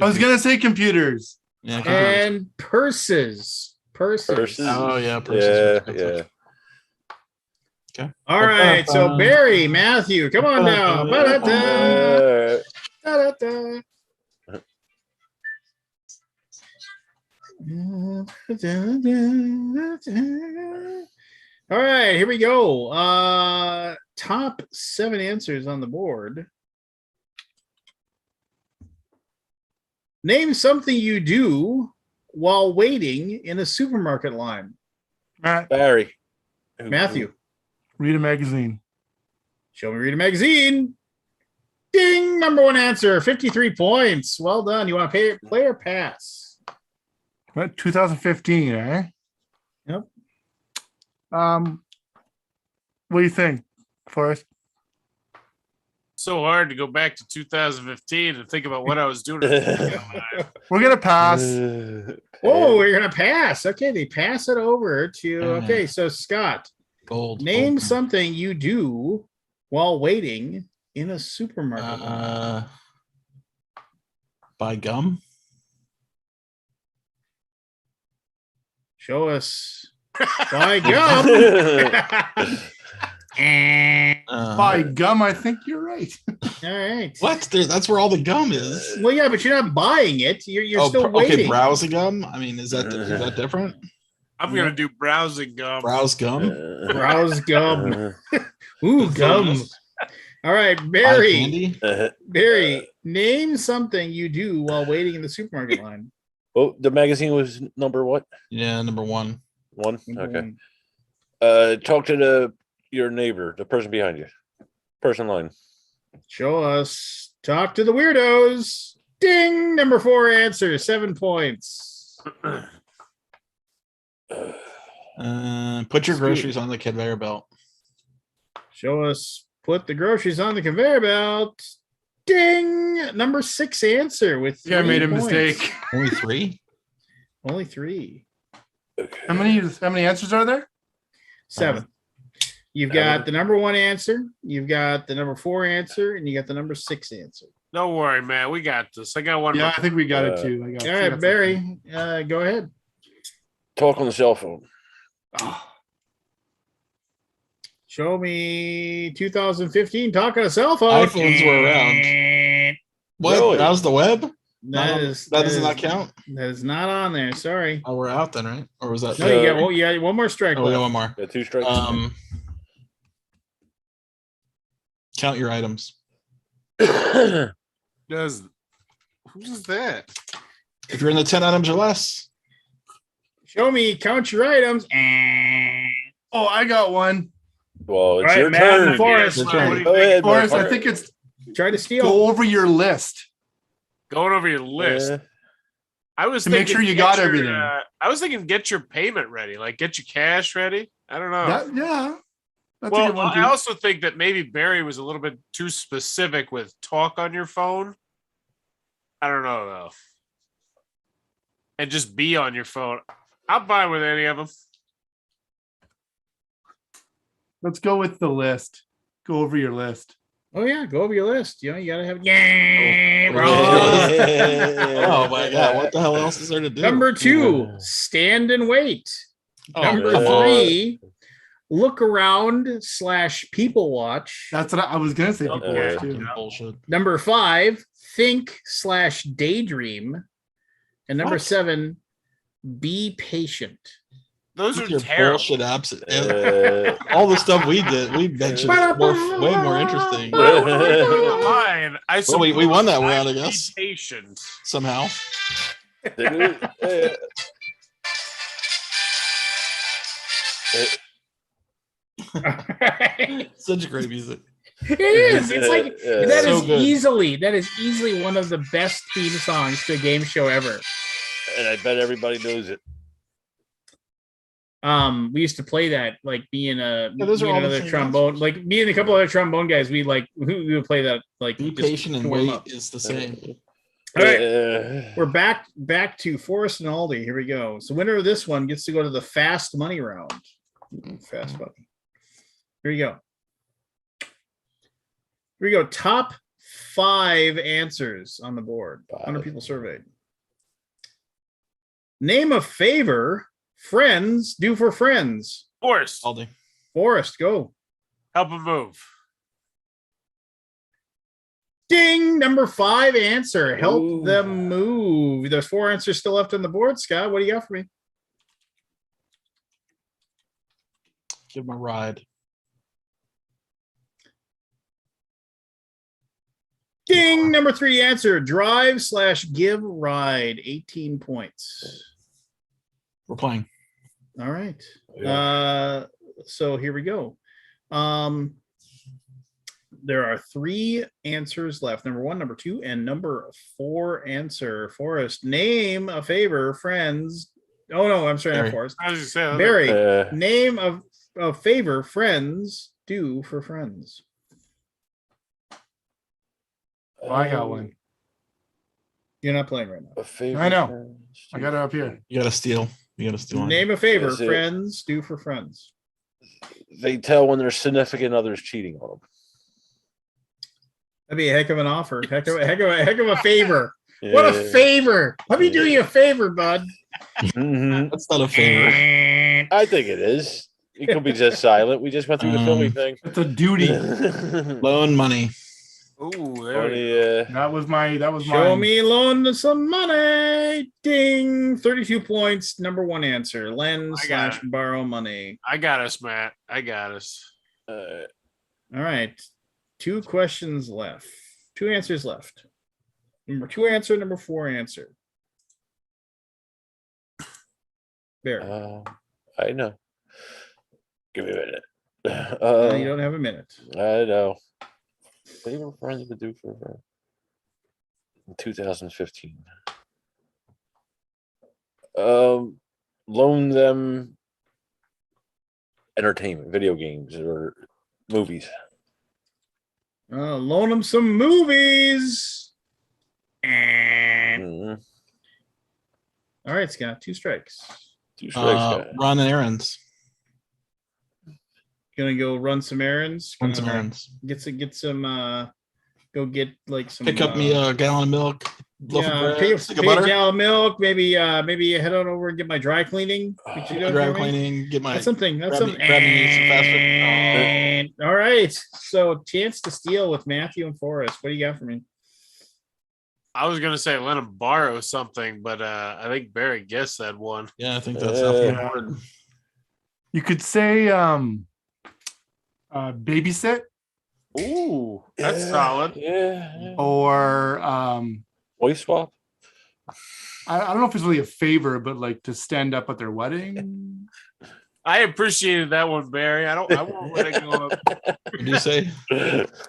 Speaker 6: I was gonna say computers.
Speaker 3: Yeah. computers.
Speaker 2: and purses.
Speaker 1: Purses.
Speaker 3: Oh, yeah, purses are
Speaker 1: Yeah,
Speaker 3: expensive.
Speaker 1: yeah.
Speaker 3: Okay.
Speaker 2: All right, so Barry, Matthew, come on down. Ba-da-da, da-da-da. All right, here we go. Top 7 answers on the board. Name something you do while waiting in a supermarket line.
Speaker 6: Matt,
Speaker 1: Barry.
Speaker 2: Matthew,
Speaker 6: read a magazine.
Speaker 2: show me read a magazine. Ding! Number 1 answer, 53 points. Well done. You want to play or pass?
Speaker 6: What, 2015, eh?
Speaker 2: Yep.
Speaker 6: What do you think, Forrest?
Speaker 5: So hard to go back to 2015 and think about what I was doing.
Speaker 6: We're gonna pass.
Speaker 2: Oh, we're gonna pass. Okay, they pass it over to. Okay, so Scott,
Speaker 3: Gold.
Speaker 2: name
Speaker 3: gold.
Speaker 2: something you do while waiting in a supermarket. line.
Speaker 3: Buy gum.
Speaker 2: Show us. Buy gum.
Speaker 6: By gum, I think you're right.
Speaker 2: All right.
Speaker 3: What? That's where all the gum is.
Speaker 2: Well, yeah, but you're not buying it. You're still waiting.
Speaker 3: Okay, browsing gum. I mean, is that different?
Speaker 5: I'm gonna do browsing gum.
Speaker 3: Browse gum.
Speaker 2: Browse gum. Ooh, gum. All right,
Speaker 3: Buy
Speaker 2: Barry.
Speaker 3: candy.
Speaker 2: Barry, name something you do while waiting in the supermarket line.
Speaker 1: Oh, the magazine was number what?
Speaker 3: Yeah, number 1.
Speaker 1: 1?
Speaker 2: Number
Speaker 1: Okay. Talk to your neighbor, the person behind you. Person line.
Speaker 2: Show us. Talk to the weirdos. Ding! Number 4 answer, 7 points.
Speaker 3: Put your groceries on the conveyor belt.
Speaker 2: Show us. Put the groceries on the conveyor belt. Ding! Number 6 answer with 3
Speaker 6: Yeah, I made a
Speaker 2: points.
Speaker 6: mistake.
Speaker 3: Only 3.
Speaker 2: Only 3.
Speaker 6: How many answers are there?
Speaker 2: 7. You've got the number 1 answer, you've got the number 4 answer, and you got the number 6 answer.
Speaker 5: Don't worry, man. We got this. I got one.
Speaker 6: Yeah,
Speaker 5: more.
Speaker 6: I think we got it too.
Speaker 2: All right, Barry, go ahead.
Speaker 1: Talk on the cell phone.
Speaker 2: Show me 2015 talk on a cell phone.
Speaker 3: iPhones were around. What?
Speaker 1: Really?
Speaker 3: Browse the web?
Speaker 2: That is
Speaker 3: That does not count.
Speaker 2: That is not on there. Sorry.
Speaker 3: Oh, we're out then, right? Or was that?
Speaker 2: No, you got one more strike.
Speaker 3: Oh, we got
Speaker 2: left.
Speaker 3: one more.
Speaker 1: Got 2 strikes.
Speaker 3: Count your items.
Speaker 5: Does who's that?
Speaker 3: If you're in the 10 items or less,
Speaker 2: Show me, count your items.
Speaker 6: Oh, I got one.
Speaker 1: Well, it's
Speaker 2: All right,
Speaker 1: your
Speaker 2: Matt and
Speaker 1: turn.
Speaker 2: Forrest.
Speaker 3: Your turn.
Speaker 5: What do you
Speaker 1: Go
Speaker 5: think?
Speaker 1: ahead,
Speaker 6: Forrest, I
Speaker 1: motherfucker.
Speaker 6: think it's
Speaker 2: Try to steal.
Speaker 6: go over your list.
Speaker 5: Going over your list. I was
Speaker 6: To make
Speaker 5: thinking
Speaker 6: sure you
Speaker 5: get
Speaker 6: got
Speaker 5: your,
Speaker 6: everything.
Speaker 5: I was thinking get your payment ready, like get your cash ready. I don't know.
Speaker 6: Yeah, that's a
Speaker 5: Well,
Speaker 6: good one too.
Speaker 5: I also think that maybe Barry was a little bit too specific with talk on your phone. I don't know though. And just be on your phone. I'm fine with any of them.
Speaker 6: Let's go with the list. Go over your list.
Speaker 2: Oh yeah, go over your list. You know, you gotta have
Speaker 3: oh my god, what the hell else is there to do?
Speaker 2: Number 2, stand and wait.
Speaker 3: Oh,
Speaker 2: Number
Speaker 3: come on.
Speaker 2: 3, look around / people watch.
Speaker 6: That's what I was gonna say. People
Speaker 5: Okay.
Speaker 6: watch too.
Speaker 3: Bullshit.
Speaker 2: Number 5, think / daydream. And number
Speaker 3: What?
Speaker 2: 7, be patient.
Speaker 5: Those
Speaker 3: With
Speaker 5: are
Speaker 3: your
Speaker 5: terrible.
Speaker 3: bullshit apps. All the stuff we did, we mentioned way more interesting.
Speaker 5: Well, mine, I
Speaker 3: Well, we won that
Speaker 5: suppose
Speaker 3: round, I
Speaker 5: be
Speaker 3: guess.
Speaker 5: Patient.
Speaker 3: Somehow. Such great music.
Speaker 2: It is. It's like that
Speaker 3: So
Speaker 2: is
Speaker 3: good.
Speaker 2: easily one of the best theme songs to a game show ever.
Speaker 1: And I bet everybody knows it.
Speaker 2: We used to play that, like me and
Speaker 3: those are
Speaker 2: me
Speaker 3: all
Speaker 2: and
Speaker 3: the
Speaker 2: another
Speaker 3: same
Speaker 2: trombone,
Speaker 3: answers.
Speaker 2: like me and a couple other trombone guys. We would play that, like
Speaker 3: Be
Speaker 2: just
Speaker 3: patient and
Speaker 2: to warm
Speaker 3: wait
Speaker 2: up.
Speaker 3: is the same.
Speaker 2: All right, we're back to Forrest and Aldi. Here we go. So winner of this one gets to go to the fast money round. Fast money. Here you go. Here we go. Top 5 answers on the board. 100 people surveyed. Name a favor friends do for friends.
Speaker 5: Forrest,
Speaker 3: Aldi.
Speaker 2: Forrest, go.
Speaker 5: help him move.
Speaker 2: Ding! Number 5 answer. Help
Speaker 1: Ooh.
Speaker 2: them move. There's 4 answers still left on the board. Scott, what do you got for me?
Speaker 3: Give him a ride.
Speaker 2: Ding! Number 3 answer. Drive / give ride. 18 points.
Speaker 3: We're playing.
Speaker 2: All right.
Speaker 1: Yeah.
Speaker 2: So here we go. There are 3 answers left. Number 1, number 2, and number 4 answer. Forrest, name a favor friends. Oh no, I'm sorry, not
Speaker 3: Barry.
Speaker 2: Forrest.
Speaker 5: I was just saying,
Speaker 2: Barry, name of a favor friends do for friends.
Speaker 6: Oh, I got one.
Speaker 2: You're not playing right now.
Speaker 1: A favorite
Speaker 6: I know.
Speaker 1: friend.
Speaker 6: I got it up here.
Speaker 3: You gotta steal. You gotta steal.
Speaker 2: Name a favor
Speaker 1: Is it-
Speaker 2: friends do for friends.
Speaker 1: They tell when their significant other's cheating on them.
Speaker 2: That'd be a heck of an offer. Heck of a favor. What a
Speaker 1: Yeah.
Speaker 2: favor. Let me do you a favor, bud.
Speaker 1: Mhm.
Speaker 3: That's not a favor.
Speaker 1: I think it is. It could be just silent. We just went through the Philly thing.
Speaker 6: It's a duty.
Speaker 3: Loan money.
Speaker 5: ooh, there we go.
Speaker 1: Yeah.
Speaker 6: That was
Speaker 2: Show
Speaker 6: mine.
Speaker 2: me loan some money. Ding. 32 points. Number 1 answer. Lend
Speaker 5: I got
Speaker 2: / borrow money.
Speaker 5: I got us, Matt. I got us.
Speaker 2: All right. 2 questions left. 2 answers left. Number 2 answer, number 4 answer. There.
Speaker 1: I know. Give me a minute.
Speaker 2: You don't have a minute.
Speaker 1: I know. Favorite friends to do for her. In 2015. Loan them entertainment, video games, or movies.
Speaker 2: Loan them some movies.
Speaker 1: Mhm.
Speaker 2: All right, Scott. 2 strikes.
Speaker 1: 2 strikes, guy.
Speaker 3: Run errands.
Speaker 2: Gonna go run some errands.
Speaker 3: Run some
Speaker 2: Gonna
Speaker 3: errands.
Speaker 2: Get some. Go get like some.
Speaker 3: Pick up me a gallon of milk. Loaf of bread,
Speaker 2: pick
Speaker 3: stick of
Speaker 2: up a
Speaker 3: butter.
Speaker 2: gallon of milk. Maybe head on over and get my dry cleaning. Could you do that
Speaker 3: Dry
Speaker 2: for me?
Speaker 3: cleaning. Get my.
Speaker 2: That's something. That's
Speaker 3: grab me-
Speaker 2: something.
Speaker 3: grab me some fast food.
Speaker 2: All right. So chance to steal with Matthew and Forrest. What do you got for me?
Speaker 5: I was gonna say let him borrow something, but I think Barry guessed that one.
Speaker 3: Yeah, I think that's off the
Speaker 6: Yeah.
Speaker 3: board.
Speaker 6: You could say babysit
Speaker 5: Ooh, that's
Speaker 1: Yeah,
Speaker 5: solid.
Speaker 1: Yeah.
Speaker 6: or
Speaker 1: Voice swap.
Speaker 6: I don't know if it's really a favor, but like to stand up at their wedding.
Speaker 5: I appreciated that one, Barry. I won't let it go.
Speaker 3: What do you say?
Speaker 6: Want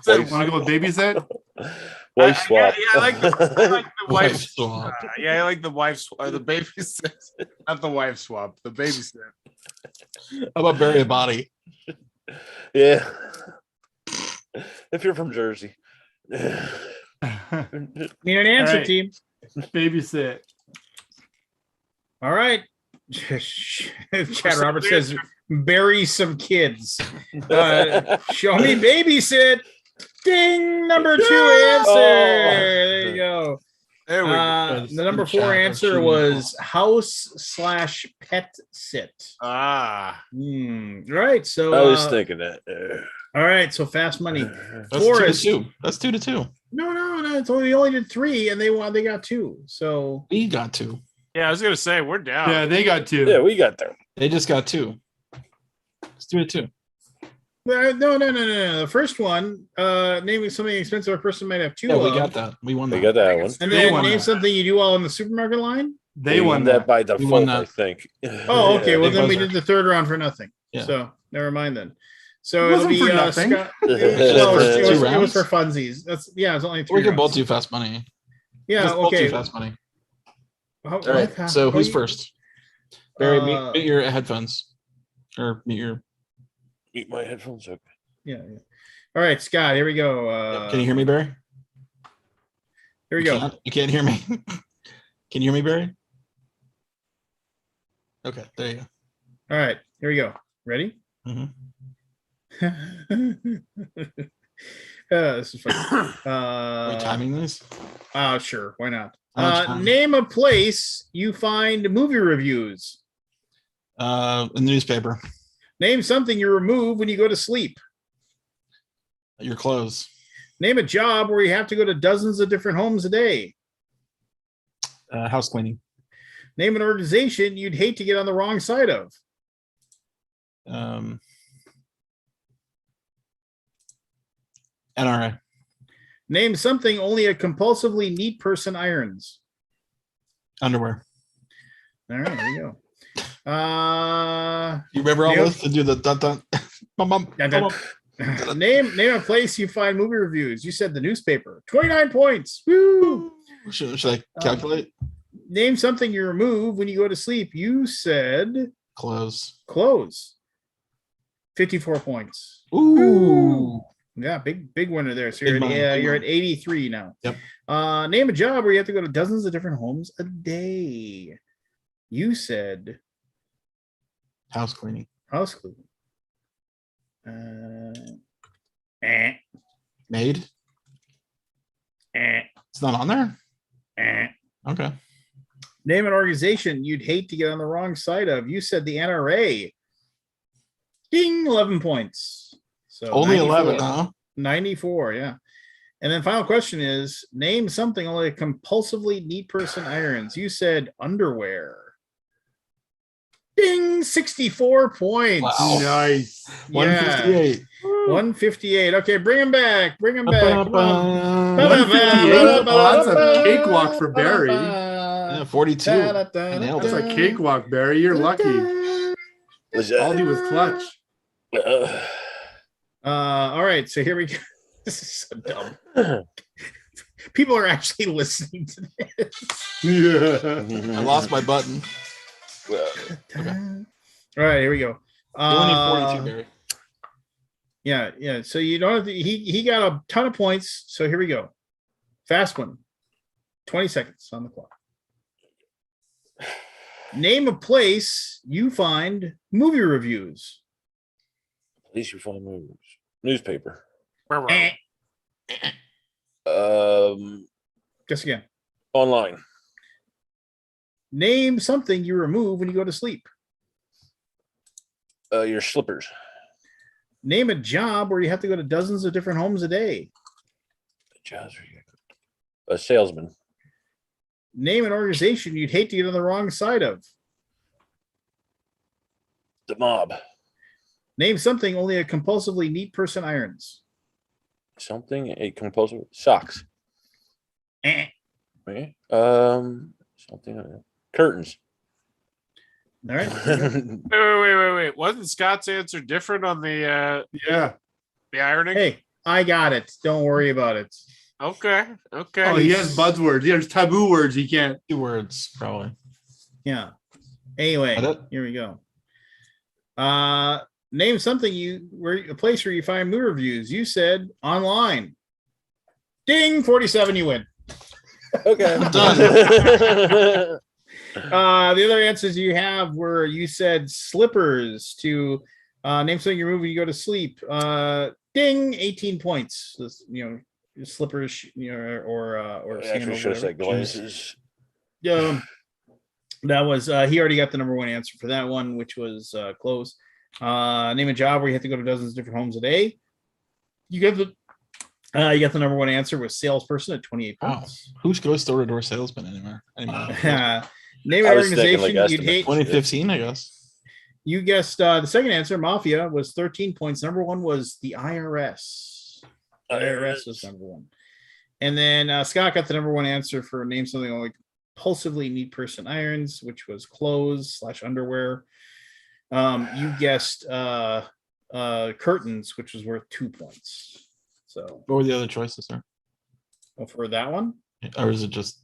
Speaker 6: to go with babysit?
Speaker 1: Wife swap.
Speaker 5: Yeah, I like the wife
Speaker 3: Wife swap.
Speaker 5: Yeah, I like the wife or the babysit. Not the wife swap, the babysit.
Speaker 3: How about bury a body?
Speaker 1: Yeah. If you're from Jersey.
Speaker 2: Need an answer,
Speaker 6: All right.
Speaker 2: team.
Speaker 6: Babysit.
Speaker 2: All right. Chad Roberts says, bury some kids. Show me babysit. Ding, number 2 answer. There you go.
Speaker 5: There we go.
Speaker 2: The number 4 answer was house/pet sit.
Speaker 5: Ah,
Speaker 2: Right. So
Speaker 1: I was thinking that.
Speaker 2: all right. So fast money.
Speaker 3: That's
Speaker 2: Forrest.
Speaker 3: 2-2. That's 2-2.
Speaker 2: No. It's only we only did 3, and they got 2. So
Speaker 3: We got 2.
Speaker 5: yeah. I was gonna say we're down.
Speaker 6: Yeah, they got 2.
Speaker 1: Yeah, we got there.
Speaker 3: They just got 2. Let's do it 2.
Speaker 2: no. The first one, naming something expensive a person might have 2
Speaker 3: Yeah, we
Speaker 2: of.
Speaker 3: got that. We won
Speaker 1: We
Speaker 3: that.
Speaker 1: got that one.
Speaker 2: And
Speaker 6: They
Speaker 2: then
Speaker 6: won
Speaker 2: name
Speaker 6: that.
Speaker 2: something you do all in the supermarket line.
Speaker 6: They won
Speaker 1: that
Speaker 6: that.
Speaker 1: by
Speaker 3: won
Speaker 1: default,
Speaker 3: that.
Speaker 1: I think.
Speaker 2: Oh, okay. Well,
Speaker 3: they
Speaker 2: then we
Speaker 3: buzzer.
Speaker 2: did the third round for nothing.
Speaker 3: Yeah.
Speaker 2: So never mind then. So
Speaker 6: It
Speaker 2: it'll
Speaker 6: wasn't
Speaker 2: be
Speaker 6: for nothing.
Speaker 2: Scott.
Speaker 1: For
Speaker 2: It was
Speaker 3: rounds?
Speaker 2: for funsies. That's it was only 3
Speaker 3: We can both
Speaker 2: rounds.
Speaker 3: do fast money.
Speaker 2: Yeah.
Speaker 3: Let's both do
Speaker 2: Okay.
Speaker 3: fast money.
Speaker 2: How-
Speaker 3: All right.
Speaker 2: what?
Speaker 3: So
Speaker 2: How
Speaker 3: who's
Speaker 2: you-
Speaker 3: first? Barry,
Speaker 2: Uh,
Speaker 3: mute your headphones. Or mute your.
Speaker 1: Meet my headphones. Okay.
Speaker 2: Yeah. All right, Scott. Here we go.
Speaker 3: Can you hear me, Barry?
Speaker 2: Here we go.
Speaker 3: You can't hear me. Can you hear me, Barry? Okay, there you go.
Speaker 2: All right. Here we go. Ready?
Speaker 3: Mhm.
Speaker 2: This is fun.
Speaker 3: Are we timing this?
Speaker 2: Sure. Why not?
Speaker 3: How much time?
Speaker 2: Name a place you find movie reviews.
Speaker 3: In the newspaper.
Speaker 2: Name something you remove when you go to sleep.
Speaker 3: Your clothes.
Speaker 2: Name a job where you have to go to dozens of different homes a day.
Speaker 3: House cleaning.
Speaker 2: Name an organization you'd hate to get on the wrong side of.
Speaker 3: NRA.
Speaker 2: Name something only a compulsively neat person irons.
Speaker 3: Underwear.
Speaker 2: All right, there you go.
Speaker 3: You remember all
Speaker 2: Yep.
Speaker 3: this to do the dun dun. Bum, bum,
Speaker 2: Dun,
Speaker 3: bum,
Speaker 2: dun.
Speaker 3: bum.
Speaker 2: Name a place you find movie reviews. You said the newspaper. 29 points. Woo!
Speaker 3: Should I calculate?
Speaker 2: Name something you remove when you go to sleep. You said
Speaker 3: Clothes.
Speaker 2: clothes. 54 points.
Speaker 3: Ooh.
Speaker 2: Yeah, big winner there. So
Speaker 3: Big
Speaker 2: you're,
Speaker 3: money,
Speaker 2: at,
Speaker 3: big
Speaker 2: you're at
Speaker 3: money.
Speaker 2: 83 now.
Speaker 3: Yep.
Speaker 2: Name a job where you have to go to dozens of different homes a day. You said
Speaker 3: House cleaning.
Speaker 2: house cleaning. Eh,
Speaker 3: Maid.
Speaker 2: eh,
Speaker 3: It's not on there.
Speaker 2: eh.
Speaker 3: Okay.
Speaker 2: Name an organization you'd hate to get on the wrong side of. You said the NRA. Ding, 11 points. So
Speaker 3: Only
Speaker 2: 94.
Speaker 3: 11, huh?
Speaker 2: 94, yeah. And then final question is name something only a compulsively neat person irons. You said underwear. Ding, 64 points.
Speaker 3: Wow.
Speaker 6: Nice.
Speaker 3: 158.
Speaker 2: 158. Okay, bring him back. Bring him back. Come on.
Speaker 6: 158. Oh, that's a cakewalk for Barry.
Speaker 3: Yeah, 42. I nailed
Speaker 6: That's
Speaker 3: it.
Speaker 6: a cakewalk, Barry. You're lucky.
Speaker 1: Was
Speaker 6: All he was clutch.
Speaker 2: All right, so here we go. This is so dumb. People are actually listening to this.
Speaker 6: Yeah.
Speaker 3: I lost my button.
Speaker 2: All right, here we go.
Speaker 3: You only need 42, Barry.
Speaker 2: Yeah. So you don't have to, he got a ton of points. So here we go. Fast one. 20 seconds on the clock. Name a place you find movie reviews.
Speaker 1: Place you find movies. Newspaper.
Speaker 2: Eh. Guess again.
Speaker 1: Online.
Speaker 2: Name something you remove when you go to sleep.
Speaker 1: Your slippers.
Speaker 2: Name a job where you have to go to dozens of different homes a day.
Speaker 1: A salesman.
Speaker 2: Name an organization you'd hate to get on the wrong side of.
Speaker 1: The mob.
Speaker 2: Name something only a compulsively neat person irons.
Speaker 1: Something a compulsive socks.
Speaker 2: Eh.
Speaker 1: Me? Something. Curtains.
Speaker 2: All right. there you go.
Speaker 5: Wait. Wasn't Scott's answer different on the
Speaker 6: Yeah.
Speaker 5: ironing?
Speaker 2: Hey, I got it. Don't worry about it.
Speaker 5: Okay.
Speaker 6: Oh, he has buzzwords. There's taboo words he can't.
Speaker 3: 2 words, probably.
Speaker 2: Yeah. Anyway,
Speaker 3: Got it?
Speaker 2: here we go. Name something a place where you find movie reviews. You said online. Ding, 47, you win.
Speaker 1: Okay.
Speaker 3: Done.
Speaker 2: The other answers you have were you said slippers to name something your movie you go to sleep. Ding, 18 points. This, slippers, or
Speaker 1: Actually, should have said glasses.
Speaker 2: That was he already got the number one answer for that one, which was close. Name a job where you have to go to dozens of different homes a day. You got the number one answer was salesperson at 28
Speaker 3: Wow.
Speaker 2: points.
Speaker 3: Who's goes door-to-door salesman anymore?
Speaker 2: Name an
Speaker 1: I was thinking,
Speaker 2: organization
Speaker 1: like,
Speaker 2: you'd hate.
Speaker 3: 2015, I guess.
Speaker 2: You guessed the second answer, Mafia, was 13 points. Number one was the IRS. IRS was number one. And then Scott got the number one answer for name something like compulsively neat person irons, which was clothes / underwear. You guessed curtains, which was worth 2 points. So
Speaker 3: What were the other choices, sir?
Speaker 2: for that one,
Speaker 3: Or is it just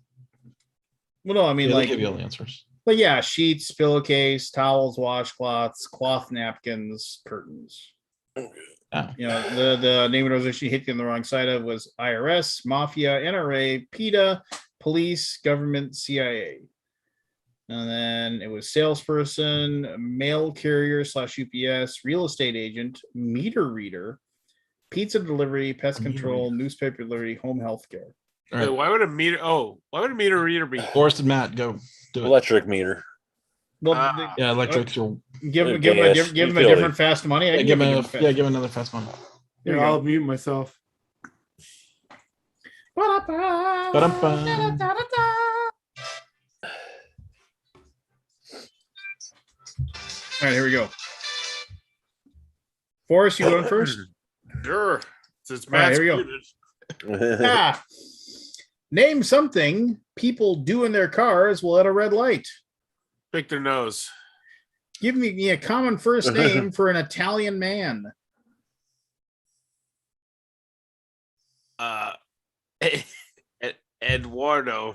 Speaker 2: well, no, I mean,
Speaker 3: they
Speaker 2: like,
Speaker 3: give you all the answers?
Speaker 2: but yeah, sheets, pillowcase, towels, washcloths, cloth napkins, curtains.
Speaker 3: Oh.
Speaker 2: The name of the organization you hit on the wrong side of was IRS, Mafia, NRA, PETA, police, government, CIA. And then it was salesperson, mail carrier / UPS, real estate agent, meter reader, pizza delivery, pest
Speaker 3: A meter
Speaker 2: control,
Speaker 3: reader.
Speaker 2: newspaper delivery, home health care.
Speaker 3: All
Speaker 5: Wait,
Speaker 3: right.
Speaker 5: why would a meter reader be?
Speaker 3: Forrest and Matt, go do it.
Speaker 1: Electric meter.
Speaker 2: Well,
Speaker 5: Ah.
Speaker 3: Electric.
Speaker 2: give him a
Speaker 1: Gas,
Speaker 2: different
Speaker 1: utility.
Speaker 2: fast money. I can
Speaker 3: Give
Speaker 2: him
Speaker 3: him
Speaker 2: a different fast-
Speaker 3: give him another fast one.
Speaker 2: There
Speaker 6: Yeah,
Speaker 2: you
Speaker 6: I'll
Speaker 2: go.
Speaker 6: mute myself.
Speaker 3: Ba-dum-bum.
Speaker 2: All right, here we go. Forrest, you going first?
Speaker 5: Sure. Since
Speaker 2: All right,
Speaker 5: Matt's
Speaker 2: here we go.
Speaker 5: muted.
Speaker 2: Name something people do in their cars while at a red light.
Speaker 5: Pick their nose.
Speaker 2: Give me a common first name for an Italian man.
Speaker 5: Eduardo.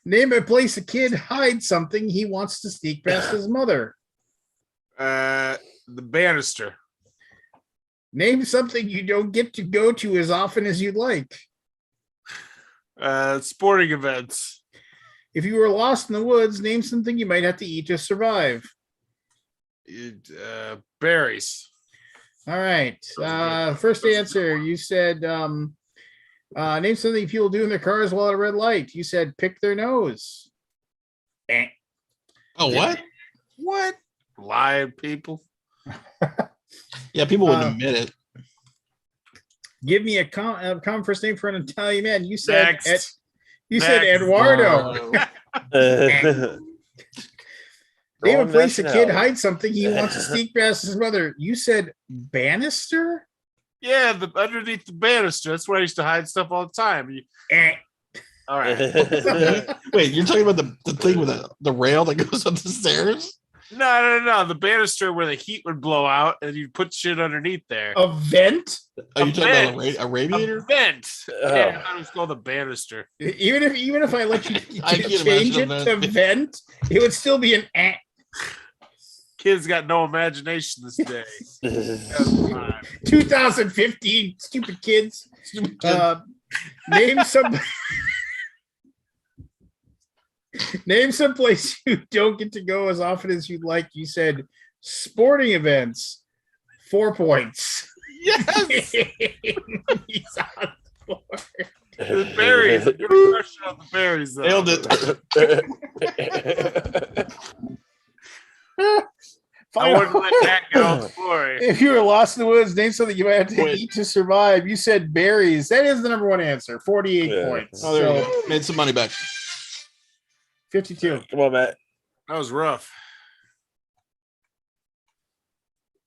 Speaker 2: Name a place a kid hides something he wants to sneak past his mother.
Speaker 5: The banister.
Speaker 2: Name something you don't get to go to as often as you'd like.
Speaker 5: Sporting events.
Speaker 2: If you were lost in the woods, name something you might have to eat to survive.
Speaker 5: Berries.
Speaker 2: All right. First answer, you said name something people do in their cars while at a red light. You said pick their nose. Eh.
Speaker 3: Oh, what?
Speaker 5: What? Lying people.
Speaker 3: Yeah, people wouldn't admit it.
Speaker 2: Give me a common first name for an Italian man. You said
Speaker 5: Next.
Speaker 2: you said
Speaker 5: Next.
Speaker 2: Eduardo. Name a
Speaker 1: Wrong
Speaker 2: place a kid
Speaker 1: nationality.
Speaker 2: hides something he wants to sneak past his mother. You said banister.
Speaker 5: Yeah, underneath the banister. That's where I used to hide stuff all the time.
Speaker 2: Eh.
Speaker 5: All right.
Speaker 3: Wait, you're talking about the thing with the rail that goes up the stairs?
Speaker 5: No. The banister where the heat would blow out and you'd put shit underneath there.
Speaker 2: A vent.
Speaker 3: Are you talking
Speaker 5: vent.
Speaker 3: about a
Speaker 5: A
Speaker 3: radiator?
Speaker 5: vent.
Speaker 1: Oh.
Speaker 5: Yeah, I thought it was called a banister.
Speaker 2: Even if I let you
Speaker 3: I can't
Speaker 2: change it
Speaker 3: imagine
Speaker 2: to
Speaker 3: that.
Speaker 2: vent, it would still be an eh.
Speaker 5: Kids got no imagination this day.
Speaker 2: 2015, stupid kids. Name some name some place you don't get to go as often as you'd like. You said sporting events. 4 points.
Speaker 5: Yes.
Speaker 2: He's on the board.
Speaker 5: The berries. A good question on the berries, though.
Speaker 3: Nailed it.
Speaker 5: I wouldn't let that get all the glory.
Speaker 2: If you were lost in the woods, name something you might have to
Speaker 3: Wait.
Speaker 2: eat to survive. You said berries. That is the number one answer. 48
Speaker 1: Yeah.
Speaker 2: points.
Speaker 3: Oh, there you
Speaker 2: So
Speaker 3: go. Made some money back.
Speaker 2: 52.
Speaker 1: Come on, Matt.
Speaker 5: That was rough.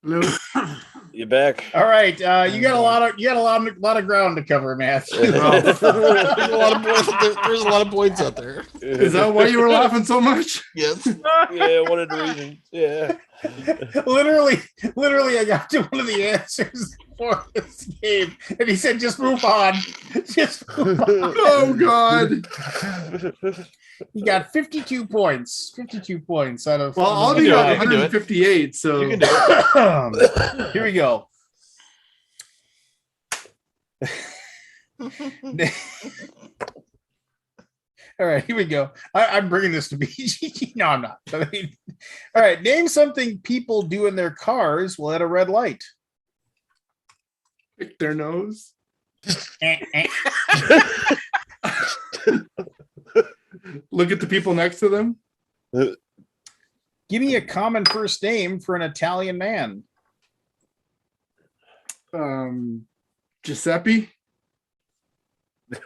Speaker 6: Lou,
Speaker 1: You back?
Speaker 2: All right, you got a lot of ground to cover, Matthew.
Speaker 3: There's a lot of points. There's a lot of points out there.
Speaker 6: Is that why you were laughing so much?
Speaker 3: Yes.
Speaker 1: Yeah, one of the reasons. Yeah.
Speaker 2: literally, I got to one of the answers for this game, and he said, "Just move on, just move on."
Speaker 6: Oh God.
Speaker 2: He got 52 points. 52 points out of.
Speaker 6: Well,
Speaker 2: out of
Speaker 6: Aldi
Speaker 3: do
Speaker 6: got
Speaker 3: it. You can do it.
Speaker 6: 158. So
Speaker 3: You can do it.
Speaker 2: Here we go. All right, here we go. I'm bringing this to BG. No, I'm not. I mean, all right, name something people do in their cars while at a red light.
Speaker 6: pick their nose. Look at the people next to them.
Speaker 2: Give me a common first name for an Italian man.
Speaker 6: Giuseppe.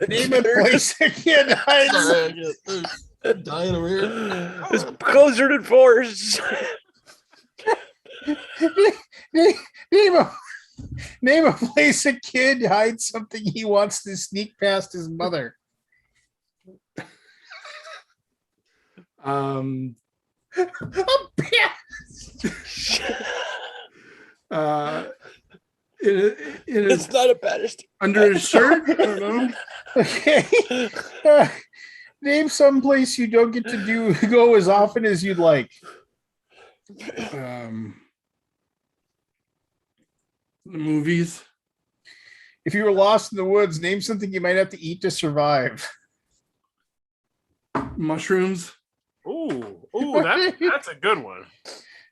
Speaker 2: Name a place a kid hides.
Speaker 3: Sorry, I'm dying over here.
Speaker 1: It's closer than Forrest.
Speaker 2: Name a place a kid hides something he wants to sneak past his mother.
Speaker 6: Uh,
Speaker 1: It's not a banister.
Speaker 6: under his shirt. I don't know.
Speaker 2: Okay. Name some place you don't get to go as often as you'd like.
Speaker 6: The movies.
Speaker 2: If you were lost in the woods, name something you might have to eat to survive.
Speaker 6: Mushrooms.
Speaker 5: Ooh, that's a good one.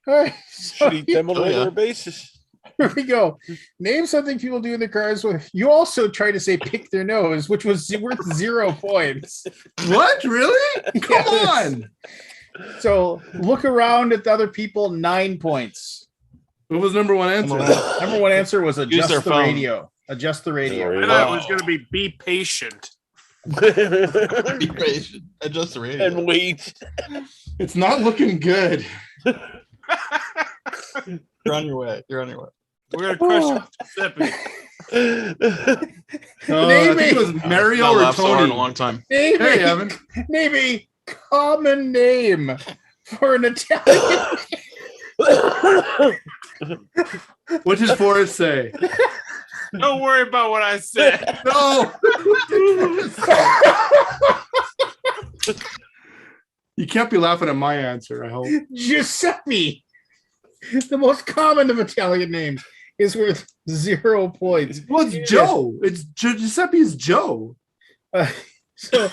Speaker 2: All right, so
Speaker 1: Should eat them on a regular basis.
Speaker 2: here we go. Name something people do in their cars. You also tried to say pick their nose, which was worth 0 points.
Speaker 6: What? Really? Come
Speaker 2: Yes.
Speaker 6: on.
Speaker 2: So look around at the other people, 9 points.
Speaker 6: What was number one answer?
Speaker 2: Number one answer was
Speaker 3: their
Speaker 2: adjust the
Speaker 3: phone.
Speaker 2: radio. Adjust the radio.
Speaker 5: I thought it was going to be patient.
Speaker 3: Be patient. Adjust the radio.
Speaker 1: And wait.
Speaker 6: It's not looking good.
Speaker 3: You're on your way. You're on your way.
Speaker 5: We're going to crush Mississippi.
Speaker 6: I think it was Mario
Speaker 3: Not
Speaker 6: or
Speaker 3: laughed so hard in a
Speaker 6: Tony.
Speaker 3: long time.
Speaker 2: Name
Speaker 6: Hey,
Speaker 2: a-
Speaker 6: Evan.
Speaker 2: name a common name for an Italian.
Speaker 6: What does Forrest say?
Speaker 5: Don't worry about what I said.
Speaker 6: No. You can't be laughing at my answer, I hope.
Speaker 2: Giuseppe, the most common of Italian names, is worth 0 points.
Speaker 6: Well, it's Joe. It's Giuseppe is Joe.
Speaker 2: So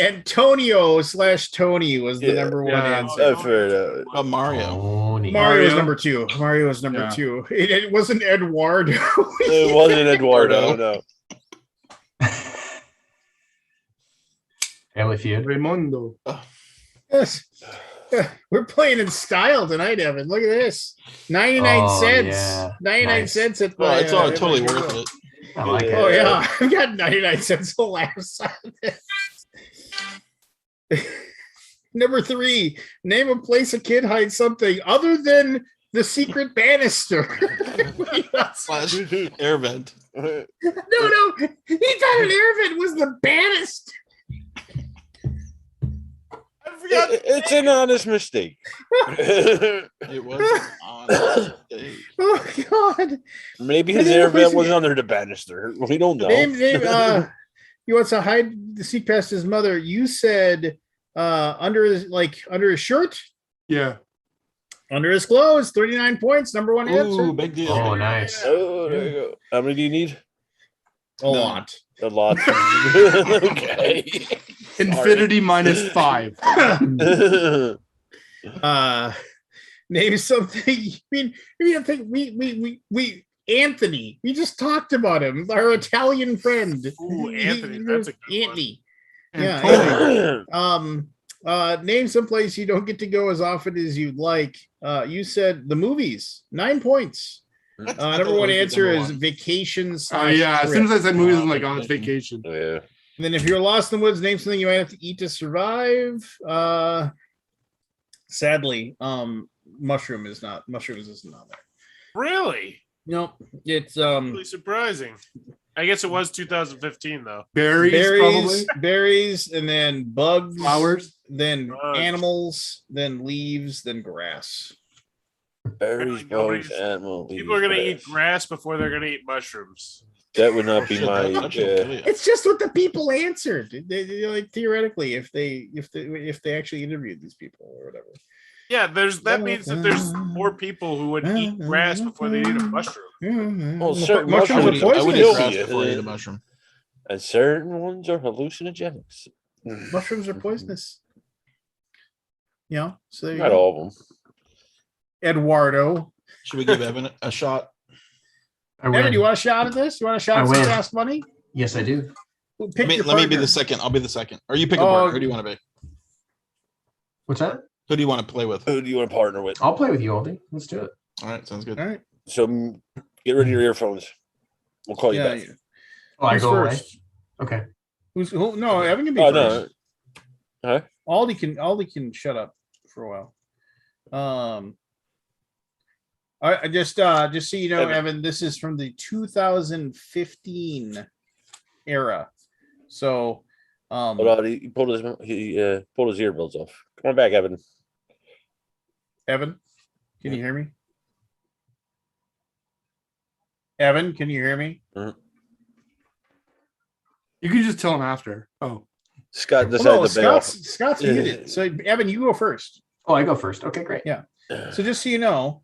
Speaker 2: Antonio/Tony was the
Speaker 1: Yeah.
Speaker 2: number one
Speaker 6: Yeah.
Speaker 2: answer.
Speaker 1: I've heard
Speaker 3: About Mario.
Speaker 2: Mario was number two. Mario was number
Speaker 6: Yeah.
Speaker 2: two. It wasn't Eduardo.
Speaker 1: it wasn't Eduardo. No.
Speaker 8: Family Feud.
Speaker 6: Raimondo.
Speaker 2: Yes. We're playing in style tonight, Evan. Look at this. 99
Speaker 8: Oh,
Speaker 2: cents.
Speaker 8: yeah.
Speaker 2: 99
Speaker 8: Nice.
Speaker 2: cents at
Speaker 3: Well, it's all
Speaker 2: at
Speaker 3: totally
Speaker 2: my-
Speaker 3: worth it.
Speaker 8: I like
Speaker 1: Yeah.
Speaker 8: it.
Speaker 2: Oh yeah, I've got 99 cents to laugh on this. Number 3, name a place a kid hides something other than the secret banister.
Speaker 3: Slash air vent.
Speaker 2: No, he thought an air vent was the banister.
Speaker 5: I forgot.
Speaker 1: It's an honest mistake.
Speaker 3: It was on.
Speaker 2: Oh God.
Speaker 1: Maybe his air vent was under the banister. We don't know.
Speaker 2: Name he wants to hide the seek past his mother. You said under his shirt,
Speaker 6: Yeah.
Speaker 2: under his clothes, 39 points, number one answer.
Speaker 3: Ooh, big deal.
Speaker 8: Oh, nice.
Speaker 1: Oh, there you go. How many do you need?
Speaker 2: A lot.
Speaker 1: A lot. Okay.
Speaker 6: Infinity minus 5.
Speaker 2: Name something. I mean, I think we Anthony. We just talked about him, our Italian friend.
Speaker 5: Ooh, Anthony, that's a good one.
Speaker 2: Anthony.
Speaker 6: And
Speaker 2: Yeah,
Speaker 6: Tony.
Speaker 2: Name someplace you don't get to go as often as you'd like. You said the movies. 9 points. Number one answer is vacations.
Speaker 6: Yeah, as soon as I said movies, I'm like, oh, it's vacation.
Speaker 1: Yeah.
Speaker 2: And then if you're lost in the woods, name something you might have to eat to survive. Sadly, mushrooms is not there.
Speaker 5: Really?
Speaker 2: No, it's
Speaker 5: Really surprising. I guess it was 2015 though.
Speaker 6: Berries, probably.
Speaker 2: berries, and then bugs,
Speaker 6: Flowers.
Speaker 2: then
Speaker 5: Bugs.
Speaker 2: animals, then leaves, then grass.
Speaker 1: Berries,
Speaker 5: Nobody's-
Speaker 1: bugs, animals.
Speaker 5: People are gonna eat grass before they're gonna eat mushrooms.
Speaker 1: That would not
Speaker 3: Oh,
Speaker 1: be
Speaker 3: shit,
Speaker 1: my.
Speaker 3: that should kill you.
Speaker 2: It's just what the people answered. Like theoretically, if they actually interviewed these people or whatever.
Speaker 5: Yeah, that means that there's more people who would eat grass before they eat a mushroom.
Speaker 1: Well, certain
Speaker 2: mushrooms
Speaker 1: mushrooms
Speaker 2: are
Speaker 3: I would
Speaker 2: poisonous.
Speaker 3: eat grass before I eat a mushroom.
Speaker 1: and certain ones are hallucinogenics.
Speaker 2: Mushrooms are poisonous. You know, so there you
Speaker 1: Not
Speaker 2: go.
Speaker 1: all of them.
Speaker 2: Eduardo.
Speaker 3: Should we give Evan a shot?
Speaker 8: I
Speaker 2: Evan,
Speaker 8: win.
Speaker 2: you want a shot at this? You want a shot
Speaker 8: I
Speaker 2: at some
Speaker 8: win.
Speaker 2: fast money?
Speaker 8: Yes, I do.
Speaker 2: Pick your
Speaker 3: Let me be
Speaker 2: partner.
Speaker 3: the second. I'll be the second. Or you pick a
Speaker 2: Oh,
Speaker 3: partner. Who do you want to be?
Speaker 8: What's that?
Speaker 3: Who do you want to play with?
Speaker 1: Who do you want to partner with?
Speaker 8: I'll play with you, Aldi. Let's do it.
Speaker 3: All right, sounds good.
Speaker 2: All right.
Speaker 1: So get rid of your earphones. We'll call you
Speaker 2: Yeah.
Speaker 1: back.
Speaker 8: Oh, I
Speaker 2: Who's
Speaker 8: go away.
Speaker 2: first?
Speaker 8: Okay.
Speaker 2: No, Evan can be
Speaker 1: Oh
Speaker 2: first.
Speaker 1: no. Huh?
Speaker 2: Aldi can shut up for a while. I just so you know,
Speaker 1: Evan.
Speaker 2: Evan, this is from the 2015 era. So
Speaker 1: Hold on, he pulled his earbuds off. Come on back, Evan.
Speaker 2: Evan, can you hear me? Evan, can you hear me?
Speaker 6: You can just tell him after. Oh,
Speaker 1: Scott
Speaker 2: Well,
Speaker 1: decided
Speaker 2: no,
Speaker 1: to bail.
Speaker 2: Scott's muted. So Evan, you go first.
Speaker 8: Oh, I go first. Okay, great.
Speaker 2: Yeah. So just so you know,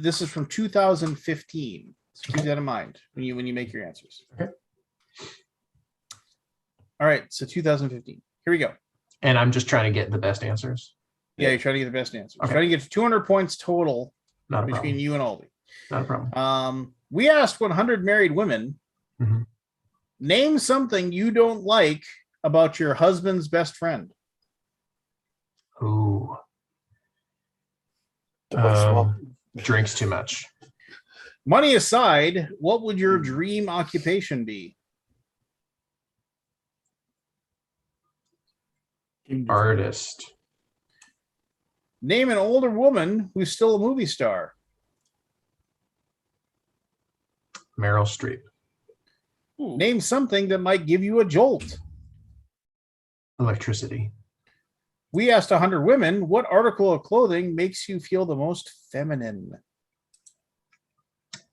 Speaker 2: this is from 2015. So keep that in mind when you make your answers.
Speaker 8: Okay.
Speaker 2: All right. So 2015. Here we go.
Speaker 8: And I'm just trying to get the best answers.
Speaker 2: Yeah, you're trying to get the best answers.
Speaker 8: Okay.
Speaker 2: Trying to get 200 points total
Speaker 8: Not a
Speaker 2: between
Speaker 8: problem.
Speaker 2: you and Aldi.
Speaker 8: Not a problem.
Speaker 2: We asked 100 married women,
Speaker 8: Mhm.
Speaker 2: name something you don't like about your husband's best friend.
Speaker 8: Ooh. Drinks too much.
Speaker 2: Money aside, what would your dream occupation be?
Speaker 8: Artist.
Speaker 2: Name an older woman who's still a movie star.
Speaker 8: Meryl Streep.
Speaker 2: Name something that might give you a jolt.
Speaker 8: Electricity.
Speaker 2: We asked 100 women, what article of clothing makes you feel the most feminine?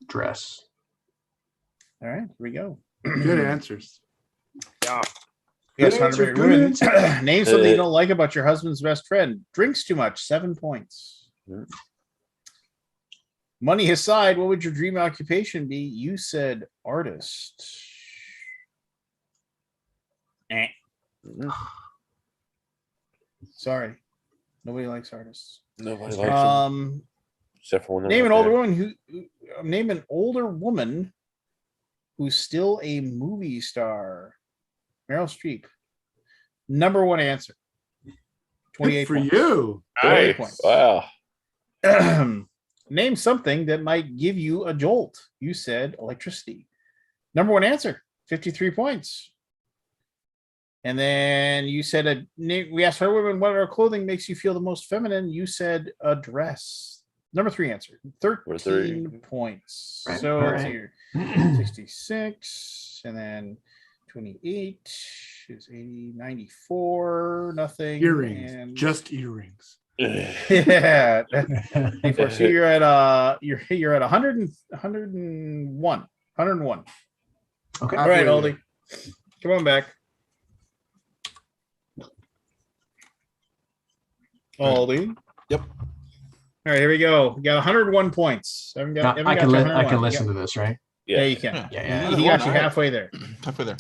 Speaker 8: Dress.
Speaker 2: All right, here we go.
Speaker 6: good answers.
Speaker 5: Yeah.
Speaker 2: Yes,
Speaker 8: Good
Speaker 2: 100
Speaker 8: answer, good
Speaker 2: women.
Speaker 8: answer.
Speaker 2: Name something you don't like about your husband's best friend. Drinks too much, 7 points. Money aside, what would your dream occupation be? You said artist. Eh. Sorry. Nobody likes artists.
Speaker 1: Nobody likes them except for when they're
Speaker 2: Name an
Speaker 1: not
Speaker 2: older
Speaker 1: there.
Speaker 2: woman name an older woman who's still a movie star. Meryl Streep. Number one answer. 28
Speaker 6: Good for
Speaker 2: points.
Speaker 6: you.
Speaker 2: 28
Speaker 1: Hey,
Speaker 2: points.
Speaker 1: wow.
Speaker 2: Name something that might give you a jolt. You said electricity. Number one answer, 53 points. And then you said we asked her women what our clothing makes you feel the most feminine. You said a dress. Number three answer, 13 points.
Speaker 8: Right,
Speaker 2: So
Speaker 8: all
Speaker 2: let's
Speaker 8: right.
Speaker 2: see here. 66 and then 28 is 80, 94, nothing.
Speaker 6: Earrings.
Speaker 2: And
Speaker 6: Just earrings.
Speaker 2: yeah. So you're at you're at 100 and 101. 101.
Speaker 8: Okay.
Speaker 2: All right,
Speaker 6: Halfway
Speaker 2: Aldi. Come on back. Aldi.
Speaker 3: Yep.
Speaker 2: All right, here we go. We got 101 points.
Speaker 8: Now,
Speaker 2: Evan
Speaker 8: I
Speaker 2: got
Speaker 8: can
Speaker 2: you
Speaker 8: I
Speaker 2: 101.
Speaker 8: can
Speaker 2: You
Speaker 8: listen
Speaker 2: got-
Speaker 8: to this, right?
Speaker 2: Yeah, you can.
Speaker 3: Yeah.
Speaker 8: Yeah.
Speaker 2: He got you
Speaker 3: All right.
Speaker 2: halfway there.
Speaker 3: Halfway there.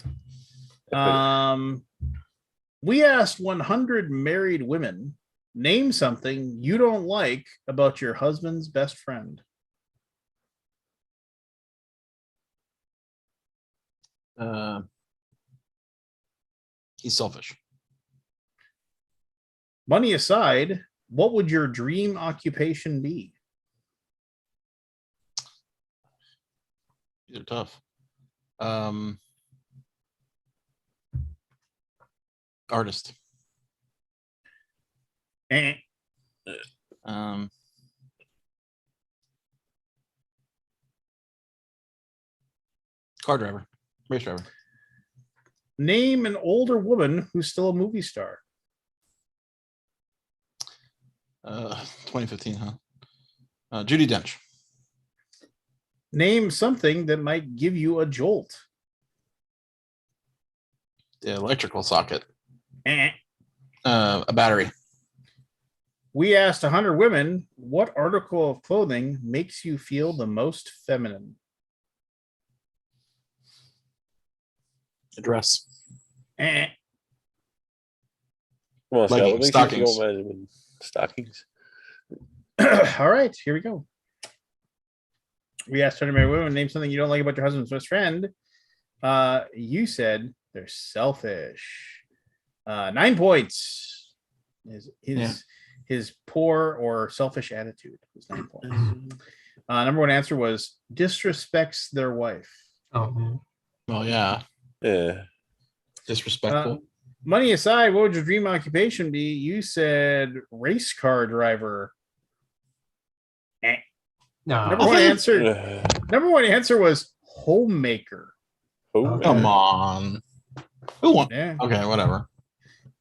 Speaker 2: We asked 100 married women, name something you don't like about your husband's best friend.
Speaker 3: He's selfish.
Speaker 2: Money aside, what would your dream occupation be?
Speaker 3: These are tough. Artist.
Speaker 2: Eh.
Speaker 3: Car driver, race driver.
Speaker 2: Name an older woman who's still a movie star.
Speaker 3: 2015, huh? Judy Dench.
Speaker 2: Name something that might give you a jolt.
Speaker 3: The electrical socket.
Speaker 2: Eh.
Speaker 3: A battery.
Speaker 2: We asked 100 women, what article of clothing makes you feel the most feminine?
Speaker 3: A dress.
Speaker 2: Eh.
Speaker 1: Come on, Scott, what
Speaker 3: Leggings,
Speaker 1: makes you
Speaker 3: stockings.
Speaker 1: feel better than stockings?
Speaker 2: All right, here we go. We asked 100 women, name something you don't like about your husband's best friend. You said they're selfish. 9 points. His poor or selfish attitude was 9 points. Number one answer was disrespects their wife.
Speaker 8: Oh,
Speaker 3: Well, yeah.
Speaker 1: Yeah.
Speaker 3: Disrespectful.
Speaker 2: Money aside, what would your dream occupation be? You said race car driver.
Speaker 8: no.
Speaker 2: Number one answer was homemaker.
Speaker 1: Oh,
Speaker 3: Come on. Who won?
Speaker 2: Yeah,
Speaker 3: Okay, whatever.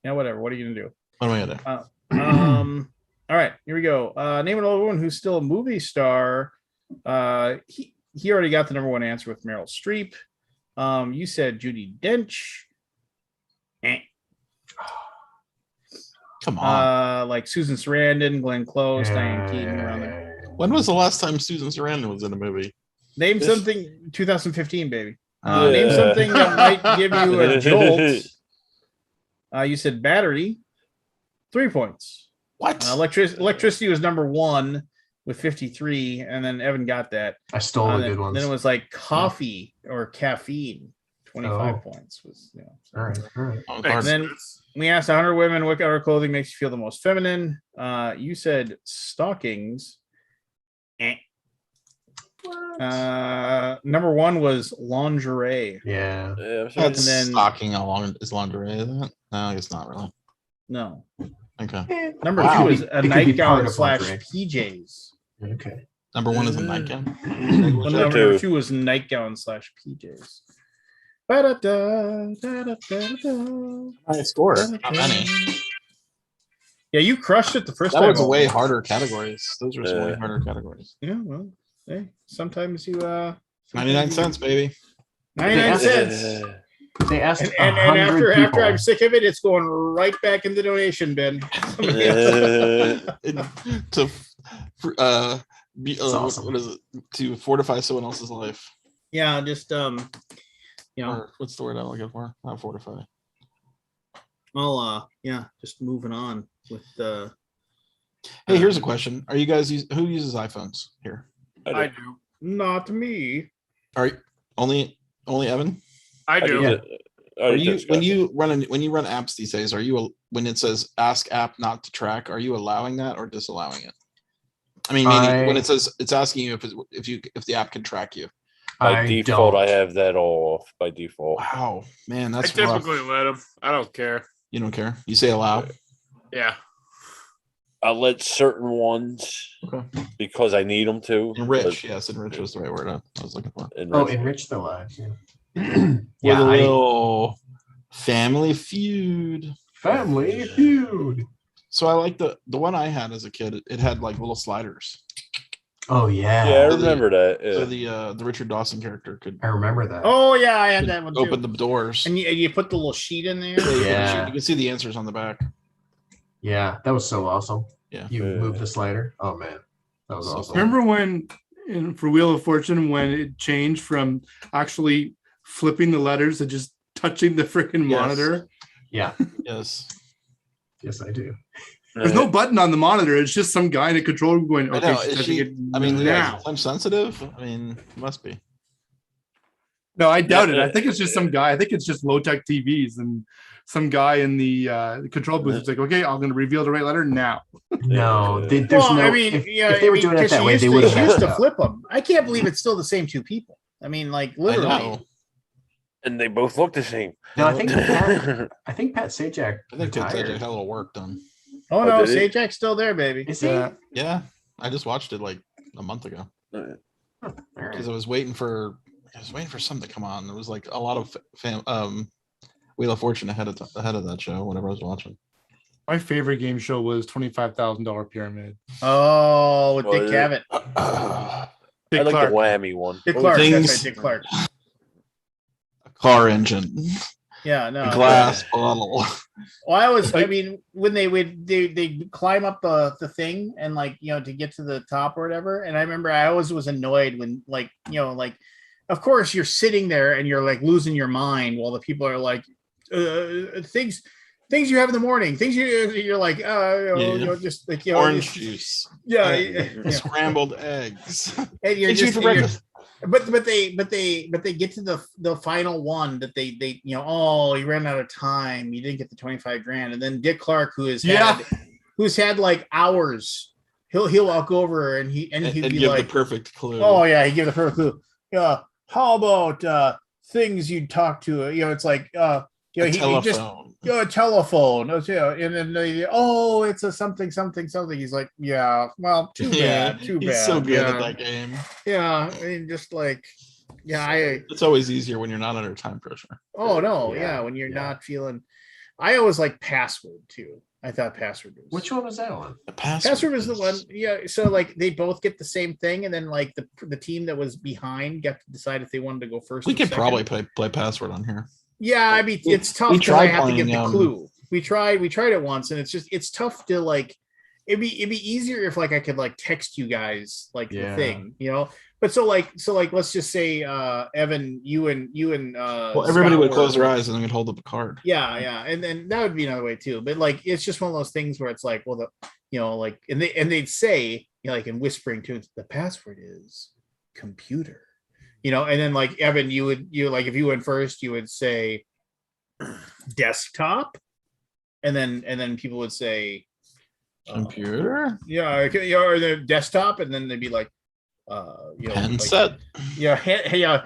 Speaker 2: yeah, whatever. What are you gonna do?
Speaker 3: What am I gonna do?
Speaker 2: All right, here we go. Name an old woman who's still a movie star. He already got the number one answer with Meryl Streep. You said Judi Dench.
Speaker 3: Come on.
Speaker 2: Like Susan Sarandon, Glenn Close, Diane Keaton around there.
Speaker 3: When was the last time Susan Sarandon was in a movie?
Speaker 2: Name
Speaker 1: This-
Speaker 2: something 2015, baby.
Speaker 3: Yeah.
Speaker 2: Name something that might give you a jolt. You said battery. 3 points.
Speaker 3: What?
Speaker 2: Electricity was number one with 53, and then Evan got that.
Speaker 8: I stole the
Speaker 2: then,
Speaker 8: good ones.
Speaker 2: then it was like coffee or caffeine. 25
Speaker 8: Oh.
Speaker 2: points was, you know.
Speaker 8: all right, all right.
Speaker 3: Oh,
Speaker 5: Thanks.
Speaker 3: hard.
Speaker 2: Then we asked 100 women what kind of clothing makes you feel the most feminine. You said stockings. Number one was lingerie.
Speaker 8: Yeah.
Speaker 1: Yeah, I'm sorry.
Speaker 3: That's
Speaker 2: And then-
Speaker 3: stocking along is lingerie, isn't it? No, it's not really.
Speaker 2: No.
Speaker 3: Okay.
Speaker 2: Number
Speaker 3: Wow.
Speaker 2: two is
Speaker 8: It
Speaker 2: a
Speaker 8: could be
Speaker 2: nightgown
Speaker 8: part of
Speaker 2: slash
Speaker 8: lingerie.
Speaker 2: PJs.
Speaker 8: Okay.
Speaker 3: Number one is a nightgown.
Speaker 2: Well,
Speaker 1: Number
Speaker 2: number
Speaker 1: two.
Speaker 2: two was nightgown slash PJs. Ba-da-da, da-da-da-da,
Speaker 3: High score.
Speaker 2: da-da-da.
Speaker 3: Not many.
Speaker 2: Yeah, you crushed it the first
Speaker 3: That
Speaker 2: time.
Speaker 3: was way
Speaker 2: over.
Speaker 3: harder categories. Those were some way
Speaker 1: Yeah.
Speaker 3: harder categories.
Speaker 2: Yeah, well, hey, sometimes you
Speaker 3: 99 cents, baby.
Speaker 2: 99 cents.
Speaker 8: They asked
Speaker 2: And
Speaker 8: 100
Speaker 2: after
Speaker 8: people.
Speaker 2: I'm sick of it, it's going right back in the donation bin. Somebody else.
Speaker 3: To
Speaker 8: That's awesome.
Speaker 3: what is it? To fortify someone else's life.
Speaker 2: Yeah, just you know,
Speaker 3: Or what's the word I'm looking for? Not fortify.
Speaker 2: I'll just moving on with
Speaker 3: Hey, here's a question. Are you guys who uses iPhones here?
Speaker 5: I do.
Speaker 2: not me.
Speaker 3: Are you only Evan?
Speaker 5: I do.
Speaker 8: Yeah.
Speaker 3: Are you when you run apps these days, are you when it says ask app not to track, are you allowing that or disallowing it? I mean, meaning when it says it's asking you if the app can track you.
Speaker 1: By default,
Speaker 8: don't.
Speaker 1: I have that all off by default.
Speaker 3: Wow, man,
Speaker 5: I
Speaker 3: that's rough.
Speaker 5: typically let them. I don't care.
Speaker 3: You don't care. You say allow.
Speaker 5: Yeah.
Speaker 1: I let certain ones
Speaker 3: Okay.
Speaker 1: because I need them to.
Speaker 3: Enrich, yes, enrich was the right word I was looking for.
Speaker 8: Oh, enrich the lives. Yeah.
Speaker 3: With
Speaker 8: yeah.
Speaker 3: a
Speaker 8: I,
Speaker 3: little Family Feud.
Speaker 8: family feud.
Speaker 3: So I like the one I had as a kid. It had like little sliders.
Speaker 8: Oh yeah.
Speaker 1: Yeah, I
Speaker 3: So the-
Speaker 1: remember that.
Speaker 3: So
Speaker 1: Yeah.
Speaker 3: the Richard Dawson character could
Speaker 8: I remember that.
Speaker 2: Oh yeah, I had that one too.
Speaker 3: open the doors.
Speaker 2: And you put the little sheet in there.
Speaker 8: Yeah.
Speaker 3: You can see the answers on the back.
Speaker 8: Yeah, that was so awesome.
Speaker 3: Yeah.
Speaker 8: You
Speaker 1: Yeah.
Speaker 8: moved the slider. Oh man, that was
Speaker 3: So
Speaker 8: awesome.
Speaker 6: Remember when for Wheel of Fortune when it changed from actually flipping the letters to just touching the freaking
Speaker 3: Yes.
Speaker 6: monitor?
Speaker 8: Yeah.
Speaker 3: Yes.
Speaker 8: Yes, I do.
Speaker 6: There's no button on the monitor. It's just some guy in a control room going,
Speaker 3: I
Speaker 6: okay,
Speaker 3: know.
Speaker 6: she's
Speaker 3: Is
Speaker 6: touching
Speaker 3: she,
Speaker 6: it
Speaker 3: I mean,
Speaker 6: now.
Speaker 3: time sensitive. I mean, it must be.
Speaker 6: No, I doubt it.
Speaker 1: Yeah,
Speaker 6: I think it's just some guy. I think it's just low tech TVs and some guy in the control booth is like, okay, I'm going to reveal the right letter now.
Speaker 8: No,
Speaker 1: Yeah.
Speaker 8: there's
Speaker 2: Well,
Speaker 8: no.
Speaker 2: I mean,
Speaker 8: if they were doing it
Speaker 2: 'cause
Speaker 8: that
Speaker 2: she
Speaker 8: way,
Speaker 2: used
Speaker 8: they
Speaker 2: to-
Speaker 8: would have
Speaker 2: she used
Speaker 8: messed
Speaker 2: to
Speaker 8: up.
Speaker 2: flip them. I can't believe it's still the same two people. I mean, like
Speaker 3: I
Speaker 2: literally.
Speaker 3: know.
Speaker 1: And they both look the same.
Speaker 8: No, I think Pat Sajak
Speaker 3: I think Ted Sajak
Speaker 8: retired.
Speaker 3: had a little work done.
Speaker 2: Oh
Speaker 1: Oh,
Speaker 2: no,
Speaker 1: did he?
Speaker 2: Sajak's still there, baby.
Speaker 8: Is he?
Speaker 6: Yeah.
Speaker 3: Yeah, I just watched it like a month ago
Speaker 8: All right.
Speaker 3: because I was waiting for something to come on. There was like a lot of Wheel of Fortune ahead of that show. Whenever I was watching.
Speaker 6: My favorite game show was $25,000 Pyramid.
Speaker 2: Oh, with
Speaker 1: Well,
Speaker 2: Dick Cavett.
Speaker 1: I
Speaker 6: Dick
Speaker 1: like
Speaker 6: Clark.
Speaker 1: the whammy one.
Speaker 2: Dick
Speaker 1: What
Speaker 2: Clark.
Speaker 1: was it?
Speaker 2: That's
Speaker 3: Things-
Speaker 2: right, Dick Clark.
Speaker 3: A car engine,
Speaker 2: Yeah, no.
Speaker 3: a glass bottle.
Speaker 2: Well, I
Speaker 6: Like-
Speaker 2: mean, when they climb up the thing and like, to get to the top or whatever. And I remember I always was annoyed when like, of course you're sitting there and you're like losing your mind while the people are like, things you have in the morning, things you're like, just like,
Speaker 3: Orange juice,
Speaker 2: yeah.
Speaker 3: scrambled eggs.
Speaker 2: And you're
Speaker 3: Things you eat
Speaker 2: just,
Speaker 3: for
Speaker 2: and you're-
Speaker 3: breakfast.
Speaker 2: but they get to the final one that they you ran out of time, you didn't get the 25 grand, and then Dick Clark, who's had like hours, he'll walk over and he'd
Speaker 3: And
Speaker 2: be
Speaker 3: give
Speaker 2: like,
Speaker 3: the perfect clue.
Speaker 2: oh yeah, he give the perfect clue. Yeah, how about things you'd talk to? It's like
Speaker 3: a
Speaker 2: he just
Speaker 3: telephone.
Speaker 2: a telephone. And then it's a something. He's like, yeah, well, too bad.
Speaker 3: He's so good
Speaker 2: yeah.
Speaker 3: at that game.
Speaker 2: Yeah, I mean, just like,
Speaker 3: It's always easier when you're not under time pressure.
Speaker 2: oh no,
Speaker 8: Yeah,
Speaker 2: when you're
Speaker 8: yeah.
Speaker 2: not feeling. I always like Password too. I thought Password was.
Speaker 8: Which one was that one?
Speaker 3: The
Speaker 2: Password was the
Speaker 3: is-
Speaker 2: one. Yeah, so like they both get the same thing, and then like the team that was behind got to decide if they wanted to go first.
Speaker 3: We
Speaker 2: or
Speaker 3: could
Speaker 2: second.
Speaker 3: probably play Password on here.
Speaker 2: Yeah, I mean, it's tough
Speaker 3: we
Speaker 2: because I
Speaker 3: tried
Speaker 2: have to give
Speaker 3: playing,
Speaker 2: the clue. We tried it once, and it's tough to like. It'd be easier if like I could like text you guys like the
Speaker 8: Yeah.
Speaker 2: thing, But so like let's just say Evan, you and
Speaker 3: Well, everybody
Speaker 2: Scott
Speaker 3: would close
Speaker 2: were-
Speaker 3: their eyes and then we'd hold up a card.
Speaker 2: Yeah, and then that would be another way too. But like it's just one of those things where it's like, well, like and they'd say, like in whispering tunes, the password is computer. And then like Evan, you like if you went first, you would say desktop, and then people would say
Speaker 3: Computer?
Speaker 2: or the desktop, and then they'd be like
Speaker 3: Handset?
Speaker 2: yeah,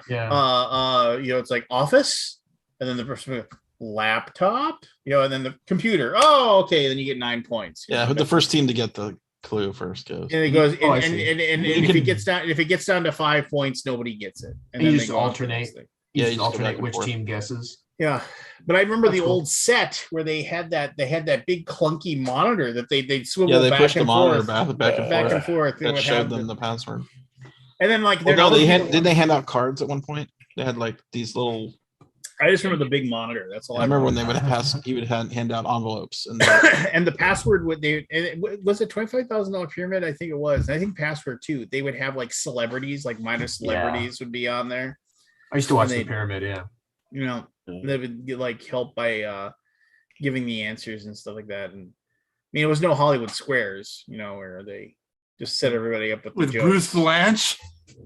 Speaker 8: Yeah.
Speaker 2: it's like office, and then the person would go, laptop, and then the computer. Oh, okay, then you get 9 points.
Speaker 3: Yeah, who the first team to get the clue first goes.
Speaker 2: And it goes,
Speaker 8: Oh, I
Speaker 2: and
Speaker 8: see.
Speaker 2: if it gets down to 5 points, nobody gets it. And
Speaker 8: You
Speaker 2: then
Speaker 8: just
Speaker 2: they go on to the
Speaker 8: alternate.
Speaker 2: next thing.
Speaker 8: You
Speaker 3: Yeah,
Speaker 8: just
Speaker 3: you just go back
Speaker 8: alternate
Speaker 3: and
Speaker 8: which
Speaker 3: forth.
Speaker 8: team guesses.
Speaker 2: Yeah, but I remember
Speaker 8: That's
Speaker 2: the
Speaker 8: cool.
Speaker 2: old set where they had that big clunky monitor that they swivel
Speaker 3: Yeah, they
Speaker 2: back
Speaker 3: pushed the
Speaker 2: and
Speaker 3: monitor
Speaker 2: forth,
Speaker 3: back and
Speaker 2: back
Speaker 3: forth.
Speaker 2: and forth. They
Speaker 3: That
Speaker 2: would
Speaker 3: showed
Speaker 2: have
Speaker 3: them the password.
Speaker 2: and then like
Speaker 3: Well, no,
Speaker 2: other
Speaker 3: they
Speaker 2: people-
Speaker 3: did they hand out cards at one point? They had like these little.
Speaker 2: I just remember the big monitor. That's all
Speaker 3: I remember when they would pass. He would hand out envelopes, and
Speaker 2: and the password would was it $25,000 pyramid? I think it was. I think password too. They would have like celebrities, like minor celebrities would be on there.
Speaker 8: I used to watch
Speaker 2: And
Speaker 8: the
Speaker 2: they-
Speaker 8: pyramid. Yeah.
Speaker 2: They would get like help by giving the answers and stuff like that. And I mean, it was no Hollywood Squares, where they just set everybody up with,
Speaker 6: With
Speaker 2: the
Speaker 6: Bruce
Speaker 2: jokes.
Speaker 6: Valanche.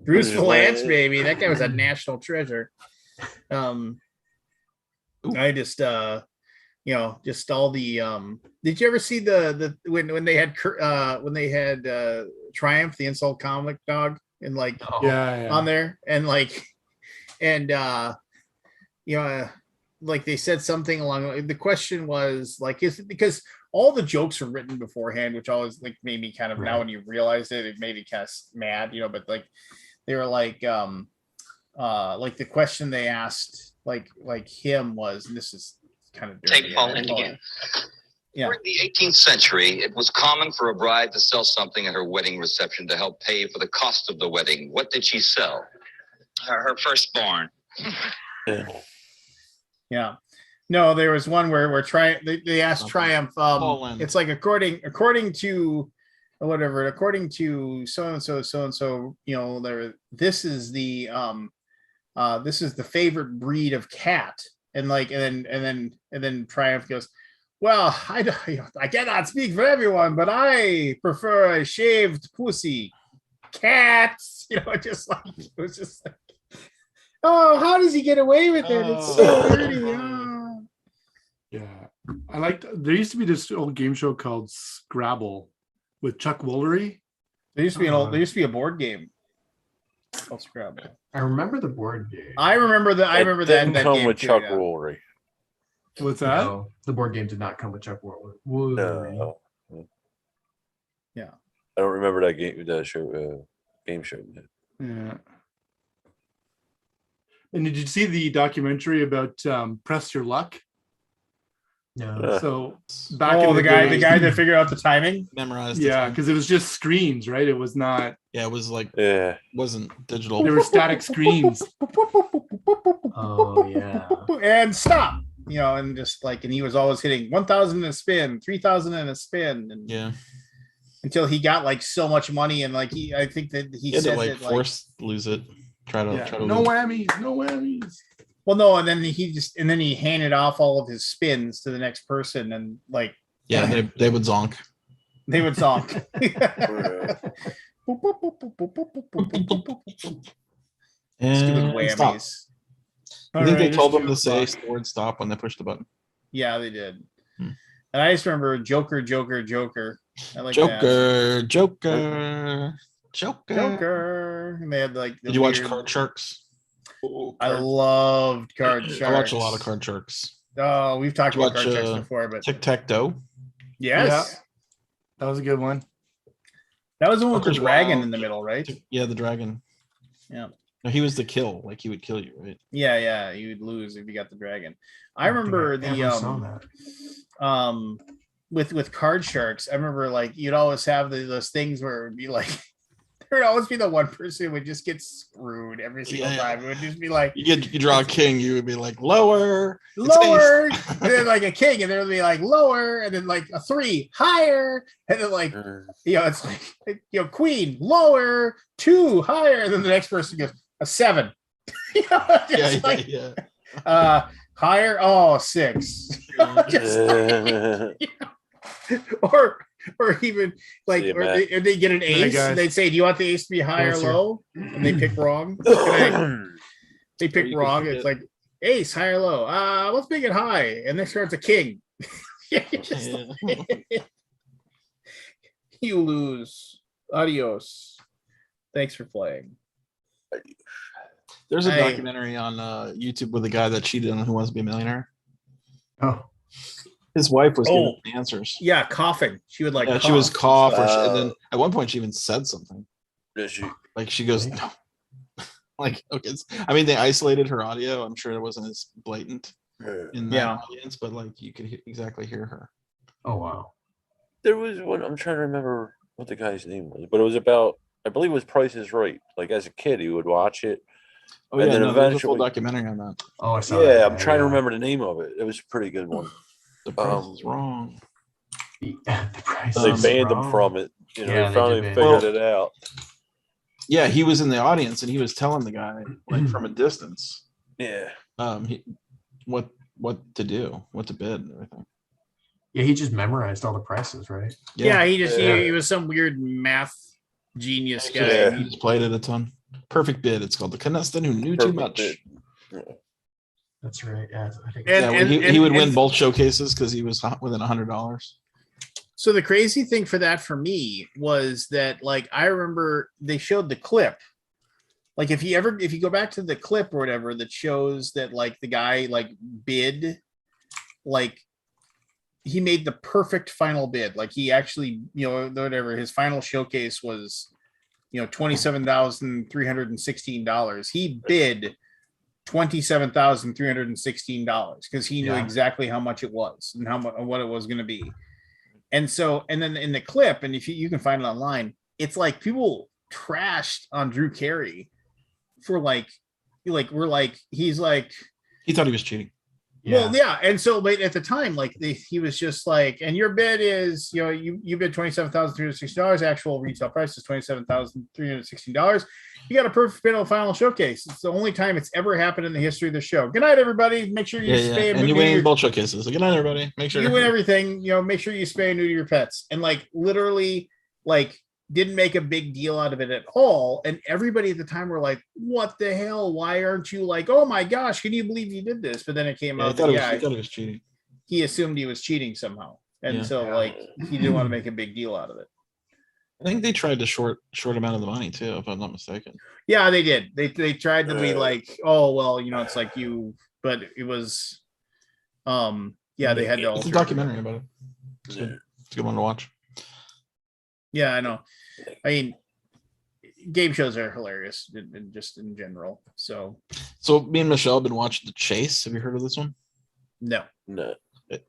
Speaker 2: Bruce
Speaker 1: Bruce
Speaker 2: Valanche,
Speaker 1: Valanche.
Speaker 2: baby, that guy was a national treasure. I just just all the did you ever see the when they had Triumph, the insult comic dog, and like
Speaker 8: Oh,
Speaker 6: Yeah.
Speaker 2: on there, and like and like they said something along the question was like, is it because all the jokes are written beforehand, which always like made me kind of now
Speaker 8: Right.
Speaker 2: when you realize it made me kind of mad, but like they were like the question they asked like him was, and this is kind of dirty,
Speaker 9: Take Paul
Speaker 2: I call
Speaker 9: Indian.
Speaker 2: it. Yeah.
Speaker 9: During the 18th century, it was common for a bride to sell something at her wedding reception to help pay for the cost of the wedding. What did she sell? Her firstborn.
Speaker 2: Yeah. No, there was one where they asked
Speaker 3: Okay.
Speaker 2: Triumph.
Speaker 3: Poland.
Speaker 2: It's like according to whatever, according to so and so, this is the favorite breed of cat, and like and then Triumph goes, well, I cannot speak for everyone, but I prefer a shaved pussy. Cats, just like it was just like, oh, how does he get away with it? It's so
Speaker 3: Oh.
Speaker 2: dirty. Oh.
Speaker 6: Yeah. I liked there used to be this old game show called Scrabble with Chuck Woolery.
Speaker 2: There used to be a board game called Scrabble.
Speaker 8: I remember the board game.
Speaker 2: I remember that. I remember that.
Speaker 1: Didn't
Speaker 2: that
Speaker 1: come
Speaker 2: game
Speaker 1: with
Speaker 2: too,
Speaker 1: Chuck
Speaker 2: yeah.
Speaker 1: Woolery.
Speaker 6: What's that?
Speaker 8: No, the board game did not come with Chuck Woolery.
Speaker 1: No. I don't remember that game show.
Speaker 6: Yeah. And did you see the documentary about Press Your Luck?
Speaker 8: No.
Speaker 6: So back in
Speaker 2: Oh,
Speaker 6: the
Speaker 2: the guy
Speaker 6: day,
Speaker 2: that figured out the timing.
Speaker 3: Memorized. the
Speaker 6: yeah,
Speaker 3: time.
Speaker 6: because it was just screens, right? It was not.
Speaker 3: Yeah, it was like
Speaker 1: Yeah.
Speaker 3: wasn't digital.
Speaker 6: There were static screens.
Speaker 8: Oh yeah.
Speaker 2: And stop. And just like, and he was always hitting 1,000 in a spin, 3,000 in a spin, and
Speaker 3: Yeah,
Speaker 2: until he got like so much money, and like I think that he
Speaker 3: he had to
Speaker 2: said
Speaker 3: like
Speaker 2: that like,
Speaker 3: force lose it. Try to
Speaker 6: Yeah.
Speaker 3: try to
Speaker 6: No
Speaker 3: lose.
Speaker 6: whammies, no whammies.
Speaker 2: well, no, and then he handed off all of his spins to the next person, and like
Speaker 3: Yeah, they would zonk.
Speaker 2: they would zonk. Stupid
Speaker 3: And stop.
Speaker 2: whammies.
Speaker 3: I think they
Speaker 2: Alright,
Speaker 3: told
Speaker 2: there's
Speaker 3: them to say
Speaker 2: $2.
Speaker 3: the word stop when they pushed the button.
Speaker 2: Yeah, they did.
Speaker 3: Hmm.
Speaker 2: And I just remember Joker. I like that.
Speaker 3: Joker.
Speaker 2: Joker. And they had like the
Speaker 3: Did you watch
Speaker 2: weird-
Speaker 3: Card Sharks? Oh,
Speaker 2: I loved Card Sharks.
Speaker 3: I watch a lot of Card Sharks.
Speaker 2: Oh, we've talked
Speaker 3: Did you
Speaker 2: about Card
Speaker 3: watch,
Speaker 2: Sharks before, but
Speaker 3: Tic Tac Toe.
Speaker 2: yes.
Speaker 6: That was a good one.
Speaker 2: That was the one with the
Speaker 3: Joker's
Speaker 2: dragon
Speaker 3: wild.
Speaker 2: in the middle, right?
Speaker 3: Yeah, the dragon.
Speaker 2: Yeah.
Speaker 3: No, he was the kill. Like he would kill you, right?
Speaker 2: Yeah, you would lose if you got the dragon. I
Speaker 8: don't think
Speaker 2: remember
Speaker 8: ever saw that.
Speaker 2: with Card Sharks, I remember like you'd always have those things where it would be like there would always be the one person who would just get screwed every single
Speaker 3: Yeah.
Speaker 2: time. It would just be like
Speaker 3: You draw a king, you would be like lower. It's
Speaker 2: lower, and then like a king, and there would be like lower, and then like a 3 higher, and then like it's like queen lower, 2 higher, and then the next person goes a 7. Just like,
Speaker 3: yeah.
Speaker 2: higher, 6. Just or even like
Speaker 1: See you,
Speaker 2: or
Speaker 1: Matt.
Speaker 2: they get an ace,
Speaker 6: guys.
Speaker 2: and they'd say, do you want the ace to be high or
Speaker 6: Closer.
Speaker 2: low? And they pick wrong. They pick
Speaker 3: you can
Speaker 2: wrong.
Speaker 3: forget-
Speaker 2: It's like ace, high or low. Let's make it high. And next card's a king. Just like- you lose. Adios. Thanks for playing.
Speaker 3: There's a
Speaker 2: Hey.
Speaker 3: documentary on YouTube with a guy that cheated on Who Wants to Be a Millionaire.
Speaker 8: Oh,
Speaker 3: His wife was giving
Speaker 2: Oh.
Speaker 3: him the answers.
Speaker 2: Yeah, coughing. She would like
Speaker 3: Yeah, she was cough, or
Speaker 1: stuff.
Speaker 3: and then at one point she even said something. Like she goes, no. Like okay, I mean they isolated her audio. I'm sure it wasn't as blatant in that
Speaker 2: Yeah.
Speaker 3: audience, but like you could exactly hear her.
Speaker 8: oh wow.
Speaker 1: There was one. I'm trying to remember what the guy's name was, but it was about. I believe it was Price is Right. Like as a kid, he would watch it.
Speaker 3: Oh
Speaker 1: And
Speaker 3: yeah,
Speaker 1: then
Speaker 3: no, there's a full
Speaker 1: eventually-
Speaker 3: documentary on that.
Speaker 8: Oh, I saw
Speaker 1: Yeah,
Speaker 8: that.
Speaker 1: I'm trying to remember the name of it. It was a pretty good one.
Speaker 3: The price is wrong.
Speaker 8: The price
Speaker 1: They
Speaker 8: is
Speaker 1: banned him
Speaker 8: wrong.
Speaker 1: from it.
Speaker 8: Yeah,
Speaker 1: they
Speaker 8: they
Speaker 1: finally
Speaker 8: did ban
Speaker 1: figured
Speaker 3: him.
Speaker 1: it out.
Speaker 3: Yeah, he was in the audience and he was telling the guy like from a distance,
Speaker 1: Yeah.
Speaker 3: what to do, what to bid, and everything.
Speaker 8: Yeah, he just memorized all the prices, right?
Speaker 2: Yeah, he just
Speaker 1: Yeah.
Speaker 2: he was some weird math genius guy.
Speaker 1: Yeah.
Speaker 3: He just played it a ton. Perfect bid. It's called the contestant who knew too
Speaker 1: Perfect
Speaker 3: much.
Speaker 1: bid.
Speaker 8: That's right. Yeah, I think.
Speaker 2: And-
Speaker 3: Yeah, when he
Speaker 2: and-
Speaker 3: would win
Speaker 2: and-
Speaker 3: both showcases because he was within $100.
Speaker 2: So the crazy thing for that for me was that like I remember they showed the clip. Like if you go back to the clip or whatever that shows that like the guy like bid, like he made the perfect final bid. Like he actually, whatever his final showcase was, $27,316. He bid $27,316 because he knew
Speaker 8: Yeah.
Speaker 2: exactly how much it was and what it was going to be. And so, and then in the clip, and if you can find it online, it's like people trashed on Drew Carey for we're like, he's like,
Speaker 3: He thought he was cheating.
Speaker 2: well, yeah. And so, but at the time, like he was just like, and your bid is, you bid $27,360. Actual retail price is $27,316. You got a perfect bid on the final showcase. It's the only time it's ever happened in the history of the show. Good night, everybody. Make sure you spay
Speaker 3: And you
Speaker 2: neuter
Speaker 3: win
Speaker 2: your-
Speaker 3: both showcases. So good night, everybody. Make sure
Speaker 2: you win everything. Make sure you spay and neuter your pets. And like literally, like didn't make a big deal out of it at all. And everybody at the time were like, "What the hell? Why aren't you like? Oh my gosh, can you believe you did this?" But then it came
Speaker 3: Yeah, he
Speaker 2: out
Speaker 3: thought,
Speaker 2: that
Speaker 3: he thought he was cheating.
Speaker 2: he assumed he was cheating somehow, and
Speaker 3: Yeah.
Speaker 2: so like he didn't want to make a big deal out of it.
Speaker 3: I think they tried to short him out of the money too, if I'm not mistaken.
Speaker 2: Yeah, they did. They tried to be like, "Oh well, it's like you," but it was, yeah, they had to.
Speaker 3: It's a
Speaker 2: alter it.
Speaker 3: documentary about it. It's good. It's a good one to watch.
Speaker 2: Yeah, I know. I mean, game shows are hilarious just in general. So
Speaker 3: me and Michelle have been watching The Chase. Have you heard of this one?
Speaker 2: no.
Speaker 1: No.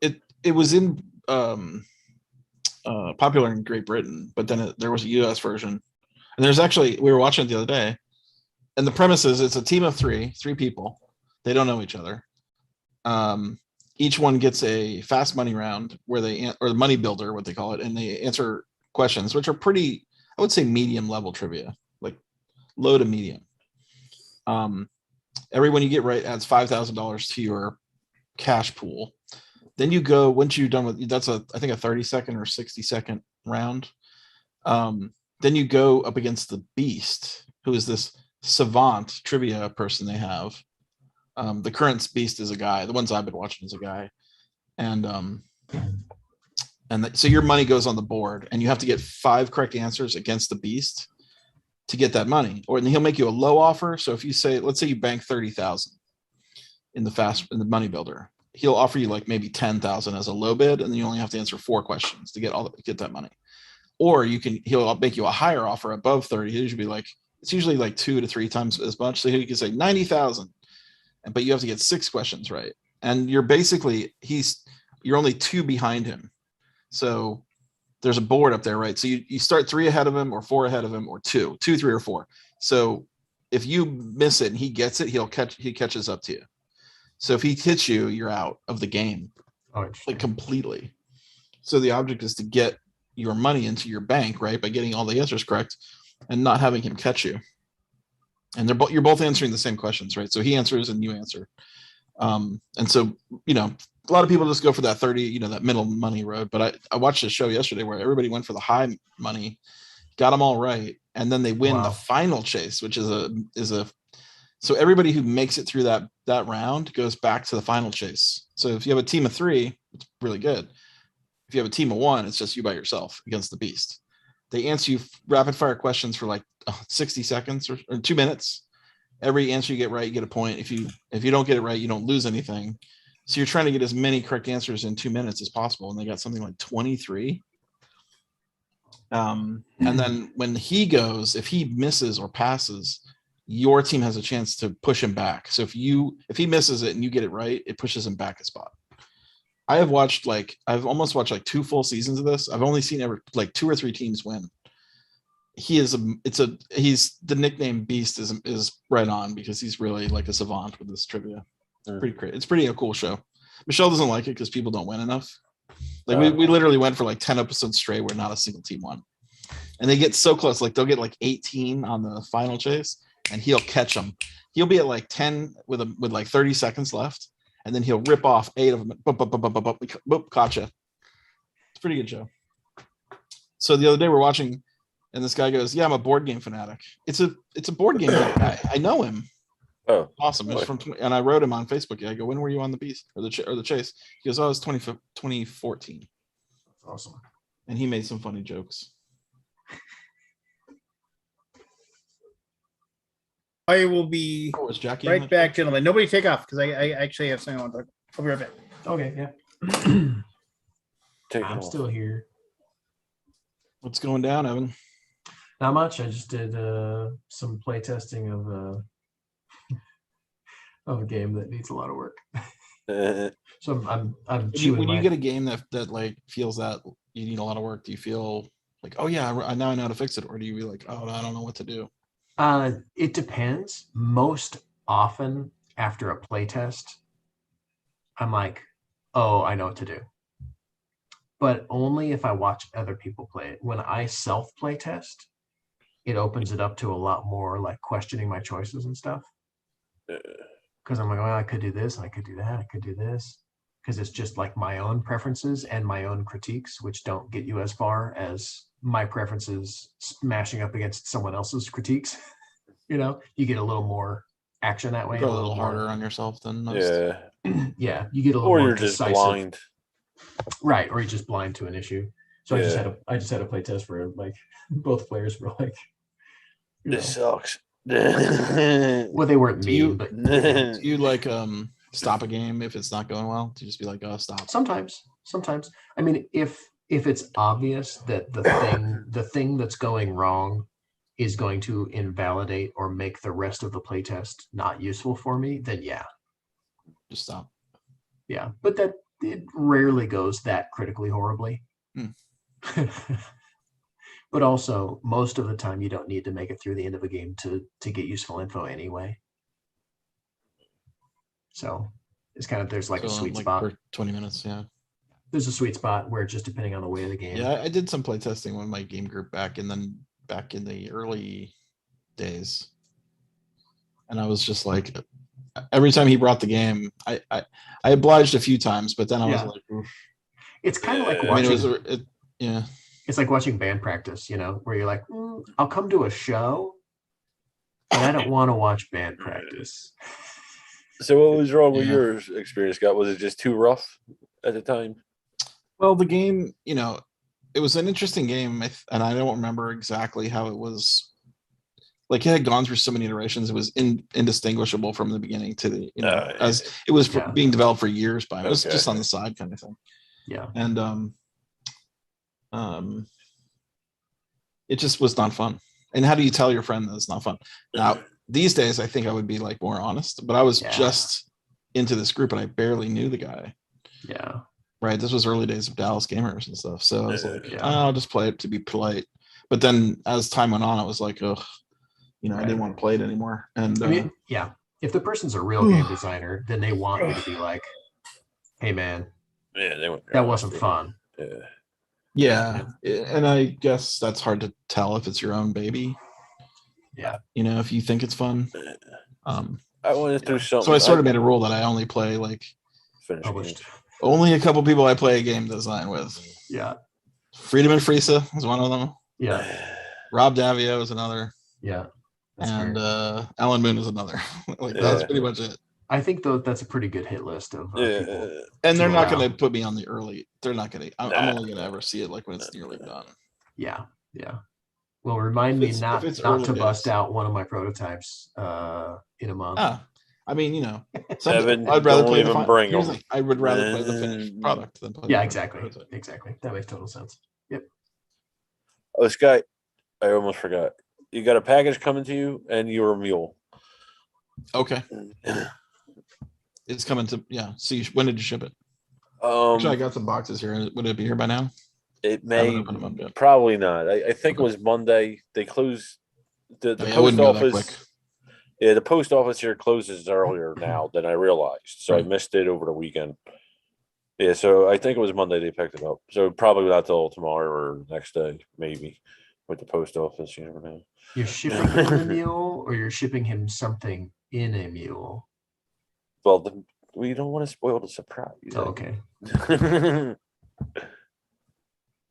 Speaker 3: It was in popular in Great Britain, but then there was a US version. And there's actually, we were watching it the other day, and the premise is it's a team of three people. They don't know each other. Each one gets a fast money round where or the money builder, what they call it, and they answer questions, which are pretty, I would say, medium level trivia, like low to medium. Everyone you get right adds $5,000 to your cash pool. Then you go, once you're done with, that's I think a 30-second or 60-second round. Then you go up against the Beast, who is this savant trivia person they have. The current Beast is a guy. The ones I've been watching is a guy. So your money goes on the board, and you have to get 5 correct answers against the Beast to get that money. Or and he'll make you a low offer. So if you say, let's say you bank 30,000 in the money builder, he'll offer you like maybe 10,000 as a low bid, and then you only have to answer 4 questions to get that money. Or he'll make you a higher offer above 30. It's usually like 2 to 3 times as much. So he can say 90,000, but you have to get 6 questions right. And you're only 2 behind him. So there's a board up there, right? So you start 3 ahead of him, or 4 ahead of him, or 2, 3, or 4. So if you miss it and he gets it, he catches up to you. So if he hits you, you're out of the game, like completely. So the object is to get your money into your bank, right, by getting all the answers correct and not having him catch you. And you're both answering the same questions, right? So he answers and you answer. And so, a lot of people just go for that 30, that middle money road. But I watched a show yesterday where everybody went for the high money, got them all right, and then they win the final chase, which is so everybody who makes it through that round goes back to the final chase. So if you have a team of 3, it's really good. If you have a team of 1, it's just you by yourself against the Beast. They answer you rapid fire questions for like 60 seconds or 2 minutes. Every answer you get right, you get a point. If you don't get it right, you don't lose anything. So you're trying to get as many correct answers in 2 minutes as possible. And they got something like 23. And then when he goes, if he misses or passes, your team has a chance to push him back. So if he misses it and you get it right, it pushes him back a spot. I've almost watched like 2 full seasons of this. I've only seen ever like 2 or 3 teams win. He's the nickname Beast is right on, because he's really like a savant with this trivia. Pretty great. It's a cool show. Michelle doesn't like it because people don't win enough. Like we literally went for like 10 episodes straight where not a single team won. And they get so close, like they'll get like 18 on the final chase, and he'll catch them. He'll be at like 10 with like 30 seconds left, and then he'll rip off 8 of them. Boop, gotcha. It's a pretty good show. So the other day we're watching, and this guy goes, "Yeah, I'm a board game fanatic." It's a board game guy. I know him.
Speaker 1: Oh,
Speaker 3: awesome! It's and I wrote him on Facebook. I go, "When were you on the Beast or the Chase?" He goes, "Oh, it was 2014."
Speaker 8: That's awesome.
Speaker 3: And he made some funny jokes.
Speaker 2: I will be
Speaker 3: Jackie
Speaker 2: right back, gentlemen. Nobody take off, because I actually have something I want to talk about. I'll be right back.
Speaker 8: Okay, yeah.
Speaker 1: take
Speaker 8: I'm
Speaker 1: off.
Speaker 8: still here.
Speaker 3: What's going down, Evan?
Speaker 8: Not much. I just did some play testing of a game that needs a lot of work. So I'm chewing.
Speaker 3: When you get a game that like feels that you need a lot of work, do you feel like, oh yeah, I now know how to fix it, or do you be like, oh, I don't know what to do?
Speaker 8: It depends. Most often after a play test, I'm like, oh, I know what to do. But only if I watch other people play it. When I self play test, it opens it up to a lot more like questioning my choices and stuff. Because I'm like, well, I could do this, and I could do that, I could do this. Because it's just like my own preferences and my own critiques, which don't get you as far as my preferences smashing up against someone else's critiques. You get a little more action that way.
Speaker 3: Go a little harder on yourself than most.
Speaker 1: Yeah.
Speaker 8: Yeah, you get a little
Speaker 1: Or
Speaker 8: more
Speaker 1: you're just
Speaker 8: decisive.
Speaker 1: blind.
Speaker 8: Right, or you're just blind to an issue. So
Speaker 1: Yeah.
Speaker 8: I just had a play test where like both players were like,
Speaker 1: This sucks.
Speaker 8: well, they weren't mean, but
Speaker 3: Do you like stop a game if it's not going well? Do you just be like, oh, stop?
Speaker 8: sometimes. I mean, if if it's obvious that the thing that's going wrong is going to invalidate or make the rest of the playtest not useful for me, then yeah.
Speaker 3: Just stop.
Speaker 8: Yeah. But that it rarely goes that critically horribly. But also most of the time you don't need to make it through the end of a game to get useful info anyway. So it's kind of there's like a
Speaker 3: So,
Speaker 8: sweet
Speaker 3: like,
Speaker 8: spot.
Speaker 3: for 20 minutes, yeah.
Speaker 8: There's a sweet spot where just depending on the way of the game.
Speaker 3: Yeah, I did some playtesting with my game group back in the early days. And I was just like, every time he brought the game, I obliged a few times, but then I was
Speaker 8: Yeah.
Speaker 3: like, oof.
Speaker 8: It's kind of like
Speaker 3: I mean,
Speaker 8: watching.
Speaker 3: yeah.
Speaker 8: It's like watching band practice, where you're like, I'll come to a show, but I don't want to watch band practice.
Speaker 1: So what was wrong with
Speaker 3: Yeah.
Speaker 1: your experience, Scott? Was it just too rough at the time?
Speaker 3: Well, the game, it was an interesting game, and I don't remember exactly how it was. Like, it had gone through so many iterations, it was indistinguishable from the beginning to the, as it was
Speaker 8: Yeah.
Speaker 3: being developed for years by. It was
Speaker 1: Okay.
Speaker 3: just on the side kind of thing.
Speaker 8: Yeah.
Speaker 3: And it just was not fun. And how do you tell your friend that it's not fun? Now, these days, I think I would be like more honest, but I was just into this group and I barely knew the guy.
Speaker 8: Yeah.
Speaker 3: Right. This was early days of Dallas gamers and stuff. So I was like,
Speaker 8: Yeah.
Speaker 3: I'll just play it to be polite. But then as time went on, I was like, ugh, I didn't want to play it anymore. And
Speaker 8: I mean, yeah. If the person's a real game designer, then they want me to be like, hey man, that wasn't fun.
Speaker 3: yeah. And I guess that's hard to tell if it's your own baby.
Speaker 8: Yeah.
Speaker 3: If you think it's fun.
Speaker 1: I went through something.
Speaker 3: So I sort of made a rule that I only play like
Speaker 8: Published.
Speaker 3: only a couple people I play a game design with.
Speaker 8: Yeah.
Speaker 3: Friedemann Friese was one of them.
Speaker 8: Yeah.
Speaker 3: Rob Davio is another.
Speaker 8: Yeah.
Speaker 3: And Alan Moon is another. That's pretty much it.
Speaker 8: I think though that's a pretty good hit list of people.
Speaker 3: And they're not going to put me on the early. They're not going to. I'm only going to ever see it like when it's nearly done.
Speaker 8: Yeah. Yeah. Well, remind me not to bust out one of my prototypes in a month.
Speaker 3: I mean,
Speaker 1: Evan,
Speaker 3: I'd rather
Speaker 1: don't
Speaker 3: play
Speaker 1: even bring them.
Speaker 3: I would rather play the finished product than play.
Speaker 8: Yeah, exactly. Exactly. That makes total sense. Yep.
Speaker 1: Oh, Scott, I almost forgot. You got a package coming to you, and you're a mule.
Speaker 3: Okay. It's coming to See, when did you ship it? Actually, I got some boxes here. Would it be here by now?
Speaker 1: It may. Probably not. I think it was Monday. They closed the post office. Yeah, the post office here closes earlier now than I realized, so I missed it over the weekend. Yeah, so I think it was Monday they picked it up. So probably not till tomorrow or next day, maybe, with the post office. You never know.
Speaker 8: You're shipping him a mule, or you're shipping him something in a mule?
Speaker 1: Well, we don't want to spoil the surprise.
Speaker 8: Oh, okay.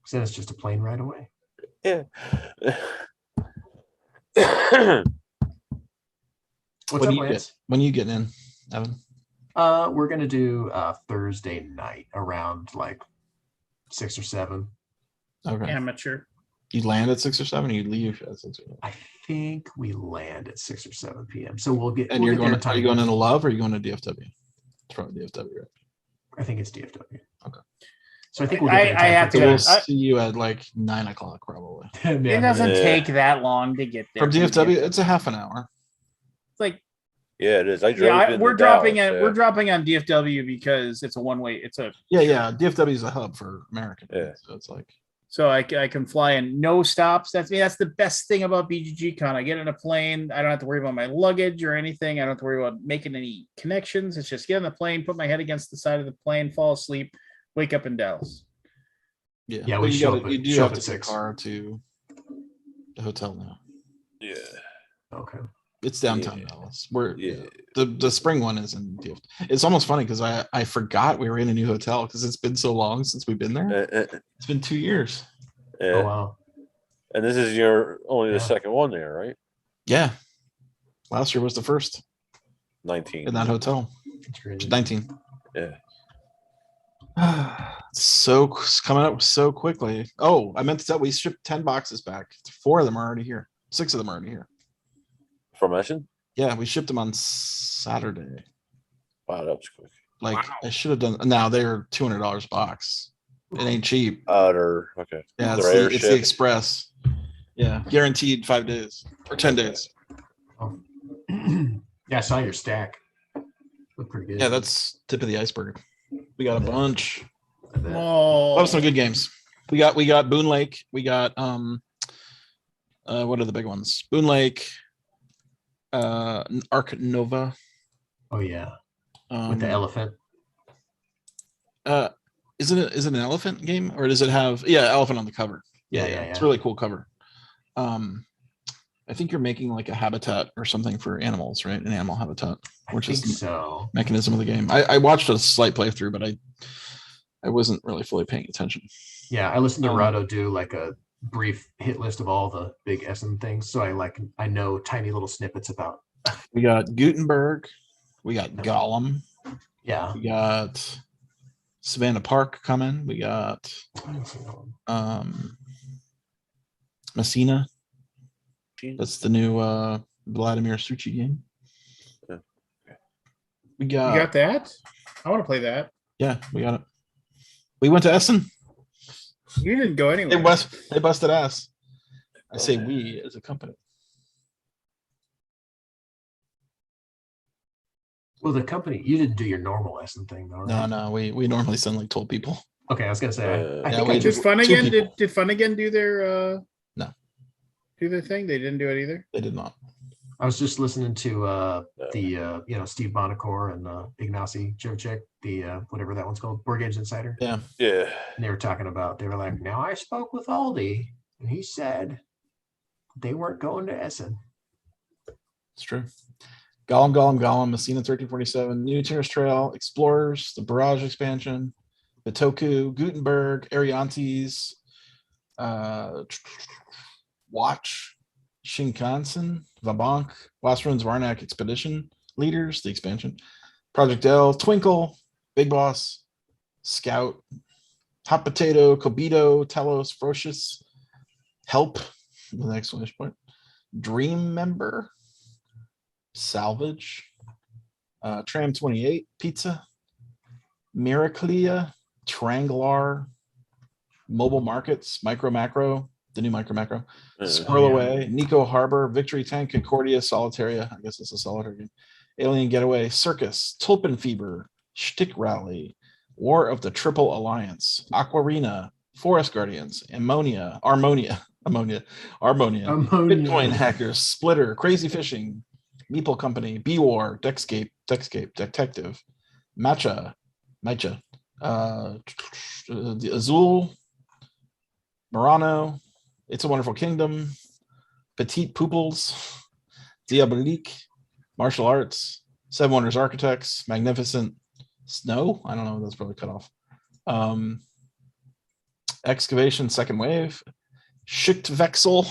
Speaker 8: So it's just a plane right away.
Speaker 1: Yeah.
Speaker 8: What's up, Lance?
Speaker 3: When are you getting in, Evan?
Speaker 8: We're gonna do Thursday night around like 6 or 7.
Speaker 3: Okay.
Speaker 2: Amateur.
Speaker 3: You land at 6 or 7, or you leave at 6 or 7?
Speaker 8: I think we land at 6 or 7 p.m. So we'll get.
Speaker 3: And
Speaker 8: we'll
Speaker 3: you're
Speaker 8: get
Speaker 3: going.
Speaker 8: there
Speaker 3: Are you going into Love or are you going to DFW? It's probably DFW, right?
Speaker 8: I think it's DFW.
Speaker 3: Okay.
Speaker 8: So I think we'll get there.
Speaker 2: I have to.
Speaker 3: We'll see you at like 9 o'clock probably.
Speaker 2: It doesn't take that long to get there.
Speaker 3: From DFW, it's a half an hour.
Speaker 2: It's like.
Speaker 1: Yeah, it is. I drove.
Speaker 2: We're dropping on DFW because it's a one-way. It's a.
Speaker 3: Yeah. DFW is a hub for American.
Speaker 1: Yeah.
Speaker 3: So it's like.
Speaker 2: So I can fly in no stops. That's the best thing about BGG Con. I get in a plane. I don't have to worry about my luggage or anything. I don't have to worry about making any connections. It's just get on the plane, put my head against the side of the plane, fall asleep, wake up in Dallas.
Speaker 3: Yeah.
Speaker 8: Yeah,
Speaker 3: we
Speaker 8: you
Speaker 3: do have to take a car to the hotel now.
Speaker 1: Yeah.
Speaker 8: Okay.
Speaker 3: It's downtown Dallas. The spring one is in DFW. It's almost funny because I forgot we were in a new hotel because it's been so long since we've been there. It's been 2 years.
Speaker 1: Yeah.
Speaker 8: Oh wow.
Speaker 1: And this is only the second one there, right?
Speaker 3: Yeah. Last year was the first
Speaker 1: 19
Speaker 3: in that hotel. 19.
Speaker 1: Yeah.
Speaker 3: So coming up so quickly. Oh, I meant to tell we shipped 10 boxes back. 4 of them are already here. 6 of them are already here.
Speaker 1: From Essen?
Speaker 3: Yeah, we shipped them on Saturday.
Speaker 1: Wow, that was quick.
Speaker 3: Like I should have done. Now they're $200 a box. It ain't cheap.
Speaker 1: Or okay.
Speaker 3: Yeah,
Speaker 1: Their
Speaker 3: it's the
Speaker 1: airship.
Speaker 3: express. Yeah, guaranteed 5 days or 10 days.
Speaker 8: Oh. Yeah, I saw your stack. Look pretty good.
Speaker 3: Yeah, that's tip of the iceberg. We got a bunch.
Speaker 8: I bet.
Speaker 2: Oh,
Speaker 3: Some good games. We got Boone Lake. We got what are the big ones? Boone Lake, Arc Nova.
Speaker 8: Oh yeah, with the elephant.
Speaker 3: Is it an elephant game or does it have elephant on the cover? Yeah. It's a really cool cover. I think you're making like a habitat or something for animals, right? An animal habitat, which is
Speaker 8: so.
Speaker 3: mechanism of the game. I watched a slight playthrough, but I wasn't really fully paying attention.
Speaker 8: Yeah, I listened to Rado do like a brief hit list of all the big Essen things, so I know tiny little snippets about.
Speaker 3: We got Gutenberg, we got Gollum,
Speaker 8: Yeah,
Speaker 3: we got Savannah Park coming, we got Messina. That's the new Vladimir Suchi game.
Speaker 1: Yeah.
Speaker 3: We
Speaker 2: you
Speaker 3: got
Speaker 2: got that? I want to play that.
Speaker 3: yeah, we got it. We went to Essen.
Speaker 2: You didn't go anywhere.
Speaker 3: They busted ass. I say we as a company.
Speaker 8: well, the company you didn't do your normal Essen thing though, right?
Speaker 3: No, we normally send like 12 people.
Speaker 8: Okay, I was gonna say. I
Speaker 3: Yeah,
Speaker 8: think
Speaker 3: we
Speaker 8: I
Speaker 3: did.
Speaker 8: just
Speaker 2: Did Fun
Speaker 3: Two
Speaker 2: Again?
Speaker 3: people.
Speaker 2: Did Fun Again do their
Speaker 3: No.
Speaker 2: do their thing? They didn't do it either.
Speaker 3: They did not.
Speaker 8: I was just listening to the Steve Bonacore and Ignacy Jovcik, the whatever that one's called, Board Games Insider.
Speaker 3: Yeah.
Speaker 1: Yeah.
Speaker 8: And they were talking about, they were like, now I spoke with Aldi and he said they weren't going to Essen.
Speaker 3: It's true. Gollum, Messina 1347, New Terrace Trail, Explorers, the Barrage expansion, Bitoku, Gutenberg, Ariantes, Watch, Shinkansen, Vabank, Last Ruins Varnak Expedition, Leaders, the expansion, Project L, Twinkle, Big Boss, Scout, Hot Potato, Cobito, Telos, Ferocious, Help, the next one is point, Dream Member, Salvage, Tram 28, Pizza, Miraclia, Tranglar, Mobile Markets, Micro Macro, the new Micro Macro, Squirrel Away, Nico Harbor, Victory Tank, Concordia, Solitaria, I guess it's a solitaire game, Alien Getaway, Circus, Tulpen Fever, Shtick Rally, War of the Triple Alliance, Aquarina, Forest Guardians, Harmonia, Bitcoin Hackers, Splitter, Crazy Fishing, Meeple Company, B-War, Dexcape, Detective, Matcha, the Azul, Murano, It's a Wonderful Kingdom, Petite Pooples, Diabolique, Martial Arts, Seven Wonders Architects, Magnificent Snow. I don't know. That's probably cut off. Excavation Second Wave, Schichtvexel,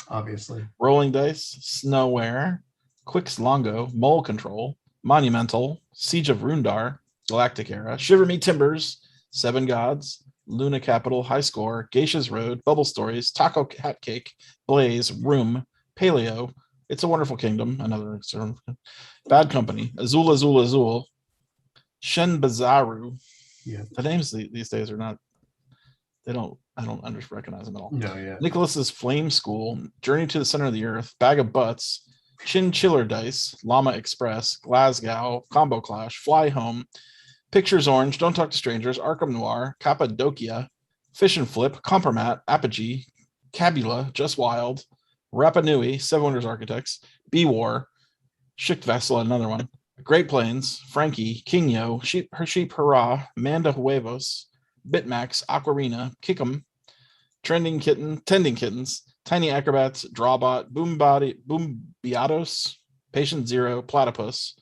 Speaker 8: Obviously.
Speaker 3: Rolling Dice, Snowware, Quix Longo, Mole Control, Monumental, Siege of Rundar, Galactic Era, Shiver Me Timbers, Seven Gods, Luna Capital, High Score, Geisha's Road, Bubble Stories, Taco Hat Cake, Blaze, Room, Paleo, It's a Wonderful Kingdom, another Bad Company, Azul, Shen Bazaru.
Speaker 8: Yeah.
Speaker 3: The names these days are not, I don't recognize them at all.
Speaker 8: No, yeah.
Speaker 3: Nicholas's Flame School, Journey to the Center of the Earth, Bag of Butts, Chin Chiller Dice, Llama Express, Glasgow, Combo Clash, Fly Home, Pictures Orange, Don't Talk to Strangers, Arkham Noir, Cappadocia, Fish and Flip, Compromat, Apogee, Cabula, Just Wild, Rapa Nui, Seven Wonders Architects, B-War, Schick Vessel, another one, Great Plains, Frankie, Kingo, Her Sheep Hurrah, Manda Huevos, Bitmax, Aquarina, Kickum, Tending Kittens, Tiny Acrobats, Drawbot, Boombiatos, Patient Zero, Platypus,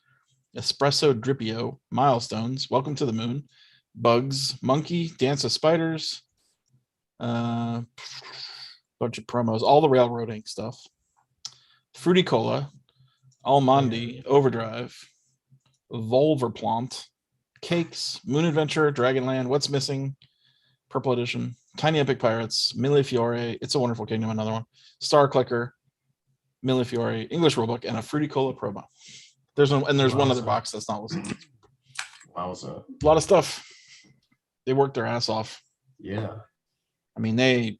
Speaker 3: Espresso Dripio, Milestones, Welcome to the Moon, Bugs, Monkey, Dance of Spiders, bunch of promos, all the railroading stuff, Fruity Cola, Almondi, Overdrive, Volverplant, Cakes, Moon Adventure, Dragonland, What's Missing, Purple Edition, Tiny Epic Pirates, Millefiore, It's a Wonderful Kingdom, another one, Star Clicker, Millefiore, English Rulebook, and a Fruity Cola promo. There's one other box that's not listed.
Speaker 8: Wowza.
Speaker 3: A lot of stuff. They worked their ass off.
Speaker 8: Yeah.
Speaker 3: I mean, the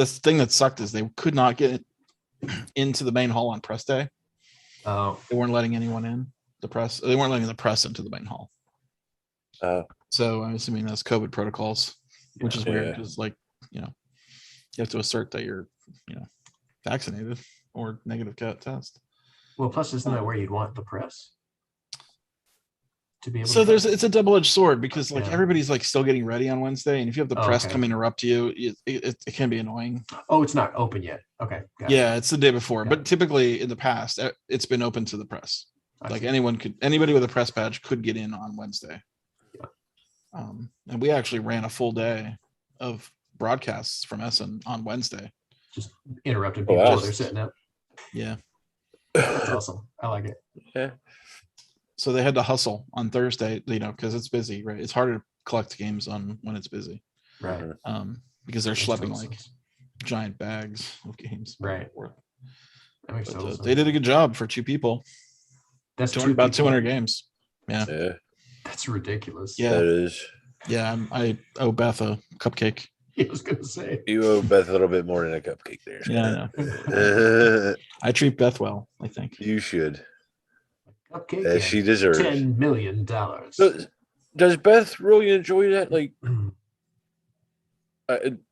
Speaker 3: thing that sucked is they could not get into the main hall on press day.
Speaker 8: Oh,
Speaker 3: They weren't letting anyone in the press. They weren't letting the press into the main hall. So I'm assuming that's COVID protocols, which is weird
Speaker 1: Yeah.
Speaker 3: because, like, you have to assert that you're, vaccinated or negative test.
Speaker 8: well, plus isn't that where you'd want the press to be able?
Speaker 3: So
Speaker 8: to
Speaker 3: it's a double-edged sword because like
Speaker 8: Yeah.
Speaker 3: everybody's like still getting ready on Wednesday, and if you have the
Speaker 8: Oh,
Speaker 3: press
Speaker 8: okay.
Speaker 3: come interrupt you, it can be annoying.
Speaker 8: Oh, it's not open yet. Okay. got it.
Speaker 3: Yeah, it's the day before,
Speaker 8: Yeah.
Speaker 3: but typically in the past, it's been open to the press.
Speaker 8: I
Speaker 3: Like
Speaker 8: see.
Speaker 3: anybody with a press badge could get in on Wednesday.
Speaker 8: Yeah.
Speaker 3: And we actually ran a full day of broadcasts from Essen on Wednesday.
Speaker 8: Just interrupting
Speaker 1: Oh,
Speaker 8: people
Speaker 1: wow.
Speaker 8: while they're sitting up.
Speaker 3: Yeah.
Speaker 8: That's awesome. I like it.
Speaker 1: Yeah.
Speaker 3: So they had to hustle on Thursday, because it's busy, right? It's harder to collect games on when it's busy.
Speaker 8: Right.
Speaker 3: Because they're
Speaker 8: Makes
Speaker 3: schlepping
Speaker 8: total
Speaker 3: like
Speaker 8: sense.
Speaker 3: giant bags of games.
Speaker 8: Right. That makes
Speaker 3: But,
Speaker 8: total sense.
Speaker 3: they did a good job for 2 people.
Speaker 8: That's
Speaker 3: 200, about
Speaker 8: people.
Speaker 3: 200 games. Yeah.
Speaker 1: Yeah.
Speaker 8: That's ridiculous.
Speaker 3: Yeah.
Speaker 1: That is.
Speaker 3: Yeah. I owe Beth a cupcake.
Speaker 8: I was gonna say.
Speaker 1: You owe Beth a little bit more than a cupcake there.
Speaker 3: Yeah, I know.
Speaker 1: know.
Speaker 3: I treat Beth well, I think.
Speaker 1: You should.
Speaker 8: Cupcake.
Speaker 1: As
Speaker 8: and
Speaker 1: she deserves.
Speaker 8: $10 million.
Speaker 1: So, does Beth really enjoy that? Like,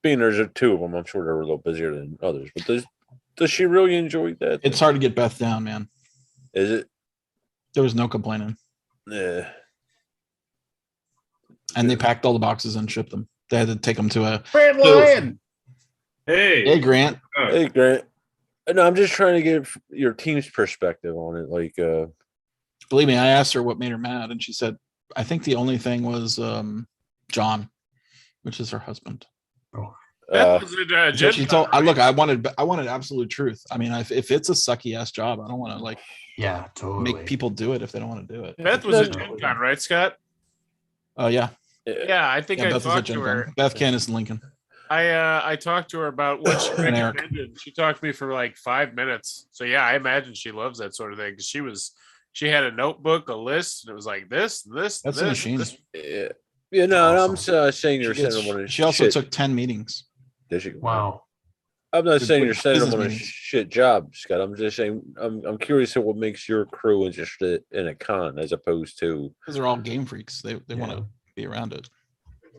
Speaker 1: being there's 2 of them, I'm sure they're a little busier than others. But does she really enjoy that?
Speaker 3: It's hard to get Beth down, man.
Speaker 1: Is it?
Speaker 3: There was no complaining.
Speaker 1: Yeah.
Speaker 3: And they packed all the boxes and shipped them. They had to take them to a
Speaker 2: Brand Lion.
Speaker 3: Hey Grant.
Speaker 1: Hey, Grant. No, I'm just trying to get your team's perspective on it. Like,
Speaker 3: Believe me, I asked her what made her mad, and she said, I think the only thing was John, which is her husband.
Speaker 5: That was a
Speaker 3: So she told,
Speaker 5: Gen Con,
Speaker 3: look, I wanted absolute truth. I mean, if it's a sucky ass job, I don't want to like
Speaker 8: Yeah, totally.
Speaker 3: make people do it if they don't want to do it.
Speaker 5: Beth was a
Speaker 1: That-
Speaker 5: Gen Con, right, Scott?
Speaker 3: Oh yeah.
Speaker 5: Yeah, I think
Speaker 3: Yeah,
Speaker 5: I
Speaker 3: Beth was at
Speaker 5: talked
Speaker 3: Gen
Speaker 5: to
Speaker 3: Con.
Speaker 5: her.
Speaker 3: Beth Candace and Lincoln.
Speaker 5: I talked to her about what she
Speaker 3: And Eric.
Speaker 5: recommended. She talked to me for like 5 minutes. So yeah, I imagine she loves that sort of thing. 'Cause she had a notebook, a list, and it was like this.
Speaker 3: That's
Speaker 5: this,
Speaker 3: a machine.
Speaker 5: this.
Speaker 1: Yeah. Yeah, no,
Speaker 8: Awesome.
Speaker 1: I'm saying you're
Speaker 3: She gets-
Speaker 1: sending them on a
Speaker 3: she also
Speaker 1: shit.
Speaker 3: took 10 meetings.
Speaker 1: There she go.
Speaker 8: Wow.
Speaker 1: I'm not saying you're
Speaker 3: Business
Speaker 1: sending them on a
Speaker 3: meetings.
Speaker 1: shit job, Scott. I'm just saying I'm curious at what makes your crew interested in a con as opposed to
Speaker 3: Because they're all game freaks. They want
Speaker 8: Yeah.
Speaker 3: to be around it.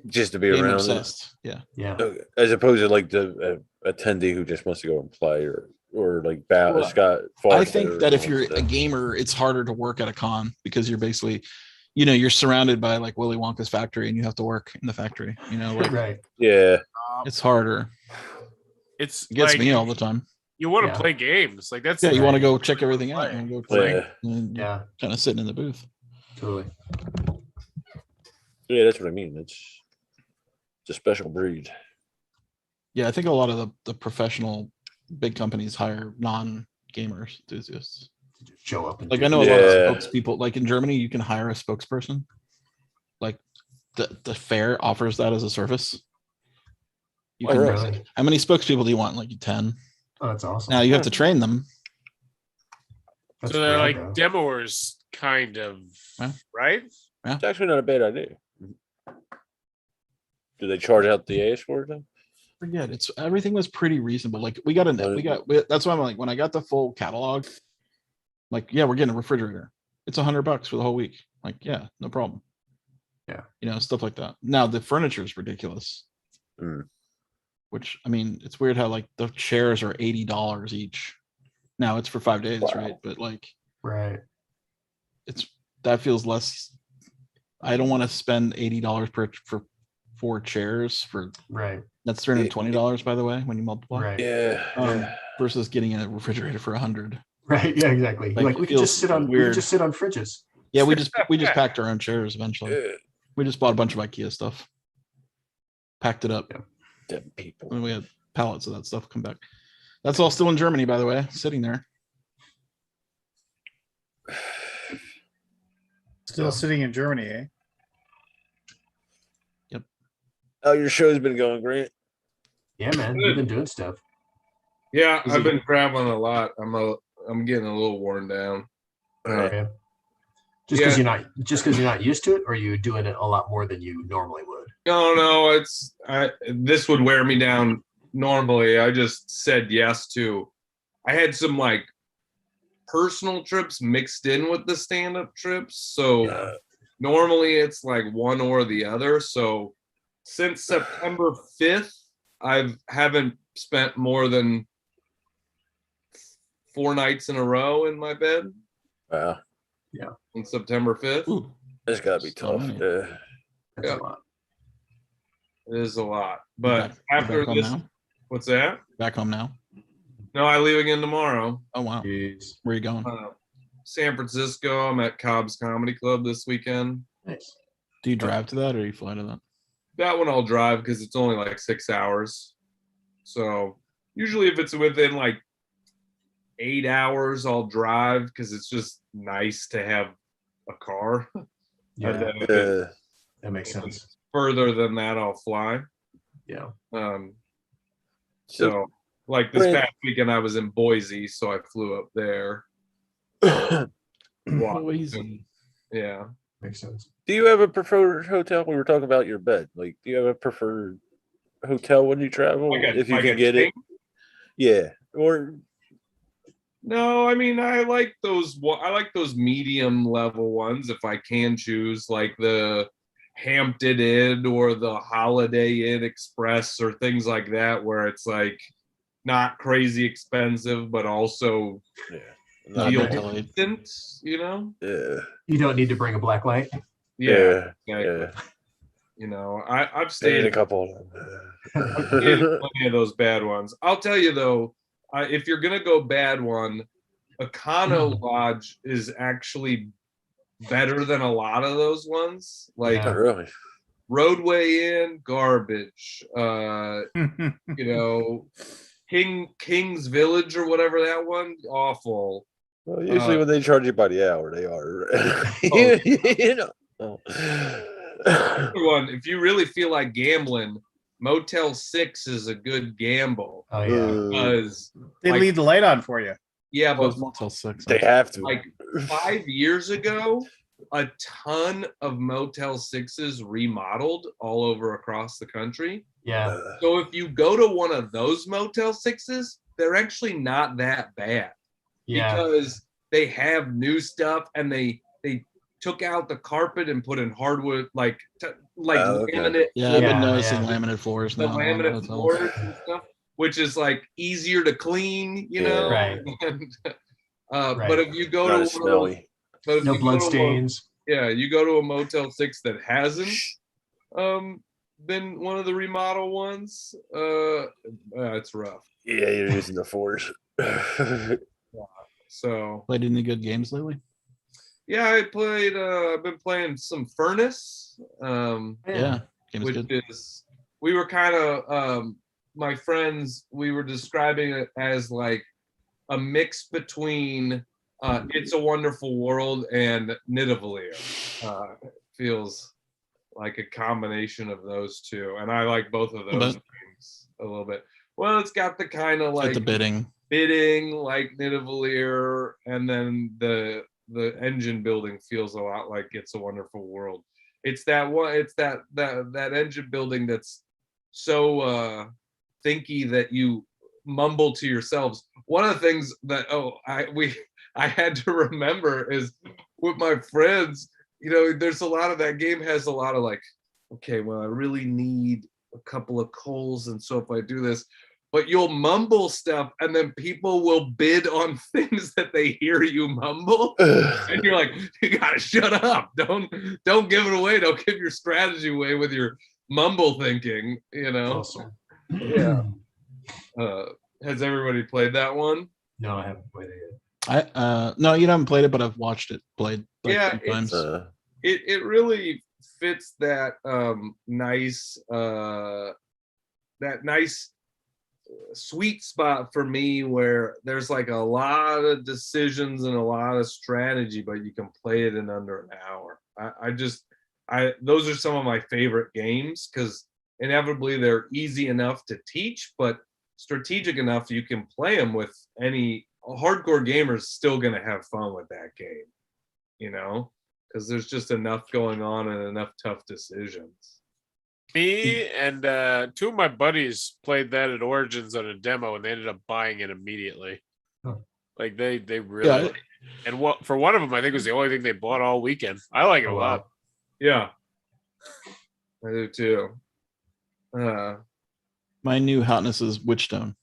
Speaker 1: just to be
Speaker 3: Game
Speaker 1: around
Speaker 3: obsessed. Yeah.
Speaker 8: Yeah.
Speaker 1: it. As opposed to like the attendee who just wants to go and play or like
Speaker 3: Well,
Speaker 1: Scott.
Speaker 3: I
Speaker 1: Foster
Speaker 3: think that if
Speaker 1: and
Speaker 3: you're
Speaker 1: all
Speaker 3: a
Speaker 1: that.
Speaker 3: gamer, it's harder to work at a con because you're basically, you're surrounded by like Willy Wonka's factory and you have to work in the factory. Like
Speaker 8: Right.
Speaker 1: Yeah.
Speaker 3: it's harder.
Speaker 5: It's
Speaker 3: It gets
Speaker 5: like,
Speaker 3: me all the time.
Speaker 5: You want to
Speaker 8: Yeah.
Speaker 5: play games. Like that's
Speaker 3: Yeah, you want to
Speaker 8: Right.
Speaker 3: go check everything out. You want to go play.
Speaker 1: Yeah.
Speaker 3: And
Speaker 8: Yeah.
Speaker 3: kind of sitting in the booth.
Speaker 8: Totally.
Speaker 1: Yeah, that's what I mean. It's a special breed.
Speaker 3: Yeah, I think a lot of the professional big companies hire non-gamers enthusiasts.
Speaker 8: To just show up and
Speaker 3: Like
Speaker 8: do
Speaker 3: I know a
Speaker 8: it.
Speaker 3: lot
Speaker 1: Yeah.
Speaker 3: of spokespeople. Like in Germany, you can hire a spokesperson. Like the fair offers that as a service. You
Speaker 1: Oh,
Speaker 3: can,
Speaker 1: really?
Speaker 8: Really?
Speaker 3: how many spokespeople do you want? Like 10.
Speaker 8: Oh, that's awesome.
Speaker 3: Now you have to train them.
Speaker 8: That's
Speaker 5: so they're
Speaker 8: rad,
Speaker 5: like
Speaker 8: though.
Speaker 5: demoers, kind of,
Speaker 3: Yeah.
Speaker 5: right?
Speaker 1: It's actually not a bad idea. Do they charge out the ass for it though?
Speaker 3: Forget it's everything was pretty reasonable. Like that's why I'm like when I got the full catalog, like yeah, we're getting a refrigerator. It's $100 for the whole week. Like yeah, no problem.
Speaker 8: Yeah.
Speaker 3: Stuff like that. Now the furniture is ridiculous.
Speaker 1: Mm.
Speaker 3: Which I mean, it's weird how like the chairs are $80 each. Now it's for 5 days,
Speaker 1: Wow.
Speaker 3: right? But like
Speaker 8: Right.
Speaker 3: that feels less. I don't want to spend $80 for 4 chairs for
Speaker 8: Right.
Speaker 3: that's $320 by the way when you multiply.
Speaker 8: Right.
Speaker 1: Yeah.
Speaker 3: Versus getting a refrigerator for 100.
Speaker 8: Right. Yeah. Exactly.
Speaker 3: Like,
Speaker 8: Like,
Speaker 3: it
Speaker 8: we could just
Speaker 3: feels
Speaker 8: sit on. We
Speaker 3: weird.
Speaker 8: could just sit on fridges.
Speaker 3: Yeah, we just packed our own chairs eventually.
Speaker 1: Yeah.
Speaker 3: We just bought a bunch of IKEA stuff, packed it up,
Speaker 8: Yeah.
Speaker 1: Them people.
Speaker 3: and we had pallets of that stuff come back. That's all still in Germany, by the way, sitting there.
Speaker 2: Still sitting in Germany, eh?
Speaker 1: Oh, your show's been going great.
Speaker 8: Yeah, man. We've been doing stuff.
Speaker 10: Yeah,
Speaker 3: Is
Speaker 10: I've
Speaker 3: it-
Speaker 10: been traveling a lot. I'm getting a little worn down.
Speaker 8: Okay. Just because you're not used to it, or are you doing it a lot more than you normally would?
Speaker 10: No, this would wear me down normally. I just said yes to. I had some like personal trips mixed in with the stand-up trips. So normally it's like one or the other. So since September 5th, I haven't spent more than 4 nights in a row in my bed
Speaker 1: Wow,
Speaker 10: on September 5th.
Speaker 3: Ooh,
Speaker 1: that's gotta be
Speaker 3: So
Speaker 1: tough.
Speaker 3: many.
Speaker 1: Yeah.
Speaker 8: That's
Speaker 10: Yeah.
Speaker 8: a lot.
Speaker 10: It is a lot.
Speaker 3: you
Speaker 10: But
Speaker 3: back- you
Speaker 10: after
Speaker 3: back home
Speaker 10: this,
Speaker 3: now?
Speaker 10: what's that?
Speaker 3: Back home now?
Speaker 10: No, I leave again tomorrow.
Speaker 3: Oh wow.
Speaker 8: Jeez.
Speaker 3: Where you going?
Speaker 10: San Francisco. I'm at Cobb's Comedy Club this weekend.
Speaker 8: Nice.
Speaker 3: Do you drive to that or you fly to that?
Speaker 10: That one I'll drive because it's only like 6 hours. So usually if it's within like 8 hours, I'll drive because it's just nice to have a car.
Speaker 8: Yeah,
Speaker 10: And then if it's
Speaker 8: that makes sense.
Speaker 10: further than that, I'll fly.
Speaker 8: Yeah.
Speaker 10: So like this
Speaker 1: Brand-
Speaker 10: past weekend, I was in Boise, so I flew up there.
Speaker 3: Boise.
Speaker 10: Yeah.
Speaker 8: Makes sense.
Speaker 1: Do you have a preferred hotel? We were talking about your bed. Like, do you have a preferred hotel when you travel? If you can get it, yeah. Or
Speaker 10: No, I mean I like those. I like those medium level ones if I can choose, like the Hampton Inn or the Holiday Inn Express or things like that, where it's like not crazy expensive, but also
Speaker 3: Not
Speaker 10: feel
Speaker 3: mental aid.
Speaker 10: decent, you know?
Speaker 1: yeah,
Speaker 8: You don't need to bring a black light.
Speaker 10: Yeah,
Speaker 1: yeah.
Speaker 10: exactly. You know, I've
Speaker 1: Stayed
Speaker 10: stayed
Speaker 1: a couple
Speaker 10: I've
Speaker 1: of
Speaker 10: stayed in
Speaker 1: them.
Speaker 10: plenty of those bad ones. I'll tell you though, if you're gonna go bad one, Econo Lodge is actually better than a lot of those ones. Like
Speaker 8: Yeah.
Speaker 1: Not really.
Speaker 10: Roadway Inn, garbage. You know, King's Village or whatever that one, awful.
Speaker 1: Well, usually when they charge you by the hour, they are.
Speaker 10: Oh.
Speaker 1: You know.
Speaker 10: Other one, if you really feel like gambling, Motel 6 is a good gamble
Speaker 8: Oh yeah.
Speaker 10: because
Speaker 2: They
Speaker 10: like,
Speaker 2: leave the light on for you.
Speaker 10: yeah,
Speaker 3: Well,
Speaker 10: but
Speaker 3: it's Motel 6.
Speaker 1: They have to.
Speaker 10: like 5 years ago, a ton of Motel 6s remodeled all over across the country.
Speaker 8: Yeah.
Speaker 10: So if you go to one of those Motel 6s, they're actually not that bad
Speaker 8: Yeah.
Speaker 10: because they have new stuff and they took out the carpet and put in hardwood like
Speaker 1: Okay.
Speaker 10: laminate
Speaker 3: Yeah, I've been
Speaker 8: Yeah,
Speaker 3: noticing
Speaker 8: yeah.
Speaker 3: laminate floors
Speaker 10: the
Speaker 3: now. on
Speaker 10: laminate
Speaker 3: hotels.
Speaker 10: floors and stuff, which is like easier to clean, you know.
Speaker 8: Right.
Speaker 10: And,
Speaker 8: Right.
Speaker 10: But if you go
Speaker 1: Not
Speaker 10: to
Speaker 1: as
Speaker 10: one of those,
Speaker 1: smelly.
Speaker 10: but if
Speaker 8: No
Speaker 10: you go
Speaker 8: blood
Speaker 10: to one-
Speaker 8: stains.
Speaker 10: yeah, you go to a Motel 6 that hasn't been one of the remodel ones, it's rough.
Speaker 1: Yeah, you're using the force.
Speaker 10: So
Speaker 3: Played any good games lately?
Speaker 10: yeah, I've been playing some Furnace.
Speaker 3: Yeah, game is
Speaker 10: Which
Speaker 3: good.
Speaker 10: is we were kind of my friends, we were describing it as like a mix between It's a Wonderful World and Nidavellir. Feels like a combination of those two, and I like both of those games a little bit. Well, it's got the kind of
Speaker 3: Like
Speaker 10: like
Speaker 3: the
Speaker 10: bidding like Nidavellir, and then the engine building feels a lot like It's a Wonderful World. It's that one. It's that engine building that's so thinky that you mumble to yourselves. One of the things that I had to remember is with my friends. You know, there's a lot of that game has a lot of like, okay, well, I really need a couple of coals, and so if I do this, but you'll mumble stuff, and then people will bid on things that they hear you mumble. And you're like, you gotta shut up. Don't give it away. Don't give your strategy away with your mumble thinking, you know.
Speaker 8: Awesome.
Speaker 10: Yeah. Has everybody played that one?
Speaker 8: No, I haven't played it yet.
Speaker 3: No, you haven't played it, but I've watched it played like
Speaker 10: Yeah,
Speaker 3: 2 times.
Speaker 10: It really fits that nice sweet spot for me where there's like a lot of decisions and a lot of strategy, but you can play it in under an hour. Those are some of my favorite games because inevitably they're easy enough to teach, but strategic enough you can play them with any hardcore gamer's still going to have fun with that game, you know, because there's just enough going on and enough tough decisions.
Speaker 5: Me and two of my buddies played that at Origins on a demo, and they ended up buying it immediately.
Speaker 8: Huh.
Speaker 5: Like they really
Speaker 3: Yeah.
Speaker 5: and what for one of them, I think it was the only thing they bought all weekend. I like it
Speaker 8: Oh,
Speaker 5: a
Speaker 8: wow.
Speaker 5: lot.
Speaker 10: Yeah. I do too.
Speaker 3: My new hotness is Witchstone.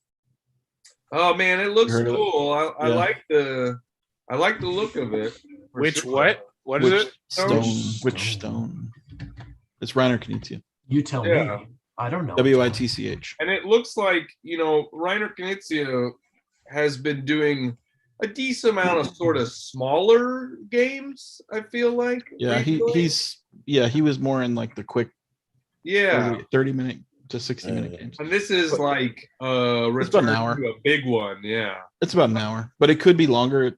Speaker 10: Oh man, it looks
Speaker 3: Heard of it?
Speaker 10: cool. I
Speaker 3: Yeah.
Speaker 10: like the look of it. for
Speaker 5: Which
Speaker 10: sure.
Speaker 5: what? What is it?
Speaker 3: Witchstone. It's Reiner Knizia.
Speaker 8: You tell
Speaker 10: Yeah.
Speaker 8: me. I don't know.
Speaker 3: WITCH.
Speaker 10: And it looks like, Reiner Knizia has been doing a decent amount of sort of smaller games, I feel like.
Speaker 3: Yeah,
Speaker 10: recently.
Speaker 3: he was more in like the quick
Speaker 10: Yeah.
Speaker 3: 30 minute to 60-minute games.
Speaker 10: And this is like
Speaker 3: It's about
Speaker 10: return
Speaker 3: an hour.
Speaker 10: to a big one. Yeah.
Speaker 3: It's about an hour, but it could be longer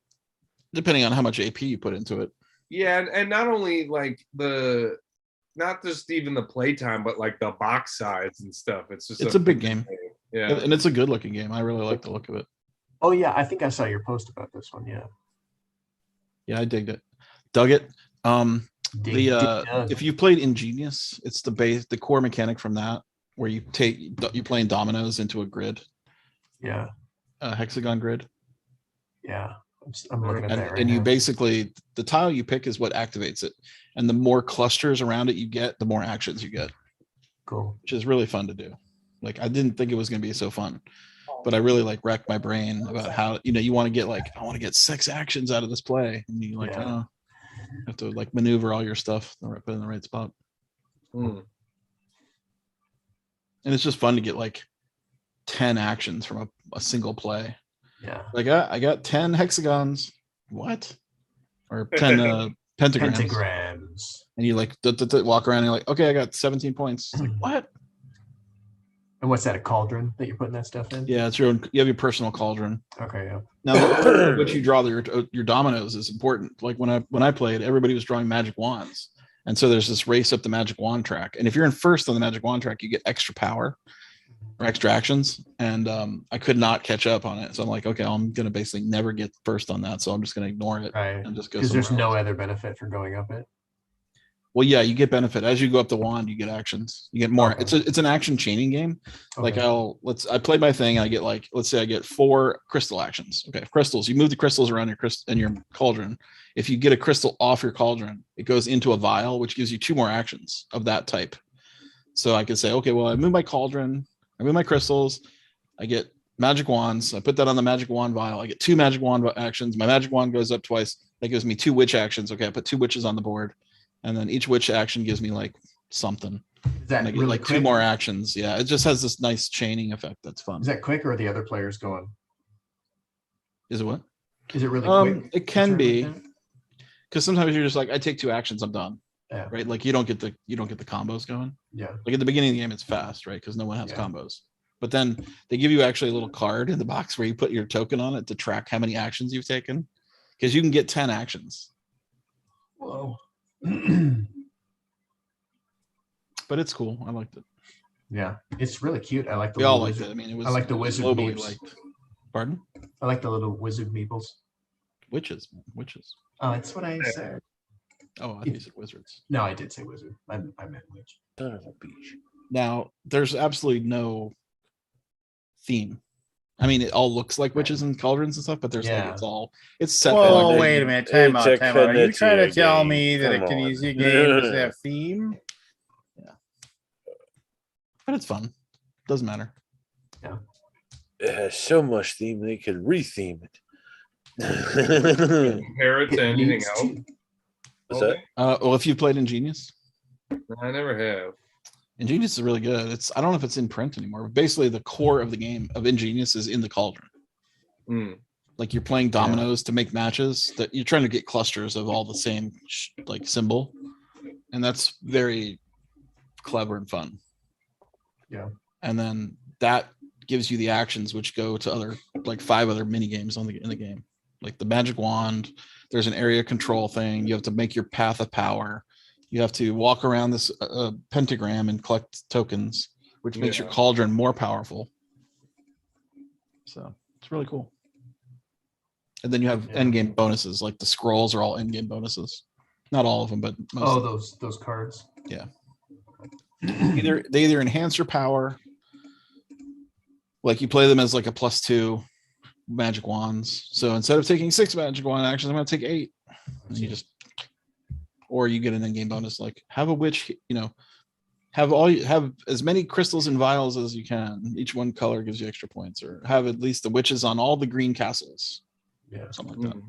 Speaker 3: depending on how much AP you put into it.
Speaker 10: Yeah, and not only like not just even the playtime, but like the box size and stuff. It's
Speaker 3: a big game.
Speaker 10: Yeah.
Speaker 3: And it's a good looking game. I really like the look of it.
Speaker 8: Oh yeah, I think I saw your post about this one. Yeah.
Speaker 3: Yeah, I digged it. Dug it.
Speaker 8: Dig.
Speaker 3: If you played Ingenious, it's the core mechanic from that where you're playing dominoes into a grid,
Speaker 8: Yeah.
Speaker 3: a hexagon grid.
Speaker 8: Yeah. I'm looking at that right
Speaker 3: And you
Speaker 8: now.
Speaker 3: basically, the tile you pick is what activates it. And the more clusters around it you get, the more actions you get,
Speaker 8: Cool.
Speaker 3: which is really fun to do. Like, I didn't think it was going to be so fun, but I really like racked my brain about how, you want to get like, I want to get 6 actions out of this play. And you like,
Speaker 8: Yeah.
Speaker 3: have to like maneuver all your stuff, put it in the right spot.
Speaker 10: Mm.
Speaker 3: And it's just fun to get like 10 actions from a single play.
Speaker 8: Yeah.
Speaker 3: Like I got 10 hexagons. What? Or 10 pentagrams.
Speaker 8: Pentagrams.
Speaker 3: And you like walk around and you're like, okay, I got 17 points. It's like, what?
Speaker 8: And what's that? A cauldron that you're putting that stuff in?
Speaker 3: Yeah, it's your own. You have your personal cauldron.
Speaker 8: Okay. Yeah.
Speaker 3: Now, what you draw your dominoes is important. Like when I played, everybody was drawing magic wands, and so there's this race up the magic wand track. And if you're in first on the magic wand track, you get extra power or extra actions. And I could not catch up on it, so I'm like, okay, I'm gonna basically never get first on that, so I'm just gonna ignore it
Speaker 8: Right.
Speaker 3: and just go.
Speaker 8: Because there's
Speaker 3: somewhere
Speaker 8: no
Speaker 3: else.
Speaker 8: other benefit for going up it.
Speaker 3: Well, yeah, you get benefit as you go up the wand. You get actions. You get more.
Speaker 8: Okay.
Speaker 3: It's an action chaining game. Like
Speaker 8: Okay.
Speaker 3: I play my thing and I get like, let's say I get 4 crystal actions. Okay, crystals. You move the crystals around your cauldron. If you get a crystal off your cauldron, it goes into a vial, which gives you 2 more actions of that type. So I could say, okay, well, I move my cauldron, I move my crystals, I get magic wands. I put that on the magic wand vial. I get 2 magic wand actions. My magic wand goes up twice. That gives me 2 witch actions. Okay, I put 2 witches on the board. And then each witch action gives me like something.
Speaker 8: Is that
Speaker 3: And I get
Speaker 8: really
Speaker 3: like
Speaker 8: quick?
Speaker 3: 2 more actions. Yeah, it just has this nice chaining effect. That's fun.
Speaker 8: Is that quick or are the other players going?
Speaker 3: Is it what?
Speaker 8: Is it really quick?
Speaker 3: It can
Speaker 8: Turn
Speaker 3: be,
Speaker 8: like that?
Speaker 3: because sometimes you're just like, I take 2 actions, I'm done.
Speaker 8: Yeah.
Speaker 3: Right? Like you don't get the combos going.
Speaker 8: Yeah.
Speaker 3: Like at the beginning of the game, it's fast, right? Because no one has
Speaker 8: Yeah.
Speaker 3: combos. But then they give you actually a little card in the box where you put your token on it to track how many actions you've taken. Because you can get 10 actions.
Speaker 8: Whoa.
Speaker 3: But it's cool. I liked it.
Speaker 8: Yeah, it's really cute. I like the
Speaker 3: We all
Speaker 8: little
Speaker 3: liked
Speaker 8: wizard.
Speaker 3: it. I mean, it was.
Speaker 8: I like the
Speaker 3: it was
Speaker 8: wizard
Speaker 3: globally
Speaker 8: meeps.
Speaker 3: liked. Pardon?
Speaker 8: I like the little wizard meeples.
Speaker 3: Witches.
Speaker 8: Oh, that's what I said.
Speaker 3: Oh, I thought you said wizards.
Speaker 8: No, I did say wizard. I meant witch.
Speaker 1: Son of a beach.
Speaker 3: Now, there's absolutely no theme. I mean, it all looks like witches and cauldrons and stuff, but there's
Speaker 8: Yeah.
Speaker 3: like it's set.
Speaker 2: Whoa,
Speaker 3: like,
Speaker 2: wait a minute. Time
Speaker 1: It's
Speaker 2: out.
Speaker 1: a
Speaker 2: Time out. Are you trying to
Speaker 1: Knizia
Speaker 2: tell
Speaker 1: game.
Speaker 2: me that a
Speaker 1: Come on.
Speaker 2: Knizia game doesn't have theme?
Speaker 3: but it's fun. Doesn't matter.
Speaker 1: It has so much theme they could retheme it.
Speaker 10: Compare it to anything
Speaker 8: needs
Speaker 10: else.
Speaker 8: to.
Speaker 1: What's that?
Speaker 3: Well, if you played Ingenious,
Speaker 10: I never have.
Speaker 3: Ingenious is really good. I don't know if it's in print anymore, but basically the core of the game of Ingenious is in the cauldron.
Speaker 10: Mm.
Speaker 3: Like you're playing dominoes to make matches that you're trying to get clusters of all the same like symbol, and that's very clever and fun.
Speaker 8: Yeah.
Speaker 3: And then that gives you the actions which go to other like 5 other mini games in the game, like the magic wand. There's an area control thing. You have to make your path of power. You have to walk around this pentagram and collect tokens, which makes your
Speaker 10: Yeah.
Speaker 3: cauldron more powerful. So it's really cool. And then you have
Speaker 8: Yeah.
Speaker 3: end game bonuses, like the scrolls are all end game bonuses. Not all of them, but most.
Speaker 8: Oh,
Speaker 3: of them.
Speaker 8: those cards.
Speaker 3: Yeah. They either enhance your power, like you play them as like a +2 magic wands. So instead of taking 6 magic wand actions, I'm going to take 8. And you just, or you get an in-game bonus like have a witch, have as many crystals and vials as you can. Each one color gives you extra points, or have at least the witches on all the green castles.
Speaker 8: Yeah.
Speaker 3: Something like that.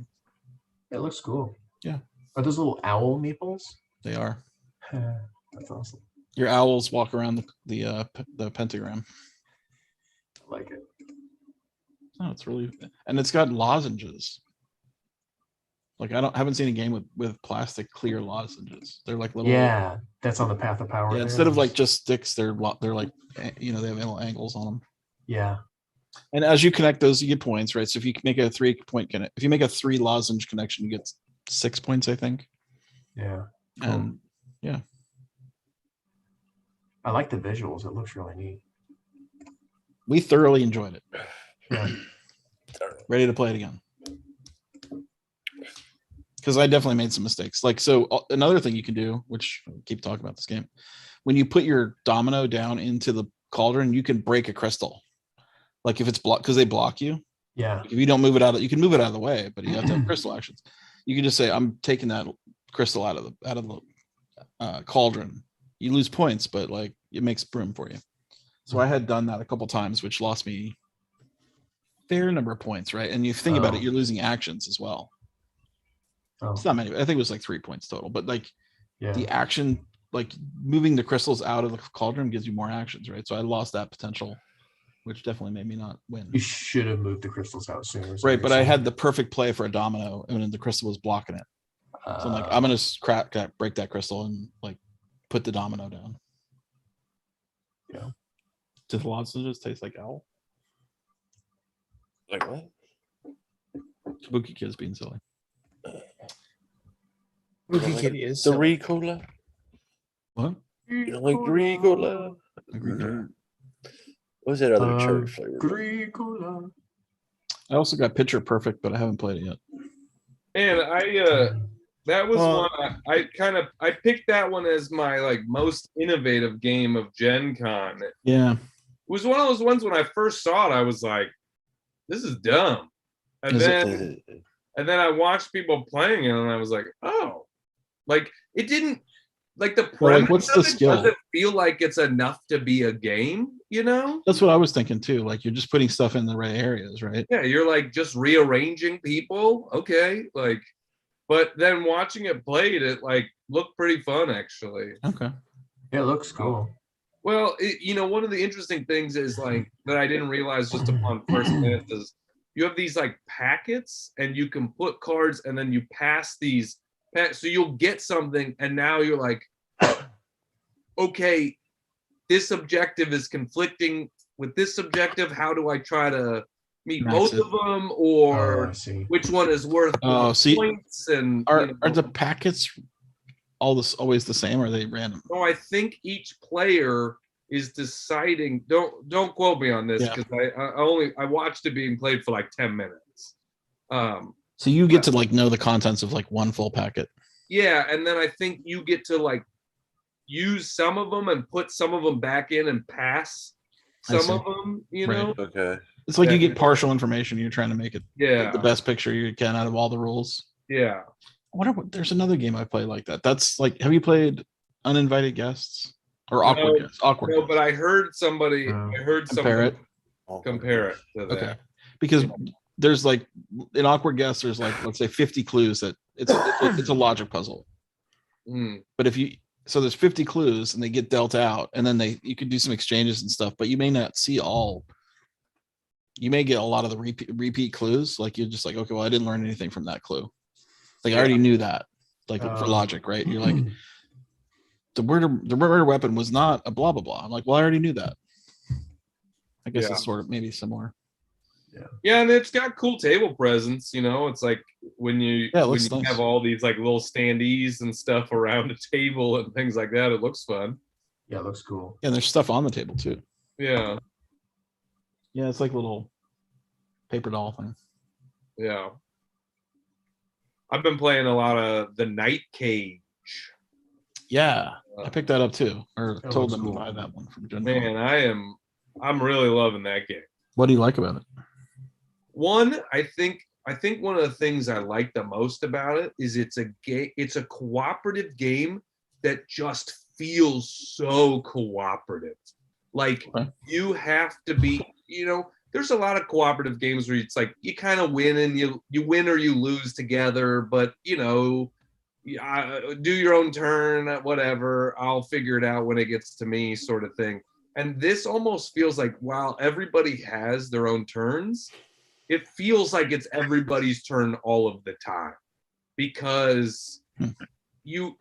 Speaker 8: It looks cool.
Speaker 3: Yeah.
Speaker 8: Are those little owl meeples?
Speaker 3: They are.
Speaker 8: That's awesome.
Speaker 3: Your owls walk around the pentagram.
Speaker 8: I like it.
Speaker 3: Oh, it's really, and it's got lozenges. Like I haven't seen a game with plastic clear lozenges. They're like little.
Speaker 8: Yeah, that's on the path of power.
Speaker 3: Yeah,
Speaker 8: there.
Speaker 3: instead of like just sticks, they're like they have little angles on them.
Speaker 8: Yeah.
Speaker 3: And as you connect those, you get points, right? So if you make a 3-point connect, if you make a 3 lozenge connection, you get 6 points, I think.
Speaker 8: Yeah.
Speaker 3: And yeah,
Speaker 8: I like the visuals. It looks really neat.
Speaker 3: we thoroughly enjoyed it.
Speaker 8: Yeah.
Speaker 3: Ready to play it again. Because I definitely made some mistakes. Like, so another thing you can do, which I keep talking about this game, when you put your domino down into the cauldron, you can break a crystal. Like if it's blocked, because they block you.
Speaker 8: Yeah.
Speaker 3: If you don't move it out, you can move it out of the way, but you have to have crystal actions. You can just say, "I'm taking that crystal out of the cauldron." You lose points, but like it makes room for you. So I had done that a couple times, which lost me a fair number of points, right? And you think about it, you're losing actions as well.
Speaker 8: Oh.
Speaker 3: It's not many. I think it was like 3 points total, but like
Speaker 8: Yeah.
Speaker 3: the action, like moving the crystals out of the cauldron gives you more actions, right? So I lost that potential, which definitely made me not win.
Speaker 8: You should have moved the crystals out sooner.
Speaker 3: Right, but I had the perfect play for a domino, and then the crystal was blocking it. So I'm like, I'm gonna break that crystal and like put the domino down.
Speaker 8: Yeah.
Speaker 3: Do the lozenges taste like owl?
Speaker 1: Like what?
Speaker 3: Kabuki Kid's being silly.
Speaker 2: Rookie Kitty is
Speaker 1: the
Speaker 2: silly.
Speaker 1: Ricola.
Speaker 3: What?
Speaker 1: You don't like Ricola? What was that other cherry flavor?
Speaker 8: Agricola.
Speaker 3: I also got Pitcher Perfect, but I haven't played it yet.
Speaker 10: And that was one I picked that one as my like most innovative game of Gen Con. It
Speaker 3: Yeah.
Speaker 10: was one of those ones when I first saw it, I was like, this is dumb. And then I watched people playing it and I was like, oh, like it didn't like the
Speaker 3: Well,
Speaker 10: premise
Speaker 3: like, what's
Speaker 10: of
Speaker 3: the
Speaker 10: it
Speaker 3: skill?
Speaker 10: doesn't feel like it's enough to be a game, you know?
Speaker 3: That's what I was thinking too. Like you're just putting stuff in the right areas, right?
Speaker 10: Yeah, you're like just rearranging people. Okay. Like, but then watching it played, it like looked pretty fun actually.
Speaker 3: Okay.
Speaker 8: It looks cool.
Speaker 10: Well, one of the interesting things is like that I didn't realize just upon first glance is you have these like packets and you can put cards and then you pass these. So you'll get something and now you're like, okay, this objective is conflicting with this objective. How do I try to meet both of them, or
Speaker 8: I see.
Speaker 10: which one is worth more points? And
Speaker 3: are the packets always the same, or are they random?
Speaker 10: So I think each player is deciding. Don't quote me on this because I watched it being played for like 10 minutes.
Speaker 3: So you get to like know the contents of like one full packet.
Speaker 10: Yeah, and then I think you get to like use some of them and put some of them back in and pass some of them. You know.
Speaker 1: Okay.
Speaker 3: It's like you get partial information. You're trying to make it
Speaker 10: the
Speaker 3: best picture you can out of all the rules.
Speaker 10: Yeah.
Speaker 3: I wonder what there's another game I play like that. That's like, have you played Uninvited Guests or Awkward Guests? Awkward.
Speaker 10: No, but I heard somebody.
Speaker 3: Compare it.
Speaker 10: Compare it to that.
Speaker 3: Okay. Because there's like in Awkward Guests, there's like let's say 50 clues that it's a logic puzzle. But so there's 50 clues and they get dealt out, and then you could do some exchanges and stuff, but you may not see all. You may get a lot of the repeat clues. Like you're just like, okay, well, I didn't learn anything from that clue. Like I already knew that, like for logic, right? You're like, the murder weapon was not a blah blah blah. I'm like, well, I already knew that. I guess it's sort of maybe similar.
Speaker 10: Yeah, and it's got cool table presence. It's like when you have all these like little standees and stuff around a table and things like that. It looks fun.
Speaker 8: Yeah, it looks cool.
Speaker 3: Yeah, and there's stuff on the table too.
Speaker 10: Yeah.
Speaker 3: Yeah, it's like a little paper doll thing.
Speaker 10: Yeah. I've been playing a lot of the Night Cage.
Speaker 3: Yeah, I picked that up too, or
Speaker 6: That
Speaker 3: told
Speaker 6: looks
Speaker 3: them to
Speaker 6: cool.
Speaker 3: buy that one from Gen
Speaker 10: Man, I'm really loving that game.
Speaker 3: What do you like about it?
Speaker 10: One, I think one of the things I like the most about it is it's a cooperative game that just feels so cooperative. Like
Speaker 3: Okay.
Speaker 10: you have to be, there's a lot of cooperative games where it's like you kind of win and you win or you lose together, but do your own turn, whatever. I'll figure it out when it gets to me, sort of thing. And this almost feels like while everybody has their own turns, it feels like it's everybody's turn all of the time because you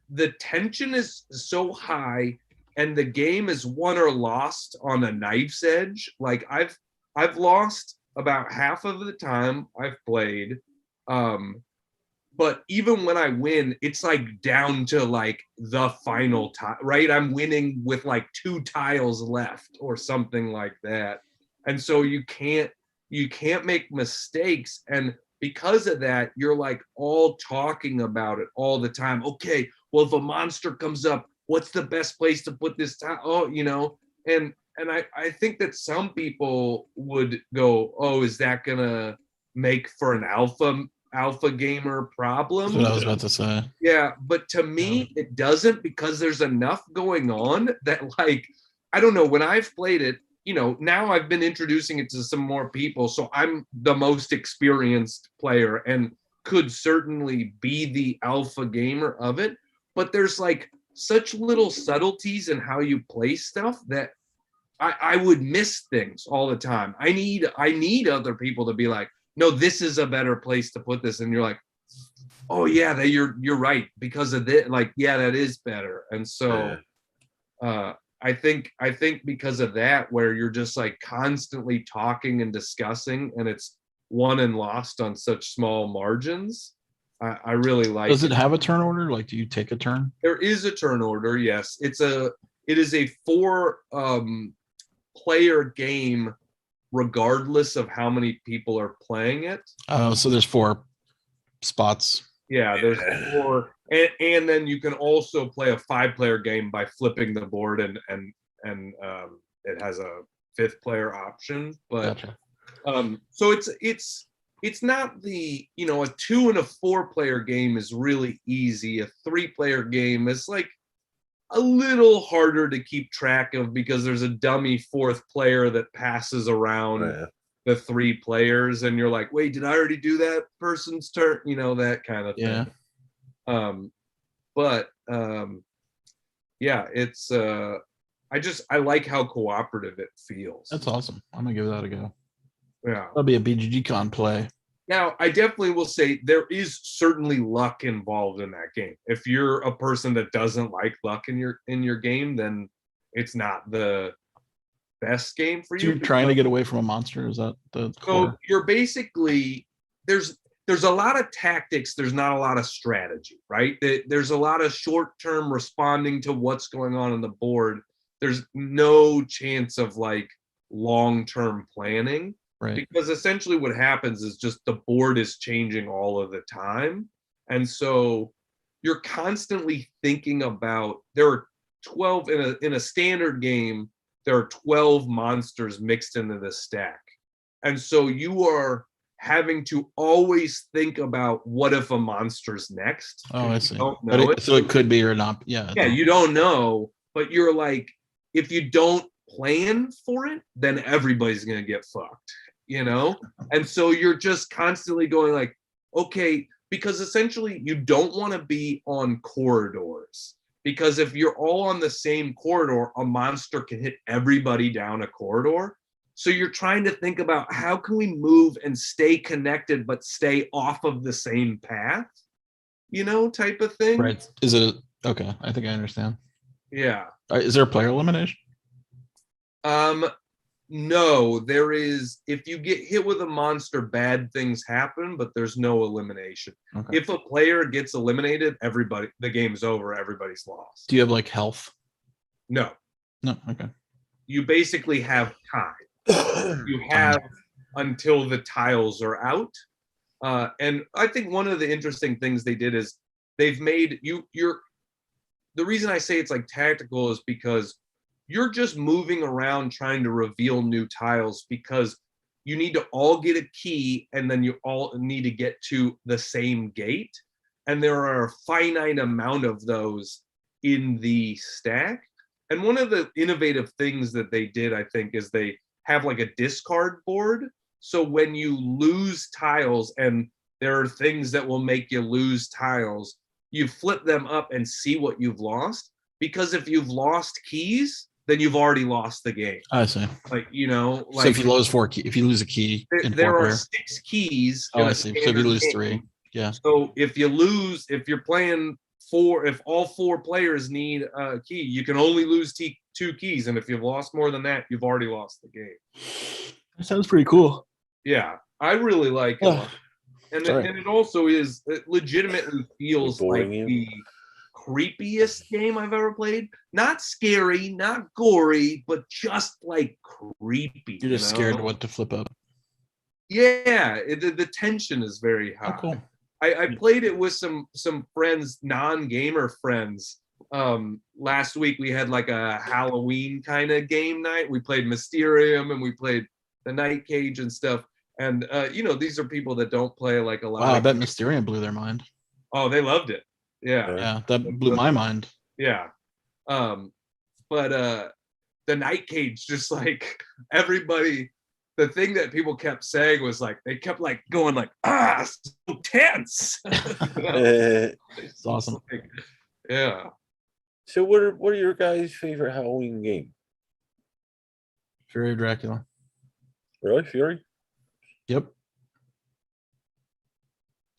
Speaker 10: the tension is so high and the game is won or lost on a knife's edge. Like I've lost about half of the time I've played. But even when I win, it's like down to like the final tile, right? I'm winning with like 2 tiles left or something like that. And so you can't make mistakes. And because of that, you're like all talking about it all the time. Okay, well, if a monster comes up, what's the best place to put this tile? Oh, and I think that some people would go, oh, is that gonna make for an alpha gamer problem?
Speaker 3: That's what I was about to say.
Speaker 10: Yeah, but to me, it doesn't because there's enough going on that, like, I don't know, when I've played it, now I've been introducing it to some more people, so I'm the most experienced player and could certainly be the alpha gamer of it. But there's like such little subtleties in how you play stuff that I would miss things all the time. I need other people to be like, no, this is a better place to put this. And you're like, oh yeah, you're right because of this. Like, yeah, that is better. And so I think because of that, where you're just like constantly talking and discussing and it's won and lost on such small margins. I really like
Speaker 3: Does it have a turn order? Like, do you take a turn?
Speaker 10: There is a turn order, yes. It is a 4 player game regardless of how many people are playing it.
Speaker 3: So there's 4 spots.
Speaker 10: Yeah, there's 4, and then you can also play a 5-player game by flipping the board, and it has a 5th player option. But
Speaker 3: Gotcha.
Speaker 10: so it's not the a 2 and a 4-player game is really easy. A 3-player game is like a little harder to keep track of because there's a dummy 4th player that passes around the 3 players and you're like, wait, did I already do that person's turn? That kind of thing. Yeah, it's I like how cooperative it feels.
Speaker 3: That's awesome. I'm gonna give that a go.
Speaker 10: Yeah,
Speaker 3: that'll be a BGG con play.
Speaker 10: Now, I definitely will say there is certainly luck involved in that game. If you're a person that doesn't like luck in your game, then it's not the best game for you.
Speaker 3: So you're trying to get away from a monster? Is that the core?
Speaker 10: So you're basically there's a lot of tactics. There's not a lot of strategy, right? There's a lot of short-term responding to what's going on the board. There's no chance of like long-term planning.
Speaker 3: Right.
Speaker 10: Because essentially what happens is just the board is changing all of the time. And so you're constantly thinking about, there are 12 in a standard game, there are 12 monsters mixed into the stack. And so you are having to always think about what if a monster's next.
Speaker 3: Oh, I see.
Speaker 10: Don't know
Speaker 3: so it could be or not. Yeah.
Speaker 10: Yeah, you don't know, but you're like, if you don't plan for it, then everybody's gonna get fucked. And so you're just constantly going like, okay, because essentially you don't want to be on corridors, because if you're all on the same corridor, a monster can hit everybody down a corridor. So you're trying to think about how can we move and stay connected but stay off of the same path, type of thing.
Speaker 3: Right. Is it okay? I think I understand.
Speaker 10: Yeah.
Speaker 3: Is there a player elimination?
Speaker 10: No, there is. If you get hit with a monster, bad things happen, but there's no elimination.
Speaker 3: Okay.
Speaker 10: If a player gets eliminated, the game's over. Everybody's lost.
Speaker 3: Do you have like health?
Speaker 10: No.
Speaker 3: No. Okay.
Speaker 10: You basically have time. You have until the tiles are out. And I think one of the interesting things they did is they've made the reason I say it's like tactical is because you're just moving around trying to reveal new tiles because you need to all get a key and then you all need to get to the same gate. And there are a finite amount of those in the stack. And one of the innovative things that they did, I think, is they have like a discard board. So when you lose tiles and there are things that will make you lose tiles, you flip them up and see what you've lost. Because if you've lost keys, then you've already lost the game.
Speaker 3: I see.
Speaker 10: Like, you know,
Speaker 3: So
Speaker 10: like
Speaker 3: if you lose if you lose a key in
Speaker 10: there
Speaker 3: four
Speaker 10: are
Speaker 3: player.
Speaker 10: 6 keys.
Speaker 3: Oh,
Speaker 10: in
Speaker 3: I
Speaker 10: a
Speaker 3: see. So if you
Speaker 10: standard
Speaker 3: lose
Speaker 10: game.
Speaker 3: 3, yeah.
Speaker 10: So if you lose, if you're playing 4, if all 4 players need a key, you can only lose 2 keys. And if you've lost more than that, you've already lost the game.
Speaker 3: That sounds pretty cool.
Speaker 10: Yeah, I really like it. And it also is, it legitimately feels like
Speaker 1: boring you?
Speaker 10: the creepiest game I've ever played. Not scary, not gory, but just like creepy.
Speaker 3: You're just
Speaker 10: you
Speaker 3: scared
Speaker 10: know?
Speaker 3: what to flip up.
Speaker 10: Yeah, the tension is very high.
Speaker 3: Oh, cool.
Speaker 10: I played it with some friends, non-gamer friends. Last week we had like a Halloween kind of game night. We played Mysterium and we played the Night Cage and stuff. And you know, these are people that don't play like a lot.
Speaker 3: Wow, I
Speaker 10: of
Speaker 3: bet Mysterium blew their mind.
Speaker 10: Oh, they loved it. Yeah.
Speaker 3: Yeah, that blew my mind.
Speaker 10: Yeah. But the Night Cage, just like everybody, the thing that people kept saying was like they kept like going like, so tense.
Speaker 3: It's awesome.
Speaker 10: Like, yeah.
Speaker 1: So what are your guys' favorite Halloween game?
Speaker 3: Fury of Dracula.
Speaker 1: Really, Fury?
Speaker 3: Yep.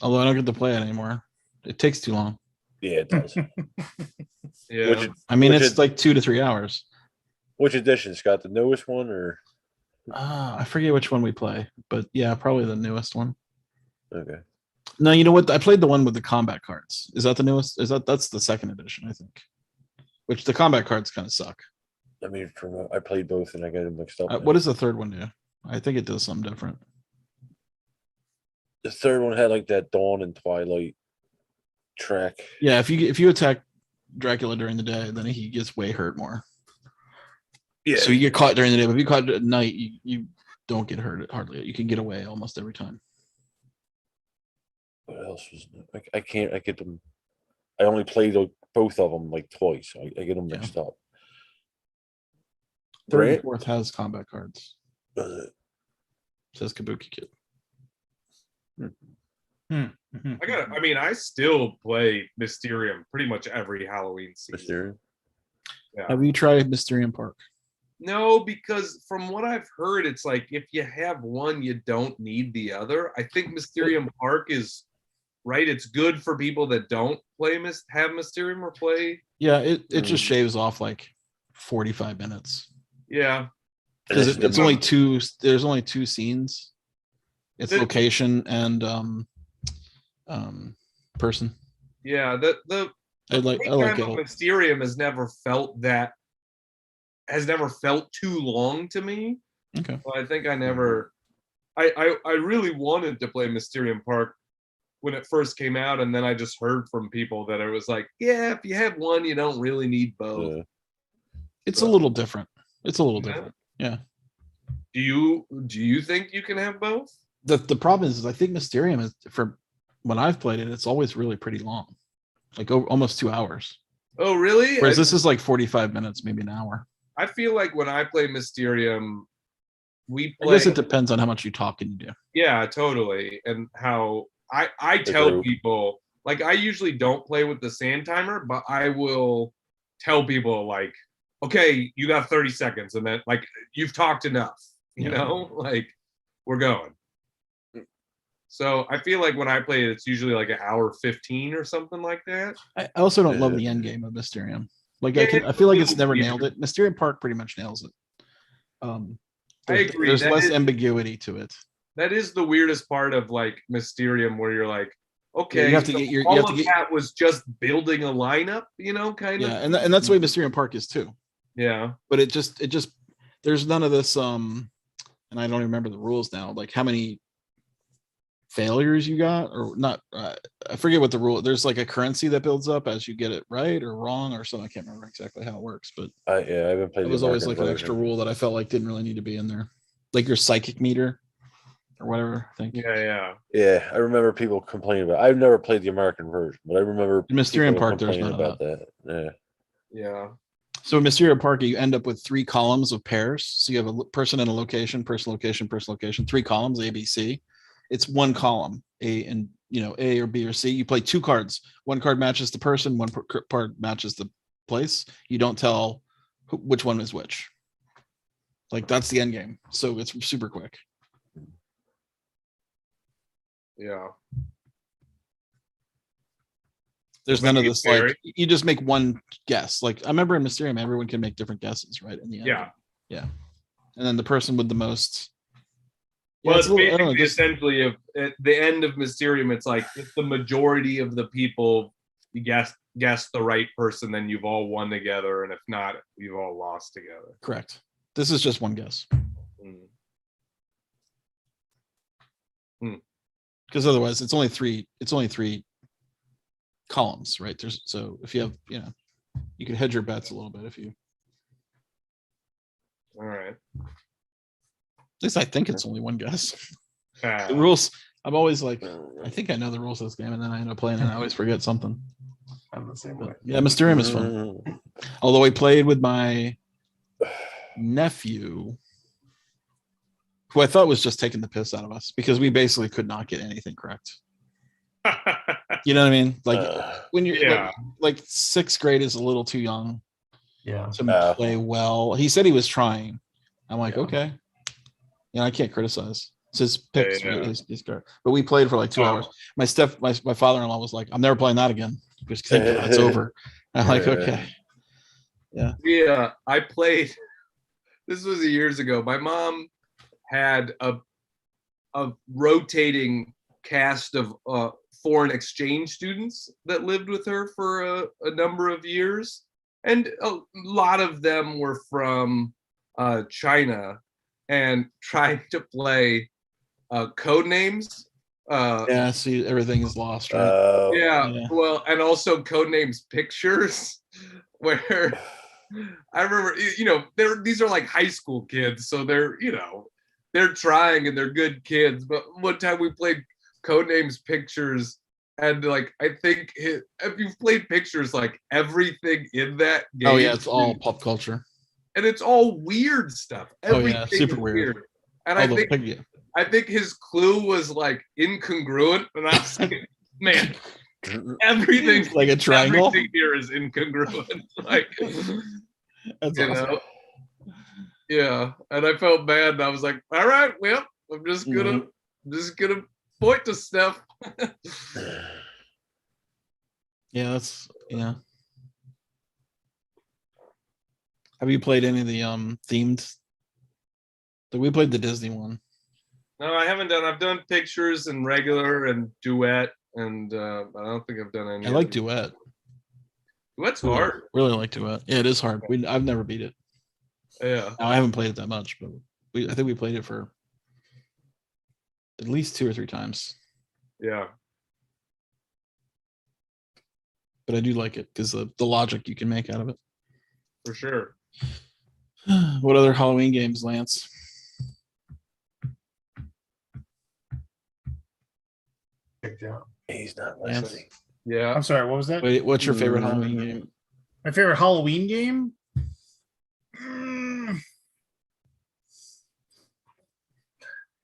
Speaker 3: Although I don't get to play it anymore. It takes too long.
Speaker 1: Yeah, it does.
Speaker 10: Yeah.
Speaker 3: I mean,
Speaker 1: Which
Speaker 3: it's like 2 to 3 hours.
Speaker 1: Which edition, Scott? The newest one or?
Speaker 3: I forget which one we play, but yeah, probably the newest one.
Speaker 1: Okay.
Speaker 3: No, you know what? I played the one with the combat cards. Is that the newest? That's the 2nd edition, I think. Which the combat cards kind of suck.
Speaker 1: I mean, I played both and I got them mixed up.
Speaker 3: What does the 3rd one do? I think it does something different.
Speaker 1: The 3rd one had like that Dawn and Twilight track.
Speaker 3: Yeah, if you attack Dracula during the day, then he gets way hurt more.
Speaker 1: Yeah.
Speaker 3: So you get caught during the day, but if you caught at night, you don't get hurt hardly. You can get away almost every time.
Speaker 1: What else was new? I can't. I get them. I only played both of them like twice. I get them mixed up.
Speaker 3: 3rd
Speaker 1: Right?
Speaker 3: and 4th has combat cards.
Speaker 1: Does it?
Speaker 3: Says Kabuki Kid.
Speaker 10: I mean, I still play Mysterium pretty much every Halloween season.
Speaker 1: Mysterium?
Speaker 10: Yeah.
Speaker 3: Have you tried Mysterium Park?
Speaker 10: No, because from what I've heard, it's like if you have one, you don't need the other. I think Mysterium Park is right. It's good for people that don't have Mysterium or play.
Speaker 3: Yeah, it just shaves off like 45 minutes.
Speaker 10: Yeah.
Speaker 3: Because it's only 2. There's only 2 scenes. It's location and person.
Speaker 10: Yeah, the
Speaker 3: I like it.
Speaker 10: Mysterium has never felt too long to me.
Speaker 3: Okay.
Speaker 10: So I think I really wanted to play Mysterium Park when it first came out, and then I just heard from people that it was like, yeah, if you have one, you don't really need both.
Speaker 1: Yeah.
Speaker 3: It's a little different. It's a little different. Yeah.
Speaker 10: Do you think you can have both?
Speaker 3: The problem is I think Mysterium is, for when I've played it, it's always really pretty long, like almost 2 hours.
Speaker 10: Oh, really?
Speaker 3: Whereas this is like 45 minutes, maybe an hour.
Speaker 10: I feel like when I play Mysterium, we play.
Speaker 3: I guess it depends on how much you talk and you do.
Speaker 10: Yeah, totally. And how I tell people, like, I usually don't play with the sand timer, but I will tell people like, okay, you got 30 seconds, and then like you've talked enough, you know, like we're going. So I feel like when I play it, it's usually like an hour 15 or something like that.
Speaker 3: I also don't love the end game of Mysterium. Like I feel like it's never nailed it. Mysterium Park pretty much nails it.
Speaker 10: I agree.
Speaker 3: There's less ambiguity to it.
Speaker 10: That is the weirdest part of like Mysterium, where you're like, okay,
Speaker 3: you have to get your.
Speaker 10: All of that was just building a lineup, you know, kind of.
Speaker 3: Yeah, and that's the way Mysterium Park is too.
Speaker 10: Yeah,
Speaker 3: but it just there's none of this. And I don't even remember the rules now. Like how many failures you got, or not. I forget what the rule. There's like a currency that builds up as you get it right or wrong or something. I can't remember exactly how it works, but
Speaker 1: I haven't played.
Speaker 3: it
Speaker 1: the
Speaker 3: was always
Speaker 1: American
Speaker 3: like an extra
Speaker 1: version.
Speaker 3: rule that I felt like didn't really need to be in there, like your psychic meter or whatever. I think.
Speaker 10: Yeah.
Speaker 1: Yeah, I remember people complaining about. I've never played the American version, but I remember
Speaker 3: In Mysterium
Speaker 1: people
Speaker 3: Park, there's
Speaker 1: complaining
Speaker 3: none of
Speaker 1: about that.
Speaker 10: Yeah.
Speaker 3: So in Mysterio Park, you end up with 3 columns of pairs. So you have a person in a location, person location, person location, 3 columns, A, B, C. It's one column, A and A or B or C. You play 2 cards. One card matches the person, one card matches the place. You don't tell which one is which. Like that's the end game. So it's super quick.
Speaker 10: Yeah.
Speaker 3: There's
Speaker 10: But
Speaker 3: none of
Speaker 10: you
Speaker 3: this
Speaker 10: vary.
Speaker 3: like you just make one guess. Like I remember in Mysterium, everyone can make different guesses, right? In the end.
Speaker 10: Yeah.
Speaker 3: Yeah. And then the person with the most.
Speaker 10: Well,
Speaker 3: Yeah,
Speaker 10: it's
Speaker 3: a little- I don't know,
Speaker 10: basically
Speaker 3: just-
Speaker 10: essentially if at the end of Mysterium, it's like if the majority of the people you guess the right person, then you've all won together, and if not, you've all lost together.
Speaker 3: correct. This is just one guess.
Speaker 10: Mm.
Speaker 3: Because otherwise it's only three columns, right? So if you have, you can hedge your bets a little bit if you,
Speaker 10: All right.
Speaker 3: at least I think it's only one guess. The
Speaker 10: Uh,
Speaker 3: rules, I'm always like, I think I know the rules of this game, and then I end up playing and I always forget something.
Speaker 8: I'm the same way.
Speaker 3: Yeah, Mysterium is fun. Although I played with my nephew, who I thought was just taking the piss out of us because we basically could not get anything correct. You know what I mean? Like when you're
Speaker 10: yeah.
Speaker 3: like 6th grade is a little too young
Speaker 8: Yeah.
Speaker 3: to play well. He said he was trying. I'm like,
Speaker 8: Yeah.
Speaker 3: okay. I can't criticize. It's his picks,
Speaker 10: Yeah.
Speaker 3: right? His card. But we played for like 2 hours. My father-in-law was like, I'm never playing that again. Because it's over. I'm like, okay.
Speaker 10: Yeah, I played. This was years ago. My mom had a rotating cast of foreign exchange students that lived with her for a number of years, and a lot of them were from China, and trying to play code names.
Speaker 3: Yeah, see, everything is lost, right?
Speaker 10: Yeah, well, and also Codenames Pictures, where I remember, these are like high school kids, so they're trying and they're good kids. But one time we played Codenames Pictures, and like I think if you've played Pictures, like everything in that game.
Speaker 3: Oh yeah, it's all pop culture.
Speaker 10: And it's all weird stuff. Everything
Speaker 3: super
Speaker 10: is
Speaker 3: weird.
Speaker 10: And I think his clue was like incongruent, and I was like, man, everything
Speaker 3: like a triangle.
Speaker 10: Everything here is incongruent. Like,
Speaker 3: That's awesome.
Speaker 10: Yeah, and I felt bad, and I was like, all right, well, I'm just gonna point to stuff.
Speaker 3: Yeah. Have you played any of the themed? We played the Disney one.
Speaker 10: No, I haven't done. I've done Pictures and regular and duet, and I don't think I've done any.
Speaker 3: I like duet.
Speaker 10: Duet's hard.
Speaker 3: Really like duet. Yeah, it is hard. I've never beat it.
Speaker 10: Yeah.
Speaker 3: Now, I haven't played it that much, but I think we played it for at least 2 or 3 times.
Speaker 10: Yeah.
Speaker 3: But I do like it because the logic you can make out of it.
Speaker 10: For sure.
Speaker 3: What other Halloween games, Lance?
Speaker 1: He's not
Speaker 3: Lance?
Speaker 1: listening.
Speaker 10: Yeah.
Speaker 2: I'm sorry, what was that?
Speaker 3: Wait, what's your favorite Halloween game?
Speaker 2: My favorite Halloween game?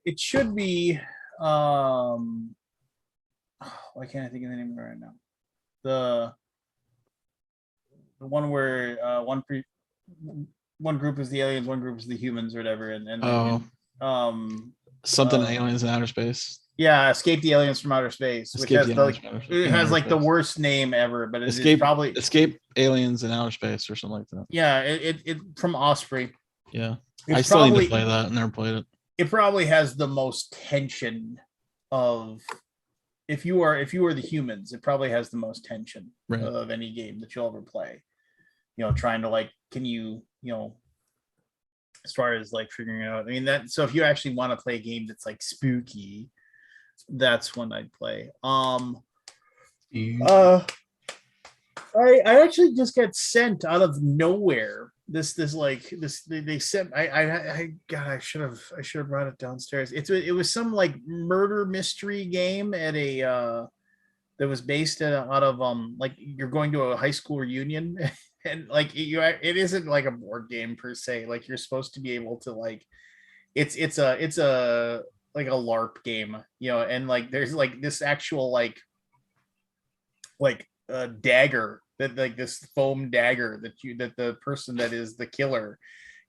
Speaker 2: It should be why can't I think of the name right now? The one where one group is the aliens, one group is the humans or whatever,
Speaker 3: Something aliens in outer space.
Speaker 2: Yeah, Escape the Aliens from Outer Space, which has the worst name ever, but it's probably
Speaker 3: Escape Aliens in Outer Space or something like that.
Speaker 2: Yeah, it from Osprey.
Speaker 3: Yeah.
Speaker 2: It's
Speaker 3: I still need to play that. I never played it.
Speaker 2: It probably has the most tension of if you are the humans, it probably has the most tension of any game that you'll ever play. Trying to like, can you, as far as like figuring it out. I mean, so if you actually want to play a game that's like spooky, that's when I'd play.
Speaker 8: You-
Speaker 2: I actually just got sent out of nowhere. They sent God, I should have brought it downstairs. It was some like murder mystery game at a that was based out of like you're going to a high school reunion and like it isn't like a board game per se. Like you're supposed to be able to like it's a like a LARP game, and like there's like this actual like a dagger that like this foam dagger that the person that is the killer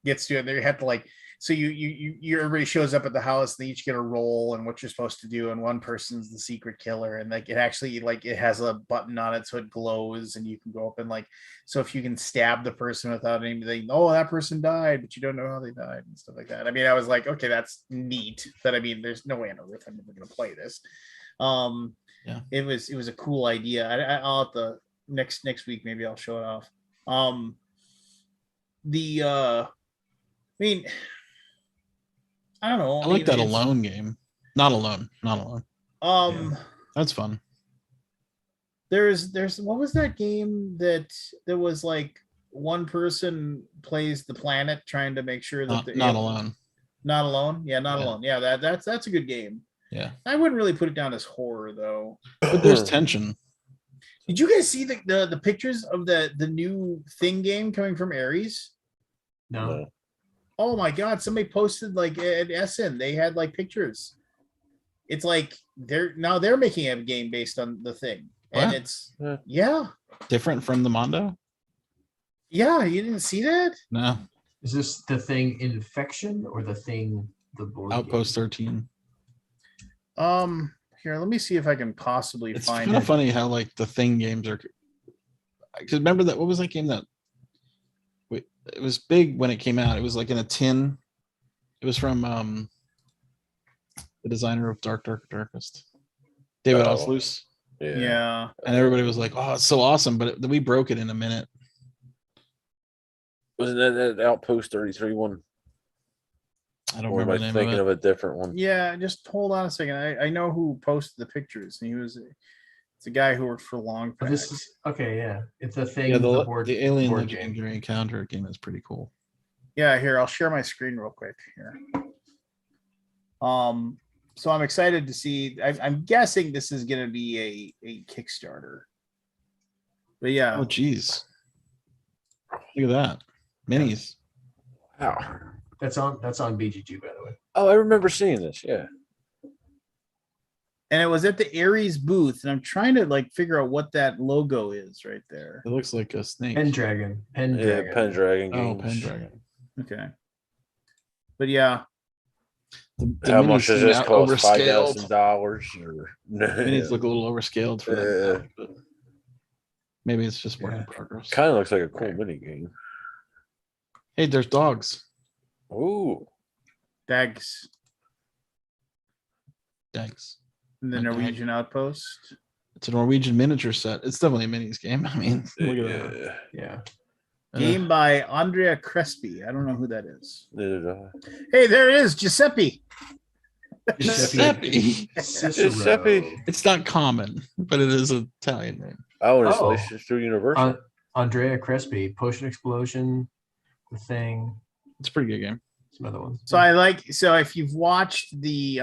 Speaker 2: gets to, and they have to like so you everybody shows up at the house, they each get a role and what you're supposed to do, and one person's the secret killer, and like it actually like it has a button on it so it glows, and you can go up and like so if you can stab the person without anything, oh that person died but you don't know how they died and stuff like that. I mean, I was like, okay, that's neat, but I mean there's no way on earth I'm ever gonna play this.
Speaker 3: Yeah.
Speaker 2: It was a cool idea. I'll have to next week maybe I'll show it off. I mean, I don't know.
Speaker 3: I like that
Speaker 2: it's-
Speaker 3: alone game. Not alone. That's fun.
Speaker 2: There's what was that game that there was like one person plays the planet trying to make sure that
Speaker 3: Not alone.
Speaker 2: Not alone. Yeah, not
Speaker 3: Yeah.
Speaker 2: alone. Yeah, that's a good game.
Speaker 3: Yeah.
Speaker 2: I wouldn't really put it down as horror though.
Speaker 3: But there's tension.
Speaker 2: Did you guys see the pictures of the new Thing game coming from Ares?
Speaker 8: No.
Speaker 2: Oh my god, somebody posted like at Essen, they had like pictures. It's like they're making a game based on the Thing. And
Speaker 3: What?
Speaker 2: it's yeah.
Speaker 3: Different from the Mondo?
Speaker 2: Yeah, you didn't see that?
Speaker 3: No.
Speaker 8: Is this the Thing Infection or the Thing the board game?
Speaker 3: Outpost 13.
Speaker 2: Here, let me see if I can possibly
Speaker 3: It's
Speaker 2: find
Speaker 3: kind of
Speaker 2: it.
Speaker 3: funny how like the Thing games are. Because remember that what was that game that? Wait, it was big when it came out. It was like in a tin. It was from the designer of Darkest, David
Speaker 1: Oh.
Speaker 3: Osluis,
Speaker 2: Yeah.
Speaker 3: and everybody was like, "Oh, it's so awesome!" But we broke it in a minute.
Speaker 1: Wasn't that Outpost 33 one?
Speaker 3: I don't
Speaker 1: Or am
Speaker 3: remember
Speaker 1: I
Speaker 3: the name
Speaker 1: thinking
Speaker 3: of
Speaker 1: of
Speaker 3: it.
Speaker 1: a different one?
Speaker 2: Yeah, just hold on a second. I know who posted the pictures. And it's a guy who worked for Long
Speaker 8: Oh, this
Speaker 2: Facts.
Speaker 8: is okay. Yeah, it's a Thing.
Speaker 3: Yeah,
Speaker 8: the board,
Speaker 3: the Alien
Speaker 8: board game.
Speaker 3: Legendary Encounter game is pretty cool.
Speaker 2: Yeah, here, I'll share my screen real quick here. So I'm excited to see. I'm guessing this is going to be a Kickstarter. But yeah,
Speaker 3: Oh, geez, look at that minis.
Speaker 1: Wow.
Speaker 8: That's on BGG, by the way.
Speaker 1: Oh, I remember seeing this. Yeah.
Speaker 2: and it was at the Ares booth, and I'm trying to like figure out what that logo is right there.
Speaker 3: It looks like a snake.
Speaker 8: Pendragon.
Speaker 1: Yeah, Pendragon
Speaker 3: Oh,
Speaker 1: games.
Speaker 3: Pendragon.
Speaker 2: Okay, but yeah,
Speaker 3: The
Speaker 1: How
Speaker 3: minis
Speaker 1: much does
Speaker 3: seem
Speaker 1: this cost?
Speaker 3: overscaled.
Speaker 1: $5,000 or
Speaker 3: Minis look a little overscaled for that.
Speaker 1: Yeah.
Speaker 3: But maybe it's just work in
Speaker 8: Yeah.
Speaker 3: progress.
Speaker 1: Kind of looks like a cool mini game.
Speaker 3: Hey, there's dogs.
Speaker 1: Ooh.
Speaker 2: Dags
Speaker 3: Thanks.
Speaker 2: in the
Speaker 3: Okay.
Speaker 2: Norwegian Outpost.
Speaker 3: It's a Norwegian miniature set. It's definitely a minis game. I mean, look at that.
Speaker 1: Yeah.
Speaker 8: Yeah.
Speaker 2: Game by Andrea Crespi. I don't know who that is.
Speaker 1: Neither do I.
Speaker 2: Hey, there it is, Giuseppe.
Speaker 3: Giuseppe.
Speaker 8: Cicero.
Speaker 1: Giuseppe.
Speaker 3: It's not common, but it is an Italian name.
Speaker 1: Oh, and it's
Speaker 8: Oh.
Speaker 1: licensed through Universal.
Speaker 8: Andrea Crespi, Potion Explosion, The Thing,
Speaker 3: It's a pretty good game.
Speaker 8: some other ones.
Speaker 2: So if you've watched the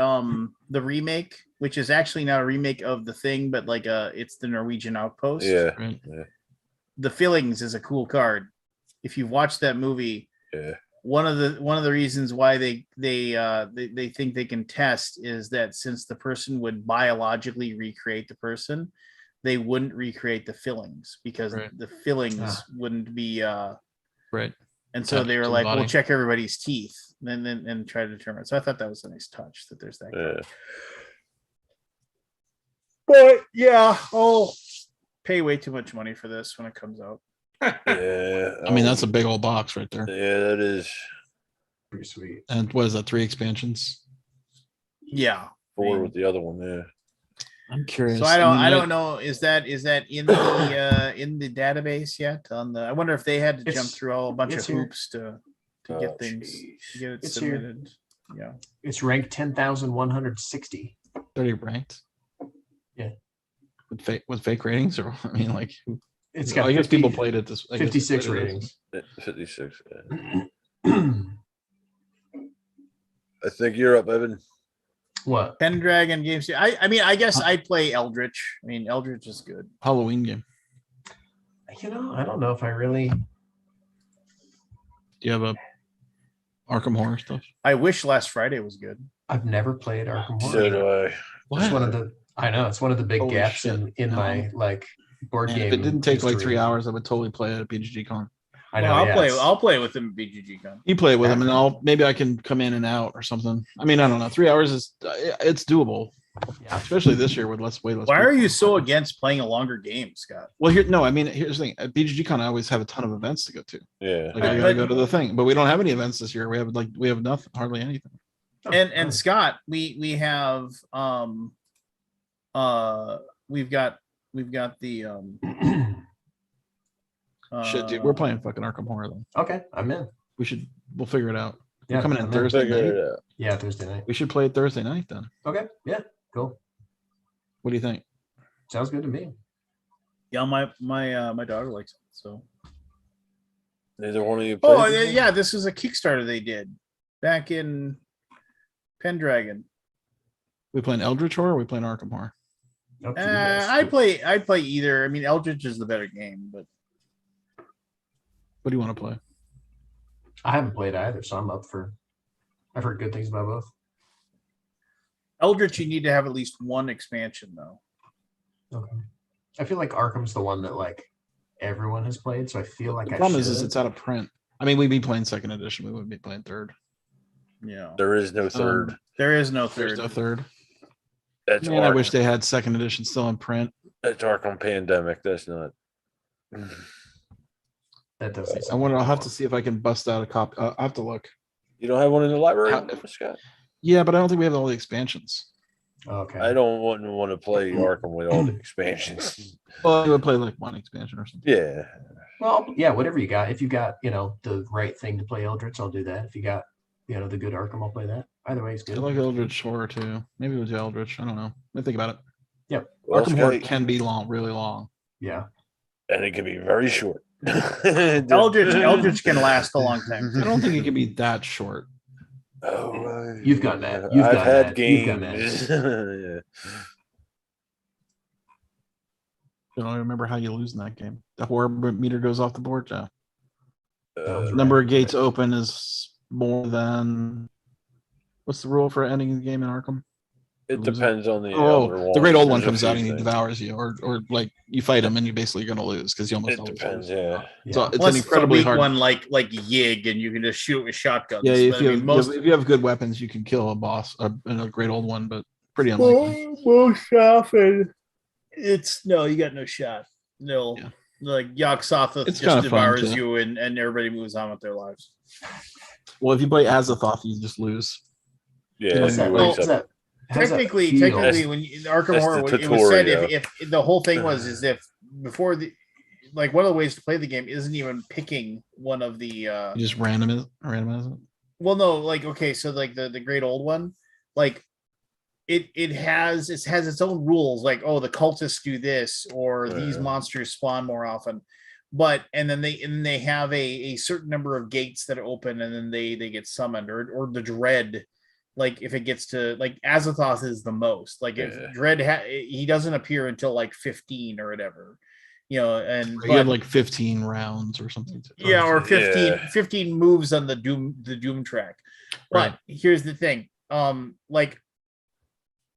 Speaker 2: remake, which is actually not a remake of the Thing, but like it's the Norwegian Outpost.
Speaker 1: Yeah.
Speaker 3: Right.
Speaker 2: The Fillings is a cool card. If you've watched that movie,
Speaker 1: Yeah.
Speaker 2: one of the reasons why they think they can test is that since the person would biologically recreate the person, they wouldn't recreate the fillings because
Speaker 3: Right.
Speaker 2: the fillings wouldn't be
Speaker 3: Right.
Speaker 2: and so
Speaker 3: Attached
Speaker 2: they were
Speaker 3: to the
Speaker 2: like, we'll
Speaker 3: body.
Speaker 2: check everybody's teeth and try to determine. So I thought that was a nice touch that there's that.
Speaker 1: Yeah.
Speaker 2: But yeah, I'll pay way too much money for this when it comes out.
Speaker 1: Yeah.
Speaker 3: I mean, that's a big old box right there.
Speaker 1: Yeah, that is
Speaker 8: Pretty sweet.
Speaker 3: And what is that? 3 expansions?
Speaker 2: Yeah.
Speaker 1: 4 with the other one. Yeah.
Speaker 3: I'm curious.
Speaker 2: So I don't know. Is that in the database yet? I wonder if they had to jump
Speaker 8: It's-
Speaker 2: through a bunch of
Speaker 8: it's here.
Speaker 2: hoops to get things to get it
Speaker 8: It's here.
Speaker 2: submitted. Yeah.
Speaker 8: It's ranked 10,160.
Speaker 3: 30 ranked.
Speaker 8: Yeah.
Speaker 3: With fake ratings, or I mean, like,
Speaker 8: It's got
Speaker 3: I guess
Speaker 8: 50
Speaker 3: people played it this. I guess they
Speaker 8: 56
Speaker 3: played it
Speaker 8: ratings.
Speaker 1: 56. I think you're up, Evan.
Speaker 8: What?
Speaker 2: Pendragon games. I mean, I guess I'd play Eldritch. I mean, Eldritch is good.
Speaker 3: Halloween game.
Speaker 8: You know, I don't know if I really.
Speaker 3: Do you have a Arkham Horror stuff?
Speaker 2: I wish Last Friday was good.
Speaker 8: I've never played Arkham Horror.
Speaker 1: So do I.
Speaker 8: It's one of the. I know it's one of the big
Speaker 3: Holy
Speaker 8: gaps
Speaker 3: shit.
Speaker 8: in
Speaker 3: No.
Speaker 8: my like board
Speaker 3: Man,
Speaker 8: game.
Speaker 3: if it didn't take like
Speaker 8: history.
Speaker 3: 3 hours, I would totally play it at BGG Con.
Speaker 8: I know.
Speaker 2: Well,
Speaker 8: yeah,
Speaker 2: I'll play with him at BGG Con.
Speaker 3: You play it with him, and maybe I can come in and out or something. I mean, I don't know. 3 hours is it's doable,
Speaker 8: Yeah.
Speaker 3: especially this year with way less.
Speaker 2: Why are
Speaker 3: people.
Speaker 2: you so against playing a longer game, Scott?
Speaker 3: Well, I mean, here's the thing. At BGG Con, I always have a ton of events to go to.
Speaker 1: Yeah.
Speaker 3: Like I gotta go to the thing, but we don't have any events this year. We have nothing, hardly anything.
Speaker 2: And Scott, we have we've got the
Speaker 3: Shit, dude, we're playing fucking Arkham Horror though.
Speaker 8: Okay, I'm in.
Speaker 3: We'll figure it out.
Speaker 8: Yeah,
Speaker 3: We're coming in
Speaker 8: I'm
Speaker 3: Thursday
Speaker 1: Figure
Speaker 3: night.
Speaker 1: it out.
Speaker 8: Yeah, Thursday night.
Speaker 3: We should play it Thursday night then.
Speaker 8: Okay, yeah, cool.
Speaker 3: What do you think?
Speaker 8: Sounds good to me.
Speaker 2: yeah, my daughter likes it. So
Speaker 1: Neither one of you
Speaker 2: oh
Speaker 1: played it?
Speaker 2: yeah, this is a Kickstarter they did back in Pendragon.
Speaker 3: We playing Eldritch Horror or we playing Arkham Horror?
Speaker 8: Up to you guys.
Speaker 2: I'd play either. I mean, Eldritch is the better game, but
Speaker 3: What do you want to play?
Speaker 8: I haven't played either, so I'm up for. I've heard good things about both.
Speaker 2: Eldritch you need to have at least one expansion though.
Speaker 8: Okay. I feel like Arkham's the one that like everyone has played, so I feel like
Speaker 3: The
Speaker 8: I
Speaker 3: problem is
Speaker 8: should.
Speaker 3: it's out of print. I mean, we'd be playing second edition. We wouldn't be playing third.
Speaker 2: Yeah,
Speaker 1: There is no third.
Speaker 2: there is no
Speaker 3: There's
Speaker 2: third.
Speaker 3: no third.
Speaker 1: That's
Speaker 3: Man, I
Speaker 1: Arkham.
Speaker 3: wish they had second edition still in print.
Speaker 1: That's Arkham Pandemic. That's not.
Speaker 8: That does.
Speaker 3: I wonder. I'll have to see if I can bust out a copy. I'll have to look.
Speaker 1: You don't have one in the library,
Speaker 3: How-
Speaker 1: Scott?
Speaker 3: Yeah, but I don't think we have all the expansions.
Speaker 8: Okay.
Speaker 1: I don't want to play Arkham with all the expansions.
Speaker 3: Well, I would play like one expansion or something.
Speaker 1: Yeah.
Speaker 8: Well, yeah, whatever you got. If you got, the right thing to play Eldritch, I'll do that. If you got, the good Arkham, I'll play that. Either way is
Speaker 3: I
Speaker 8: good.
Speaker 3: like Eldritch Horror too. Maybe we'll do Eldritch. I don't know. Let me think about it.
Speaker 8: Yep.
Speaker 1: Well,
Speaker 3: Arkham Horror
Speaker 1: Scott,
Speaker 3: can be long, really long.
Speaker 8: Yeah.
Speaker 1: and it can be very short.
Speaker 2: Eldritch can last a long time.
Speaker 3: I don't think it can be that short.
Speaker 1: Oh,
Speaker 8: You've got that. You've
Speaker 1: I've
Speaker 8: got
Speaker 1: had
Speaker 8: that. You've got
Speaker 1: games.
Speaker 3: I don't remember how you lose in that game. The horror meter goes off the board. Yeah. Number of gates open is more than. What's the rule for ending the game in Arkham?
Speaker 1: It depends on the elder
Speaker 3: Oh, the great old one
Speaker 1: There's a
Speaker 3: comes out
Speaker 1: few
Speaker 3: and he
Speaker 1: things.
Speaker 3: devours you, or like you fight him and you're basically going to lose because you almost
Speaker 1: It
Speaker 3: always
Speaker 1: depends,
Speaker 3: lose.
Speaker 1: yeah.
Speaker 3: So it's
Speaker 2: Unless
Speaker 3: an
Speaker 2: it's a
Speaker 3: incredibly
Speaker 2: weak
Speaker 3: hard
Speaker 2: one like Yig, and you can just shoot with shotguns.
Speaker 3: Yeah, if
Speaker 2: But, I mean,
Speaker 3: if you have good weapons, you can kill a boss, a great old one, but pretty unlikely.
Speaker 2: most often, it's no, you got no shot. No,
Speaker 3: Yeah.
Speaker 2: like Yog-Sothoth
Speaker 3: It's
Speaker 2: just
Speaker 3: kinda fun,
Speaker 2: devours
Speaker 3: too.
Speaker 2: you, and everybody moves on with their lives.
Speaker 3: Well, if you play Azathoth, you just lose.
Speaker 1: Yeah.
Speaker 8: What's that?
Speaker 1: it
Speaker 2: Well,
Speaker 1: wakes
Speaker 8: What's
Speaker 1: up.
Speaker 8: that? How's that
Speaker 2: Technically,
Speaker 8: feel?
Speaker 2: when you, Arkham
Speaker 1: That's
Speaker 2: Horror,
Speaker 1: the
Speaker 2: it was said
Speaker 1: tutorial.
Speaker 2: if the whole thing is if before the like one of the ways to play the game isn't even picking one of the
Speaker 3: You just randomize it.
Speaker 2: well no like okay so like the great old one like it has its own rules like oh the cultists do this or these
Speaker 1: Yeah.
Speaker 2: monsters spawn more often but and then they have a certain number of gates that open and then they get summoned or the dread like if it gets to like Azathoth is the most like if
Speaker 1: Yeah.
Speaker 2: dread he doesn't appear until like 15 or whatever and
Speaker 3: You have like 15 rounds or something.
Speaker 2: yeah or 15
Speaker 1: Yeah.
Speaker 2: 15 moves on the doom track but here's the thing like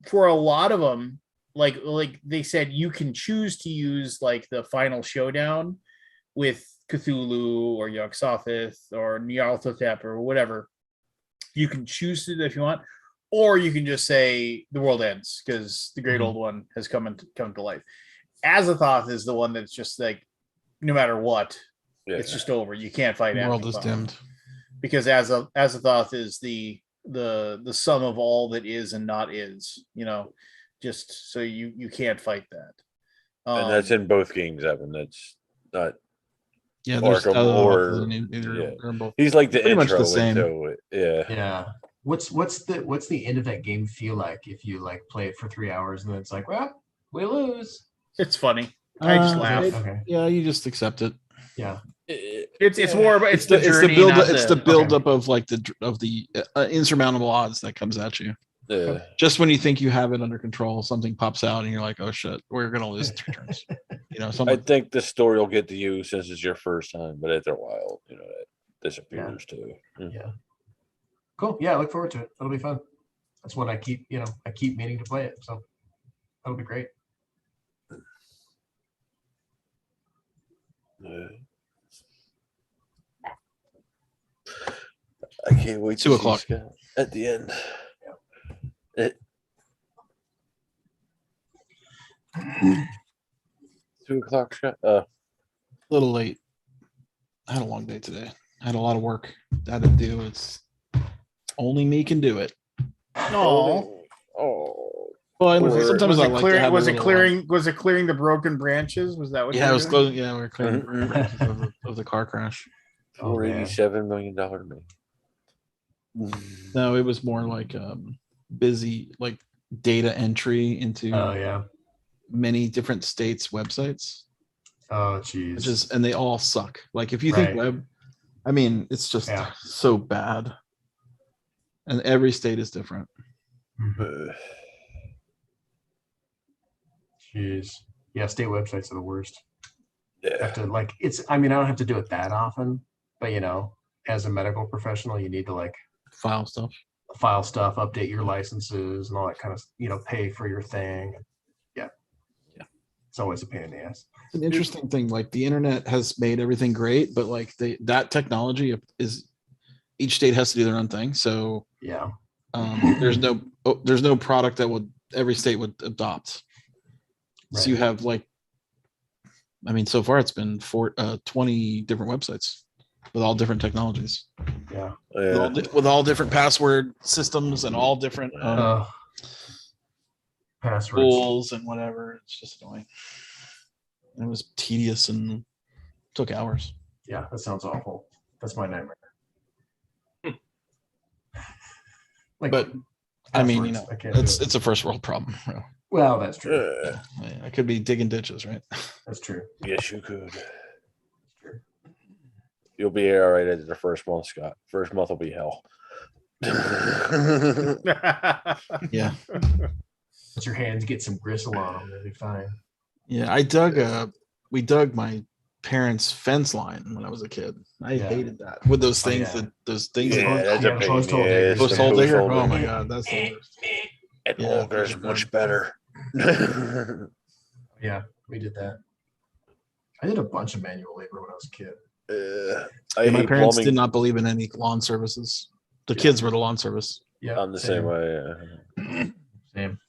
Speaker 2: for a lot of them like they said you can choose to use like the final showdown with Cthulhu or Yog-Sothoth or Nyarlathotep or whatever you can choose to do if you want or you can just say the world ends because the great old one has come to life. Azathoth is the one that's just like no matter what it's just over. You can't fight
Speaker 3: The world is
Speaker 2: Azathoth.
Speaker 3: dimmed.
Speaker 2: Because Azathoth is the sum of all that is and not is, just so you can't fight that.
Speaker 1: And that's in both games, Evan. That's not.
Speaker 3: Yeah, there's
Speaker 1: Arkham
Speaker 3: other
Speaker 1: or-
Speaker 3: options in either.
Speaker 1: yeah.
Speaker 3: They're both
Speaker 1: He's like the
Speaker 3: Pretty much
Speaker 1: intro
Speaker 3: the same.
Speaker 1: into it. Yeah.
Speaker 8: Yeah. What's the end of that game feel like if you like play it for 3 hours and then it's like, well, we lose.
Speaker 2: It's funny. I just laugh.
Speaker 8: Okay.
Speaker 3: Yeah, you just accept it.
Speaker 8: Yeah.
Speaker 2: It's more about it's the
Speaker 3: It's the
Speaker 2: journey,
Speaker 3: build.
Speaker 2: not
Speaker 3: It's the
Speaker 2: the
Speaker 3: build up of like the insurmountable odds that comes at you.
Speaker 1: Yeah.
Speaker 3: Just when you think you have it under control, something pops out and you're like, oh shit, we're gonna lose 3 turns. You know,
Speaker 1: I
Speaker 3: something.
Speaker 1: think the story will get to you since it's your first time, but after a while, you know, that disappears too.
Speaker 8: Yeah. Cool. Yeah, I look forward to it. That'll be fun. That's one I keep meaning to play it. So that'll be great.
Speaker 1: Yeah. I can't wait.
Speaker 3: 2
Speaker 1: to
Speaker 3: o'clock.
Speaker 1: see Scott at the end. It, 2 o'clock, Scott.
Speaker 3: A little late. I had a long day today. I had a lot of work I had to do. It's only me can do it.
Speaker 2: Oh,
Speaker 3: Well, sometimes I like to have
Speaker 2: was
Speaker 3: a
Speaker 2: it
Speaker 3: little,
Speaker 2: clearing? Was it clearing the broken branches? Was that what?
Speaker 3: Yeah,
Speaker 2: you
Speaker 3: I
Speaker 2: were
Speaker 3: was
Speaker 2: doing?
Speaker 3: closing. Yeah, we were clearing the branches of the car crash.
Speaker 8: Oh, man.
Speaker 1: $487 million to me.
Speaker 3: No, it was more like busy, like data entry into
Speaker 8: Oh yeah.
Speaker 3: many different states' websites.
Speaker 8: Oh geez.
Speaker 3: Which is, and they all suck. Like if you think
Speaker 8: Right.
Speaker 3: web, I mean, it's just
Speaker 8: Yeah.
Speaker 3: so bad. And every state is different.
Speaker 8: Jeez. Yeah, state websites are the worst.
Speaker 1: Yeah.
Speaker 8: Have to like I don't have to do it that often, but as a medical professional, you need to like
Speaker 3: File stuff.
Speaker 8: file stuff, update your licenses and all that kind of pay for your thing. Yeah. It's always a pain in the ass.
Speaker 3: It's an interesting thing. Like the internet has made everything great, but like that technology is each state has to do their own thing. So
Speaker 8: Yeah.
Speaker 3: there's no product that every state would adopt. So you have like, I mean, so far it's been 20 different websites with all different technologies.
Speaker 8: Yeah.
Speaker 3: With all different password systems and all different
Speaker 8: passwords,
Speaker 3: rules and whatever. It's just annoying. It was tedious and took hours.
Speaker 8: Yeah, that sounds awful. That's my nightmare.
Speaker 3: But I mean,
Speaker 8: passwords, I can't do it.
Speaker 3: it's a first world problem.
Speaker 8: Well, that's true.
Speaker 3: I could be digging ditches, right?
Speaker 8: That's true.
Speaker 1: Yes, you could.
Speaker 8: True.
Speaker 1: You'll be all right at the first month, Scott. First month will be hell.
Speaker 3: Yeah.
Speaker 8: Let your hands get some gristle on them, they'll be fine.
Speaker 3: Yeah, we dug my parents' fence line when I was a kid. I hated that with those things those things.
Speaker 1: Yeah, that's a pain.
Speaker 8: post hole digger.
Speaker 1: Yes,
Speaker 3: Post
Speaker 1: the
Speaker 3: hole
Speaker 1: post
Speaker 3: digger.
Speaker 1: hole
Speaker 3: Oh my
Speaker 1: digger.
Speaker 3: god, that's the worst.
Speaker 1: And
Speaker 3: Yeah,
Speaker 1: Olga's much better.
Speaker 8: Yeah, we did that. I did a bunch of manual labor when I was a kid.
Speaker 1: I
Speaker 3: My
Speaker 1: hate
Speaker 3: parents
Speaker 1: plumbing.
Speaker 3: did not believe in any lawn services. The kids were the lawn service.
Speaker 8: Yeah,
Speaker 1: I'm the same way.
Speaker 8: Same.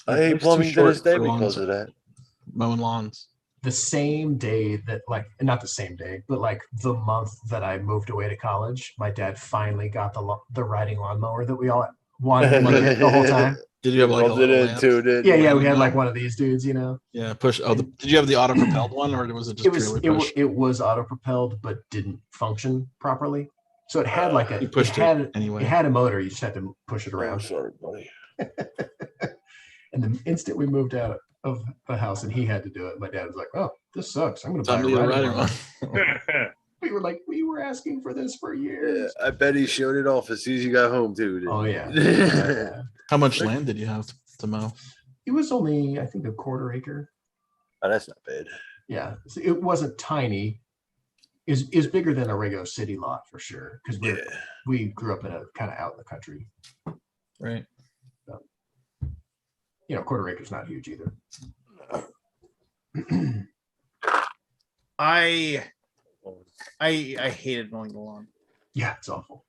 Speaker 1: I hate
Speaker 3: Life's too
Speaker 1: plumbing to
Speaker 3: short
Speaker 1: this day
Speaker 3: for lawns.
Speaker 1: because of that.
Speaker 3: Mowing lawns.
Speaker 8: The same day that, like, not the same day, but like the month that I moved away to college, my dad finally got the riding lawnmower that we all wanted to get the whole time.
Speaker 3: Did you have like a
Speaker 1: Loved it
Speaker 3: little
Speaker 1: in
Speaker 3: lamp?
Speaker 1: too, didn't
Speaker 8: Yeah,
Speaker 1: you?
Speaker 8: yeah, we had like one of these dudes,
Speaker 3: Yeah, push. Oh, did you have the auto propelled one, or was it just purely push?
Speaker 8: It was auto propelled, but didn't function properly. So it had like
Speaker 3: You pushed it anyway.
Speaker 8: It had a motor. You just had to push it
Speaker 1: I'm
Speaker 8: around.
Speaker 1: sorry, buddy.
Speaker 8: And the instant we moved out of the house and he had to do it, my dad was like, "Oh, this sucks. I'm going to buy
Speaker 3: Time
Speaker 8: a
Speaker 3: to get a
Speaker 8: riding
Speaker 3: riding
Speaker 8: lawnmower."
Speaker 3: one.
Speaker 8: We were like, we were asking for this for years.
Speaker 1: I bet he showed it off as soon as you got home too. didn't
Speaker 8: Oh
Speaker 1: he?
Speaker 8: yeah. Yeah.
Speaker 3: How much land did you have to mow?
Speaker 8: It was only, I think, a quarter acre.
Speaker 1: Oh, that's not bad.
Speaker 8: Yeah, so it wasn't tiny. Is bigger than a regular city lot for sure. Because we grew up in a kind of out in the country.
Speaker 3: Right.
Speaker 8: So, quarter acre's not huge either.
Speaker 2: I hated mowing the lawn.
Speaker 8: Yeah, it's awful.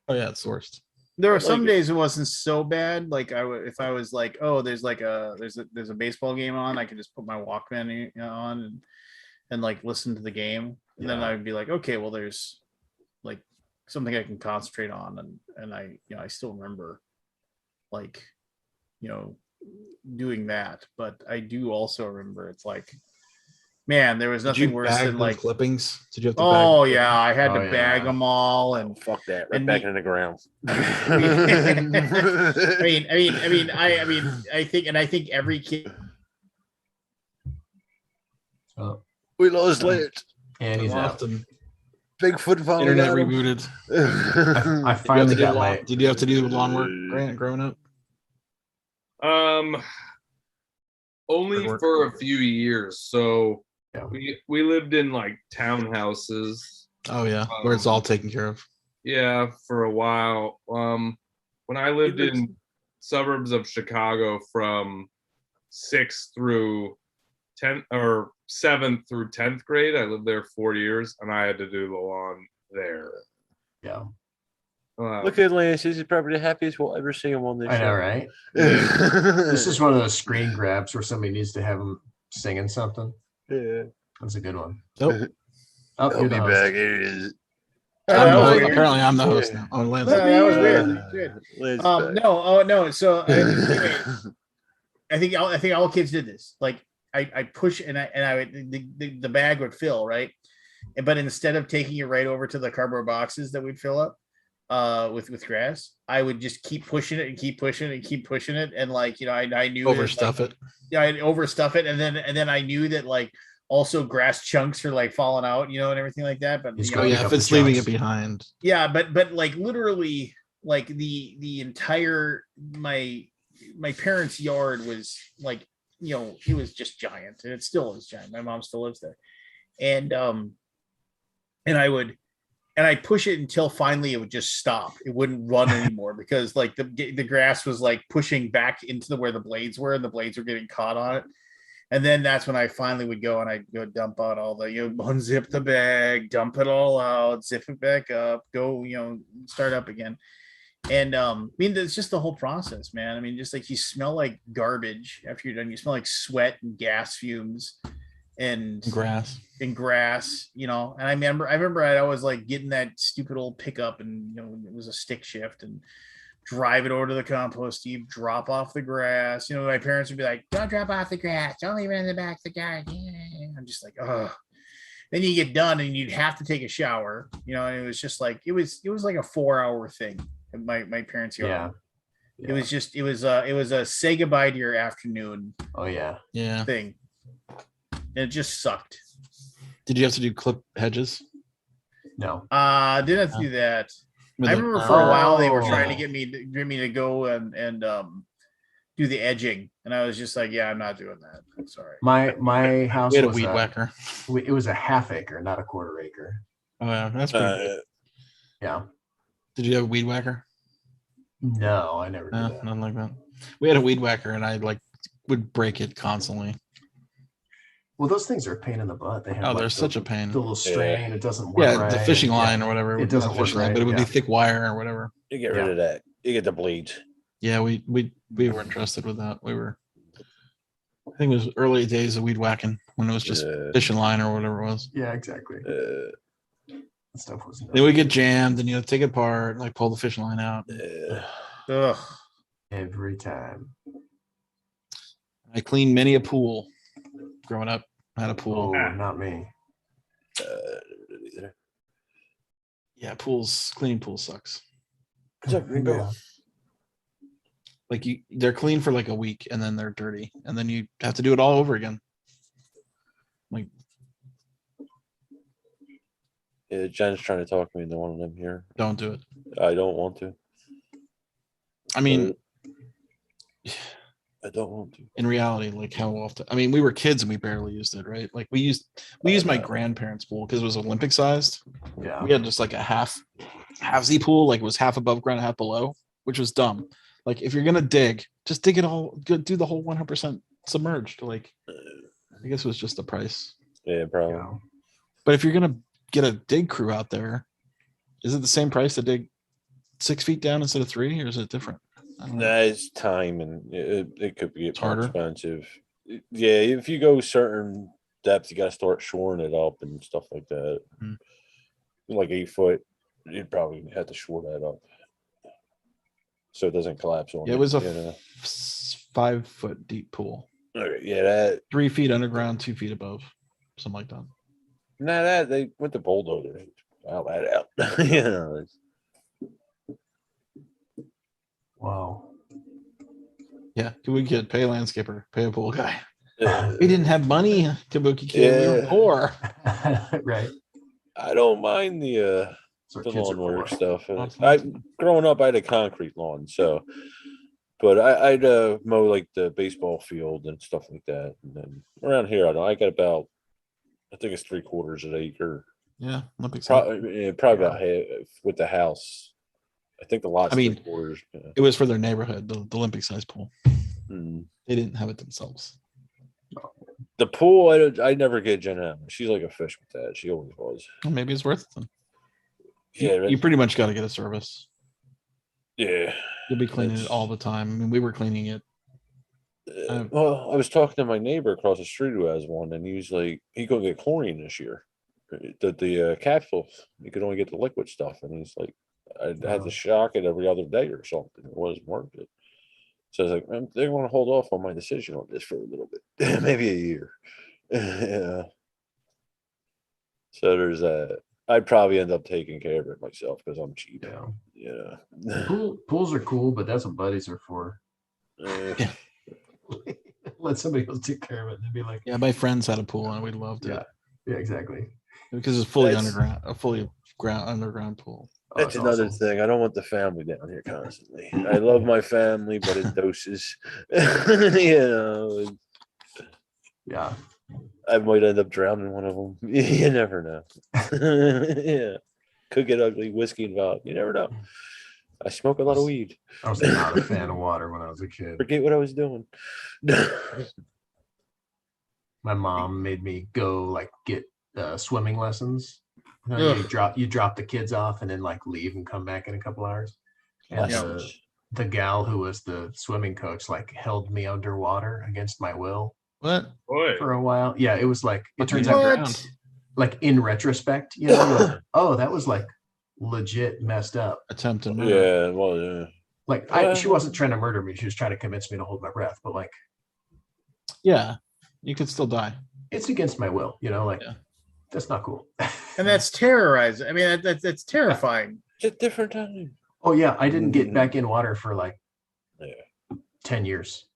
Speaker 3: Oh yeah, it's the worst.
Speaker 2: There were
Speaker 1: Like
Speaker 2: some
Speaker 1: it.
Speaker 2: days it wasn't so bad. Like if I was like, oh, there's a baseball game on, I could just put my Walkman on and like listen to the game, and then I would be like, okay, well, there's like something I can concentrate on, and I still remember like doing that, but I do also remember it's like Man, there was
Speaker 3: Did
Speaker 2: nothing
Speaker 3: you
Speaker 2: worse
Speaker 3: bag
Speaker 2: than
Speaker 3: those
Speaker 2: like,
Speaker 3: clippings? Did you have to
Speaker 2: oh
Speaker 3: bag?
Speaker 2: yeah, I had
Speaker 8: Oh,
Speaker 2: to bag
Speaker 8: yeah.
Speaker 2: them all,
Speaker 1: Oh,
Speaker 2: and
Speaker 1: fuck that! Right
Speaker 2: and
Speaker 1: back
Speaker 2: we-
Speaker 1: into the ground.
Speaker 2: I think every kid.
Speaker 8: Oh,
Speaker 1: we lost Lance.
Speaker 8: and he's
Speaker 3: Lost
Speaker 8: out.
Speaker 3: him.
Speaker 1: Bigfoot finally
Speaker 3: Internet
Speaker 1: got him.
Speaker 3: rebooted.
Speaker 8: I
Speaker 3: Did you have
Speaker 8: finally
Speaker 3: to do
Speaker 8: got
Speaker 3: lawn-
Speaker 8: my.
Speaker 3: Did you have to do lawn work, Grant, growing up?
Speaker 10: Only
Speaker 3: Good work.
Speaker 10: for a few years. So
Speaker 8: Yeah.
Speaker 10: we lived in like townhouses.
Speaker 3: Oh yeah, where it's all taken care of.
Speaker 10: Yeah, for a while. When I lived
Speaker 1: lives-
Speaker 10: in suburbs of Chicago from 6th through 10th or 7th through 10th grade, I lived there 4 years, and I had to do the lawn there.
Speaker 8: Yeah,
Speaker 1: Look at Lance. He's probably the happiest we'll ever see him on this
Speaker 8: I know,
Speaker 1: show.
Speaker 8: right?
Speaker 1: this
Speaker 8: This is one of those screen grabs where somebody needs to have him singing something.
Speaker 1: Yeah.
Speaker 8: That's a good one.
Speaker 3: Nope.
Speaker 8: Oh,
Speaker 1: I'll
Speaker 8: you're
Speaker 1: be
Speaker 8: the host.
Speaker 1: back. Here it is.
Speaker 2: That was weird.
Speaker 3: Apparently, I'm the host
Speaker 1: Yeah.
Speaker 3: now. Oh, Lance.
Speaker 2: No, that was weird. Good.
Speaker 1: Lance
Speaker 2: No,
Speaker 1: back.
Speaker 2: oh no. So anyway, I think all kids did this. Like I push and I would, the bag would fill, right? But instead of taking it right over to the cardboard boxes that we'd fill up with grass, I would just keep pushing it and keep pushing it and keep pushing it. And like, I knew
Speaker 3: Overstuff
Speaker 2: that, like,
Speaker 3: it.
Speaker 2: yeah, I'd overstuff it. And then I knew that like also grass chunks are like falling out, and everything like that. But
Speaker 8: He's
Speaker 2: you
Speaker 3: Oh
Speaker 2: know,
Speaker 8: Pick
Speaker 3: yeah,
Speaker 8: up
Speaker 3: if
Speaker 8: the
Speaker 3: it's leaving it
Speaker 8: chunks.
Speaker 3: behind.
Speaker 2: yeah, but like literally like the entire my parents' yard was like, it was just giant, and it still is giant. My mom still lives there. And I'd push it until finally it would just stop. It wouldn't run anymore because like the grass was like pushing back into where the blades were, and the blades were getting caught on it. And then that's when I finally would go and I'd go dump out all the, unzip the bag, dump it all out, zip it back up, go, start up again. And it's just the whole process, man. I mean, just like you smell like garbage after you're done. You smell like sweat and gas fumes and
Speaker 3: Grass.
Speaker 2: grass, And I remember I'd always like getting that stupid old pickup, and it was a stick shift, and drive it over to the compost heap, drop off the grass. My parents would be like, "Don't drop off the grass. Don't leave it in the back of the garden." I'm just like, oh. Then you get done and you'd have to take a shower. And it was just like it was like a 4-hour thing at my parents' yard.
Speaker 8: Yeah.
Speaker 2: It was a say goodbye to your afternoon
Speaker 8: Oh yeah.
Speaker 3: Yeah.
Speaker 2: thing. And it just sucked.
Speaker 3: Did you have to do clip hedges?
Speaker 8: No.
Speaker 2: Didn't have to do that.
Speaker 3: With
Speaker 2: I
Speaker 3: the-
Speaker 2: remember for a while they were
Speaker 8: Oh.
Speaker 2: trying to get me to go and do the edging, and I was just like, yeah, I'm not doing that. I'm sorry.
Speaker 8: My house
Speaker 3: We had a
Speaker 8: was
Speaker 3: weed whacker.
Speaker 8: it was a half acre, not a quarter acre.
Speaker 3: Oh yeah, that's pretty good.
Speaker 8: Yeah.
Speaker 3: Did you have a weed whacker?
Speaker 8: No, I never did
Speaker 3: No,
Speaker 8: that.
Speaker 3: nothing like that. We had a weed whacker, and I would break it constantly.
Speaker 8: Well, those things are a pain in the butt. They have
Speaker 3: Oh,
Speaker 8: like
Speaker 3: they're
Speaker 8: the-
Speaker 3: such a pain.
Speaker 8: The little string, and it doesn't work
Speaker 3: Yeah,
Speaker 8: right.
Speaker 3: the fishing
Speaker 8: Yeah.
Speaker 3: line or whatever.
Speaker 8: It
Speaker 3: Not
Speaker 8: doesn't work
Speaker 3: fishing line,
Speaker 8: right,
Speaker 3: but it would
Speaker 8: yeah.
Speaker 3: be thick wire or whatever.
Speaker 1: You get rid of that. You get the bleeds.
Speaker 3: Yeah, we weren't trusted with that. We were. I think it was early days of weed whacking when it was just fishing line or whatever it was.
Speaker 8: Yeah, exactly.
Speaker 1: Uh,
Speaker 8: That stuff was.
Speaker 3: They would get jammed, and take it apart, like pull the fishing line out.
Speaker 2: Ugh.
Speaker 8: Every time.
Speaker 3: I cleaned many a pool growing up. I had a pool.
Speaker 8: Oh, not me.
Speaker 3: Yeah, cleaning pools sucks.
Speaker 8: Yeah.
Speaker 3: Like they're clean for like a week, and then they're dirty, and then you have to do it all over again. Like,
Speaker 1: Yeah, Jen's trying to talk me into one of them here.
Speaker 3: don't do it.
Speaker 1: I don't want to.
Speaker 3: I mean,
Speaker 1: I don't want to.
Speaker 3: in reality, like how often? I mean, we were kids and we barely used it, right? Like we used my grandparents' pool because it was Olympic sized.
Speaker 8: Yeah.
Speaker 3: We had just like a half Z pool, like it was half above ground, half below, which was dumb. Like if you're gonna dig, just dig it all. Do the whole 100% submerged. Like I guess it was just the price.
Speaker 1: Yeah, probably.
Speaker 8: Yeah.
Speaker 3: But if you're gonna get a dig crew out there, is it the same price to dig 6 feet down instead of 3, or is it different? I don't know.
Speaker 1: Nah, it's time, and it could be more
Speaker 3: harder.
Speaker 1: expensive. Yeah, if you go certain depth, you got to start shoring it up and stuff like that.
Speaker 3: Hmm.
Speaker 1: Like 8 foot, you'd probably have to shore that up so it doesn't collapse on
Speaker 3: Yeah,
Speaker 1: you,
Speaker 3: it was a
Speaker 1: you know?
Speaker 3: 5 foot deep pool,
Speaker 1: Okay, yeah, that
Speaker 3: 3 feet underground, 2 feet above. something like that.
Speaker 1: Nah, that they went to bulldozer. All that out. You know,
Speaker 8: Wow.
Speaker 3: Yeah, Kabuki Kid, pay a landscaper, pay a pool guy.
Speaker 1: uh,
Speaker 3: We didn't have money, Kabuki Kid. We were
Speaker 1: Yeah.
Speaker 3: poor.
Speaker 8: Right.
Speaker 1: I don't mind the
Speaker 8: That's what
Speaker 1: the
Speaker 8: kids are
Speaker 1: lawn work
Speaker 8: for.
Speaker 1: stuff.
Speaker 3: That's
Speaker 1: I
Speaker 3: awesome.
Speaker 1: growing up, I had a concrete lawn, so but I'd mow like the baseball field and stuff like that. And then around here, I don't. I got about, I think it's 3/4 of an acre.
Speaker 3: Yeah, Olympic side.
Speaker 1: Probably about half with the house. I think the lot's
Speaker 3: I mean,
Speaker 1: 3/4. Yeah.
Speaker 3: It was for their neighborhood, the Olympic size pool.
Speaker 1: Mm.
Speaker 3: They didn't have it themselves.
Speaker 1: The pool, I never get Jen out. She's like a fish with that. She always was.
Speaker 3: Well, maybe it's worth it then.
Speaker 1: Yeah,
Speaker 3: You pretty much got to get a service.
Speaker 1: yeah.
Speaker 3: You'll be cleaning it
Speaker 1: It's-
Speaker 3: all the time. I mean, we were cleaning it.
Speaker 1: Well, I was talking to my neighbor across the street who has one, and he was like, he gonna get chlorine this year. The capsules, you could only get the liquid stuff, and he's like, I had
Speaker 8: Wow.
Speaker 1: to shock it every other day or something. It wasn't worth it. So I was like, man, they want to hold off on my decision on this for a little bit, maybe a year. Yeah. So there's that. I'd probably end up taking care of it myself because I'm cheap.
Speaker 8: Yeah.
Speaker 1: Yeah.
Speaker 8: Pools are cool, but that's what buddies are for.
Speaker 3: Yeah.
Speaker 8: Let somebody else take care of it and be like,
Speaker 3: Yeah, my friends had a pool and we loved it
Speaker 8: yeah, yeah, exactly.
Speaker 3: because it's fully
Speaker 1: That's-
Speaker 3: underground, a fully underground pool.
Speaker 8: Oh,
Speaker 1: That's
Speaker 8: it's
Speaker 1: another
Speaker 8: awesome.
Speaker 1: thing. I don't want the family down here constantly. I love my family, but in doses. You know,
Speaker 8: Yeah.
Speaker 1: I might end up drowning one of them. You never know. Yeah. Could get ugly. Whiskey involved. You never know. I smoke a lot of weed.
Speaker 8: I was not a fan of water when I was a kid.
Speaker 1: Forget what I was doing.
Speaker 8: My mom made me go like get swimming lessons. You know, you drop the kids off and then like leave and come back in a couple hours. And the gal who was the swimming coach like held me underwater against my will
Speaker 3: What?
Speaker 5: Boy.
Speaker 8: for a while. Yeah, it was like it turns
Speaker 3: What?
Speaker 8: out like in retrospect, you know, you're like, oh, that was like legit messed up.
Speaker 3: Attempted murder.
Speaker 1: Yeah, well, yeah.
Speaker 8: Like she wasn't trying to murder me. She was trying to convince me to hold my breath, but like
Speaker 3: Yeah, you could still die.
Speaker 8: it's against my will, you know, like
Speaker 3: Yeah.
Speaker 8: that's not cool.
Speaker 2: And that's terrorizing. I mean, that's terrifying.
Speaker 1: It's a different time.
Speaker 8: Oh yeah, I didn't get back in water for like 10 years.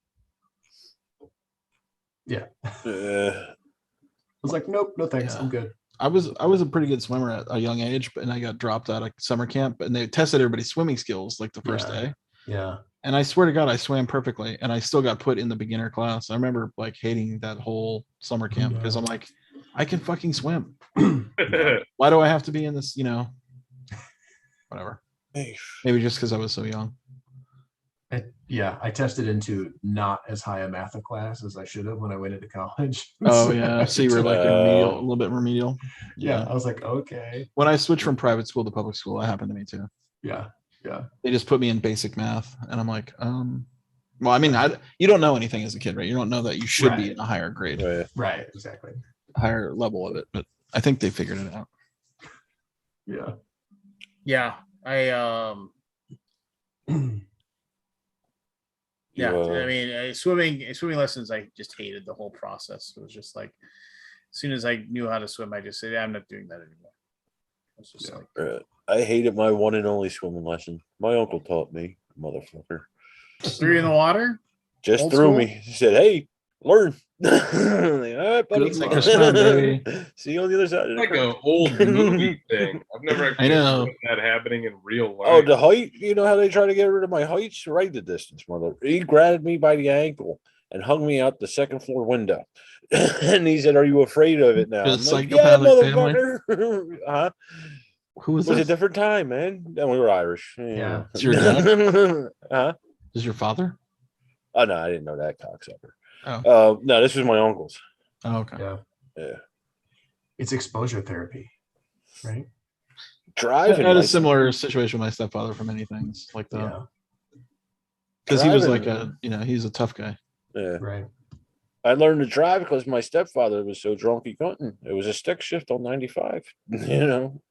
Speaker 8: Yeah.
Speaker 1: Yeah.
Speaker 8: I was like, nope, no thanks.
Speaker 3: Yeah.
Speaker 8: I'm good.
Speaker 3: I was a pretty good swimmer at a young age, and I got dropped out of summer camp, and they tested everybody's swimming skills like the first
Speaker 8: Yeah.
Speaker 3: day.
Speaker 8: Yeah.
Speaker 3: And I swear to God, I swam perfectly, and I still got put in the beginner class. I remember like hating that whole summer camp because I'm like, I can fucking swim. Why do I have to be in this? You know, whatever. Maybe just because I was so young.
Speaker 8: I tested into not as high a math class as I should have when I went into college.
Speaker 3: Oh yeah, so you were like remedial, a little bit remedial.
Speaker 8: Yeah, I was like, okay.
Speaker 3: When I switched from private school to public school, that happened to me too.
Speaker 8: Yeah, yeah.
Speaker 3: They just put me in basic math, and I'm like, well, I mean, you don't know anything as a kid, right? You don't know that you should be in a higher grade,
Speaker 8: Right, exactly.
Speaker 3: higher level of it. But I think they figured it out.
Speaker 8: Yeah.
Speaker 2: Yeah. Yeah, I mean, swimming lessons, I just hated the whole process. It was just like, as soon as I knew how to swim, I just said, I'm not doing that anymore. It's just like,
Speaker 1: I hated my one and only swimming lesson. My uncle taught me, motherfucker.
Speaker 2: threw you in the water?
Speaker 1: Just
Speaker 2: Old
Speaker 1: threw
Speaker 2: school?
Speaker 1: me. He said, "Hey, learn." Like, all right, buddy.
Speaker 3: Good luck. First round, baby.
Speaker 1: See you on the other side. Of the
Speaker 10: Like
Speaker 1: curve.
Speaker 10: an old movie thing. I've never actually
Speaker 3: know.
Speaker 10: heard that happening in real life.
Speaker 1: Oh, the height. You know how they try to get rid of my heights? Right, the distance, mother. He grabbed me by the ankle and hung me out the second floor window. And he said, "Are you afraid of it now?"
Speaker 3: Just
Speaker 1: I'm like, "Yeah,
Speaker 3: psychopathic family.
Speaker 1: motherfucker." Huh?
Speaker 3: Who was
Speaker 1: It was a
Speaker 3: this?
Speaker 1: different time, man. And we were Irish.
Speaker 8: Yeah.
Speaker 3: Is your dad?
Speaker 1: Huh?
Speaker 3: Is your father?
Speaker 1: Oh no, I didn't know that cocksucker.
Speaker 3: Oh.
Speaker 1: No, this was my uncle's.
Speaker 3: Oh, okay.
Speaker 8: Yeah.
Speaker 1: Yeah.
Speaker 8: It's exposure therapy, right?
Speaker 1: Driving.
Speaker 3: I had a
Speaker 1: license.
Speaker 3: similar situation with my stepfather for many things like that.
Speaker 8: Yeah.
Speaker 3: Because he was
Speaker 1: Driving.
Speaker 3: like he's a tough guy.
Speaker 1: Yeah.
Speaker 8: Right.
Speaker 1: I learned to drive because my stepfather was so drunk he couldn't. It was a stick shift on 95. You know,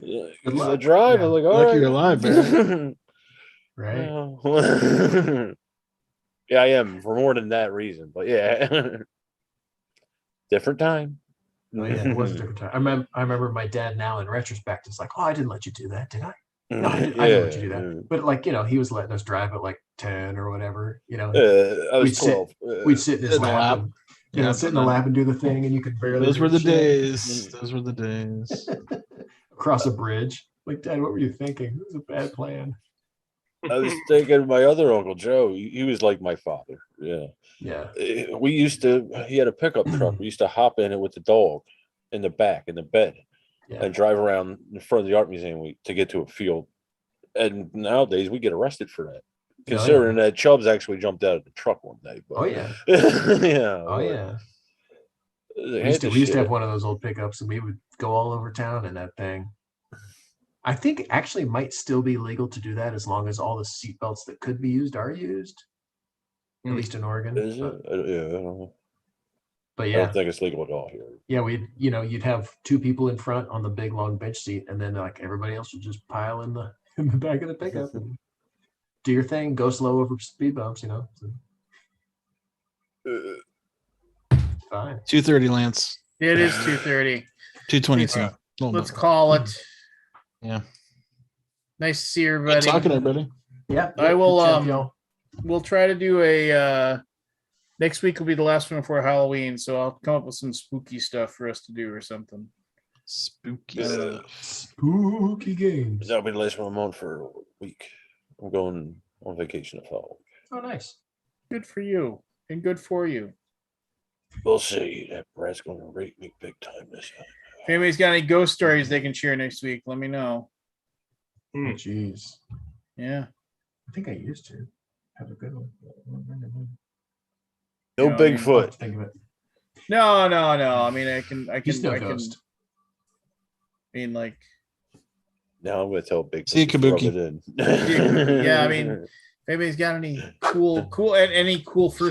Speaker 1: yeah,
Speaker 8: Good
Speaker 1: the
Speaker 8: luck.
Speaker 1: drive.
Speaker 8: Yeah.
Speaker 1: I was like, all
Speaker 3: Lucky
Speaker 1: right.
Speaker 3: you're alive, man.
Speaker 8: Right.
Speaker 1: Well, yeah, I am for more than that reason. But yeah, different time.
Speaker 8: Oh yeah, it was a different time. I remember my dad now in retrospect is like, oh, I didn't let you do that, did I? No, I didn't let you do that. But like, he was letting us drive at like 10 or whatever.
Speaker 1: I was
Speaker 8: we'd sit
Speaker 1: 12.
Speaker 8: we'd sit in his
Speaker 3: in the
Speaker 8: lap,
Speaker 3: lap.
Speaker 8: and
Speaker 3: Yeah,
Speaker 8: sit in the lap and do the thing, and you could barely.
Speaker 3: Those
Speaker 8: do
Speaker 3: were the
Speaker 8: shit.
Speaker 3: days. Those were the days.
Speaker 8: Across a bridge. Like, Dad, what were you thinking? It was a bad plan.
Speaker 1: I was thinking of my other Uncle Joe. He was like my father. Yeah.
Speaker 8: Yeah.
Speaker 1: He had a pickup truck. We used to hop in it with the dog in the back, in the bed,
Speaker 8: Yeah.
Speaker 1: and drive around in front of the art museum to get to a field. And nowadays we get arrested for that. Considering that Chubbs actually jumped out of the truck one day. But,
Speaker 8: Oh yeah.
Speaker 1: yeah.
Speaker 8: Oh yeah.
Speaker 1: We
Speaker 8: We used to have one of those old pickups, and we would go all over town in that thing. I think actually might still be legal to do that as long as all the seatbelts that could be used are used. At least in Oregon.
Speaker 1: Is it? Yeah, I don't know.
Speaker 8: But
Speaker 1: I
Speaker 8: yeah.
Speaker 1: don't think it's legal at all here.
Speaker 8: Yeah, you'd have two people in front on the big long bench seat, and then like everybody else would just pile in the back of the pickup and do your thing, go slow over speed bumps, So, fine.
Speaker 3: 2:30, Lance.
Speaker 2: It is 2:30.
Speaker 3: 2:22.
Speaker 2: Let's call it.
Speaker 3: Yeah.
Speaker 2: Nice to see
Speaker 3: Good
Speaker 2: everybody.
Speaker 3: talking, everybody.
Speaker 8: Yeah.
Speaker 2: I will.
Speaker 8: Good chat, y'all.
Speaker 2: We'll try to do a. Next week will be the last one before Halloween, so I'll come up with some spooky stuff for us to do or something.
Speaker 3: Spooky
Speaker 8: Spooky games.
Speaker 1: That'll be the last one I'm on for a week. I'm going on vacation to fall.
Speaker 8: Oh, nice.
Speaker 2: Good for you, and good for you.
Speaker 1: We'll see. That Brad's going to rate me big time this time.
Speaker 2: If anybody's got any ghost stories they can share next week, let me know.
Speaker 8: Oh, jeez.
Speaker 2: Yeah.
Speaker 8: I think I used to have a good one.
Speaker 1: No Bigfoot.
Speaker 8: Think of it.
Speaker 2: No. I mean, I can.
Speaker 8: He's no
Speaker 2: I can.
Speaker 8: ghost.
Speaker 2: I mean, like.
Speaker 1: Now I'm going to tell Bigfoot.
Speaker 3: See you,
Speaker 1: to rub
Speaker 3: Kabuki.
Speaker 1: it in.
Speaker 2: Yeah, I mean, if anybody's got any cool first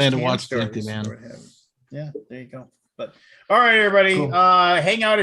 Speaker 3: Plan to
Speaker 2: hand
Speaker 3: watch the
Speaker 2: stories
Speaker 3: Empty Man.
Speaker 2: or what have you. Yeah, there you go. But all right, everybody,
Speaker 8: Cool.
Speaker 2: hang out if